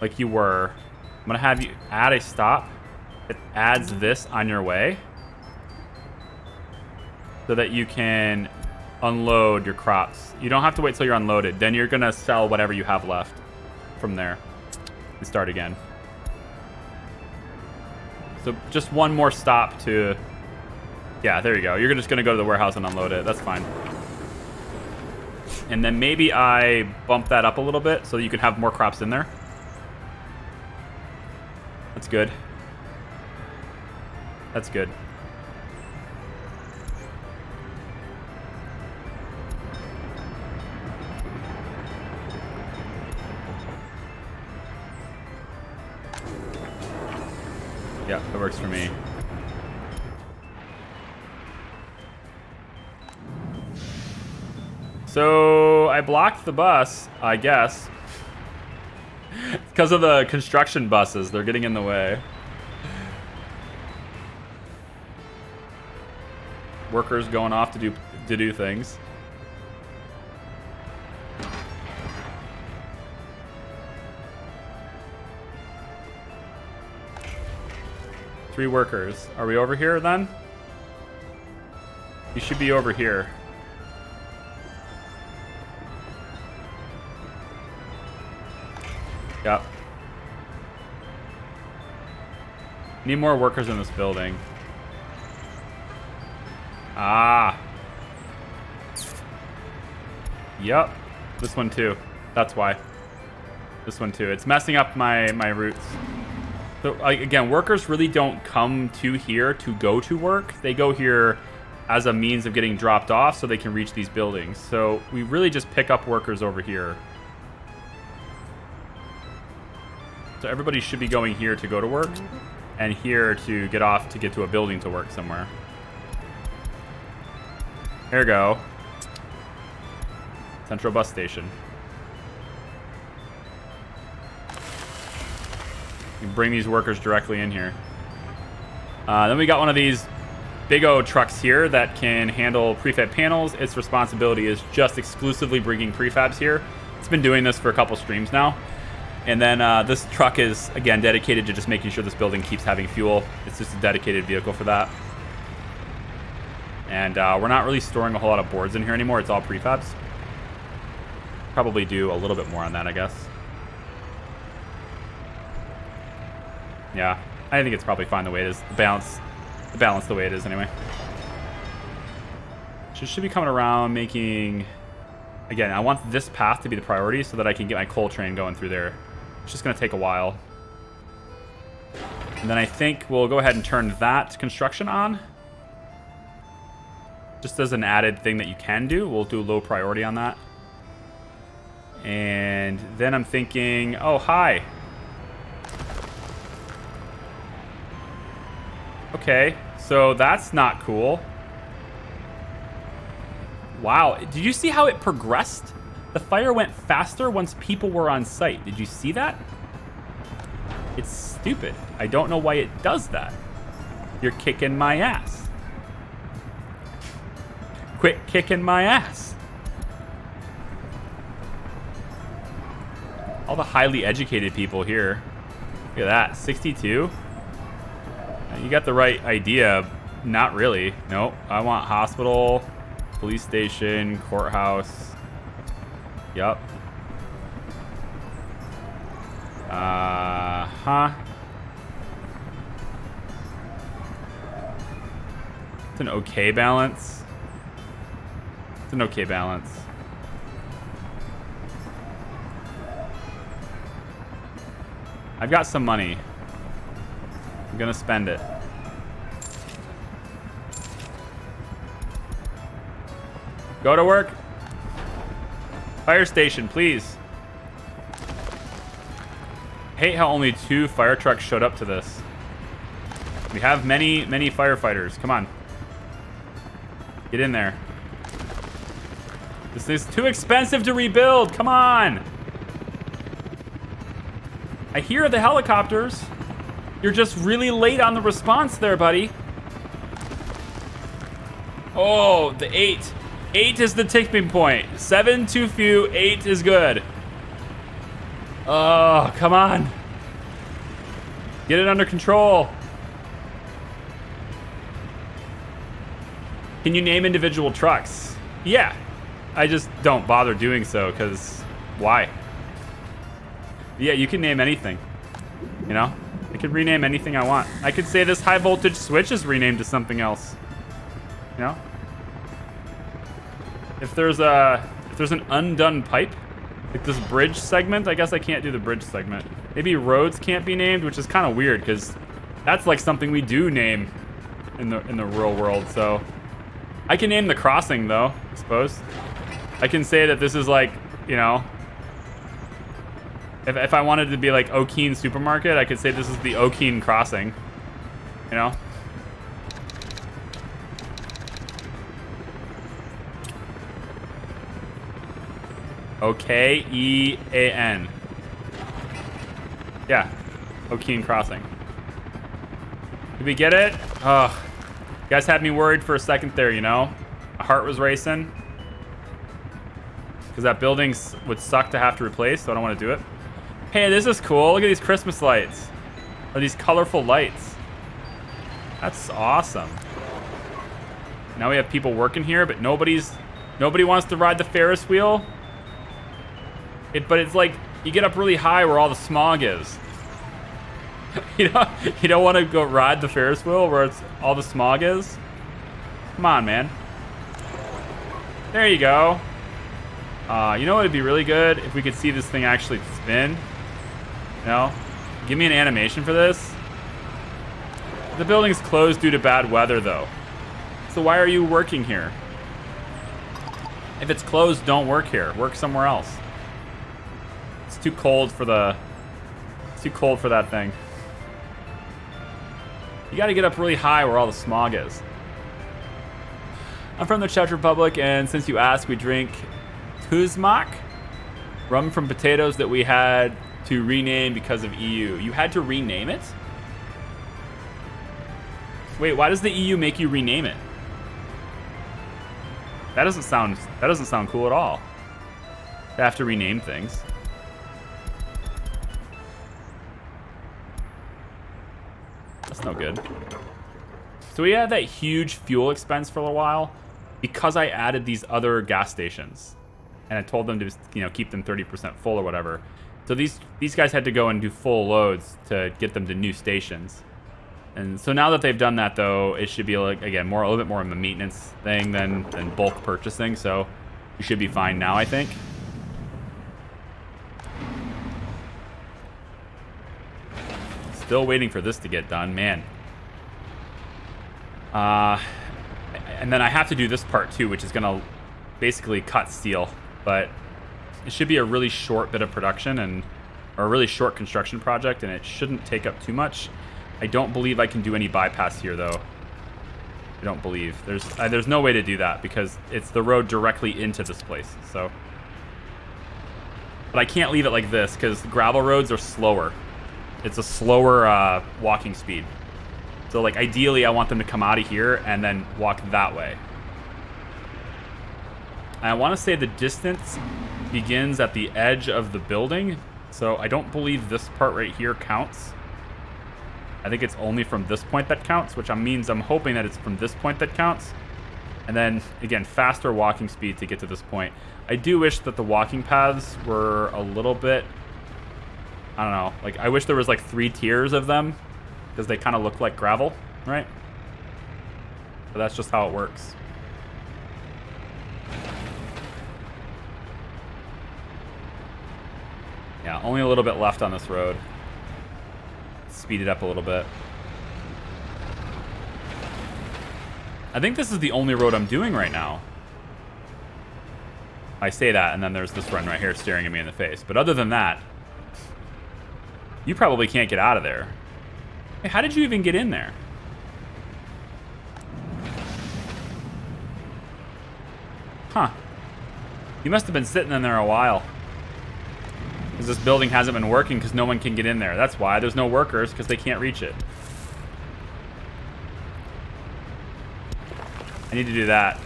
like you were, I'm going to have you add a stop. It adds this on your way so that you can unload your crops. You don't have to wait till you're unloaded. Then you're going to sell whatever you have left from there and start again. So just one more stop to... Yeah, there you go. You're just going to go to the warehouse and unload it. That's fine. And then maybe I bump that up a little bit so that you can have more crops in there. That's good. That's good. Yeah, that works for me. So I blocked the bus, I guess. Because of the construction buses, they're getting in the way. Workers going off to do things. Three workers. Are we over here then? You should be over here. Yep. Need more workers in this building. Ah. Yep. This one too. That's why. This one too. It's messing up my routes. So again, workers really don't come to here to go to work. They go here as a means of getting dropped off so they can reach these buildings. So we really just pick up workers over here. So everybody should be going here to go to work and here to get off to get to a building to work somewhere. Here we go. Central bus station. You can bring these workers directly in here. Then we got one of these big O trucks here that can handle prefab panels. Its responsibility is just exclusively bringing prefabs here. It's been doing this for a couple streams now. And then this truck is, again, dedicated to just making sure this building keeps having fuel. It's just a dedicated vehicle for that. And we're not really storing a whole lot of boards in here anymore. It's all prefabs. Probably do a little bit more on that, I guess. Yeah, I think it's probably fine the way it is. The balance the way it is anyway. Should be coming around making... Again, I want this path to be the priority so that I can get my coal train going through there. It's just going to take a while. And then I think we'll go ahead and turn that construction on. Just as an added thing that you can do. We'll do low priority on that. And then I'm thinking, oh, hi. Okay, so that's not cool. Wow, did you see how it progressed? The fire went faster once people were on site. Did you see that? It's stupid. I don't know why it does that. You're kicking my ass. Quit kicking my ass. All the highly educated people here. Look at that, 62. You got the right idea. Not really. Nope, I want hospital, police station, courthouse. Yup. It's an okay balance. It's an okay balance. I've got some money. I'm gonna spend it. Go to work. Fire station, please. Hate how only 2 fire trucks showed up to this. We have many firefighters. Come on. Get in there. This is too expensive to rebuild. Come on. I hear the helicopters. You're just really late on the response there, buddy. Oh, the 8. 8 is the tipping point. 7 too few, 8 is good. Oh, come on. Get it under control. Can you name individual trucks? Yeah. I just don't bother doing so because why? Yeah, you can name anything. You know? I could rename anything I want. I could say this high voltage switch is renamed to something else. You know? If there's an undone pipe, like this bridge segment, I guess I can't do the bridge segment. Maybe roads can't be named, which is kind of weird because that's like something we do name in the real world. So I can name the crossing though, I suppose. I can say that this is like, you know, if I wanted to be like O'Keen Supermarket, I could say this is the O'Keen Crossing, you know? O-K-E-A-N. Yeah, O'Keen Crossing. Did we get it? Oh, you guys had me worried for a second there, you know? My heart was racing. Because that building would suck to have to replace, so I don't want to do it. Hey, this is cool. Look at these Christmas lights. Or these colorful lights. That's awesome. Now we have people working here, but nobody wants to ride the Ferris wheel. But it's like, you get up really high where all the smog is. You don't want to go ride the Ferris wheel where all the smog is? Come on, man. There you go. You know what would be really good? If we could see this thing actually spin. You know? Give me an animation for this. The building's closed due to bad weather, though. So why are you working here? If it's closed, don't work here. Work somewhere else. It's too cold for the... It's too cold for that thing. You gotta get up really high where all the smog is. I'm from the Czech Republic, and since you asked, we drink Tuzmak, rum from potatoes that we had to rename because of EU. You had to rename it? Wait, why does the EU make you rename it? That doesn't sound cool at all. To have to rename things. That's no good. So we had that huge fuel expense for a while because I added these other gas stations. And I told them to, you know, keep them 30% full or whatever. So these guys had to go and do full loads to get them to new stations. And so now that they've done that, though, it should be like, again, a little bit more of a maintenance thing than bulk purchasing. So you should be fine now, I think. Still waiting for this to get done, man. And then I have to do this part too, which is gonna basically cut steel. But it should be a really short bit of production or a really short construction project, and it shouldn't take up too much. I don't believe I can do any bypass here, though. I don't believe. There's no way to do that because it's the road directly into this place. So, but I can't leave it like this because gravel roads are slower. It's a slower walking speed. So, like, ideally, I want them to come out of here and then walk that way. I want to say the distance begins at the edge of the building, so I don't believe this part right here counts. I think it's only from this point that counts, which means I'm hoping that it's from this point that counts. And then, again, faster walking speed to get to this point. I do wish that the walking paths were a little bit... I don't know. Like, I wish there was, like, 3 tiers of them, because they kind of look like gravel, right? But that's just how it works. Yeah, only a little bit left on this road. Speed it up a little bit. I think this is the only road I'm doing right now. I say that, and then there's this run right here staring at me in the face. But other than that, you probably can't get out of there. Hey, how did you even get in there? Huh. You must have been sitting in there a while. Because this building hasn't been working because no one can get in there. That's why. There's no workers because they can't reach it. I need to do that.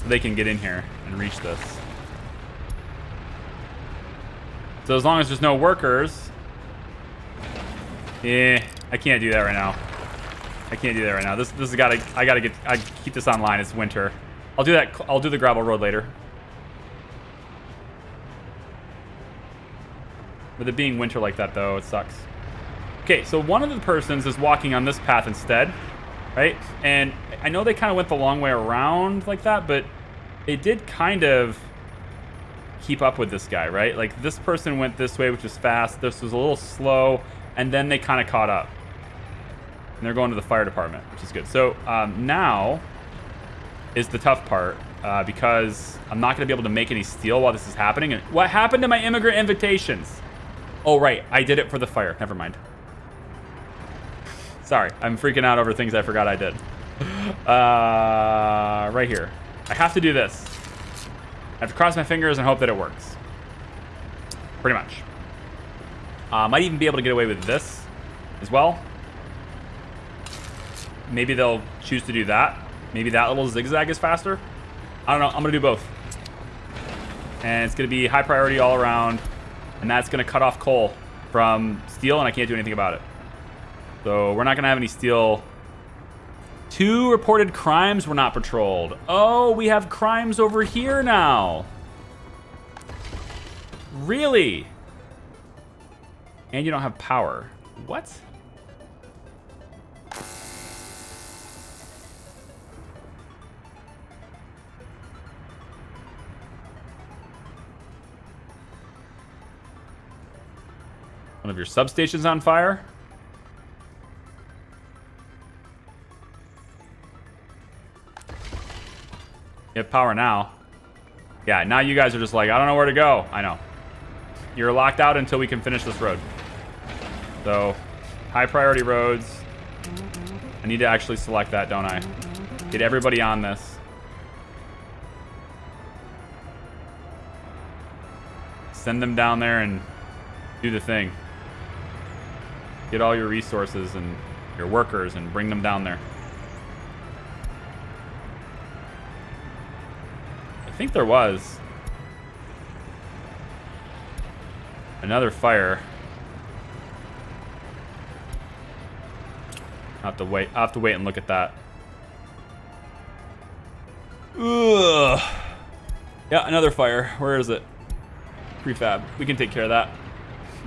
so they can get in here and reach this. So as long as there's no workers, I can't do that right now. I can't do that right now. This has got to. I keep this online. It's winter. I'll do that. I'll do the gravel road later. With it being winter like that, though, it sucks. Okay, so one of the persons is walking on this path instead, right? And I know they kind of went the long way around like that, but they did kind of keep up with this guy, right? Like this person went this way, which is fast. This was a little slow, and then they kind of caught up. And they're going to the fire department, which is good. So now is the tough part because I'm not going to be able to make any steel while this is happening. And what happened to my immigrant invitations? Oh, right. I did it for the fire. Never mind. Sorry. I'm freaking out over things I forgot I did. Right here. I have to do this. I have to cross my fingers and hope that it works. Pretty much. Might even be able to get away with this as well. Maybe they'll choose to do that. Maybe that little zigzag is faster. I don't know. I'm going to do both. And it's going to be high priority all around. And that's going to cut off coal from steel, and I can't do anything about it. So we're not going to have any steel. 2 reported crimes were not patrolled. Oh, we have crimes over here now. Really? And you don't have power. What? One of your substations on fire? You have power now. Yeah, now you guys are just like, I don't know where to go. I know. You're locked out until we can finish this road. So, high priority roads. I need to actually select that, don't I? Get everybody on this. Send them down there and do the thing. Get all your resources and your workers and bring them down there. I think there was another fire. I'll have to wait and look at that. Ugh. Yeah, another fire. Where is it? Prefab. We can take care of that.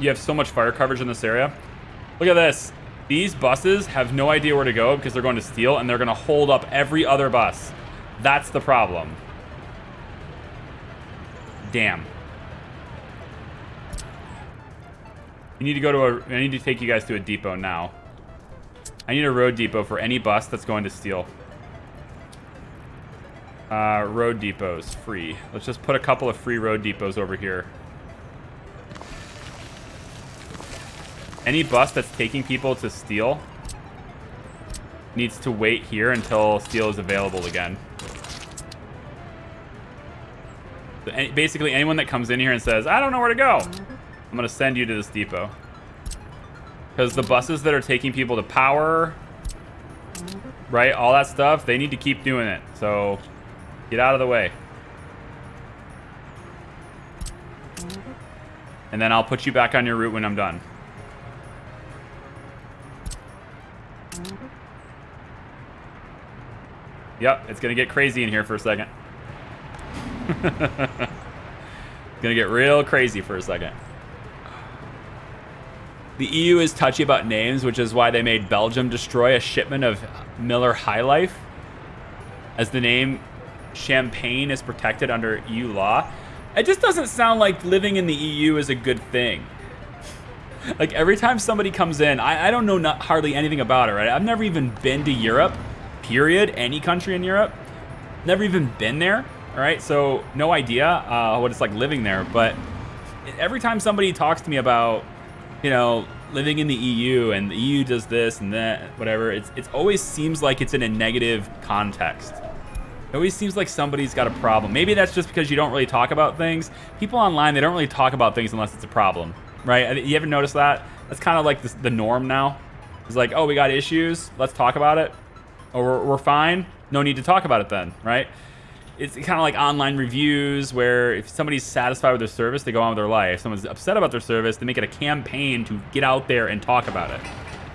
You have so much fire coverage in this area. Look at this. These buses have no idea where to go because they're going to steal, and they're going to hold up every other bus. That's the problem. Damn. You need to go to I need to take you guys to a depot now. I need a road depot for any bus that's going to steal. Road depots, free. Let's just put a couple of free road depots over here. Any bus that's taking people to steel needs to wait here until steel is available again. So basically, anyone that comes in here and says, I don't know where to go, I'm going to send you to this depot. Because the buses that are taking people to power, right, all that stuff, they need to keep doing it. So get out of the way. And then I'll put you back on your route when I'm done. Yep, it's going to get crazy in here for a second. It's going to get real crazy for a second. The EU is touchy about names, which is why they made Belgium destroy a shipment of Miller High Life, as the name Champagne is protected under EU law. It just doesn't sound like living in the EU is a good thing. Like every time somebody comes in, I don't know hardly anything about it, right? I've never even been to Europe, period, any country in Europe. Never even been there, all right? So no idea what it's like living there. But every time somebody talks to me about, you know, living in the EU and the EU does this and that, whatever, it always seems like it's in a negative context. It always seems like somebody's got a problem. Maybe that's just because you don't really talk about things. People online, they don't really talk about things unless it's a problem, right? You ever notice that? That's kind of like the norm now. It's like, oh, we got issues, let's talk about it. Or we're fine, no need to talk about it then, right? it's kind of like online reviews where if somebody's satisfied with their service, they go on with their life. If someone's upset about their service, they make it a campaign to get out there and talk about it,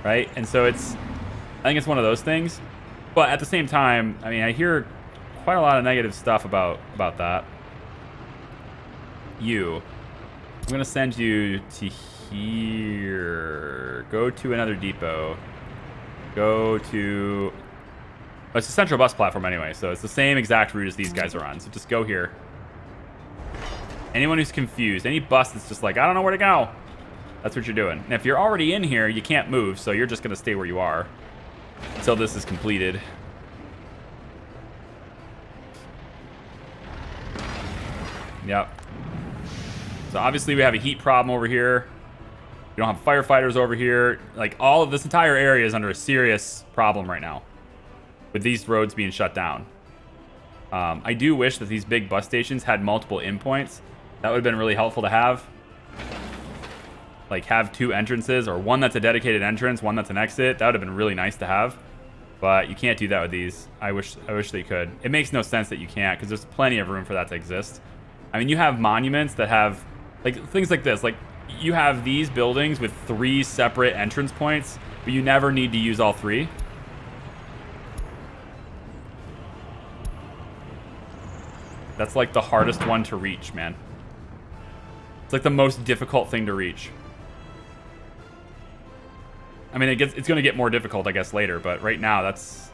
right? And so I think it's one of those things. But at the same time, I mean, I hear quite a lot of negative stuff about that. I'm gonna send you to here. Go to another depot. Go to... Oh, it's a central bus platform anyway, so it's the same exact route as these guys are on. So just go here. Anyone who's confused, any bus that's just like, I don't know where to go, that's what you're doing. And if you're already in here, you can't move, so you're just gonna stay where you are until this is completed. Yep. So obviously we have a heat problem over here. We don't have firefighters over here. Like, all of this entire area is under a serious problem right now with these roads being shut down. I do wish that these big bus stations had multiple endpoints. That would have been really helpful to have. Like, have 2 entrances, or one that's a dedicated entrance, one that's an exit. That would have been really nice to have. But you can't do that with these. I wish they could. It makes no sense that you can't, because there's plenty of room for that to exist. I mean, you have monuments that have, like, things like this. Like, you have these buildings with 3 separate entrance points, but you never need to use all 3. That's like the hardest one to reach, man. It's like the most difficult thing to reach. I mean, it's going to get more difficult, I guess, later, but right now, that's...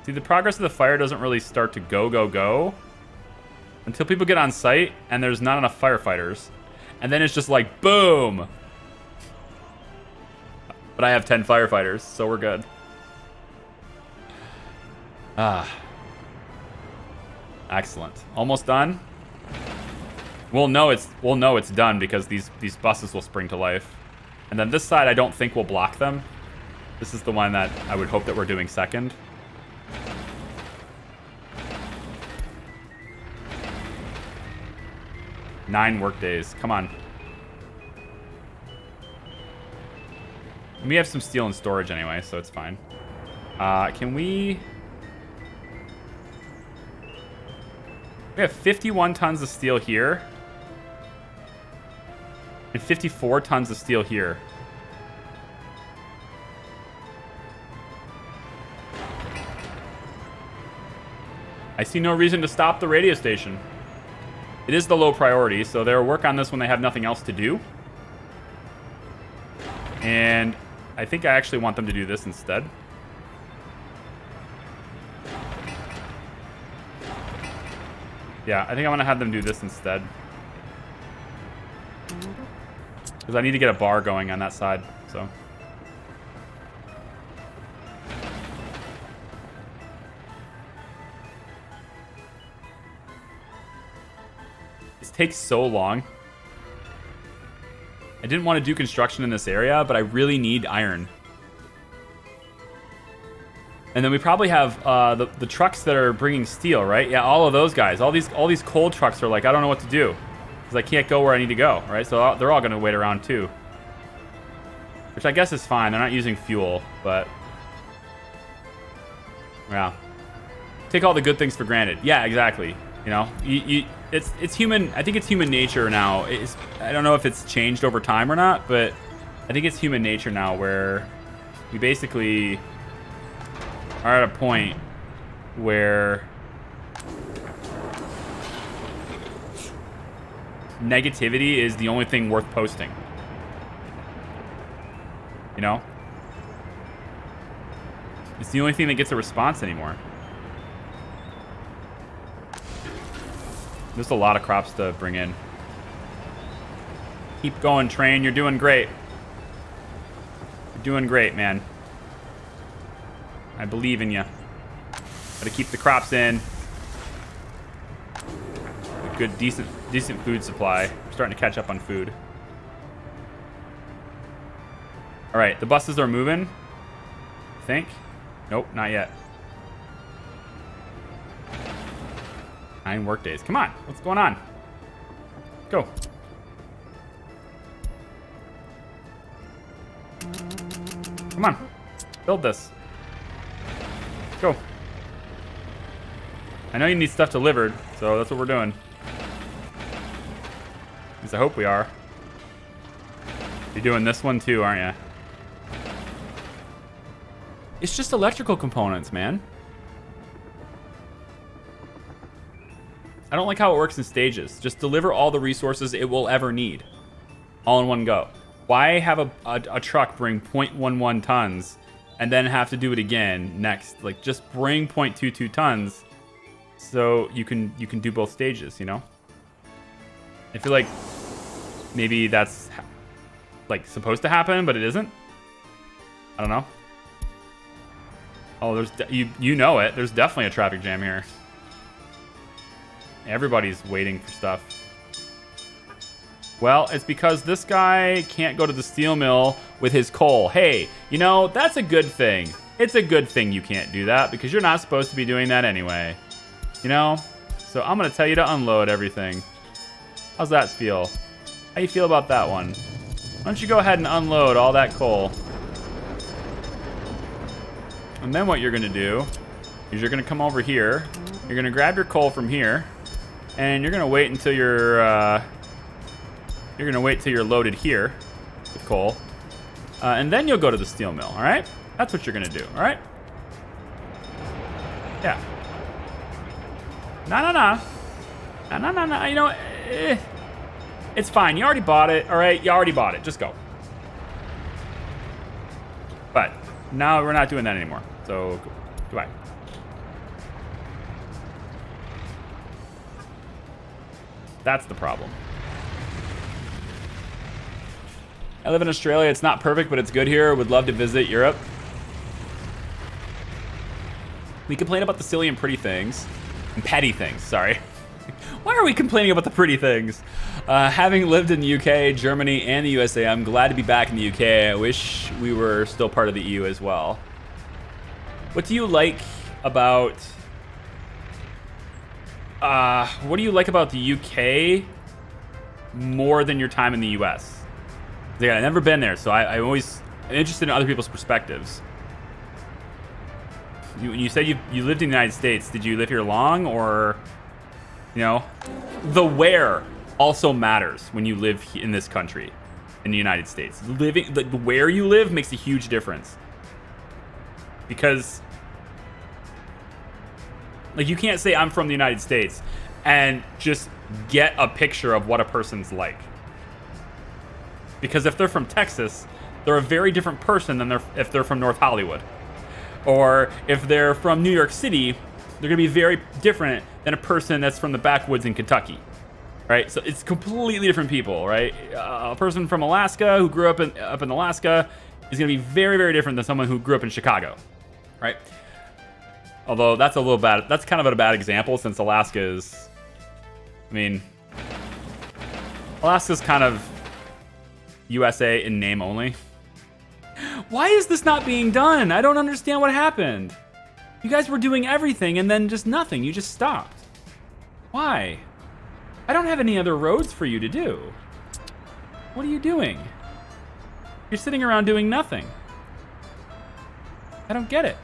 See, the progress of the fire doesn't really start to go until people get on site and there's not enough firefighters. And then it's just like, boom! But I have 10 firefighters, so we're good. Excellent. Almost done. We'll know it's done because these buses will spring to life. And then this side I don't think will block them. This is the one that I would hope that we're doing second. Nine work days. Come on. We have some steel in storage anyway, so it's fine. Can we... We have 51 tons of steel here. And 54 tons of steel here. I see no reason to stop the radio station. It is the low priority, so they'll work on this when they have nothing else to do. And I think I actually want them to do this instead. Yeah, I think I want to have them do this instead. Because I need to get a bar going on that side, so... This takes so long. I didn't want to do construction in this area, but I really need iron. And then we probably have the trucks that are bringing steel, right? Yeah, all of those guys. All these coal trucks are like, I don't know what to do. Because I can't go where I need to go, right? So they're all going to wait around too. Which I guess is fine. They're not using fuel, but... Yeah. Take all the good things for granted. Yeah, exactly. You know, it's human. I think it's human nature now. I don't know if it's changed over time or not, but I think it's human nature now where we basically are at a point where negativity is the only thing worth posting. You know? It's the only thing that gets a response anymore. There's a lot of crops to bring in. Keep going, train. You're doing great. You're doing great, man. I believe in you. Gotta keep the crops in. A good, decent food supply. I'm starting to catch up on food. All right, the buses are moving. I think. Nope, not yet. 9 work days. Come on. What's going on? Go. Come on. Build this. Go. I know you need stuff delivered, so that's what we're doing. At least I hope we are. You're doing this one too, aren't you? It's just electrical components, man. I don't like how it works in stages. Just deliver all the resources it will ever need, all in one go. Why have a truck bring 0.11 tons and then have to do it again next? Like, just bring 0.22 tons so you can do both stages, you know? I feel like maybe that's like supposed to happen, but it isn't. I don't know. Oh, there's you know it. There's definitely a traffic jam here. Everybody's waiting for stuff. Well, it's because this guy can't go to the steel mill with his coal. Hey, you know, that's a good thing. It's a good thing you can't do that because you're not supposed to be doing that anyway. You know? So I'm going to tell you to unload everything. How's that feel? How you feel about that one? Why don't you go ahead and unload all that coal? And then what you're going to do is you're going to come over here. You're going to grab your coal from here. And you're going to wait until you're loaded here with coal. And then you'll go to the steel mill, all right? That's what you're going to do, all right? Yeah. No. You know, it's fine. You already bought it, all right? You already bought it. Just go. But now we're not doing that anymore. So, goodbye. That's the problem. I live in Australia. It's not perfect, but it's good here. Would love to visit Europe. We complain about the silly and pretty things. And petty things, sorry. Why are we complaining about the pretty things? Having lived in the UK, Germany, and the USA, I'm glad to be back in the UK. I wish we were still part of the EU as well. What do you like about... what do you like about the UK more than your time in the US? Yeah, I've never been there, so I'm always interested in other people's perspectives. You said you lived in the United States. Did you live here long, or, you know, the where also matters when you live in this country, in the United States. Living, the where you live makes a huge difference. Because, like, you can't say I'm from the United States and just get a picture of what a person's like. Because if they're from Texas, they're a very different person than if they're from North Hollywood. Or if they're from New York City, they're going to be very different than a person that's from the backwoods in Kentucky. Right? So it's completely different people, right? A person from Alaska who grew up in Alaska is going to be very, very different than someone who grew up in Chicago. Right? Although that's a little bad. That's kind of a bad example since Alaska is... I mean... Alaska's kind of... USA in name only. Why is this not being done? I don't understand what happened. You guys were doing everything and then just nothing. You just stopped. Why? I don't have any other roads for you to do. What are you doing? You're sitting around doing nothing. I don't get it.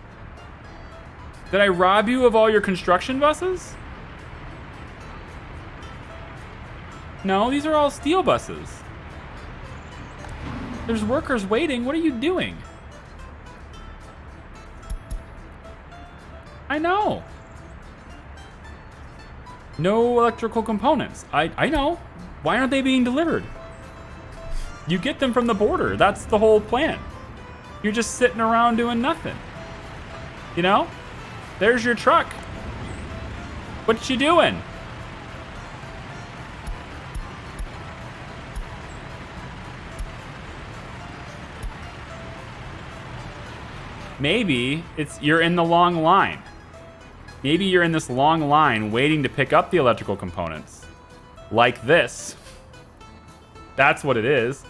Did I rob you of all your construction buses? No, these are all steel buses. There's workers waiting. What are you doing? I know. No electrical components. I know. Why aren't they being delivered? You get them from the border. That's the whole plan. You're just sitting around doing nothing. You know? There's your truck. What you doing? Maybe you're in the long line. Maybe you're in this long line waiting to pick up the electrical components. Like this. That's what it is.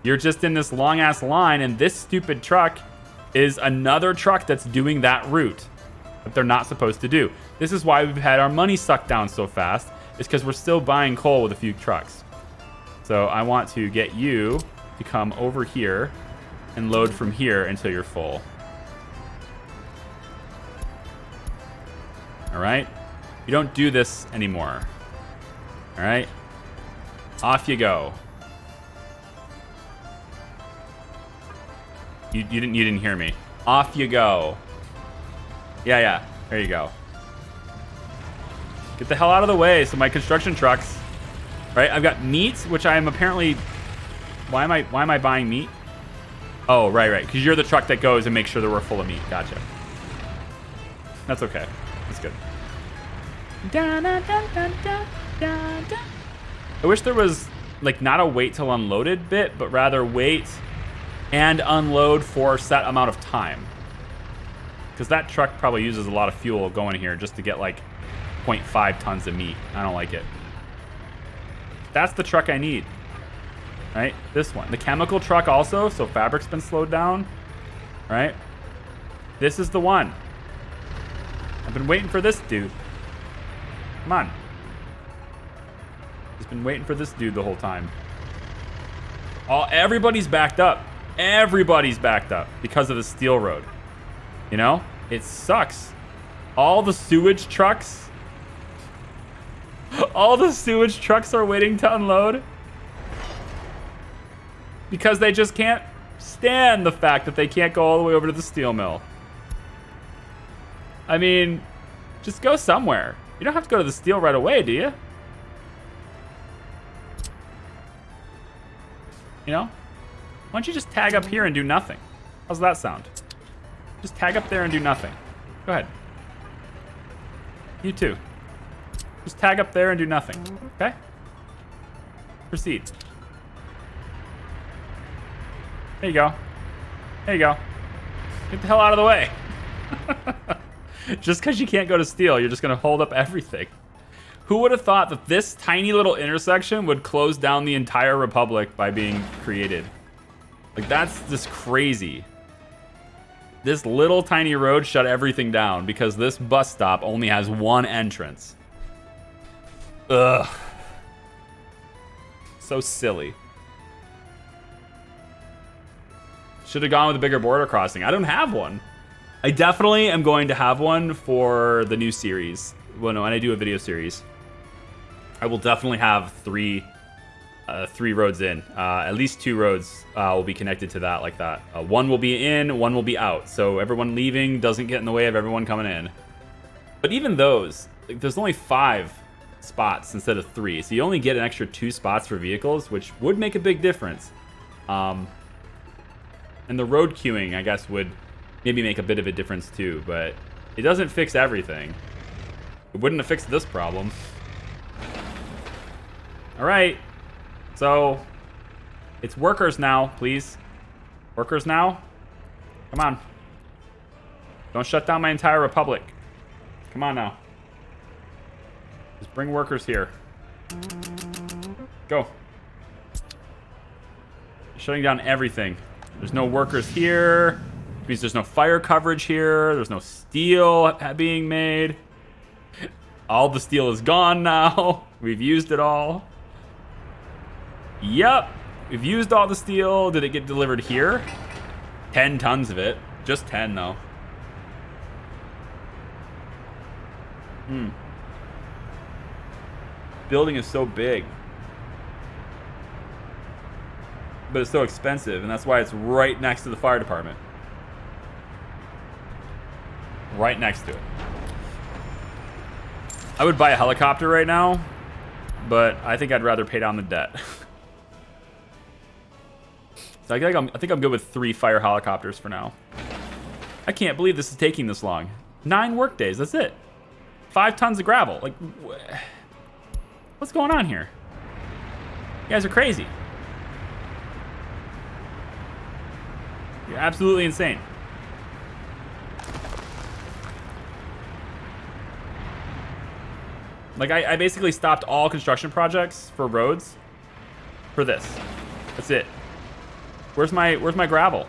You're just in this long ass line, and this stupid truck is another truck that's doing that route that they're not supposed to do. This is why we've had our money sucked down so fast. It's because we're still buying coal with a few trucks. So I want to get you to come over here and load from here until you're full. All right? You don't do this anymore. All right? Off you go. You didn't hear me. Off you go. Yeah. There you go. Get the hell out of the way. So my construction trucks, right? I've got meat, which I am apparently. Why am I buying meat? Oh, right. Because you're the truck that goes and makes sure that we're full of meat. Gotcha. That's okay. That's good. I wish there was like not a wait till unloaded bit, but rather wait and unload for a set amount of time. Because that truck probably uses a lot of fuel going here just to get like 0.5 tons of meat. I don't like it. That's the truck I need. Right? This one. The chemical truck also, so fabric's been slowed down. Right? This is the one. I've been waiting for this dude. Come on. Just been waiting for this dude the whole time. Everybody's backed up. Everybody's backed up because of the steel road. You know? It sucks. All the sewage trucks. All the sewage trucks are waiting to unload. Because they just can't stand the fact that they can't go all the way over to the steel mill. I mean, just go somewhere. You don't have to go to the steel right away, do you? You know? Why don't you just tag up here and do nothing? How's that sound? Just tag up there and do nothing. Go ahead. You too. Just tag up there and do nothing. Okay? Proceed. There you go. There you go. Get the hell out of the way. Just because you can't go to steel, you're just going to hold up everything. Who would have thought that this tiny little intersection would close down the entire republic by being created? Like, that's just crazy. This little tiny road shut everything down because this bus stop only has one entrance. Ugh. So silly. Should have gone with a bigger border crossing. I don't have one. I definitely am going to have one for the new series. Well, no, when I do a video series, I will definitely have three roads in. At least 2 roads will be connected to that like that. One will be in, one will be out. So everyone leaving doesn't get in the way of everyone coming in. But even those, like, there's only 5 spots instead of 3. So you only get an extra 2 spots for vehicles, which would make a big difference. And the road queuing, I guess, would maybe make a bit of a difference too. But it doesn't fix everything. It wouldn't have fixed this problem. All right. So, it's workers now, please. Workers now? Come on. Don't shut down my entire republic. Come on now. Just bring workers here. Go. Shutting down everything. There's no workers here. Which means there's no fire coverage here. There's no steel being made. All the steel is gone now. We've used it all. Yep, we've used all the steel. Did it get delivered here? 10 tons of it. Just 10, though. Building is so big. But it's so expensive, and that's why it's right next to the fire department. Right next to it. I would buy a helicopter right now, but I think I'd rather pay down the debt. So I think I'm good with 3 fire helicopters for now. I can't believe this is taking this long. 9 work days, that's it. 5 tons of gravel. Like, what's going on here? You guys are crazy. You're absolutely insane. Like, I basically stopped all construction projects for roads for this. That's it. Where's my gravel?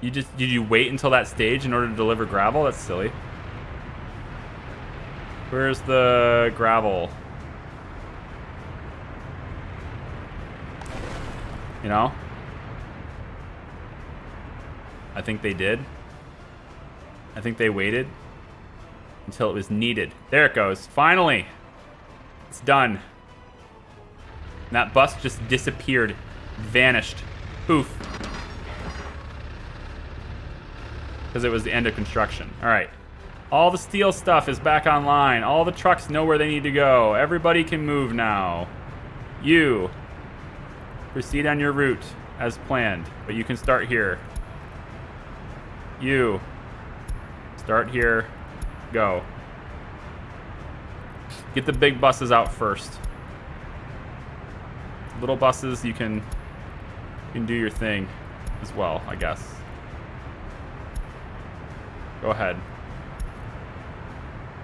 Did you wait until that stage in order to deliver gravel? That's silly. Where's the gravel? You know? I think they did. I think they waited until it was needed. There it goes. Finally. It's done. And that bus just disappeared. Vanished. Poof. Because it was the end of construction. All right. All the steel stuff is back online. All the trucks know where they need to go. Everybody can move now. You proceed on your route as planned, but you can start here. You start here. Go. Get the big buses out first. Little buses, you can do your thing as well, I guess. Go ahead.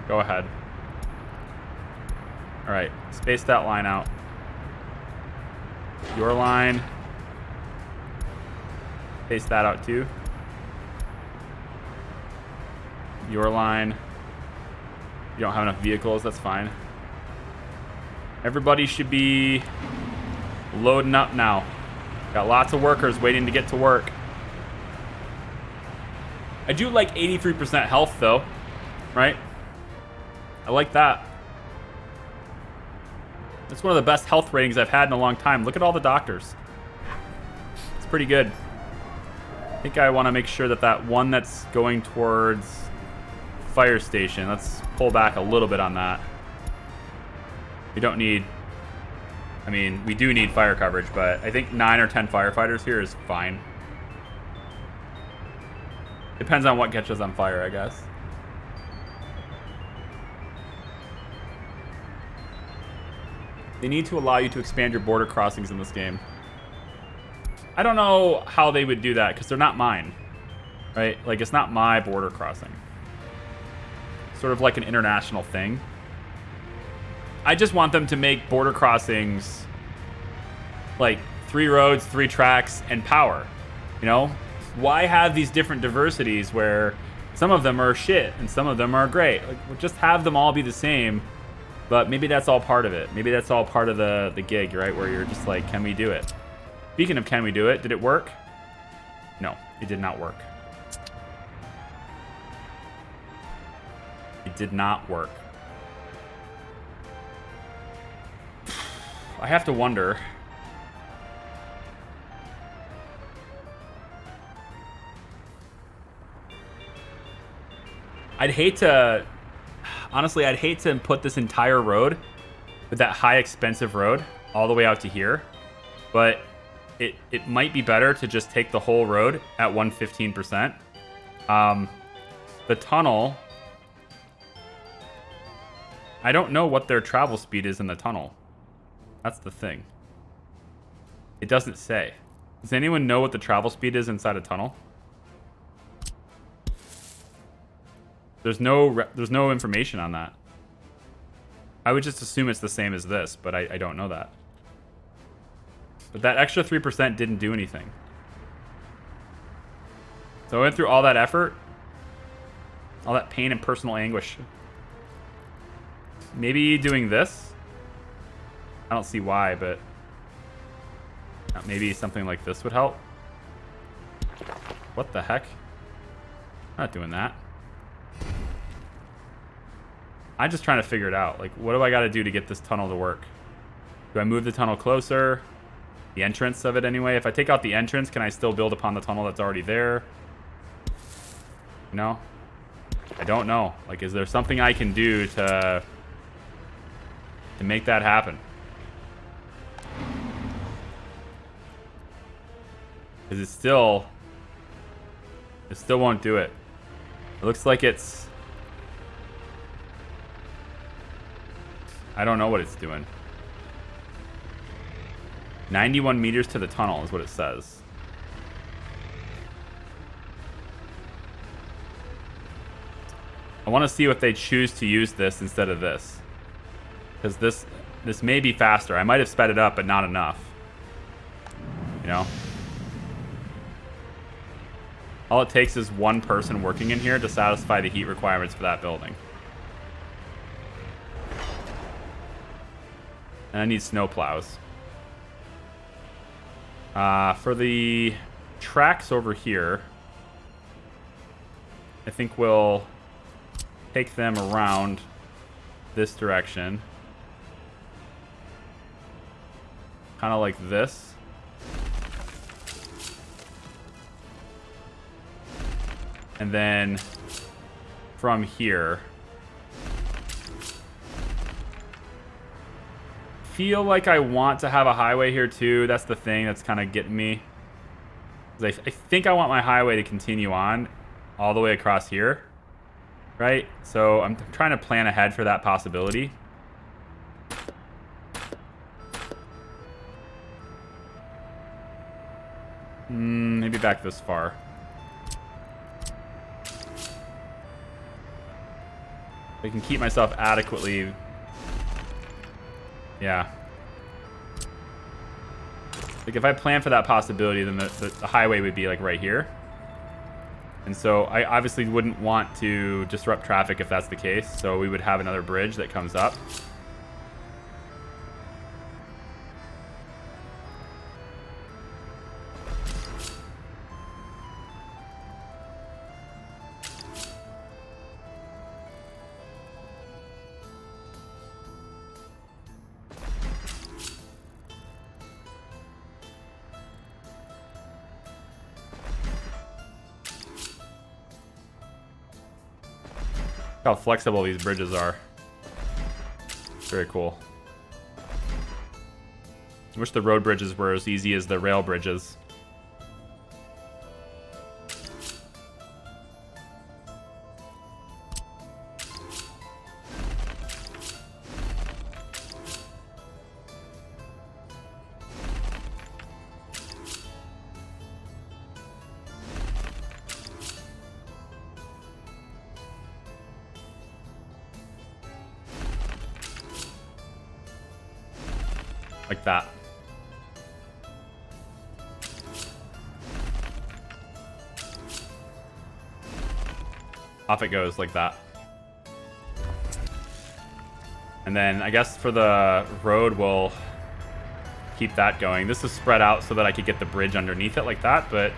Go ahead. All right, space that line out. Your line. Space that out too. Your line. You don't have enough vehicles, that's fine. Everybody should be loading up now. Got lots of workers waiting to get to work. I do like 83% health though, right? I like that. That's one of the best health ratings I've had in a long time. Look at all the doctors. It's pretty good. I think I want to make sure that that one that's going towards fire station, let's pull back a little bit on that. We don't need, I mean, we do need fire coverage, but I think 9 or 10 firefighters here is fine. Depends on what catches on fire, I guess. They need to allow you to expand your border crossings in this game. I don't know how they would do that because they're not mine, right? Like, it's not my border crossing. Sort of like an international thing. I just want them to make border crossings like 3 roads, 3 tracks, and power. You know? Why have these different diversities where some of them are shit and some of them are great? Like, we'll just have them all be the same. But maybe that's all part of it. Maybe that's all part of the gig, right? Where you're just like, can we do it? Speaking of can we do it, did it work? No, it did not work. It did not work. I have to wonder. I'd hate to... Honestly, I'd hate to put this entire road with that high expensive road all the way out to here. But it might be better to just take the whole road at 115%. The tunnel... I don't know what their travel speed is in the tunnel. That's the thing. It doesn't say. Does anyone know what the travel speed is inside a tunnel? There's no information on that. I would just assume it's the same as this, but I don't know that. But that extra 3% didn't do anything. So I went through all that effort, all that pain and personal anguish. Maybe doing this? I don't see why, but maybe something like this would help. What the heck? I'm not doing that. I'm just trying to figure it out. Like, what do I got to do to get this tunnel to work? Do I move the tunnel closer? The entrance of it anyway? If I take out the entrance, can I still build upon the tunnel that's already there? No? I don't know. Like, is there something I can do to make that happen? Because it still won't do it. It looks like it's... I don't know what it's doing. 91 meters to the tunnel is what it says. I want to see if they choose to use this instead of this. Because this may be faster. I might have sped it up, but not enough. You know? All it takes is one person working in here to satisfy the heat requirements for that building. And I need snow plows. For the tracks over here, I think we'll take them around this direction. Kind of like this. And then from here, feel like I want to have a highway here too. That's the thing that's kind of getting me. I think I want my highway to continue on all the way across here, right? So I'm trying to plan ahead for that possibility. Maybe back this far. I can keep myself adequately. Yeah. Like if I plan for that possibility, then the highway would be like right here. And so I obviously wouldn't want to disrupt traffic if that's the case. So we would have another bridge that comes up. How flexible these bridges are. Very cool. I wish the road bridges were as easy as the rail bridges. Like that. Off it goes like that. And then I guess for the road, we'll keep that going. This is spread out so that I could get the bridge underneath it like that, but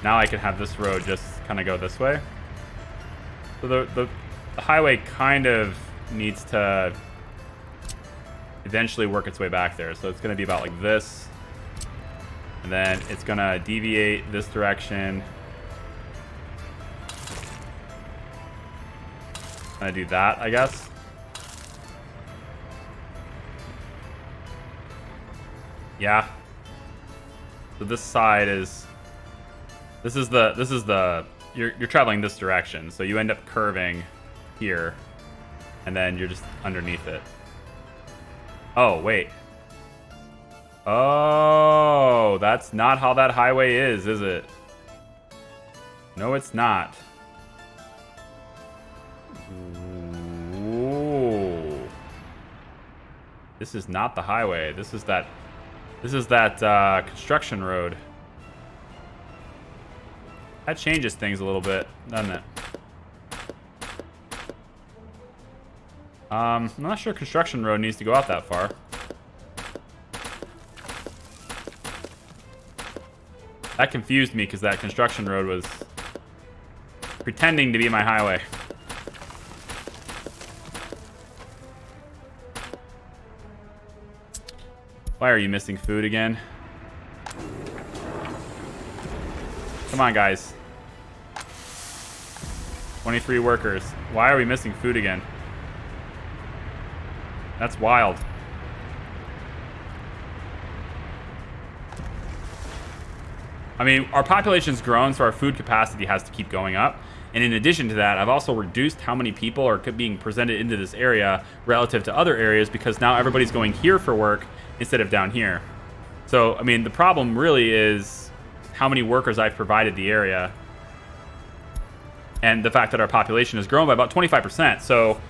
now I can have this road just kind of go this way. So the highway kind of needs to eventually work its way back there. So it's going to be about like this. And then it's going to deviate this direction. Going to do that, I guess. Yeah. So this side is you're traveling this direction. So you end up curving here and then you're just underneath it. Oh, wait. Oh, that's not how that highway is it? No, it's not. Ooh. This is not the highway. This is that construction road. That changes things a little bit, doesn't it? I'm not sure construction road needs to go out that far. That confused me because that construction road was pretending to be my highway. Why are you missing food again? Come on, guys. 23 workers. Why are we missing food again? That's wild. I mean, our population's grown, so our food capacity has to keep going up. And in addition to that, I've also reduced how many people are being presented into this area relative to other areas because now everybody's going here for work instead of down here. So, I mean, the problem really is how many workers I've provided the area and the fact that our population has grown by about 25%. So,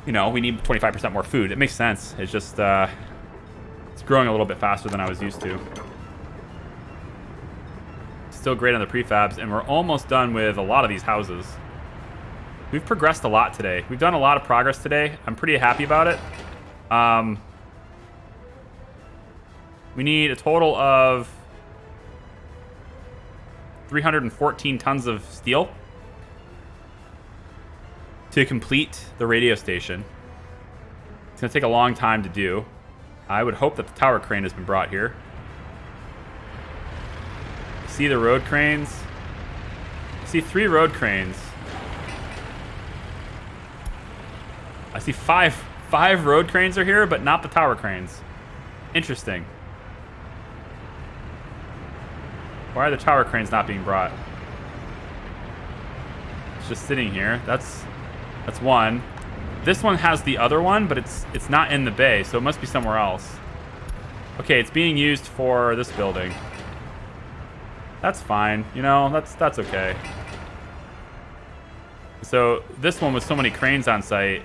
you know, we need 25% more food. It makes sense. It's just, it's growing a little bit faster than I was used to. Still great on the prefabs, and we're almost done with a lot of these houses. We've progressed a lot today. We've done a lot of progress today. I'm pretty happy about it. We need a total of 314 tons of steel. to complete the radio station. It's going to take a long time to do. I would hope that the tower crane has been brought here. See the road cranes? I see 3 road cranes. I see five road cranes are here, but not the tower cranes. Interesting. Why are the tower cranes not being brought? It's just sitting here. That's one. This one has the other one, but it's not in the bay, so it must be somewhere else. Okay, it's being used for this building. That's fine. You know, that's okay. So this one with so many cranes on site,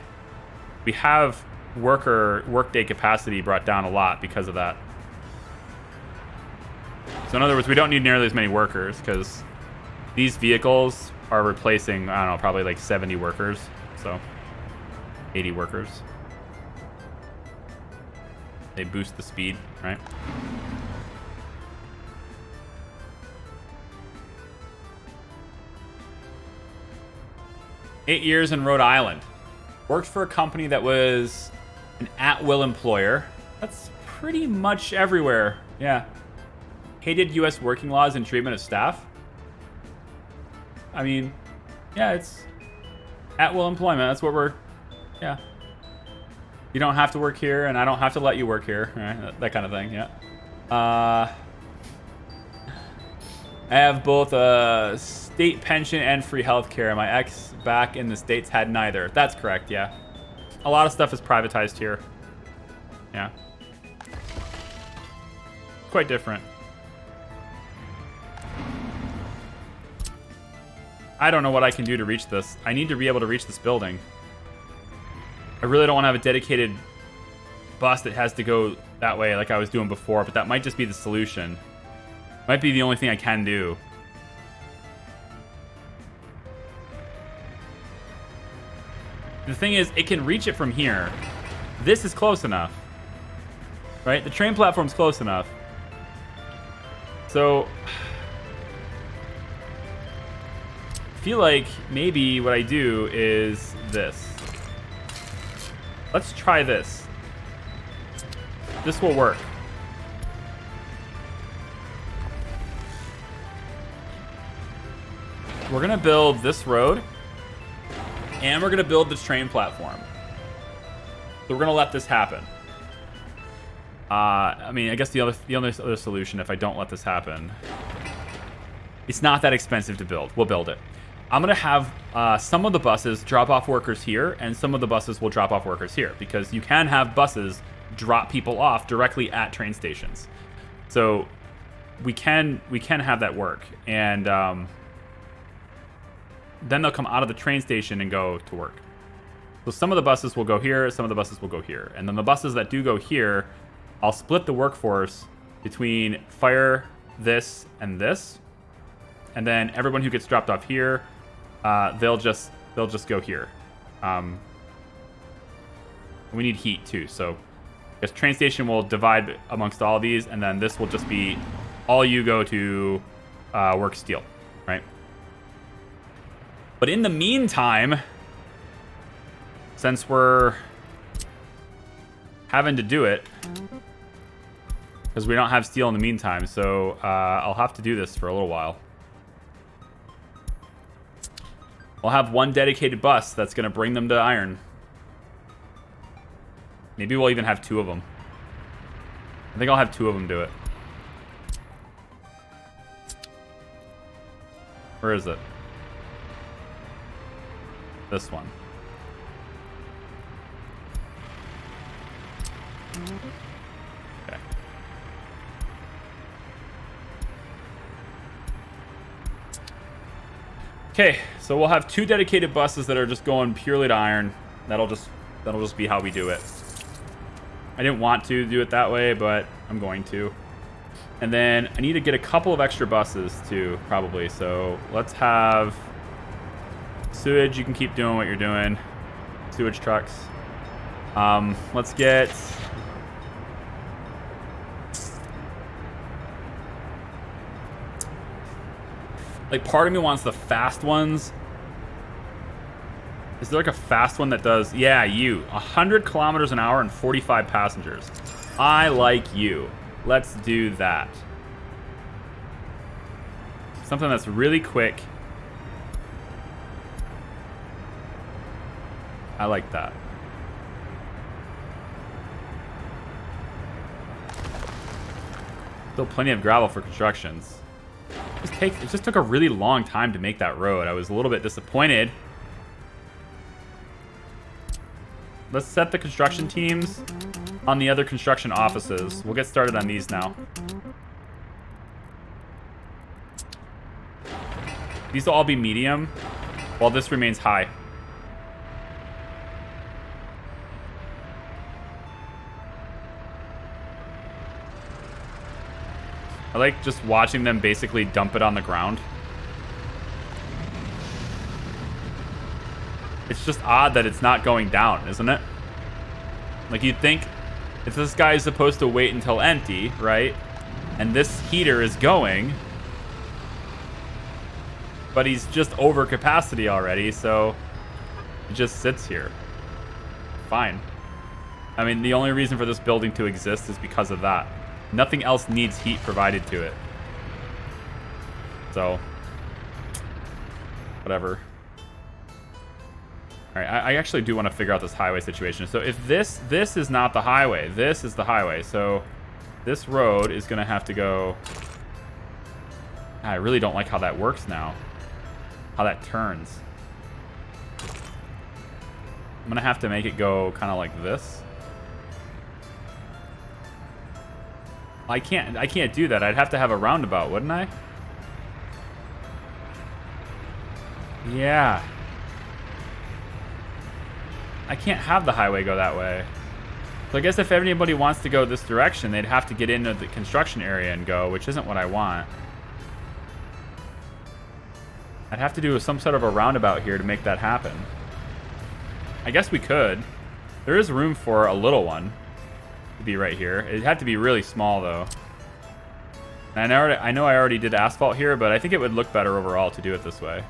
we have workday capacity brought down a lot because of that. So in other words, we don't need nearly as many workers because these vehicles are replacing, I don't know, probably like 70 workers. So 80 workers. They boost the speed, right? Eight years in Rhode Island. Worked for a company that was an at-will employer. That's pretty much everywhere. Yeah. Hated U.S. working laws and treatment of staff. I mean, yeah, it's at-will employment. That's what we're... Yeah. You don't have to work here, and I don't have to let you work here. Right? That kind of thing, yeah. I have both a state pension and free health care. My ex back in the States had neither. That's correct, yeah. A lot of stuff is privatized here. Yeah. Quite different. I don't know what I can do to reach this. I need to be able to reach this building. I really don't want to have a dedicated bus that has to go that way like I was doing before, but that might just be the solution. Might be the only thing I can do. The thing is, it can reach it from here. This is close enough. Right? The train platform's close enough. So... I feel like maybe what I do is this. Let's try this. This will work. We're gonna build this road, and we're gonna build this train platform. So we're gonna let this happen. I mean, I guess the other solution, if I don't let this happen, it's not that expensive to build. We'll build it. I'm gonna have some of the buses drop off workers here, and some of the buses will drop off workers here, because you can have buses drop people off directly at train stations. So we can have that work, and then they'll come out of the train station and go to work. So some of the buses will go here, some of the buses will go here, and then the buses that do go here, I'll split the workforce between fire, this, and this, and then everyone who gets dropped off here, they'll just go here. We need heat too, so this train station will divide amongst all of these, and then this will just be all you go to work steel, right? But in the meantime, since we're having to do it, because we don't have steel in the meantime, so I'll have to do this for a little while. I'll have one dedicated bus that's going to bring them to iron. Maybe we'll even have 2 of them. I think I'll have 2 of them do it. Where is it? This one. Okay. Okay, so we'll have 2 dedicated buses that are just going purely to iron. That'll just be how we do it. I didn't want to do it that way, but I'm going to. And then I need to get a couple of extra buses too, probably. So let's have sewage. You can keep doing what you're doing. Sewage trucks. Let's get... Like, part of me wants the fast ones. Is there like a fast one that does? Yeah, 100 kilometers an hour and 45 passengers. I like you. Let's do that. Something that's really quick. I like that. Still plenty of gravel for constructions. It just took a really long time to make that road. I was a little bit disappointed. Let's set the construction teams on the other construction offices. We'll get started on these now. These will all be medium, while this remains high. I like just watching them basically dump it on the ground. It's just odd that it's not going down, isn't it? Like, you'd think if this guy is supposed to wait until empty, right? And this heater is going, but he's just over capacity already, so it just sits here. Fine. I mean, the only reason for this building to exist is because of that. Nothing else needs heat provided to it. So, whatever. All right, I actually do want to figure out this highway situation. So if this is not the highway, this is the highway. So this road is going to have to go... I really don't like how that works now. How that turns. I'm going to have to make it go kind of like this. I can't do that. I'd have to have a roundabout, wouldn't I? Yeah. I can't have the highway go that way. So I guess if anybody wants to go this direction, they'd have to get into the construction area and go, which isn't what I want. I'd have to do some sort of a roundabout here to make that happen. I guess we could. There is room for a little one to be right here. It'd have to be really small, though. And I know I already did asphalt here, but I think it would look better overall to do it this way.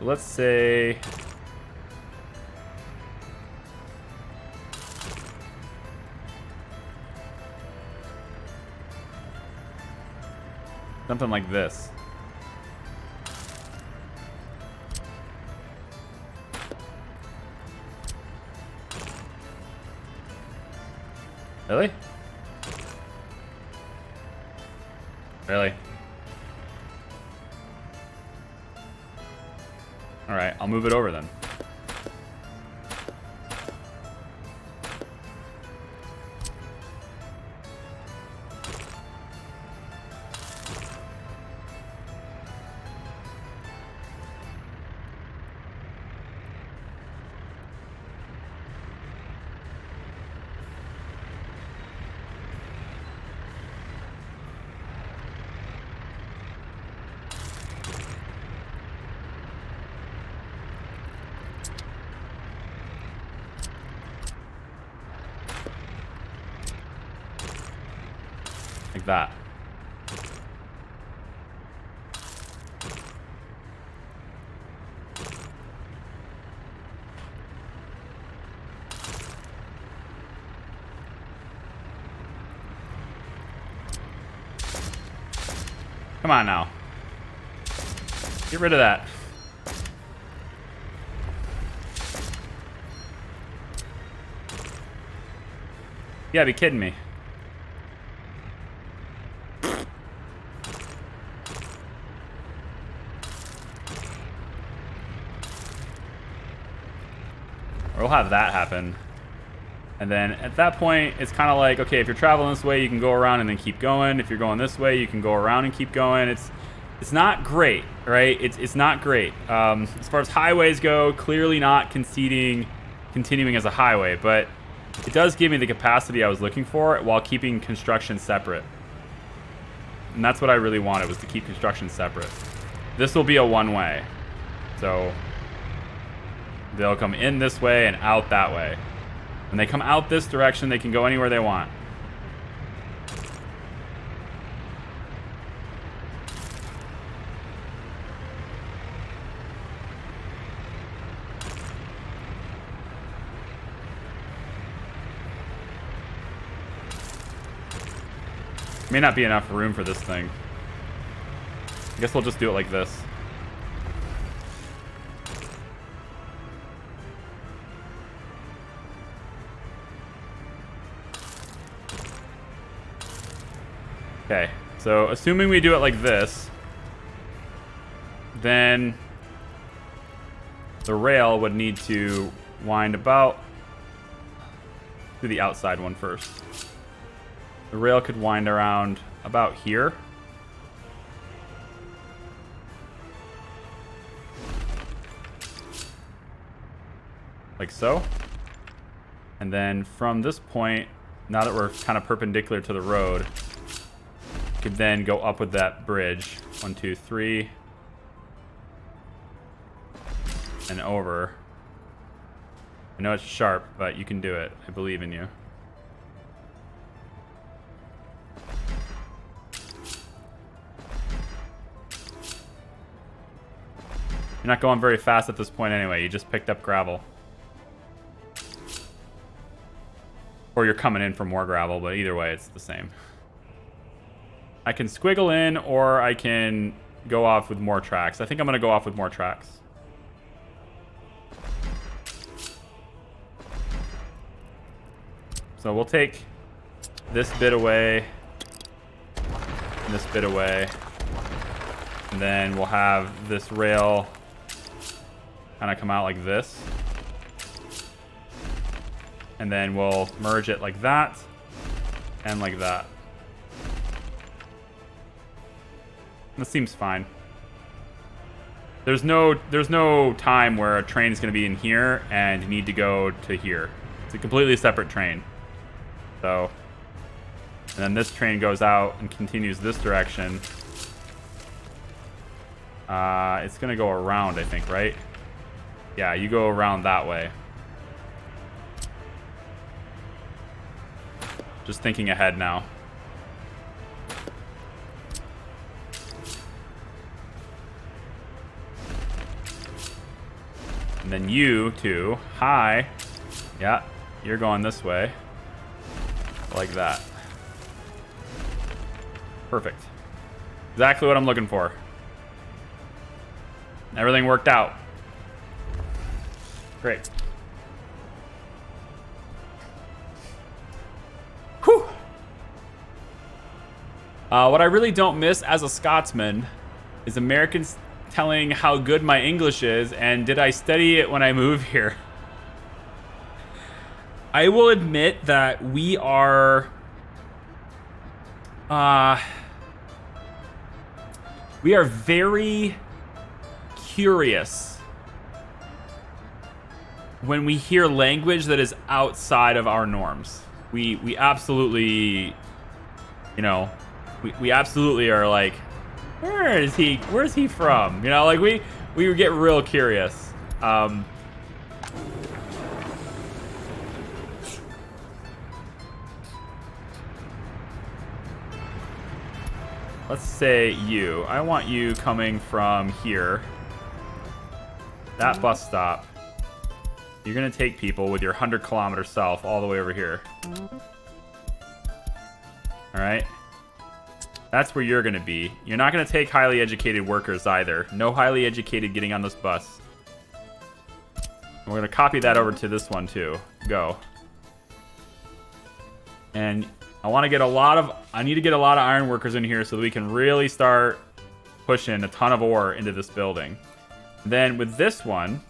Let's say... something like this. Really? Really? Alright, I'll move it over then. Like that. Come on now. Get rid of that. You gotta be kidding me. We'll have that happen. And then at that point, it's kind of like, okay, if you're traveling this way, you can go around and then keep going. If you're going this way, you can go around and keep going. It's not great, right? It's not great. As far as highways go, clearly not continuing as a highway, but it does give me the capacity I was looking for while keeping construction separate. And that's what I really wanted, was to keep construction separate. This will be a one-way. So they'll come in this way and out that way. When they come out this direction, they can go anywhere they want. May not be enough room for this thing. I guess we'll just do it like this. Okay, so assuming we do it like this, then the rail would need to wind about to the outside one first. The rail could wind around about here. Like so. And then from this point, now that we're kind of perpendicular to the road, could then go up with that bridge. 1, 2, 3. And over. I know it's sharp, but you can do it. I believe in you. You're not going very fast at this point anyway. You just picked up gravel. Or you're coming in for more gravel, but either way, it's the same. I can squiggle in, or I can go off with more tracks. I think I'm going to go off with more tracks. So we'll take this bit away, and this bit away, and then we'll have this rail kind of come out like this. And then we'll merge it like that and like that. This seems fine. There's no time where a train is going to be in here and you need to go to here. It's a completely separate train. So, and then this train goes out and continues this direction. It's going to go around, I think, right? Yeah, you go around that way. Just thinking ahead now. And then you two, hi. Yeah, you're going this way. Like that. Perfect. Exactly what I'm looking for. Everything worked out. Great. Whew. What I really don't miss as a Scotsman is Americans telling how good my English is and did I study it when I moved here. I will admit that we are very curious when we hear language that is outside of our norms. We absolutely, you know, we absolutely are like, where's he from? You know, like we get real curious. Let's say you. I want you coming from here. That bus stop. You're gonna take people with your 100-kilometer self all the way over here. Alright? That's where you're gonna be. You're not gonna take highly educated workers either. No highly educated getting on this bus. And we're gonna copy that over to this one too. Go. And I need to get a lot of iron workers in here so that we can really start pushing a ton of ore into this building. Then with this one,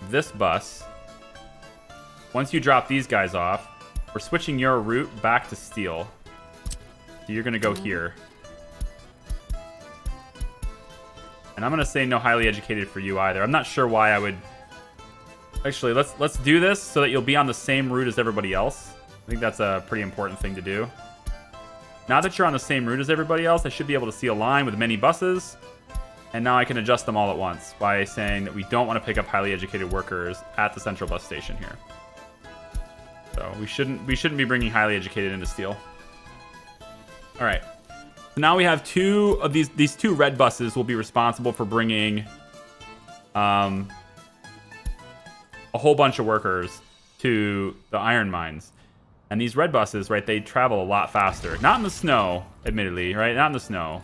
this bus, once you drop these guys off, we're switching your route back to steel. So you're gonna go here. And I'm gonna say no highly educated for you either. I'm not sure why I would. Actually, let's do this so that you'll be on the same route as everybody else. I think that's a pretty important thing to do. Now that you're on the same route as everybody else, I should be able to see a line with many buses. And now I can adjust them all at once by saying that we don't want to pick up highly educated workers at the central bus station here. So we shouldn't be bringing highly educated into steel. All right. So now we have two of these two red buses will be responsible for bringing a whole bunch of workers to the iron mines. And these red buses, right, they travel a lot faster. Not in the snow, admittedly, right? Not in the snow.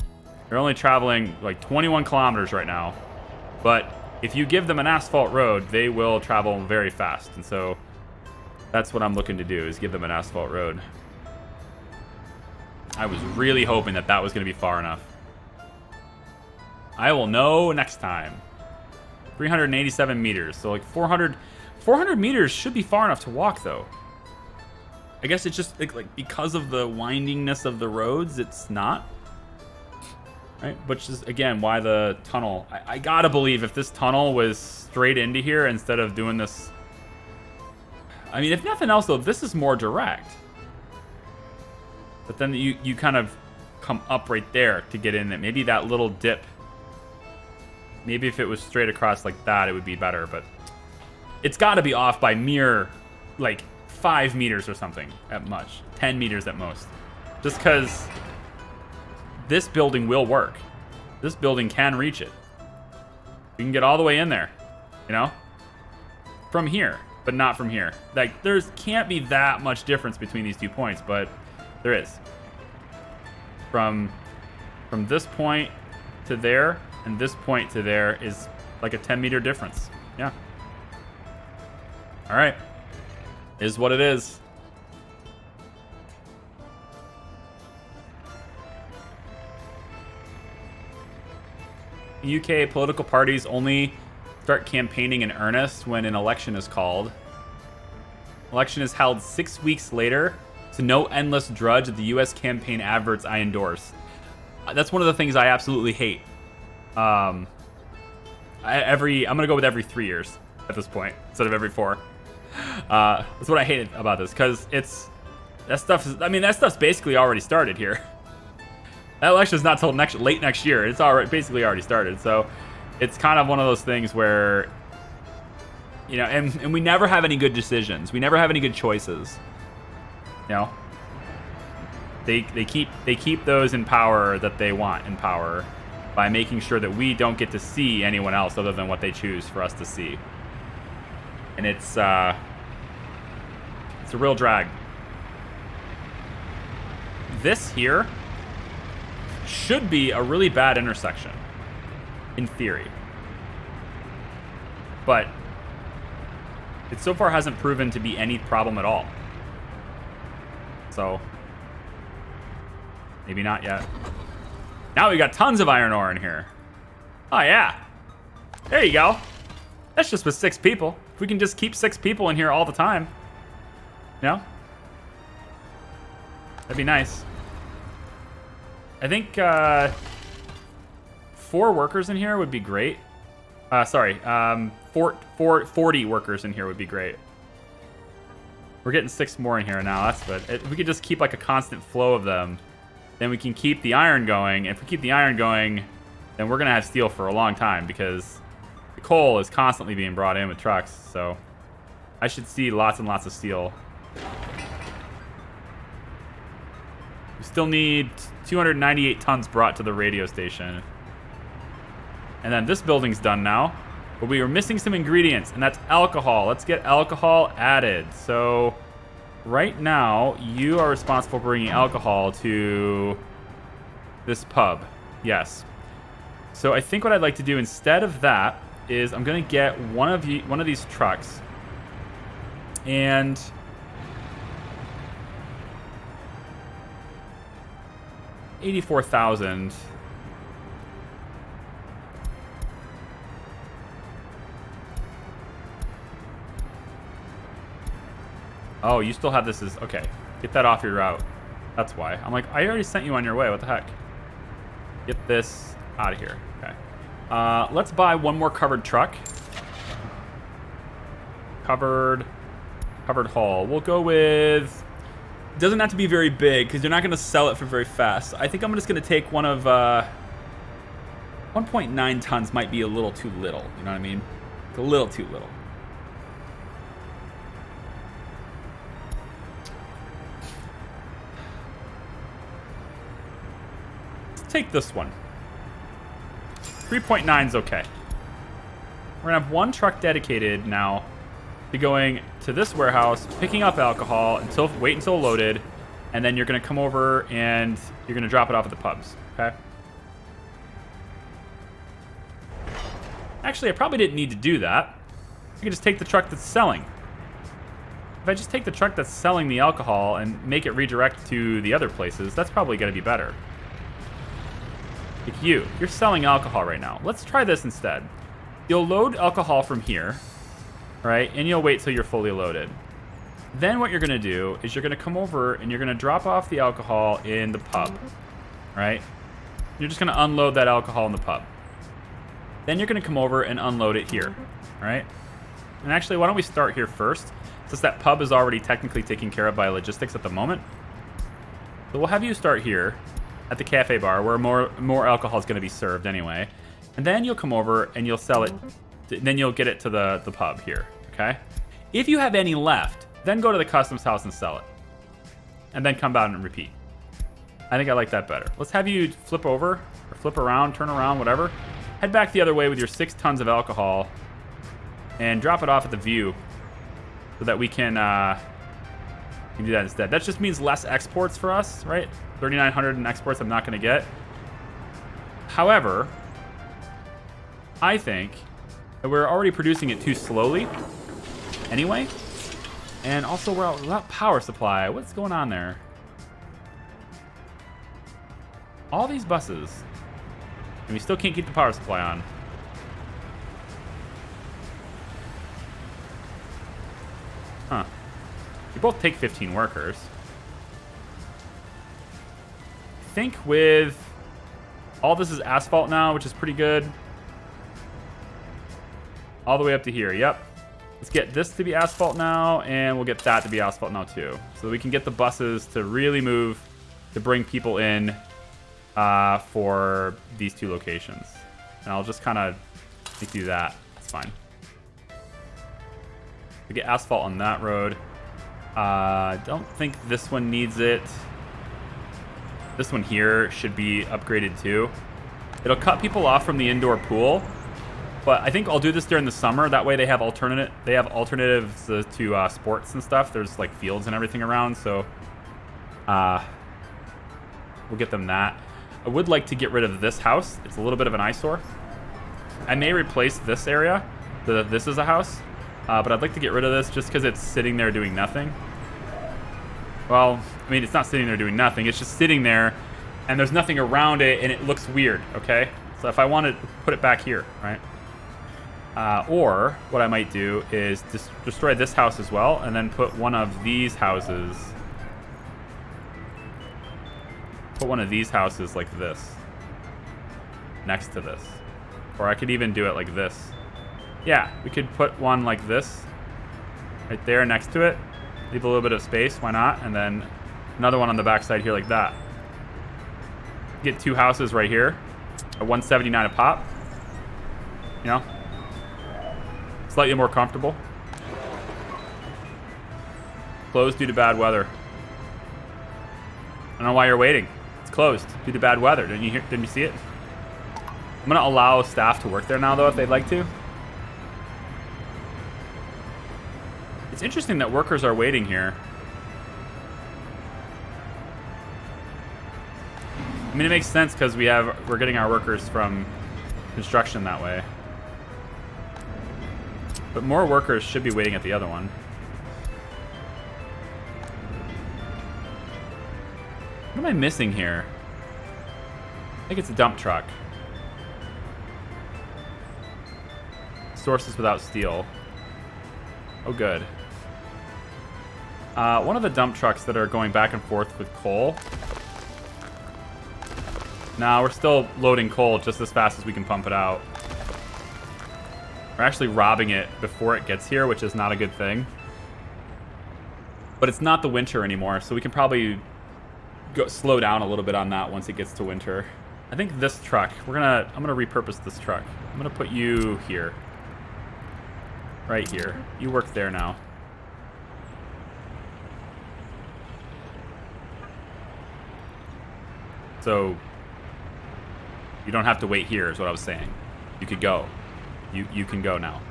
They're only traveling like 21 kilometers right now. But if you give them an asphalt road, they will travel very fast. And so that's what I'm looking to do, is give them an asphalt road. I was really hoping that that was going to be far enough. I will know next time. 387 meters. So like 400 meters should be far enough to walk, though. I guess it's just like because of the windingness of the roads, it's not. Right? Which is, again, why the tunnel. I gotta believe if this tunnel was straight into here instead of doing this. I mean, if nothing else, though, this is more direct. But then you kind of come up right there to get in it. Maybe that little dip. Maybe if it was straight across like that, it would be better. But it's got to be off by mere, like, 5 meters or something at much. 10 meters at most. Just because this building will work. This building can reach it. We can get all the way in there, you know? From here, but not from here. Like, there's can't be that much difference between these 2 points, but there is. From this point to there and this point to there is like a 10-meter difference. Yeah. All right. Is what it is. UK political parties only start campaigning in earnest when an election is called. Election is held 6 weeks later, so no endless drudge of the US campaign adverts I endorse. That's one of the things I absolutely hate. I'm gonna go with every 3 years at this point instead of every 4. That's what I hate about this, because that stuff's basically already started here. That election is not till late next year. It's basically already started. So it's kind of one of those things where, you know, and we never have any good decisions. We never have any good choices. You know, they keep those in power that they want in power by making sure that we don't get to see anyone else other than what they choose for us to see. And it's a real drag. This here should be a really bad intersection, in theory. But it so far hasn't proven to be any problem at all. So, maybe not yet. Now we got tons of iron ore in here. Oh yeah. There you go. That's just with 6 people. If we can just keep 6 people in here all the time. You know? That'd be nice. I think 4 workers in here would be great. 40 workers in here would be great. We're getting 6 more in here now. That's good. If we could just keep like a constant flow of them, then we can keep the iron going. If we keep the iron going, then we're gonna have steel for a long time, because the coal is constantly being brought in with trucks. So I should see lots and lots of steel. We still need 298 tons brought to the radio station. And then this building's done now. But we were missing some ingredients, and that's alcohol. Let's get alcohol added. So right now, you are responsible for bringing alcohol to this pub. Yes. So I think what I'd like to do instead of that is I'm going to get one of these trucks. And $84,000. Oh, you still have this as... Okay. Get that off your route. That's why. I'm like, I already sent you on your way. What the heck? Get this out of here. Okay. Let's buy one more covered truck. Covered haul. We'll go with... Doesn't have to be very big, because you're not going to sell it for very fast. I think I'm just going to take one of 1.9 tons might be a little too little. You know what I mean? It's a little too little. Let's take this one. 3.9 is okay. We're gonna have one truck dedicated now to going to this warehouse, picking up alcohol wait until loaded, and then you're gonna come over and you're gonna drop it off at the pubs. Okay. Actually, I probably didn't need to do that. I can just take the truck that's selling. If I just take the truck that's selling the alcohol and make it redirect to the other places, that's probably gonna be better. Like you're selling alcohol right now. Let's try this instead. You'll load alcohol from here, right? And you'll wait till you're fully loaded. Then what you're gonna do is you're gonna come over and you're gonna drop off the alcohol in the pub, right? You're just gonna unload that alcohol in the pub. Then you're gonna come over and unload it here, right? And actually, why don't we start here first, since that pub is already technically taken care of by logistics at the moment. So we'll have you start here at the cafe bar where more alcohol is gonna be served anyway. And then you'll come over and you'll sell it. Then you'll get it to the pub here, okay? If you have any left, then go to the customs house and sell it. And then come down and repeat. I think I like that better. Let's have you flip over, or flip around, turn around, whatever. Head back the other way with your 6 tons of alcohol and drop it off at the view so that we can do that instead. That just means less exports for us, right? 3,900 in exports I'm not gonna get. However, I think that we're already producing it too slowly anyway. And also we're without power supply. What's going on there? All these buses. And we still can't keep the power supply on. Huh. You both take 15 workers. I think with all this is asphalt now, which is pretty good. All the way up to here, yep. Let's get this to be asphalt now, and we'll get that to be asphalt now too. So that we can get the buses to really move to bring people in for these 2 locations. And I'll just kind of do that. It's fine. We get asphalt on that road. I don't think this one needs it. This one here should be upgraded too. It'll cut people off from the indoor pool. But I think I'll do this during the summer. That way they have alternatives to sports and stuff. There's like fields and everything around, so we'll get them that. I would like to get rid of this house. It's a little bit of an eyesore. I may replace this area. This is a house, but I'd like to get rid of this just because it's sitting there doing nothing. Well, I mean, it's not sitting there doing nothing. It's just sitting there, and there's nothing around it, and it looks weird. Okay, so if I want to put it back here, right? Or what I might do is destroy this house as well, and then put one of these houses. Put one of these houses like this, next to this. Or I could even do it like this. Yeah, we could put one like this, right there next to it. Leave a little bit of space, why not? And then another one on the backside here like that. Get 2 houses right here, at 179 a pop. You know? Slightly more comfortable. Closed due to bad weather. I don't know why you're waiting. It's closed due to bad weather. Didn't you see it? I'm gonna allow staff to work there now though if they'd like to. It's interesting that workers are waiting here. I mean, it makes sense because we're getting our workers from construction that way. But more workers should be waiting at the other one. What am I missing here? I think it's a dump truck. Sources without steel. Oh, good. One of the dump trucks that are going back and forth with coal. Nah, we're still loading coal just as fast as we can pump it out. We're actually robbing it before it gets here, which is not a good thing. But it's not the winter anymore, so we can probably slow down a little bit on that once it gets to winter. I think this truck, I'm gonna repurpose this truck. I'm gonna put you here. Right here. You work there now. So you don't have to wait here is what I was saying. You could go. You can go now.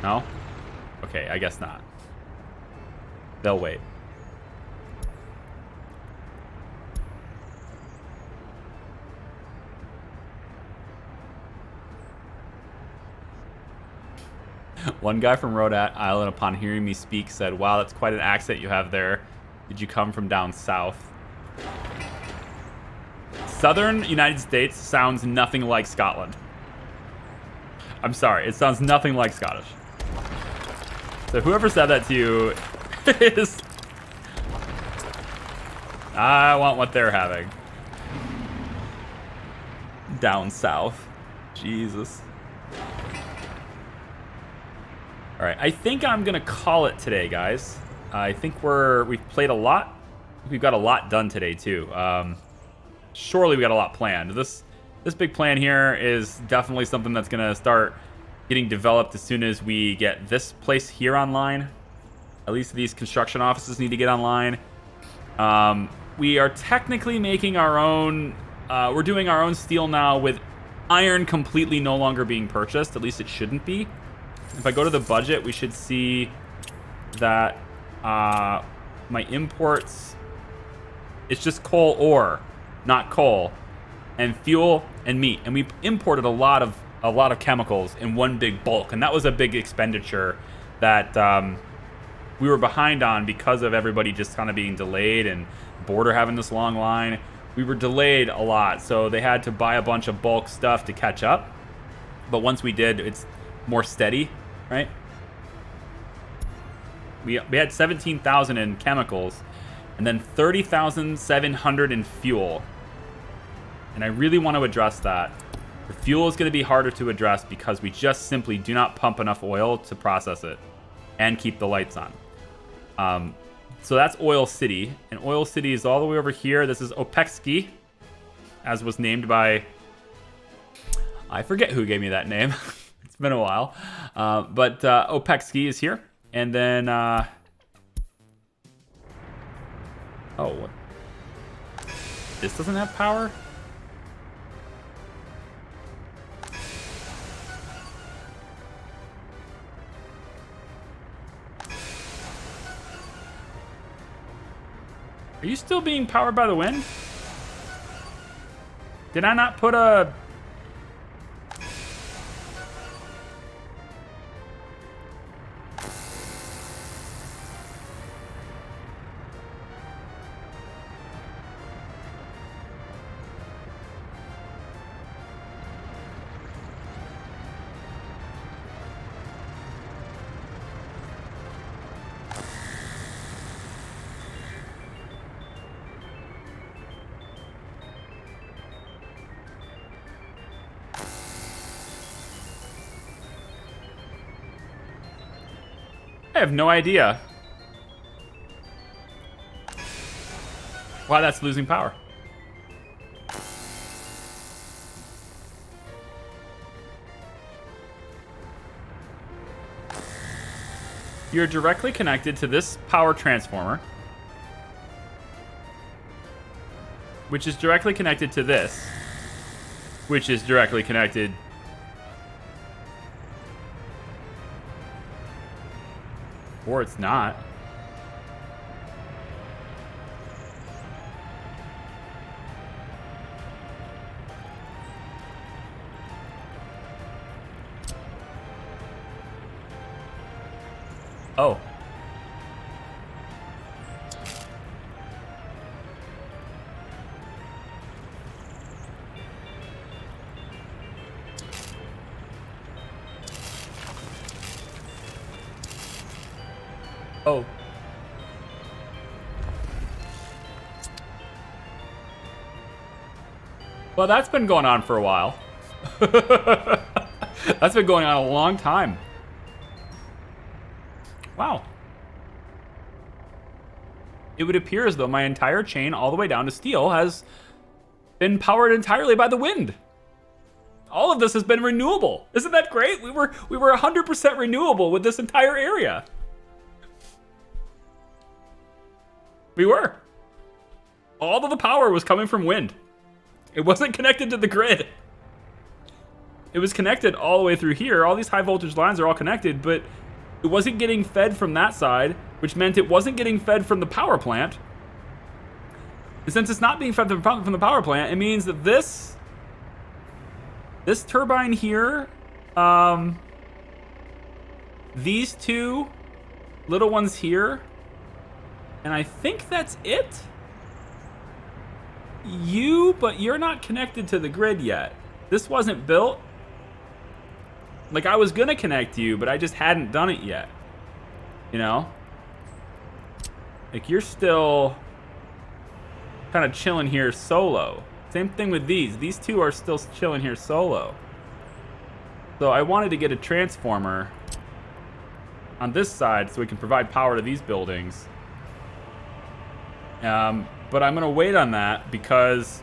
No? Okay, I guess not. They'll wait. One guy from Rhode Island, upon hearing me speak, said, "Wow, that's quite an accent you have there. Did you come from down south?" Southern United States sounds nothing like Scotland. I'm sorry, it sounds nothing like Scottish. So whoever said that to you is... I want what they're having. Down south. Jesus. All right, I think I'm gonna call it today, guys. I think we've played a lot. We've got a lot done today too. Surely we got a lot planned. This big plan here is definitely something that's gonna start getting developed as soon as we get this place here online. At least these construction offices need to get online. We are technically making our own. We're doing our own steel now with iron completely no longer being purchased. At least it shouldn't be. If I go to the budget, we should see that my imports, it's just coal ore, not coal, and fuel and meat. And we imported a lot of chemicals in one big bulk, and that was a big expenditure that we were behind on because of everybody just kind of being delayed and border having this long line. We were delayed a lot, so they had to buy a bunch of bulk stuff to catch up. But once we did, it's more steady. Right? We had 17,000 in chemicals, and then 30,700 in fuel. And I really want to address that. The fuel is going to be harder to address because we just simply do not pump enough oil to process it and keep the lights on. So that's Oil City, and Oil City is all the way over here. This is Opekski, as was named by... I forget who gave me that name. It's been a while. But Opekski is here. And then... oh, what? This doesn't have power? Are you still being powered by the wind? Did I not put a... I have no idea why that's losing power. You're directly connected to this power transformer, which is directly connected to this, which is directly connected. Or it's not. Oh. Oh. Well, that's been going on for a while. That's been going on a long time. Wow. It would appear as though my entire chain all the way down to steel has been powered entirely by the wind. All of this has been renewable. Isn't that great? We were 100% renewable with this entire area. We were. All of the power was coming from wind. It wasn't connected to the grid. It was connected all the way through here. All these high voltage lines are all connected, but it wasn't getting fed from that side, which meant it wasn't getting fed from the power plant. And since it's not being fed from the power plant, it means that this turbine here, these two little ones here, and I think that's it. But you're not connected to the grid yet. This wasn't built. Like, I was gonna connect you, but I just hadn't done it yet. You know? Like, you're still kind of chilling here solo. Same thing with these. These two are still chilling here solo. So I wanted to get a transformer on this side so we can provide power to these buildings. But I'm gonna wait on that because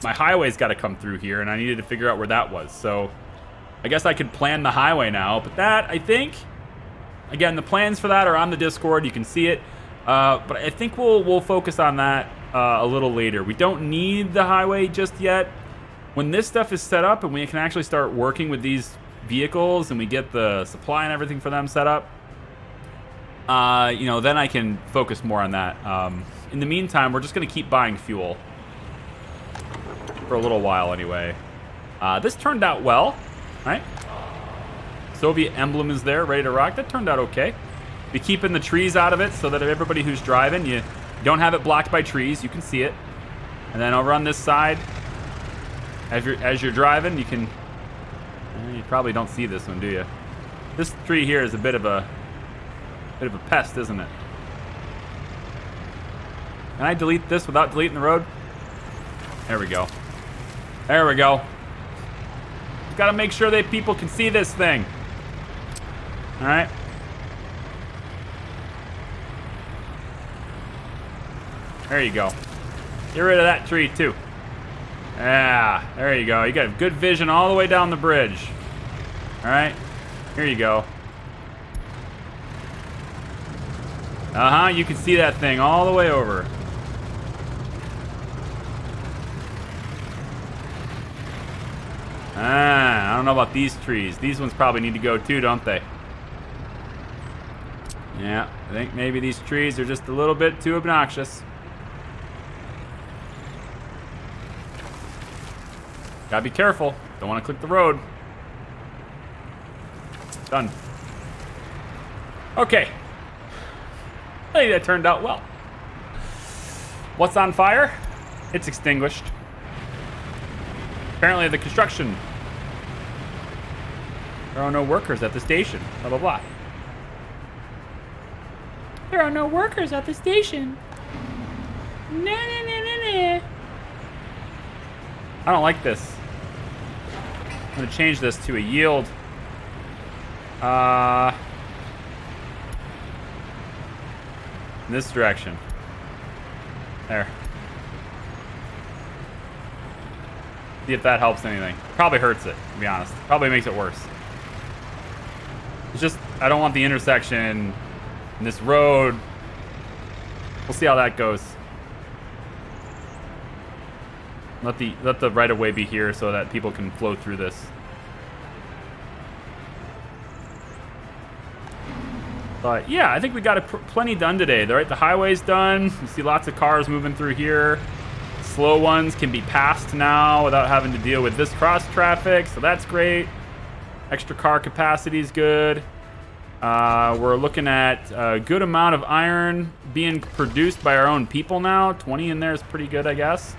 my highway's got to come through here, and I needed to figure out where that was. So I guess I could plan the highway now. But that, I think, again, the plans for that are on the Discord. You can see it. But I think we'll focus on that a little later. We don't need the highway just yet. When this stuff is set up and we can actually start working with these vehicles and we get the supply and everything for them set up, then I can focus more on that. In the meantime, we're just going to keep buying fuel for a little while anyway. This turned out well, right? Soviet emblem is there, ready to rock. That turned out okay. Be keeping the trees out of it so that everybody who's driving, you don't have it blocked by trees. You can see it. And then over on this side, as you're driving, you can. You probably don't see this one, do you? This tree here is a bit of a pest, isn't it? Can I delete this without deleting the road? There we go. There we go. Got to make sure that people can see this thing. All right. There you go. Get rid of that tree too. Yeah, there you go. You got good vision all the way down the bridge. All right. Here you go. You can see that thing all the way over. I don't know about these trees. These ones probably need to go too, don't they? Yeah, I think maybe these trees are just a little bit too obnoxious. Gotta be careful. Don't want to click the road. Done. Okay. I think that turned out well. What's on fire? It's extinguished. Apparently the construction. There are no workers at the station. Blah, blah, blah. There are no workers at the station. Nah, nah, nah, nah, nah. I don't like this. I'm going to change this to a yield. In this direction. There. See if that helps anything. Probably hurts it, to be honest. Probably makes it worse. It's just, I don't want the intersection in this road. We'll see how that goes. Let the right of way be here so that people can flow through this. But yeah, I think we got plenty done today. The highway's done. You see lots of cars moving through here. Slow ones can be passed now without having to deal with this cross traffic, so that's great. Extra car capacity is good. We're looking at a good amount of iron being produced by our own people now. 20 in there is pretty good, I guess.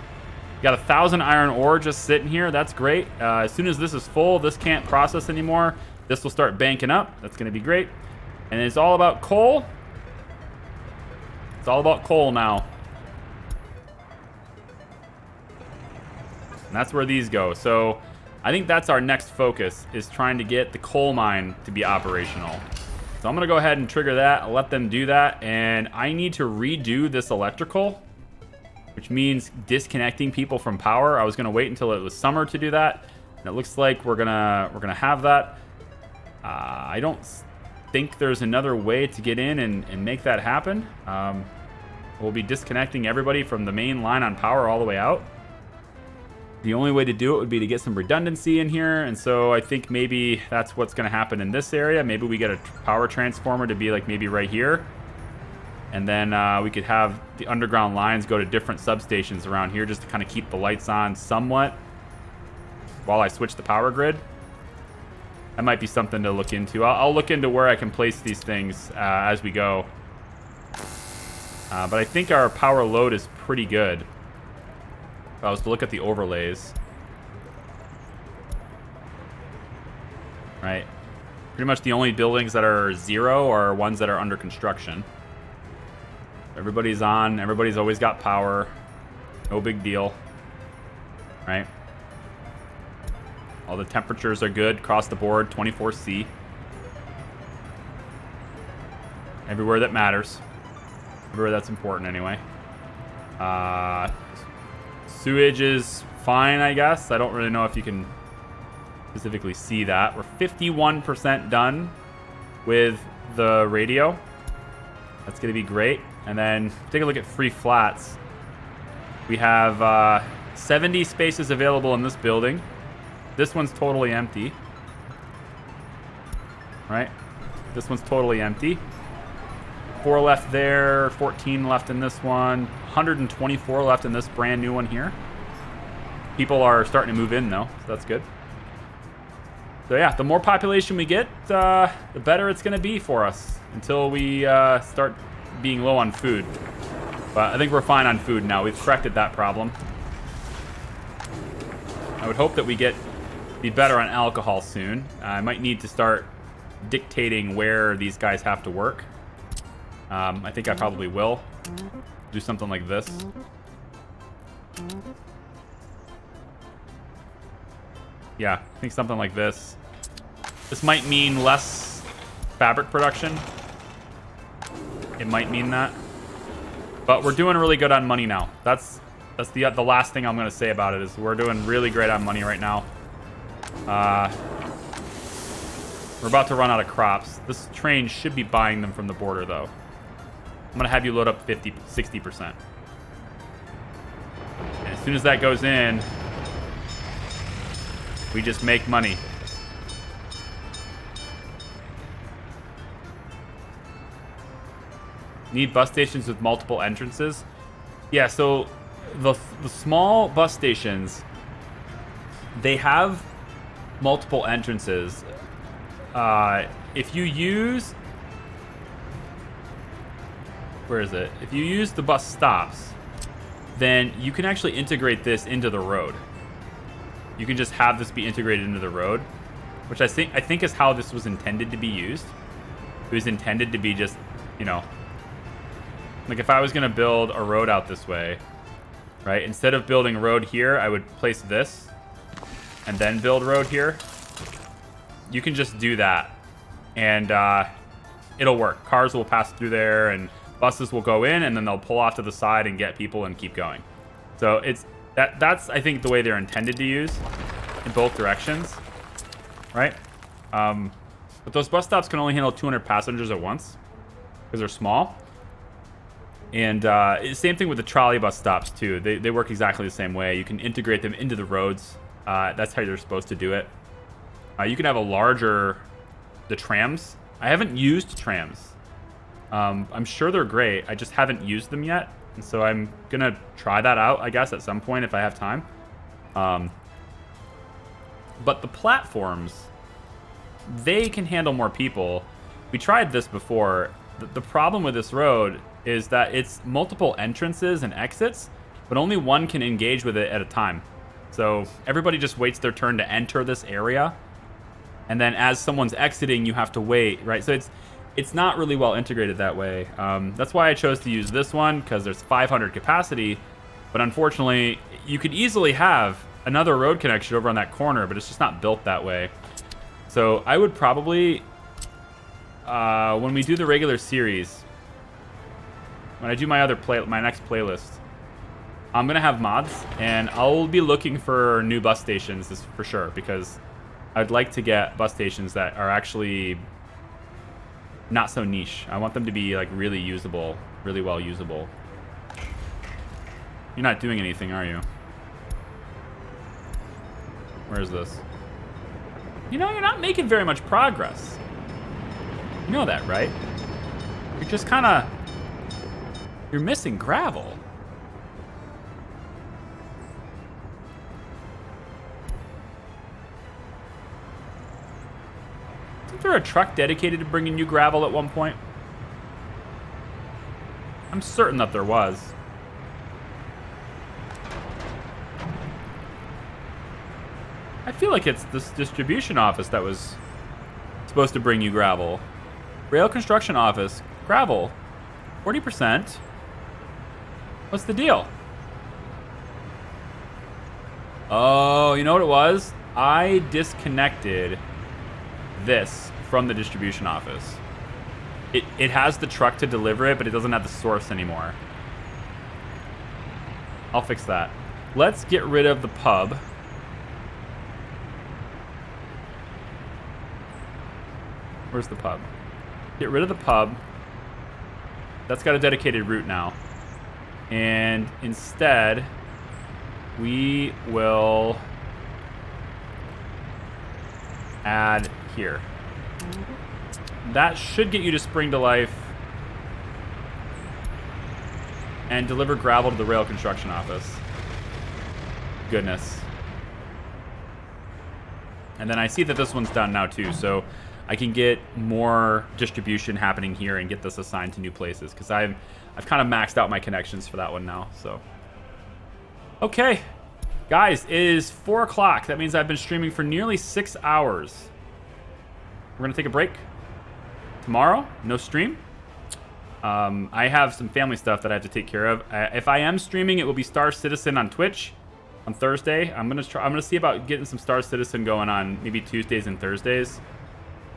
Got 1,000 iron ore just sitting here. That's great. As soon as this is full, this can't process anymore. This will start banking up. That's going to be great. And it's all about coal. It's all about coal now. And that's where these go. So I think that's our next focus, is trying to get the coal mine to be operational. So I'm going to go ahead and trigger that. I'll let them do that. And I need to redo this electrical, which means disconnecting people from power. I was gonna wait until it was summer to do that, and it looks like we're gonna have that. I don't think there's another way to get in and make that happen. We'll be disconnecting everybody from the main line on power all the way out. The only way to do it would be to get some redundancy in here, and so I think maybe that's what's going to happen in this area. Maybe we get a power transformer to be like maybe right here, and then we could have the underground lines go to different substations around here just to kind of keep the lights on somewhat while I switch the power grid. That might be something to look into. I'll look into where I can place these things as we go. But I think our power load is pretty good. If I was to look at the overlays. Right. Pretty much the only buildings that are 0 are ones that are under construction. Everybody's on. Everybody's always got power. No big deal. Right. All the temperatures are good across the board. 24C. Everywhere that matters. Everywhere that's important anyway. Sewage is fine, I guess. I don't really know if you can specifically see that. We're 51% done with the radio. That's going to be great. And then take a look at free flats. We have 70 spaces available in this building. This one's totally empty. Right? This one's totally empty. 4 left there, 14 left in this one, 124 left in this brand new one here. People are starting to move in though, so that's good. So yeah, the more population we get, the better it's going to be for us until we start being low on food. But I think we're fine on food now. We've corrected that problem. I would hope that we be better on alcohol soon. I might need to start dictating where these guys have to work. I think I probably will do something like this. Yeah, I think something like this. This might mean less fabric production. It might mean that. But we're doing really good on money now. That's the last thing I'm going to say about it is we're doing really great on money right now. We're about to run out of crops. This train should be buying them from the border though. I'm going to have you load up 60%. And as soon as that goes in, we just make money. Need bus stations with multiple entrances? Yeah, so the small bus stations, they have multiple entrances. If you use... Where is it? If you use the bus stops, then you can actually integrate this into the road. You can just have this be integrated into the road, which I think is how this was intended to be used. It was intended to be just, you know, like if I was going to build a road out this way, right? Instead of building a road here, I would place this and then build road here. You can just do that and it'll work. Cars will pass through there and buses will go in and then they'll pull off to the side and get people and keep going. So that's I think the way they're intended to use in both directions, right? But those bus stops can only handle 200 passengers at once because they're small. And same thing with the trolley bus stops too. They work exactly the same way. You can integrate them into the roads. That's how you're supposed to do it. You can have the trams. I haven't used trams. I'm sure they're great. I just haven't used them yet. And so I'm going to try that out, I guess, at some point if I have time. But the platforms, they can handle more people. We tried this before. The problem with this road is that it's multiple entrances and exits, but only one can engage with it at a time. So everybody just waits their turn to enter this area. And then as someone's exiting, you have to wait, right? So it's not really well integrated that way. That's why I chose to use this one, because there's 500 capacity. But unfortunately, you could easily have another road connection over on that corner, but it's just not built that way. So I would probably, when we do the regular series, when I do my next playlist, I'm going to have mods, and I'll be looking for new bus stations for sure, because I'd like to get bus stations that are actually not so niche. I want them to be like really usable, really well usable. You're not doing anything, are you? Where is this? You know, you're not making very much progress. You know that, right? You're just kind of... You're missing gravel. Isn't there a truck dedicated to bringing you gravel at one point? I'm certain that there was. I feel like it's this distribution office that was supposed to bring you gravel. Rail construction office. Gravel. 40%. What's the deal? Oh, you know what it was? I disconnected this from the distribution office. It has the truck to deliver it, but it doesn't have the source anymore. I'll fix that. Let's get rid of the pub. Where's the pub? Get rid of the pub. That's got a dedicated route now. And instead, we will add here. That should get you to Spring to Life and deliver gravel to the rail construction office. Goodness. And then I see that this one's done now too, so I can get more distribution happening here and get this assigned to new places, because I've kind of maxed out my connections for that one now. So, okay, guys, it is 4 o'clock. That means I've been streaming for nearly 6 hours. We're gonna take a break. Tomorrow, no stream. I have some family stuff that I have to take care of. If I am streaming, it will be Star Citizen on Twitch on Thursday. I'm gonna see about getting some Star Citizen going on maybe Tuesdays and Thursdays.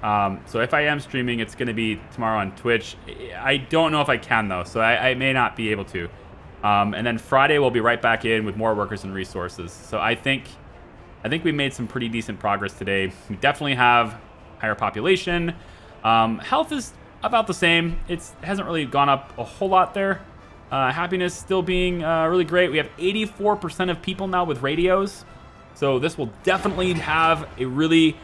So if I am streaming, it's going to be tomorrow on Twitch. I don't know if I can, though, so I may not be able to. And then Friday, we'll be right back in with more workers and resources. So I think we made some pretty decent progress today. We definitely have higher population. Health is about the same. It hasn't really gone up a whole lot there. Happiness still being really great. We have 84% of people now with radios. So this will definitely have a really...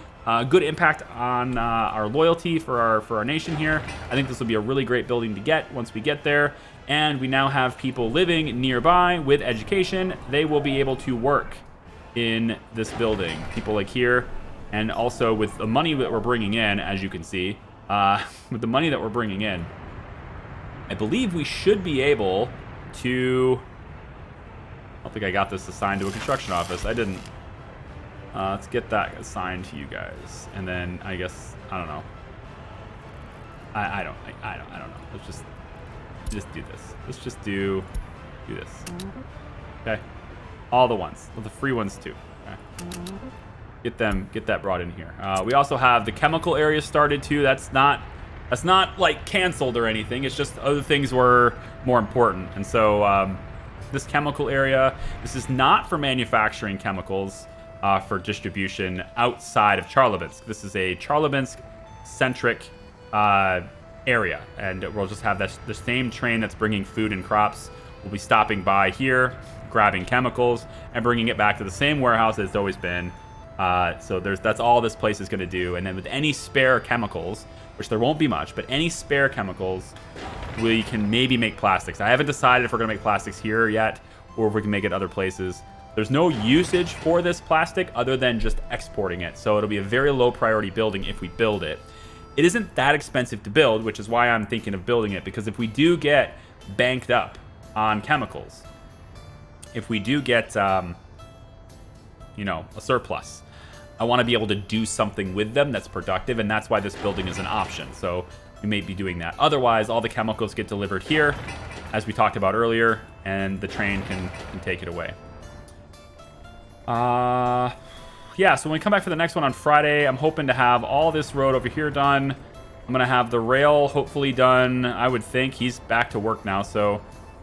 good impact on our loyalty for our nation here. I think this will be a really great building to get once we get there. And we now have people living nearby with education. They will be able to work in this building. People like here, and also with the money that we're bringing in, as you can see, with the money that we're bringing in, I believe we should be able to... I don't think I got this assigned to a construction office. I didn't. Let's get that assigned to you guys, and then I guess I don't know. I don't know. Let's just do this. Let's just do this. Okay, all the ones, the free ones too. Okay. Get that brought in here. We also have the chemical area started too. That's not like canceled or anything. It's just other things were more important, and so this chemical area. This is not for manufacturing chemicals. For distribution outside of Charlevitsk. This is a Charlevitsk-centric area, and we'll just have the same train that's bringing food and crops. We'll be stopping by here, grabbing chemicals, and bringing it back to the same warehouse as it's always been. So that's all this place is going to do. And then with any spare chemicals, which there won't be much, but any spare chemicals, we can maybe make plastics. I haven't decided if we're going to make plastics here yet, or if we can make it other places. There's no usage for this plastic other than just exporting it. So it'll be a very low priority building if we build it. It isn't that expensive to build, which is why I'm thinking of building it. Because if we do get banked up on chemicals, if we do get, a surplus, I want to be able to do something with them that's productive. And that's why this building is an option. So we may be doing that. Otherwise, all the chemicals get delivered here, as we talked about earlier, and the train can take it away. Yeah, so when we come back for the next one on Friday, I'm hoping to have all this road over here done. I'm going to have the rail hopefully done, I would think. He's back to work now, so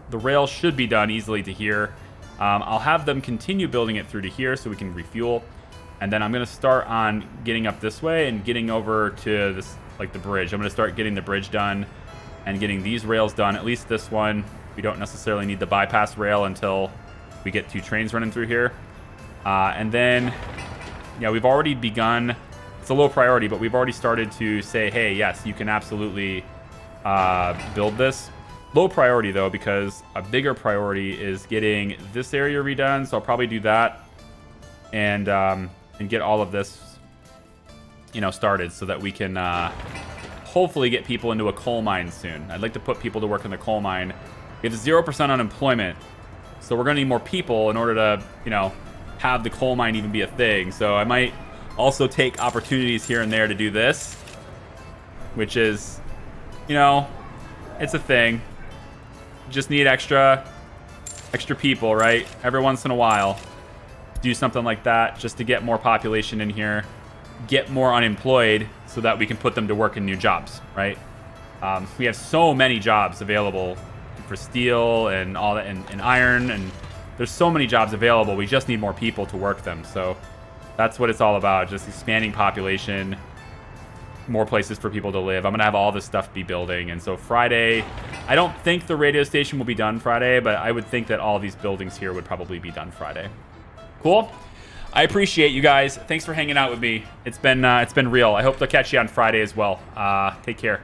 the rail should be done easily to here. I'll have them continue building it through to here so we can refuel. And then I'm going to start on getting up this way and getting over to this, like the bridge. I'm going to start getting the bridge done and getting these rails done, at least this one. We don't necessarily need the bypass rail until we get 2 trains running through here. And then, yeah, we've already begun. It's a low priority, but we've already started to say, hey, yes, you can absolutely build this. Low priority, though, because a bigger priority is getting this area redone. So I'll probably do that and get all of this, you know, started so that we can hopefully get people into a coal mine soon. I'd like to put people to work in the coal mine. We have 0% unemployment, so we're going to need more people in order to, you know, have the coal mine even be a thing. So I might also take opportunities here and there to do this, which is, you know, it's a thing. Just need extra people, right? Every once in a while, do something like that just to get more population in here, get more unemployed so that we can put them to work in new jobs, right? We have so many jobs available for steel and all that, and iron, and there's so many jobs available. We just need more people to work them. So that's what it's all about, just expanding population, more places for people to live. I'm going to have all this stuff be building. And so Friday, I don't think the radio station will be done Friday, but I would think that all these buildings here would probably be done Friday. Cool. I appreciate you guys. Thanks for hanging out with me. It's been real. I hope to catch you on Friday as well. Take care.